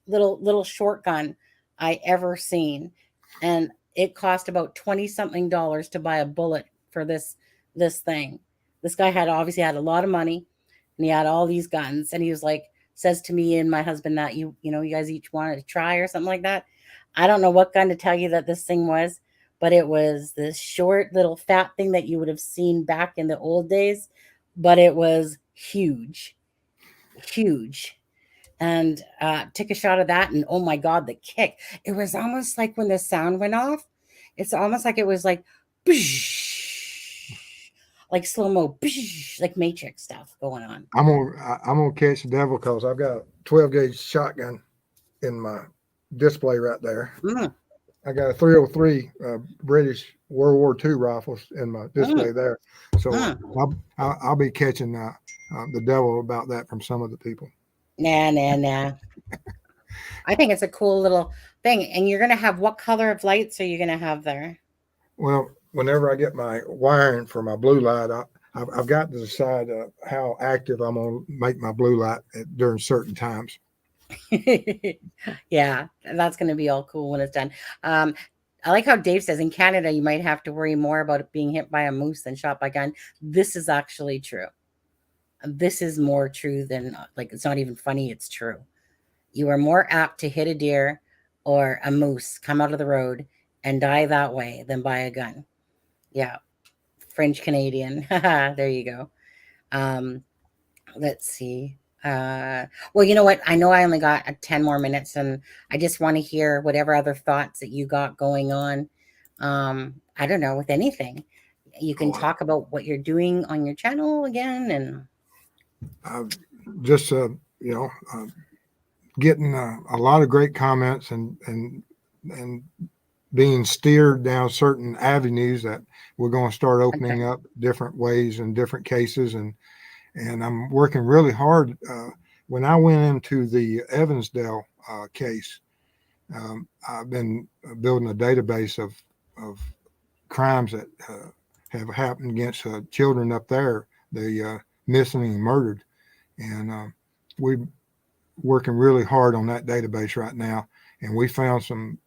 little short gun I ever seen. And it cost about 20 something dollars to buy a bullet for this thing. This guy had obviously had a lot of money and he had all these guns and he was like says to me and my husband that you know you guys each wanted to try or something like that. I don't know what gun to tell you that this thing was, but it was this short little fat thing that you would have seen back in the old days, but it was huge. Huge. And took a shot of that and oh my God, the kick. It was almost like when the sound went off, it's almost like it was like like slow-mo, like Matrix stuff going on. I'm gonna catch the devil because I've got a 12 gauge shotgun in my display right there. I got a 303 British World War II rifles in my display there. So I'll be catching the devil about that from some of the people. Nah. I think it's a cool little thing. And you're going to have what color of lights are you going to have there? Well, whenever I get my wiring for my blue light, I've got to decide how active I'm going to make my blue light during certain times. Yeah, that's going to be all cool when it's done. I like how Dave says in Canada, you might have to worry more about it being hit by a moose than shot by gun. This is actually true. This is more true than like, it's not even funny. It's true. You are more apt to hit a deer or a moose come out of the road and die that way than by a gun. Yeah. French Canadian. There you go. Let's see. Well, you know what? I know I only got 10 more minutes and I just want to hear whatever other thoughts that you got going on. I don't know, with anything. You can talk about what you're doing on your channel again and just getting a lot of great comments and being steered down certain avenues that we're going to start opening up different ways and different cases. And I'm working really hard. When I went into the Evansdale case, I've been building a database of crimes that have happened against children up there, the missing and murdered. And we're working really hard on that database right now. And we found some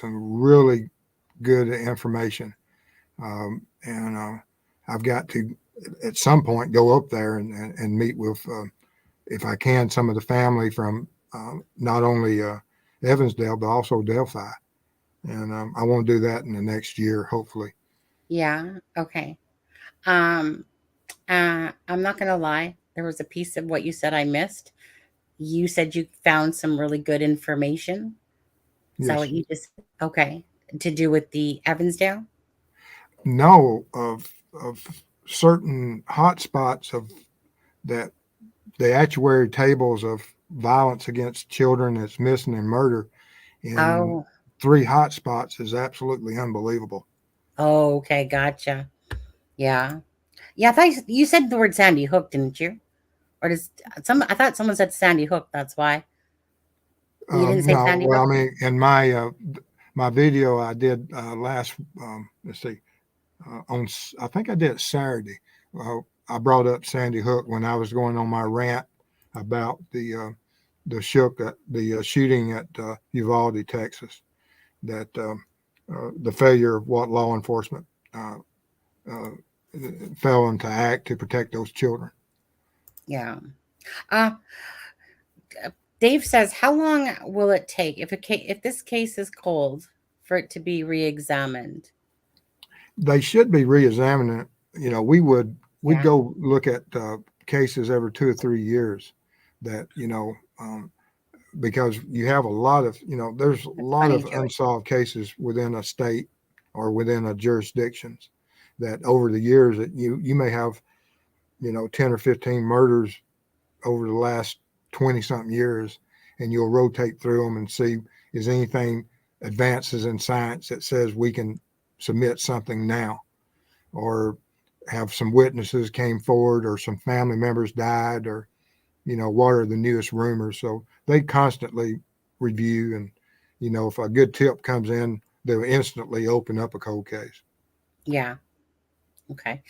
really good information. I've got to, at some point, go up there and meet with, if I can, some of the family from not only Evansdale, but also Delphi. And I want to do that in the next year, hopefully. Yeah. Okay. I'm not going to lie. There was a piece of what you said I missed. You said you found some really good information. Is that what you just said? Okay. To do with the Evansdale? No, of certain hot spots of that, the actuary tables of violence against children that's missing and murder in 3 hot spots is absolutely unbelievable. Oh, okay. Gotcha. Yeah. Yeah. I thought you said the word Sandy Hook, didn't you? Or I thought someone said Sandy Hook. That's why. You didn't say Sandy Hook? I mean, in my video I did last, let's see, I think I did Saturday. I brought up Sandy Hook when I was going on my rant about the shooting at Uvalde, Texas, that the failure of what law enforcement fell into act to protect those children. Yeah. Dave says, how long will it take if this case is cold for it to be re-examined? They should be re-examining it. You know, we'd go look at cases every 2 or 3 years that, because you have a lot of, there's a lot of unsolved cases within a state or within a jurisdictions that over the years that you may have, 10 or 15 murders over the last 20 something years, and you'll rotate through them and see is anything advances in science that says we can submit something now, or have some witnesses came forward, or some family members died, or, what are the newest rumors. So they constantly review, and, if a good tip comes in, they'll instantly open up a cold case. Yeah. Okay.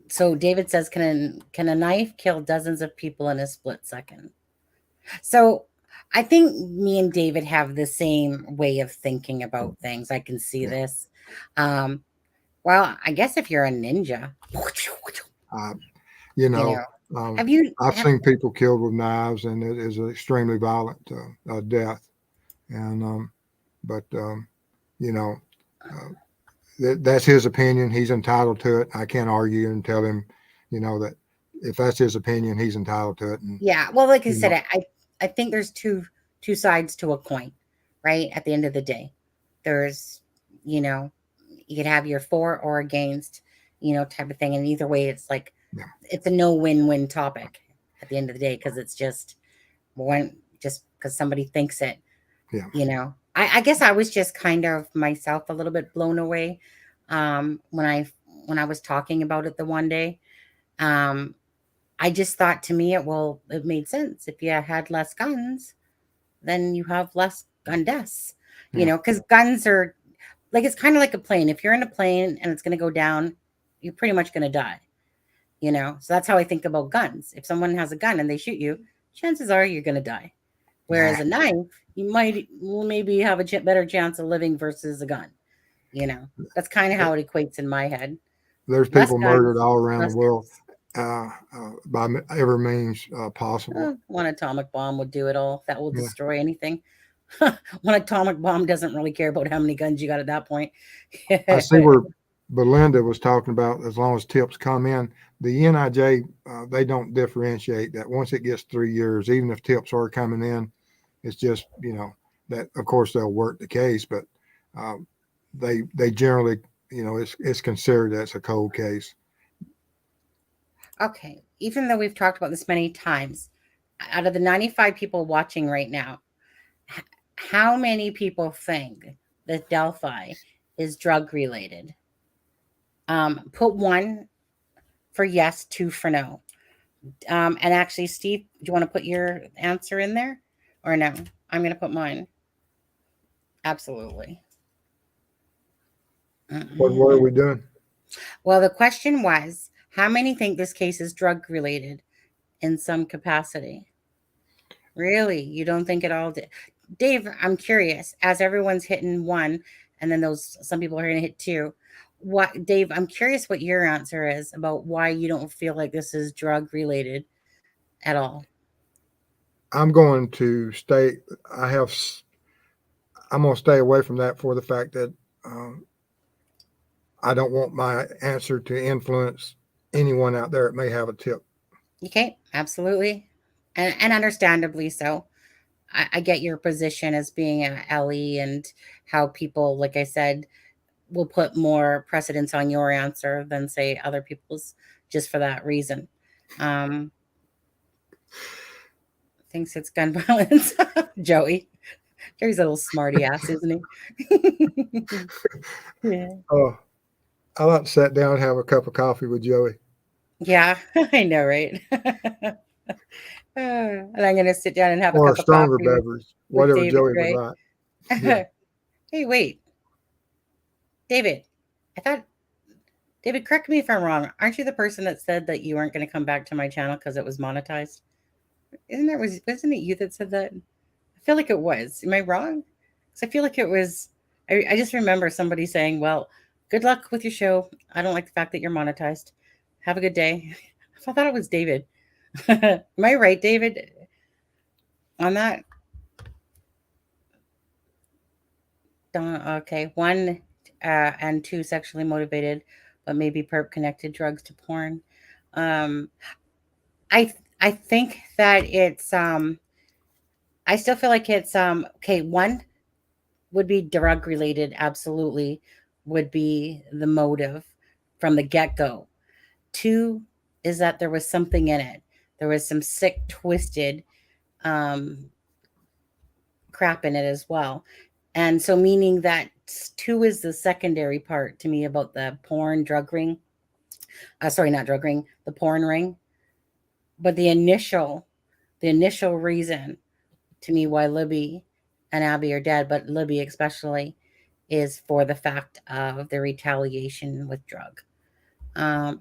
So David says, can a knife kill dozens of people in a split second? So I think me and David have the same way of thinking about things. I can see this. Well, I guess if you're a ninja, I've seen people killed with knives, and it is an extremely violent death. And that's his opinion. He's entitled to it. I can't argue and tell him, that if that's his opinion, he's entitled to it. And, yeah. Well, like I said, I think there's two sides to a coin, right? At the end of the day, there's, you could have your for or against, type of thing. And either way, it's like, it's a no win-win topic at the end of the day, because it's just because somebody thinks it. Yeah. I guess I was just kind of myself a little bit blown away when I was talking about it the one day. I just thought, to me, it made sense. If you had less guns, then you have less gun deaths. Because guns are like, it's kind of like a plane. If you're in a plane and it's going to go down, you're pretty much going to die. So that's how I think about guns. If someone has a gun and they shoot you, chances are you're going to die. Whereas a knife, you maybe have a better chance of living versus a gun. That's kind of how it equates in my head. There's people murdered all around the world by every means possible. One atomic bomb would do it all. That will destroy anything. One atomic bomb doesn't really care about how many guns you got at that point. I see where Belinda was talking about, as long as tips come in, the NIJ, they don't differentiate that. Once it gets 3 years, even if tips are coming in, it's just, that of course they'll work the case, but they generally, it's considered as a cold case. Okay. Even though we've talked about this many times, out of the 95 people watching right now, how many people think that Delphi is drug related? Put 1 for yes, 2 for no. And actually, Steve, do you want to put your answer in there or no? I'm going to put mine. Absolutely. What are we doing? Well, the question was, how many think this case is drug related in some capacity? Really? You don't think it all did? Dave, I'm curious, as everyone's hitting 1, and then some people are going to hit 2. Dave, I'm curious what your answer is about why you don't feel like this is drug related at all. I'm going to stay. I'm going to stay away from that for the fact that I don't want my answer to influence anyone out there that may have a tip. Okay, absolutely. And understandably so. I get your position as being an LE and how people, like I said, will put more precedence on your answer than, say, other people's, just for that reason. Thinks it's gun violence. Joey's a little smarty ass, isn't he? Yeah. Oh, I like to sit down and have a cup of coffee with Joey. Yeah, I know, right? And I'm going to sit down and have or a cup a stronger of coffee beverage, whatever David Joey Gray. would like. Yeah. Hey, wait. David, I thought, David, correct me if I'm wrong. Aren't you the person that said that you weren't going to come back to my channel because it was monetized? Wasn't it you that said that? I feel like it was. Am I wrong? Because I feel like it was. I just remember somebody saying, well, good luck with your show. I don't like the fact that you're monetized. Have a good day. I thought it was David. Am I right, David, on that? Okay. 1 and 2 sexually motivated, but maybe perp connected drugs to porn. I think that it's I still feel like it's okay. 1 would be drug related, absolutely would be the motive from the get-go. 2 is that there was something in it. there was some sick, twisted crap in it as well. And so meaning that 2 is the secondary part to me about the porn drug ring. Sorry, not drug ring, the porn ring. But the initial reason to me why Libby and Abby are dead, but Libby especially, is for the fact of the retaliation with drug.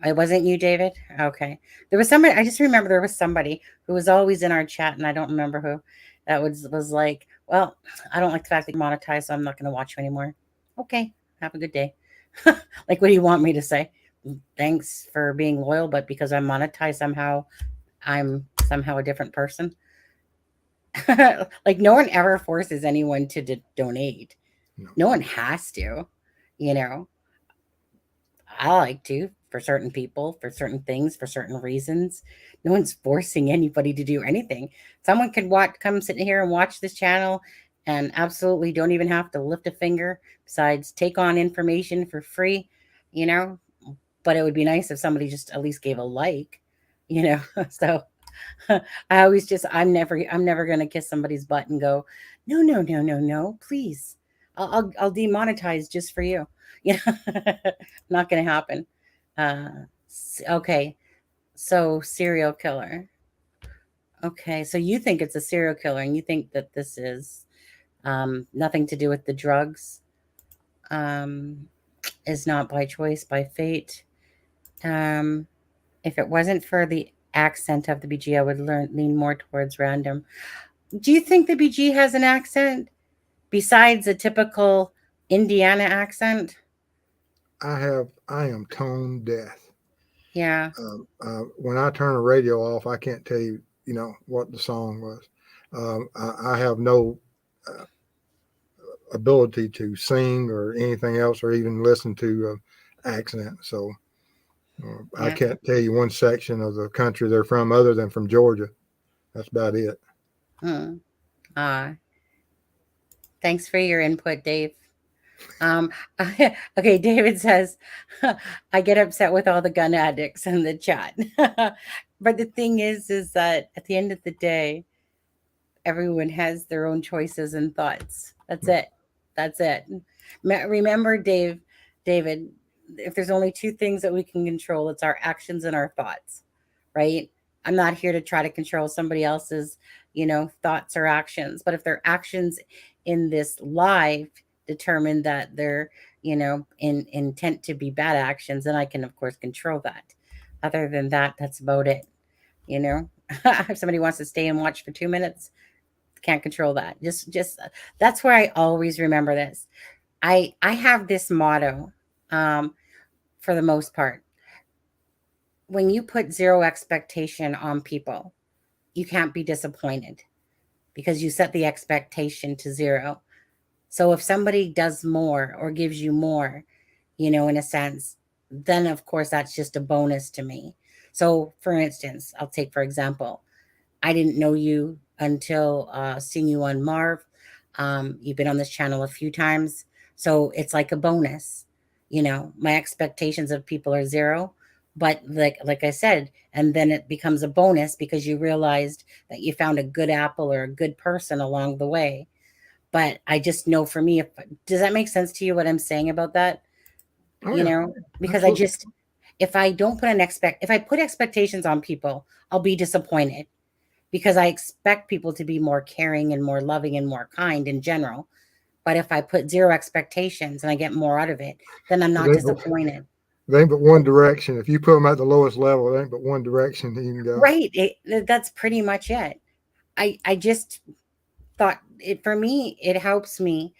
It wasn't you, David? Okay. There was somebody, I just remember there was somebody who was always in our chat, and I don't remember who, that was like, well, I don't like the fact that you monetize, so I'm not going to watch you anymore. Okay. Have a good day. Like, what do you want me to say? Thanks for being loyal, but because I'm monetized somehow, I'm somehow a different person. Like, no one ever forces anyone to donate. No one has to, you know. I like to, for certain people, for certain things, for certain reasons. No one's forcing anybody to do anything. Someone could come sit here and watch this channel and absolutely don't even have to lift a finger, besides take on information for free, you know. But it would be nice if somebody just at least gave a like, you know. So I always I'm never going to kiss somebody's butt and go, no, please. I'll demonetize just for you. You know, not going to happen. Okay. So serial killer. Okay. So you think it's a serial killer, and you think that this is nothing to do with the drugs, is not by choice, by fate. If it wasn't for the accent of the BG, I would lean more towards random. Do you think the BG has an accent besides a typical Indiana accent? I am tone deaf. Yeah. When I turn the radio off, I can't tell you, what the song was. I have no ability to sing or anything else, or even listen to accent. So I can't tell you one section of the country they're from other than from Georgia. That's about it. Thanks for your input, Dave. Okay, David says, I get upset with all the gun addicts in the chat. But the thing is that at the end of the day, everyone has their own choices and thoughts. That's it. Remember, David, if there's only 2 things that we can control, it's our actions and our thoughts, right? I'm not here to try to control somebody else's, thoughts or actions. But if their actions in this live determine that they're, in intent to be bad actions, then I can, of course, control that. Other than that, that's about it. If somebody wants to stay and watch for 2 minutes, can't control that. Just that's where I always remember this. I have this motto, for the most part. When you put 0 expectation on people, you can't be disappointed, because you set the expectation to 0. So if somebody does more or gives you more, in a sense, then of course that's just a bonus to me. So for instance, I'll take, for example, I didn't know you until seeing you on Marv. You've been on this channel a few times. So it's like a bonus. My expectations of people are 0. But like I said, and then it becomes a bonus because you realized that you found a good apple or a good person along the way. But I just know, for me, does that make sense to you, what I'm saying about that? Because absolutely. If I don't put if I put expectations on people, I'll be disappointed, because I expect people to be more caring and more loving and more kind in general. But if I put 0 expectations and I get more out of it, then I'm not disappointed. There ain't but one direction. If you put them at the lowest level, there ain't but one direction that you can go. Right. That's pretty much it. I just thought, for me, it helps me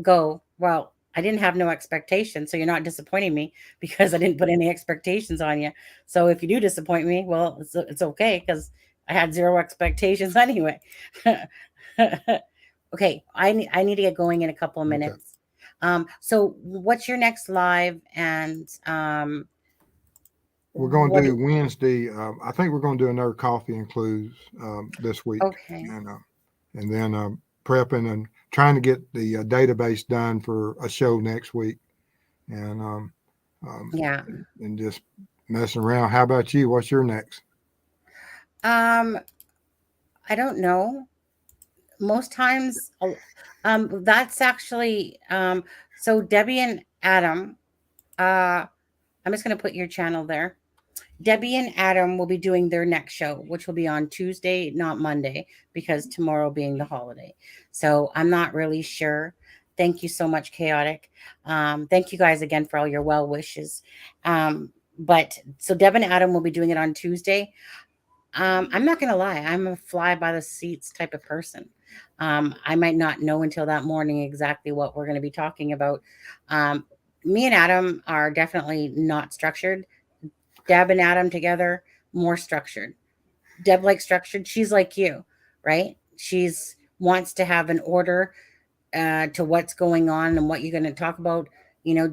go, well, I didn't have no expectations, so you're not disappointing me because I didn't put any expectations on you. So if you do disappoint me, well, it's okay, because I had 0 expectations anyway. Okay, I need to get going in a couple of minutes. Okay. So what's your next live? And we're going to do Wednesday. I think we're going to do another coffee and clues this week. Okay. And then prepping and trying to get the database done for a show next week. And and just messing around. How about you? What's your next? I don't know. Most times, that's actually so Debbie and Adam. I'm just going to put your channel there. Debbie and Adam will be doing their next show, which will be on Tuesday, not Monday, because tomorrow being the holiday. So I'm not really sure. Thank you so much, Chaotic. Thank you guys again for all your well wishes. But so Deb and Adam will be doing it on Tuesday. I'm not going to lie. I'm a fly by the seats type of person. I might not know until that morning exactly what we're going to be talking about. Me and Adam are definitely not structured. Deb and Adam together, more structured. Deb like structured. She's like you, right? She's wants to have an order to what's going on and what you're going to talk about. You know,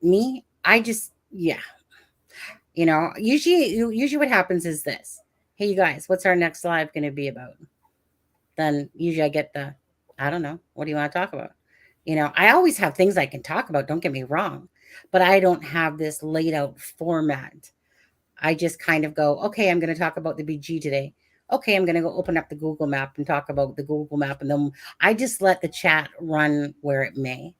me, I just yeah. You know, usually what happens is this. Hey, you guys, what's our next live going to be about? Then usually I get the, I don't know. What do you want to talk about? You know, I always have things I can talk about. Don't get me wrong, but I don't have this laid out format. I just kind of go, okay, I'm going to talk about the BG today. Okay, I'm going to go open up the Google map and talk about the Google map. And then I just let the chat run where it may.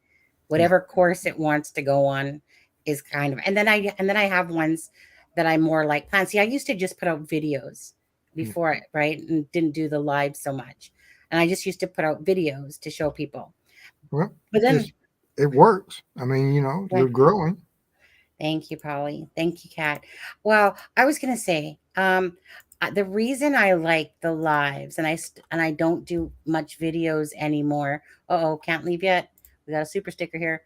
Whatever course it wants to go on is kind of, and then I have ones that I more like plan. See, I used to just put out videos before, right? And didn't do the live so much. And I just used to put out videos to show people. Well, But then it works. I mean, you're growing. Thank you, Polly. Thank you, Kat. Well, I was going to say, the reason I like the lives and I don't do much videos anymore. Oh, can't leave yet. We got a super sticker here.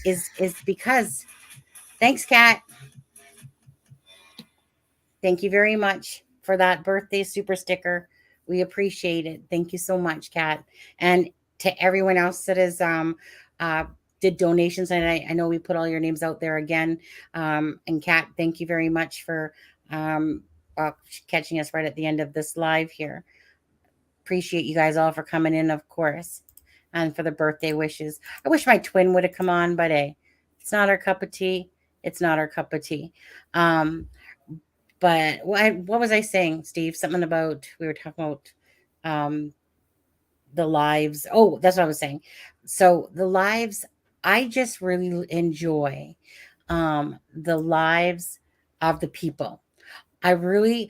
Is because thanks, Kat. Thank you very much for that birthday super sticker. We appreciate it. Thank you so much, Kat. And to everyone else that is did donations, and I know we put all your names out there again. And Kat, thank you very much for catching us right at the end of this live here. Appreciate you guys all for coming in, of course, and for the birthday wishes. I wish my twin would have come on, but hey, it's not our cup of tea. It's not our cup of tea. But what was I saying, Steve? Something about we were talking about the lives. Oh, that's what I was saying. So the lives, I just really enjoy the lives of the people. Okay,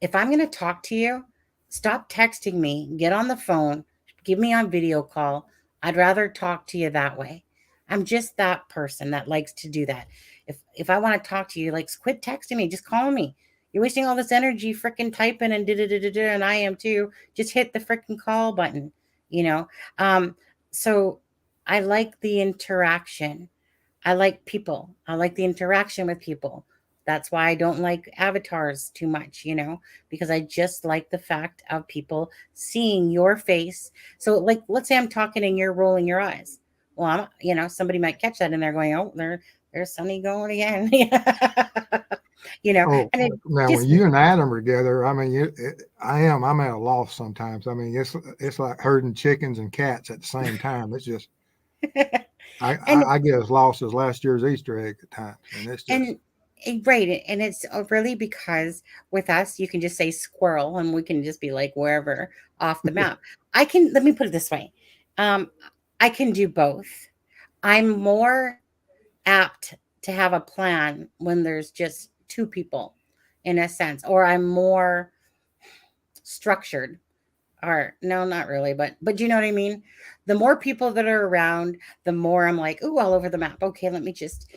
if I'm going to talk to you, stop texting me, get on the phone, give me on video call. I'd rather talk to you that way. I'm just that person that likes to do that. If I want to talk to you, like quit texting me, just call me. You're wasting all this energy freaking typing and and I am too. Just hit the freaking call button, you know. So I like the interaction. I like people. I like the interaction with people. That's why I don't like avatars too much, you know, because I just like the fact of people seeing your face. So, like, let's say I'm talking and you're rolling your eyes. Well, somebody might catch that and they're going, "Oh, there's Sonny going again," you know. Oh, and now when you and Adam are together, I mean, I'm at a loss sometimes. I mean, it's like herding chickens and cats at the same time. It's just, I get as lost as last year's Easter egg at times, and it's just. Right. And it's really because with us, you can just say squirrel and we can just be like wherever off the map. Let me put it this way. I can do both. I'm more apt to have a plan when there's just two people in a sense, or I'm more structured. Or no, not really, but you know what I mean? The more people that are around, the more I'm like, ooh, all over the map. Okay, let me just,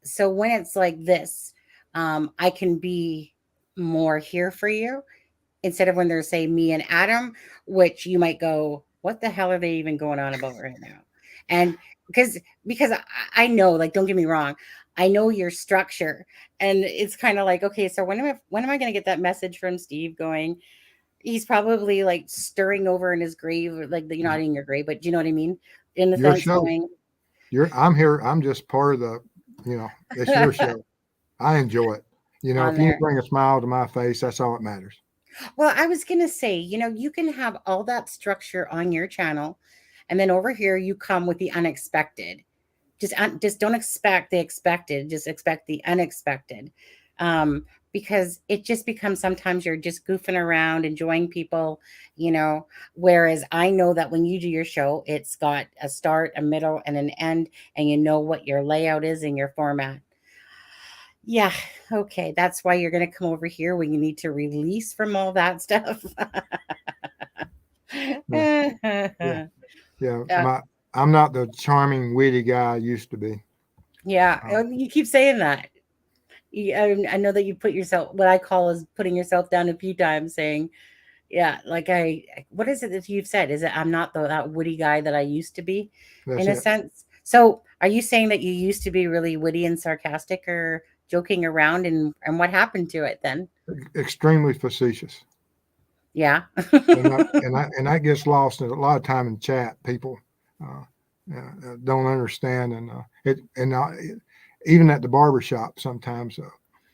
so when it's like this, I can be more here for you instead of when there's say me and Adam, which you might go, what the hell are they even going on about right now? And because I know, like, don't get me wrong, I know your structure, and it's kind of like, okay, so when am I going to get that message from Steve going? He's probably like stirring over in his grave, like you're not in your grave, but you know what I mean? In the Your sense show. going, I'm here. I'm just part of the, it's your show. I enjoy it. If you bring a smile to my face, that's all that matters. Well, I was going to say, you can have all that structure on your channel. And then over here, you come with the unexpected. just don't expect the expected, just expect the unexpected. Because it just becomes sometimes you're just goofing around, enjoying people, whereas I know that when you do your show, it's got a start, a middle, and an end, and you know what your layout is in your format. Yeah, okay, that's why you're going to come over here when you need to release from all that stuff. Yeah. I'm not the charming, witty guy I used to be. Yeah, you keep saying that. I know that you put yourself, what I call is putting yourself down a few times, saying, yeah, like what is it that you've said? Is it I'm not that witty guy that I used to be, That's in a it. sense? So are you saying that you used to be really witty and sarcastic or joking around, and what happened to it then? Extremely facetious. Yeah. and that gets lost in a lot of time in chat. People don't understand, and even at the barbershop sometimes.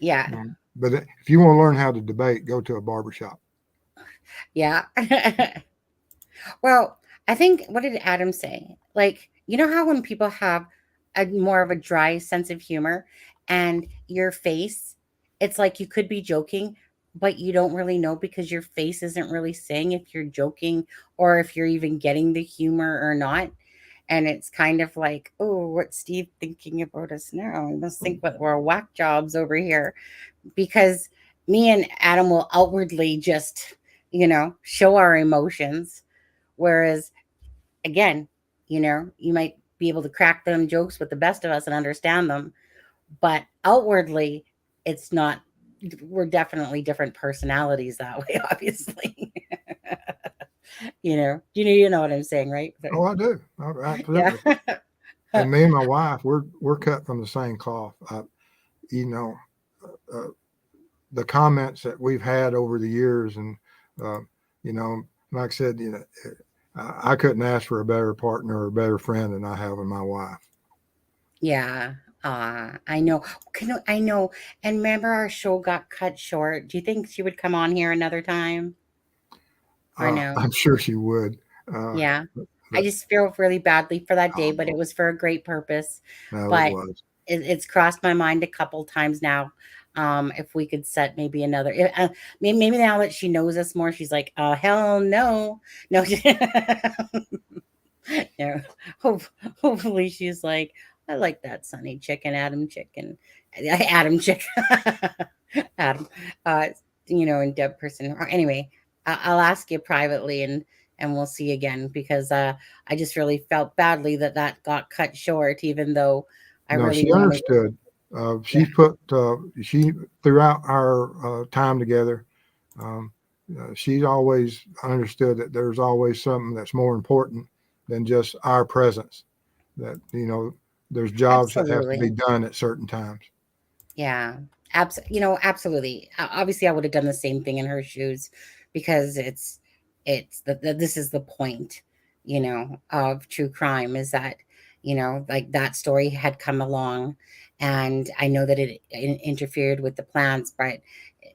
Yeah. But if you want to learn how to debate, go to a barbershop. Yeah. Well, I think, what did Adam say? Like, you know how when people have a more of a dry sense of humor, and your face, it's like you could be joking, but you don't really know because your face isn't really saying if you're joking or if you're even getting the humor or not. And it's kind of like, oh, what's Steve thinking about us now? He must think that we're whack jobs over here, because me and Adam will outwardly just, show our emotions. Whereas, again, you might be able to crack them jokes with the best of us and understand them, but outwardly, it's not. We're definitely different personalities that way, obviously. You know what I'm saying, right? Oh, I do. Absolutely. Yeah. And me and my wife, we're cut from the same cloth. You know, the comments that we've had over the years, and like I said, I couldn't ask for a better partner or a better friend than I have in my wife. Yeah. I know. I know. And remember, our show got cut short. Do you think she would come on here another time? Or no? I'm sure she would. Yeah. I but- just feel really badly for that day, but it was for a great purpose. No, it But was. it's crossed my mind a couple times now. If we could set maybe another, maybe now that she knows us more, she's like, oh, hell no. No. Yeah. Hopefully she's like, I like that Sunny chicken, Adam chicken, Adam chicken, Adam, and Deb person. Anyway, I'll ask you privately, and we'll see again, because I just really felt badly that got cut short, even though I No, really she wanted. understood. She Yeah. she throughout our time together, she's always understood that there's always something that's more important than just our presence. That there's jobs that have to be Absolutely. done at certain times. Yeah. Absolutely. Obviously, I would have done the same thing in her shoes, because this is the point, of true crime, is that, like that story had come along, and I know that it interfered with the plans, but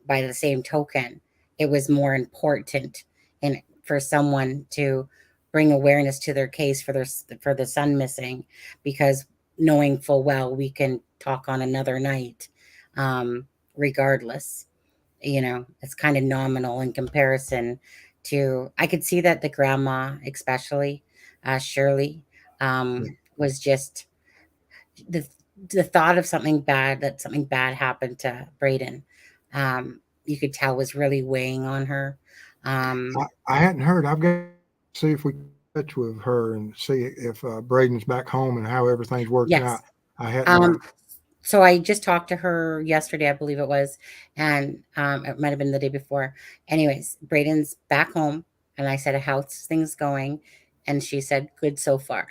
by the same token, it was more important, and for someone to bring awareness to their case for the son missing, because knowing full well we can talk on another night, regardless. It's kind of nominal in comparison to. I could see that the grandma, especially Shirley, was just the thought of something bad, that something bad happened to Braden. You could tell was really weighing on her. I hadn't heard. I've got to see if we can touch with her and see if Braden's back home and how everything's working out. Yes. I hadn't. So I just talked to her yesterday, I believe it was, and it might have been the day before. Anyways, Braden's back home, and I said, how's things going? And she said, good so far.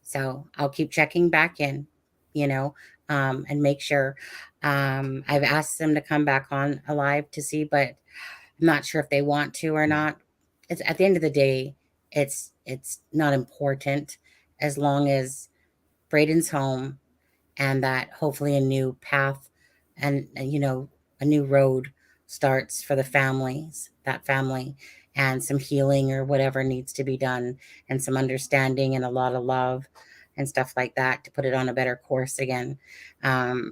So I'll keep checking back in, and make sure. I've asked them to come back on alive to see, but I'm not sure if they want to or not. It's at the end of the day, it's not important, as long as Braden's home, and that hopefully a new path, and a new road starts for that family, and some healing or whatever needs to be done, and some understanding, and a lot of love, and stuff like that to put it on a better course again,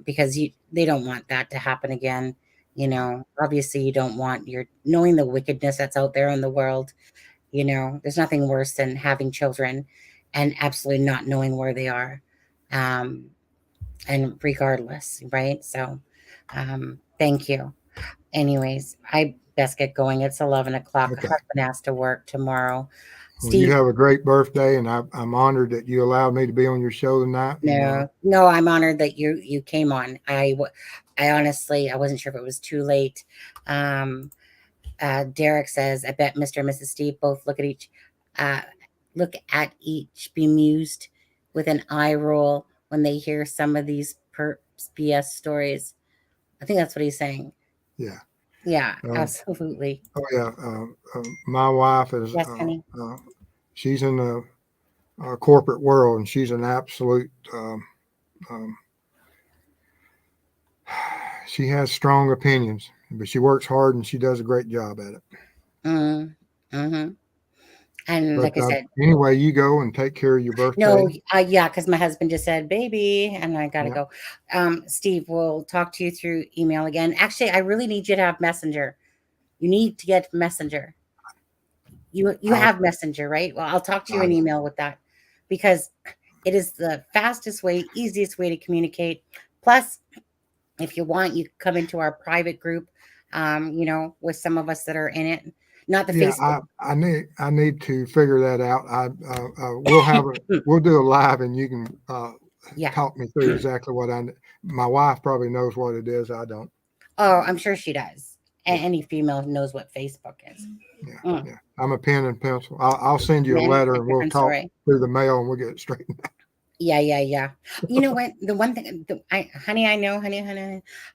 because they don't want that to happen again. Obviously you don't want knowing the wickedness that's out there in the world. There's nothing worse than having children and absolutely not knowing where they are. And regardless, right? So, thank you. Anyways, I best get going. It's 11 o'clock. Okay. Husband has to work tomorrow. Well, Steve, you have a great birthday, and I'm honored that you allowed me to be on your show tonight. no, I'm honored that you came on. I honestly, I wasn't sure if it was too late. Derek says, I bet Mr. and Mrs. Steve both look at each bemused with an eye roll when they hear some of these perps BS stories. I think that's what he's saying. Yeah. Yeah, absolutely. Oh yeah. My wife is, Yes, honey. she's in the corporate world, and she's an absolute, she has strong opinions, but she works hard and she does a great job at it. Mm-hmm. And but, like I said, anyway, you go and take care of your birthday. no, yeah, because my husband just said baby, and I gotta go. Steve, we'll talk to you through email again. Actually, I really need you to have Messenger. You need to get Messenger. You have Messenger, right? Well, I'll talk to you in email with that, because it is the fastest way, easiest way to communicate. Plus, if you want, you can come into our private group, with some of us that are in it. Not the Facebook. I need to figure that out. We'll do a live, and you can talk me through exactly what my wife probably knows what it is. I don't. Oh, I'm sure she does. Any female knows what Facebook is. Yeah. I'm a pen and pencil. I'll send you a letter, and we'll talk through the mail, and we'll get it straightened out. Yeah. You know what? The one thing, honey,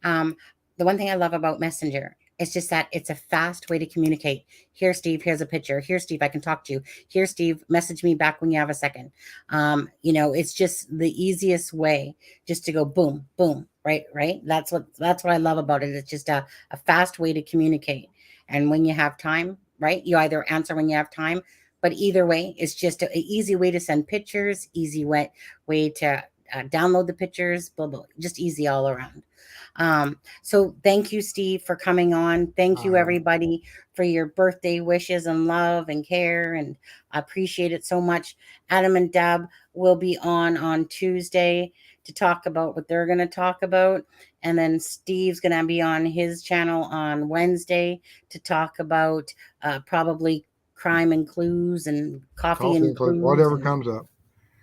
the one thing I love about Messenger is just that it's a fast way to communicate. Here, Steve, here's a picture. Here, Steve, I can talk to you. Here, Steve, message me back when you have a second. It's just the easiest way just to go boom, boom, right? That's what I love about it. It's just a fast way to communicate. And when you have time, right, you either answer when you have time, but either way, it's just an easy way to send pictures, easy way to download the pictures, blah, blah, just easy all around. So thank you, Steve, for coming on. Thank you, everybody, for your birthday wishes and love and care. And I appreciate it so much. Adam and Deb will be on Tuesday to talk about what they're going to talk about. And then Steve's going to be on his channel on Wednesday to talk about probably crime and clues and coffee and clues. Whatever comes up.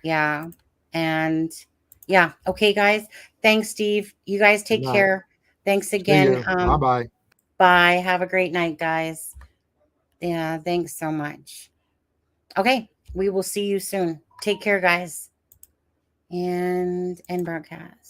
Yeah. And yeah. Okay, guys. Thanks, Steve. You guys take care. Thanks again. Bye-bye. Bye. Have a great night, guys. Yeah. Thanks so much. Okay. We will see you soon. Take care, guys. And end broadcast.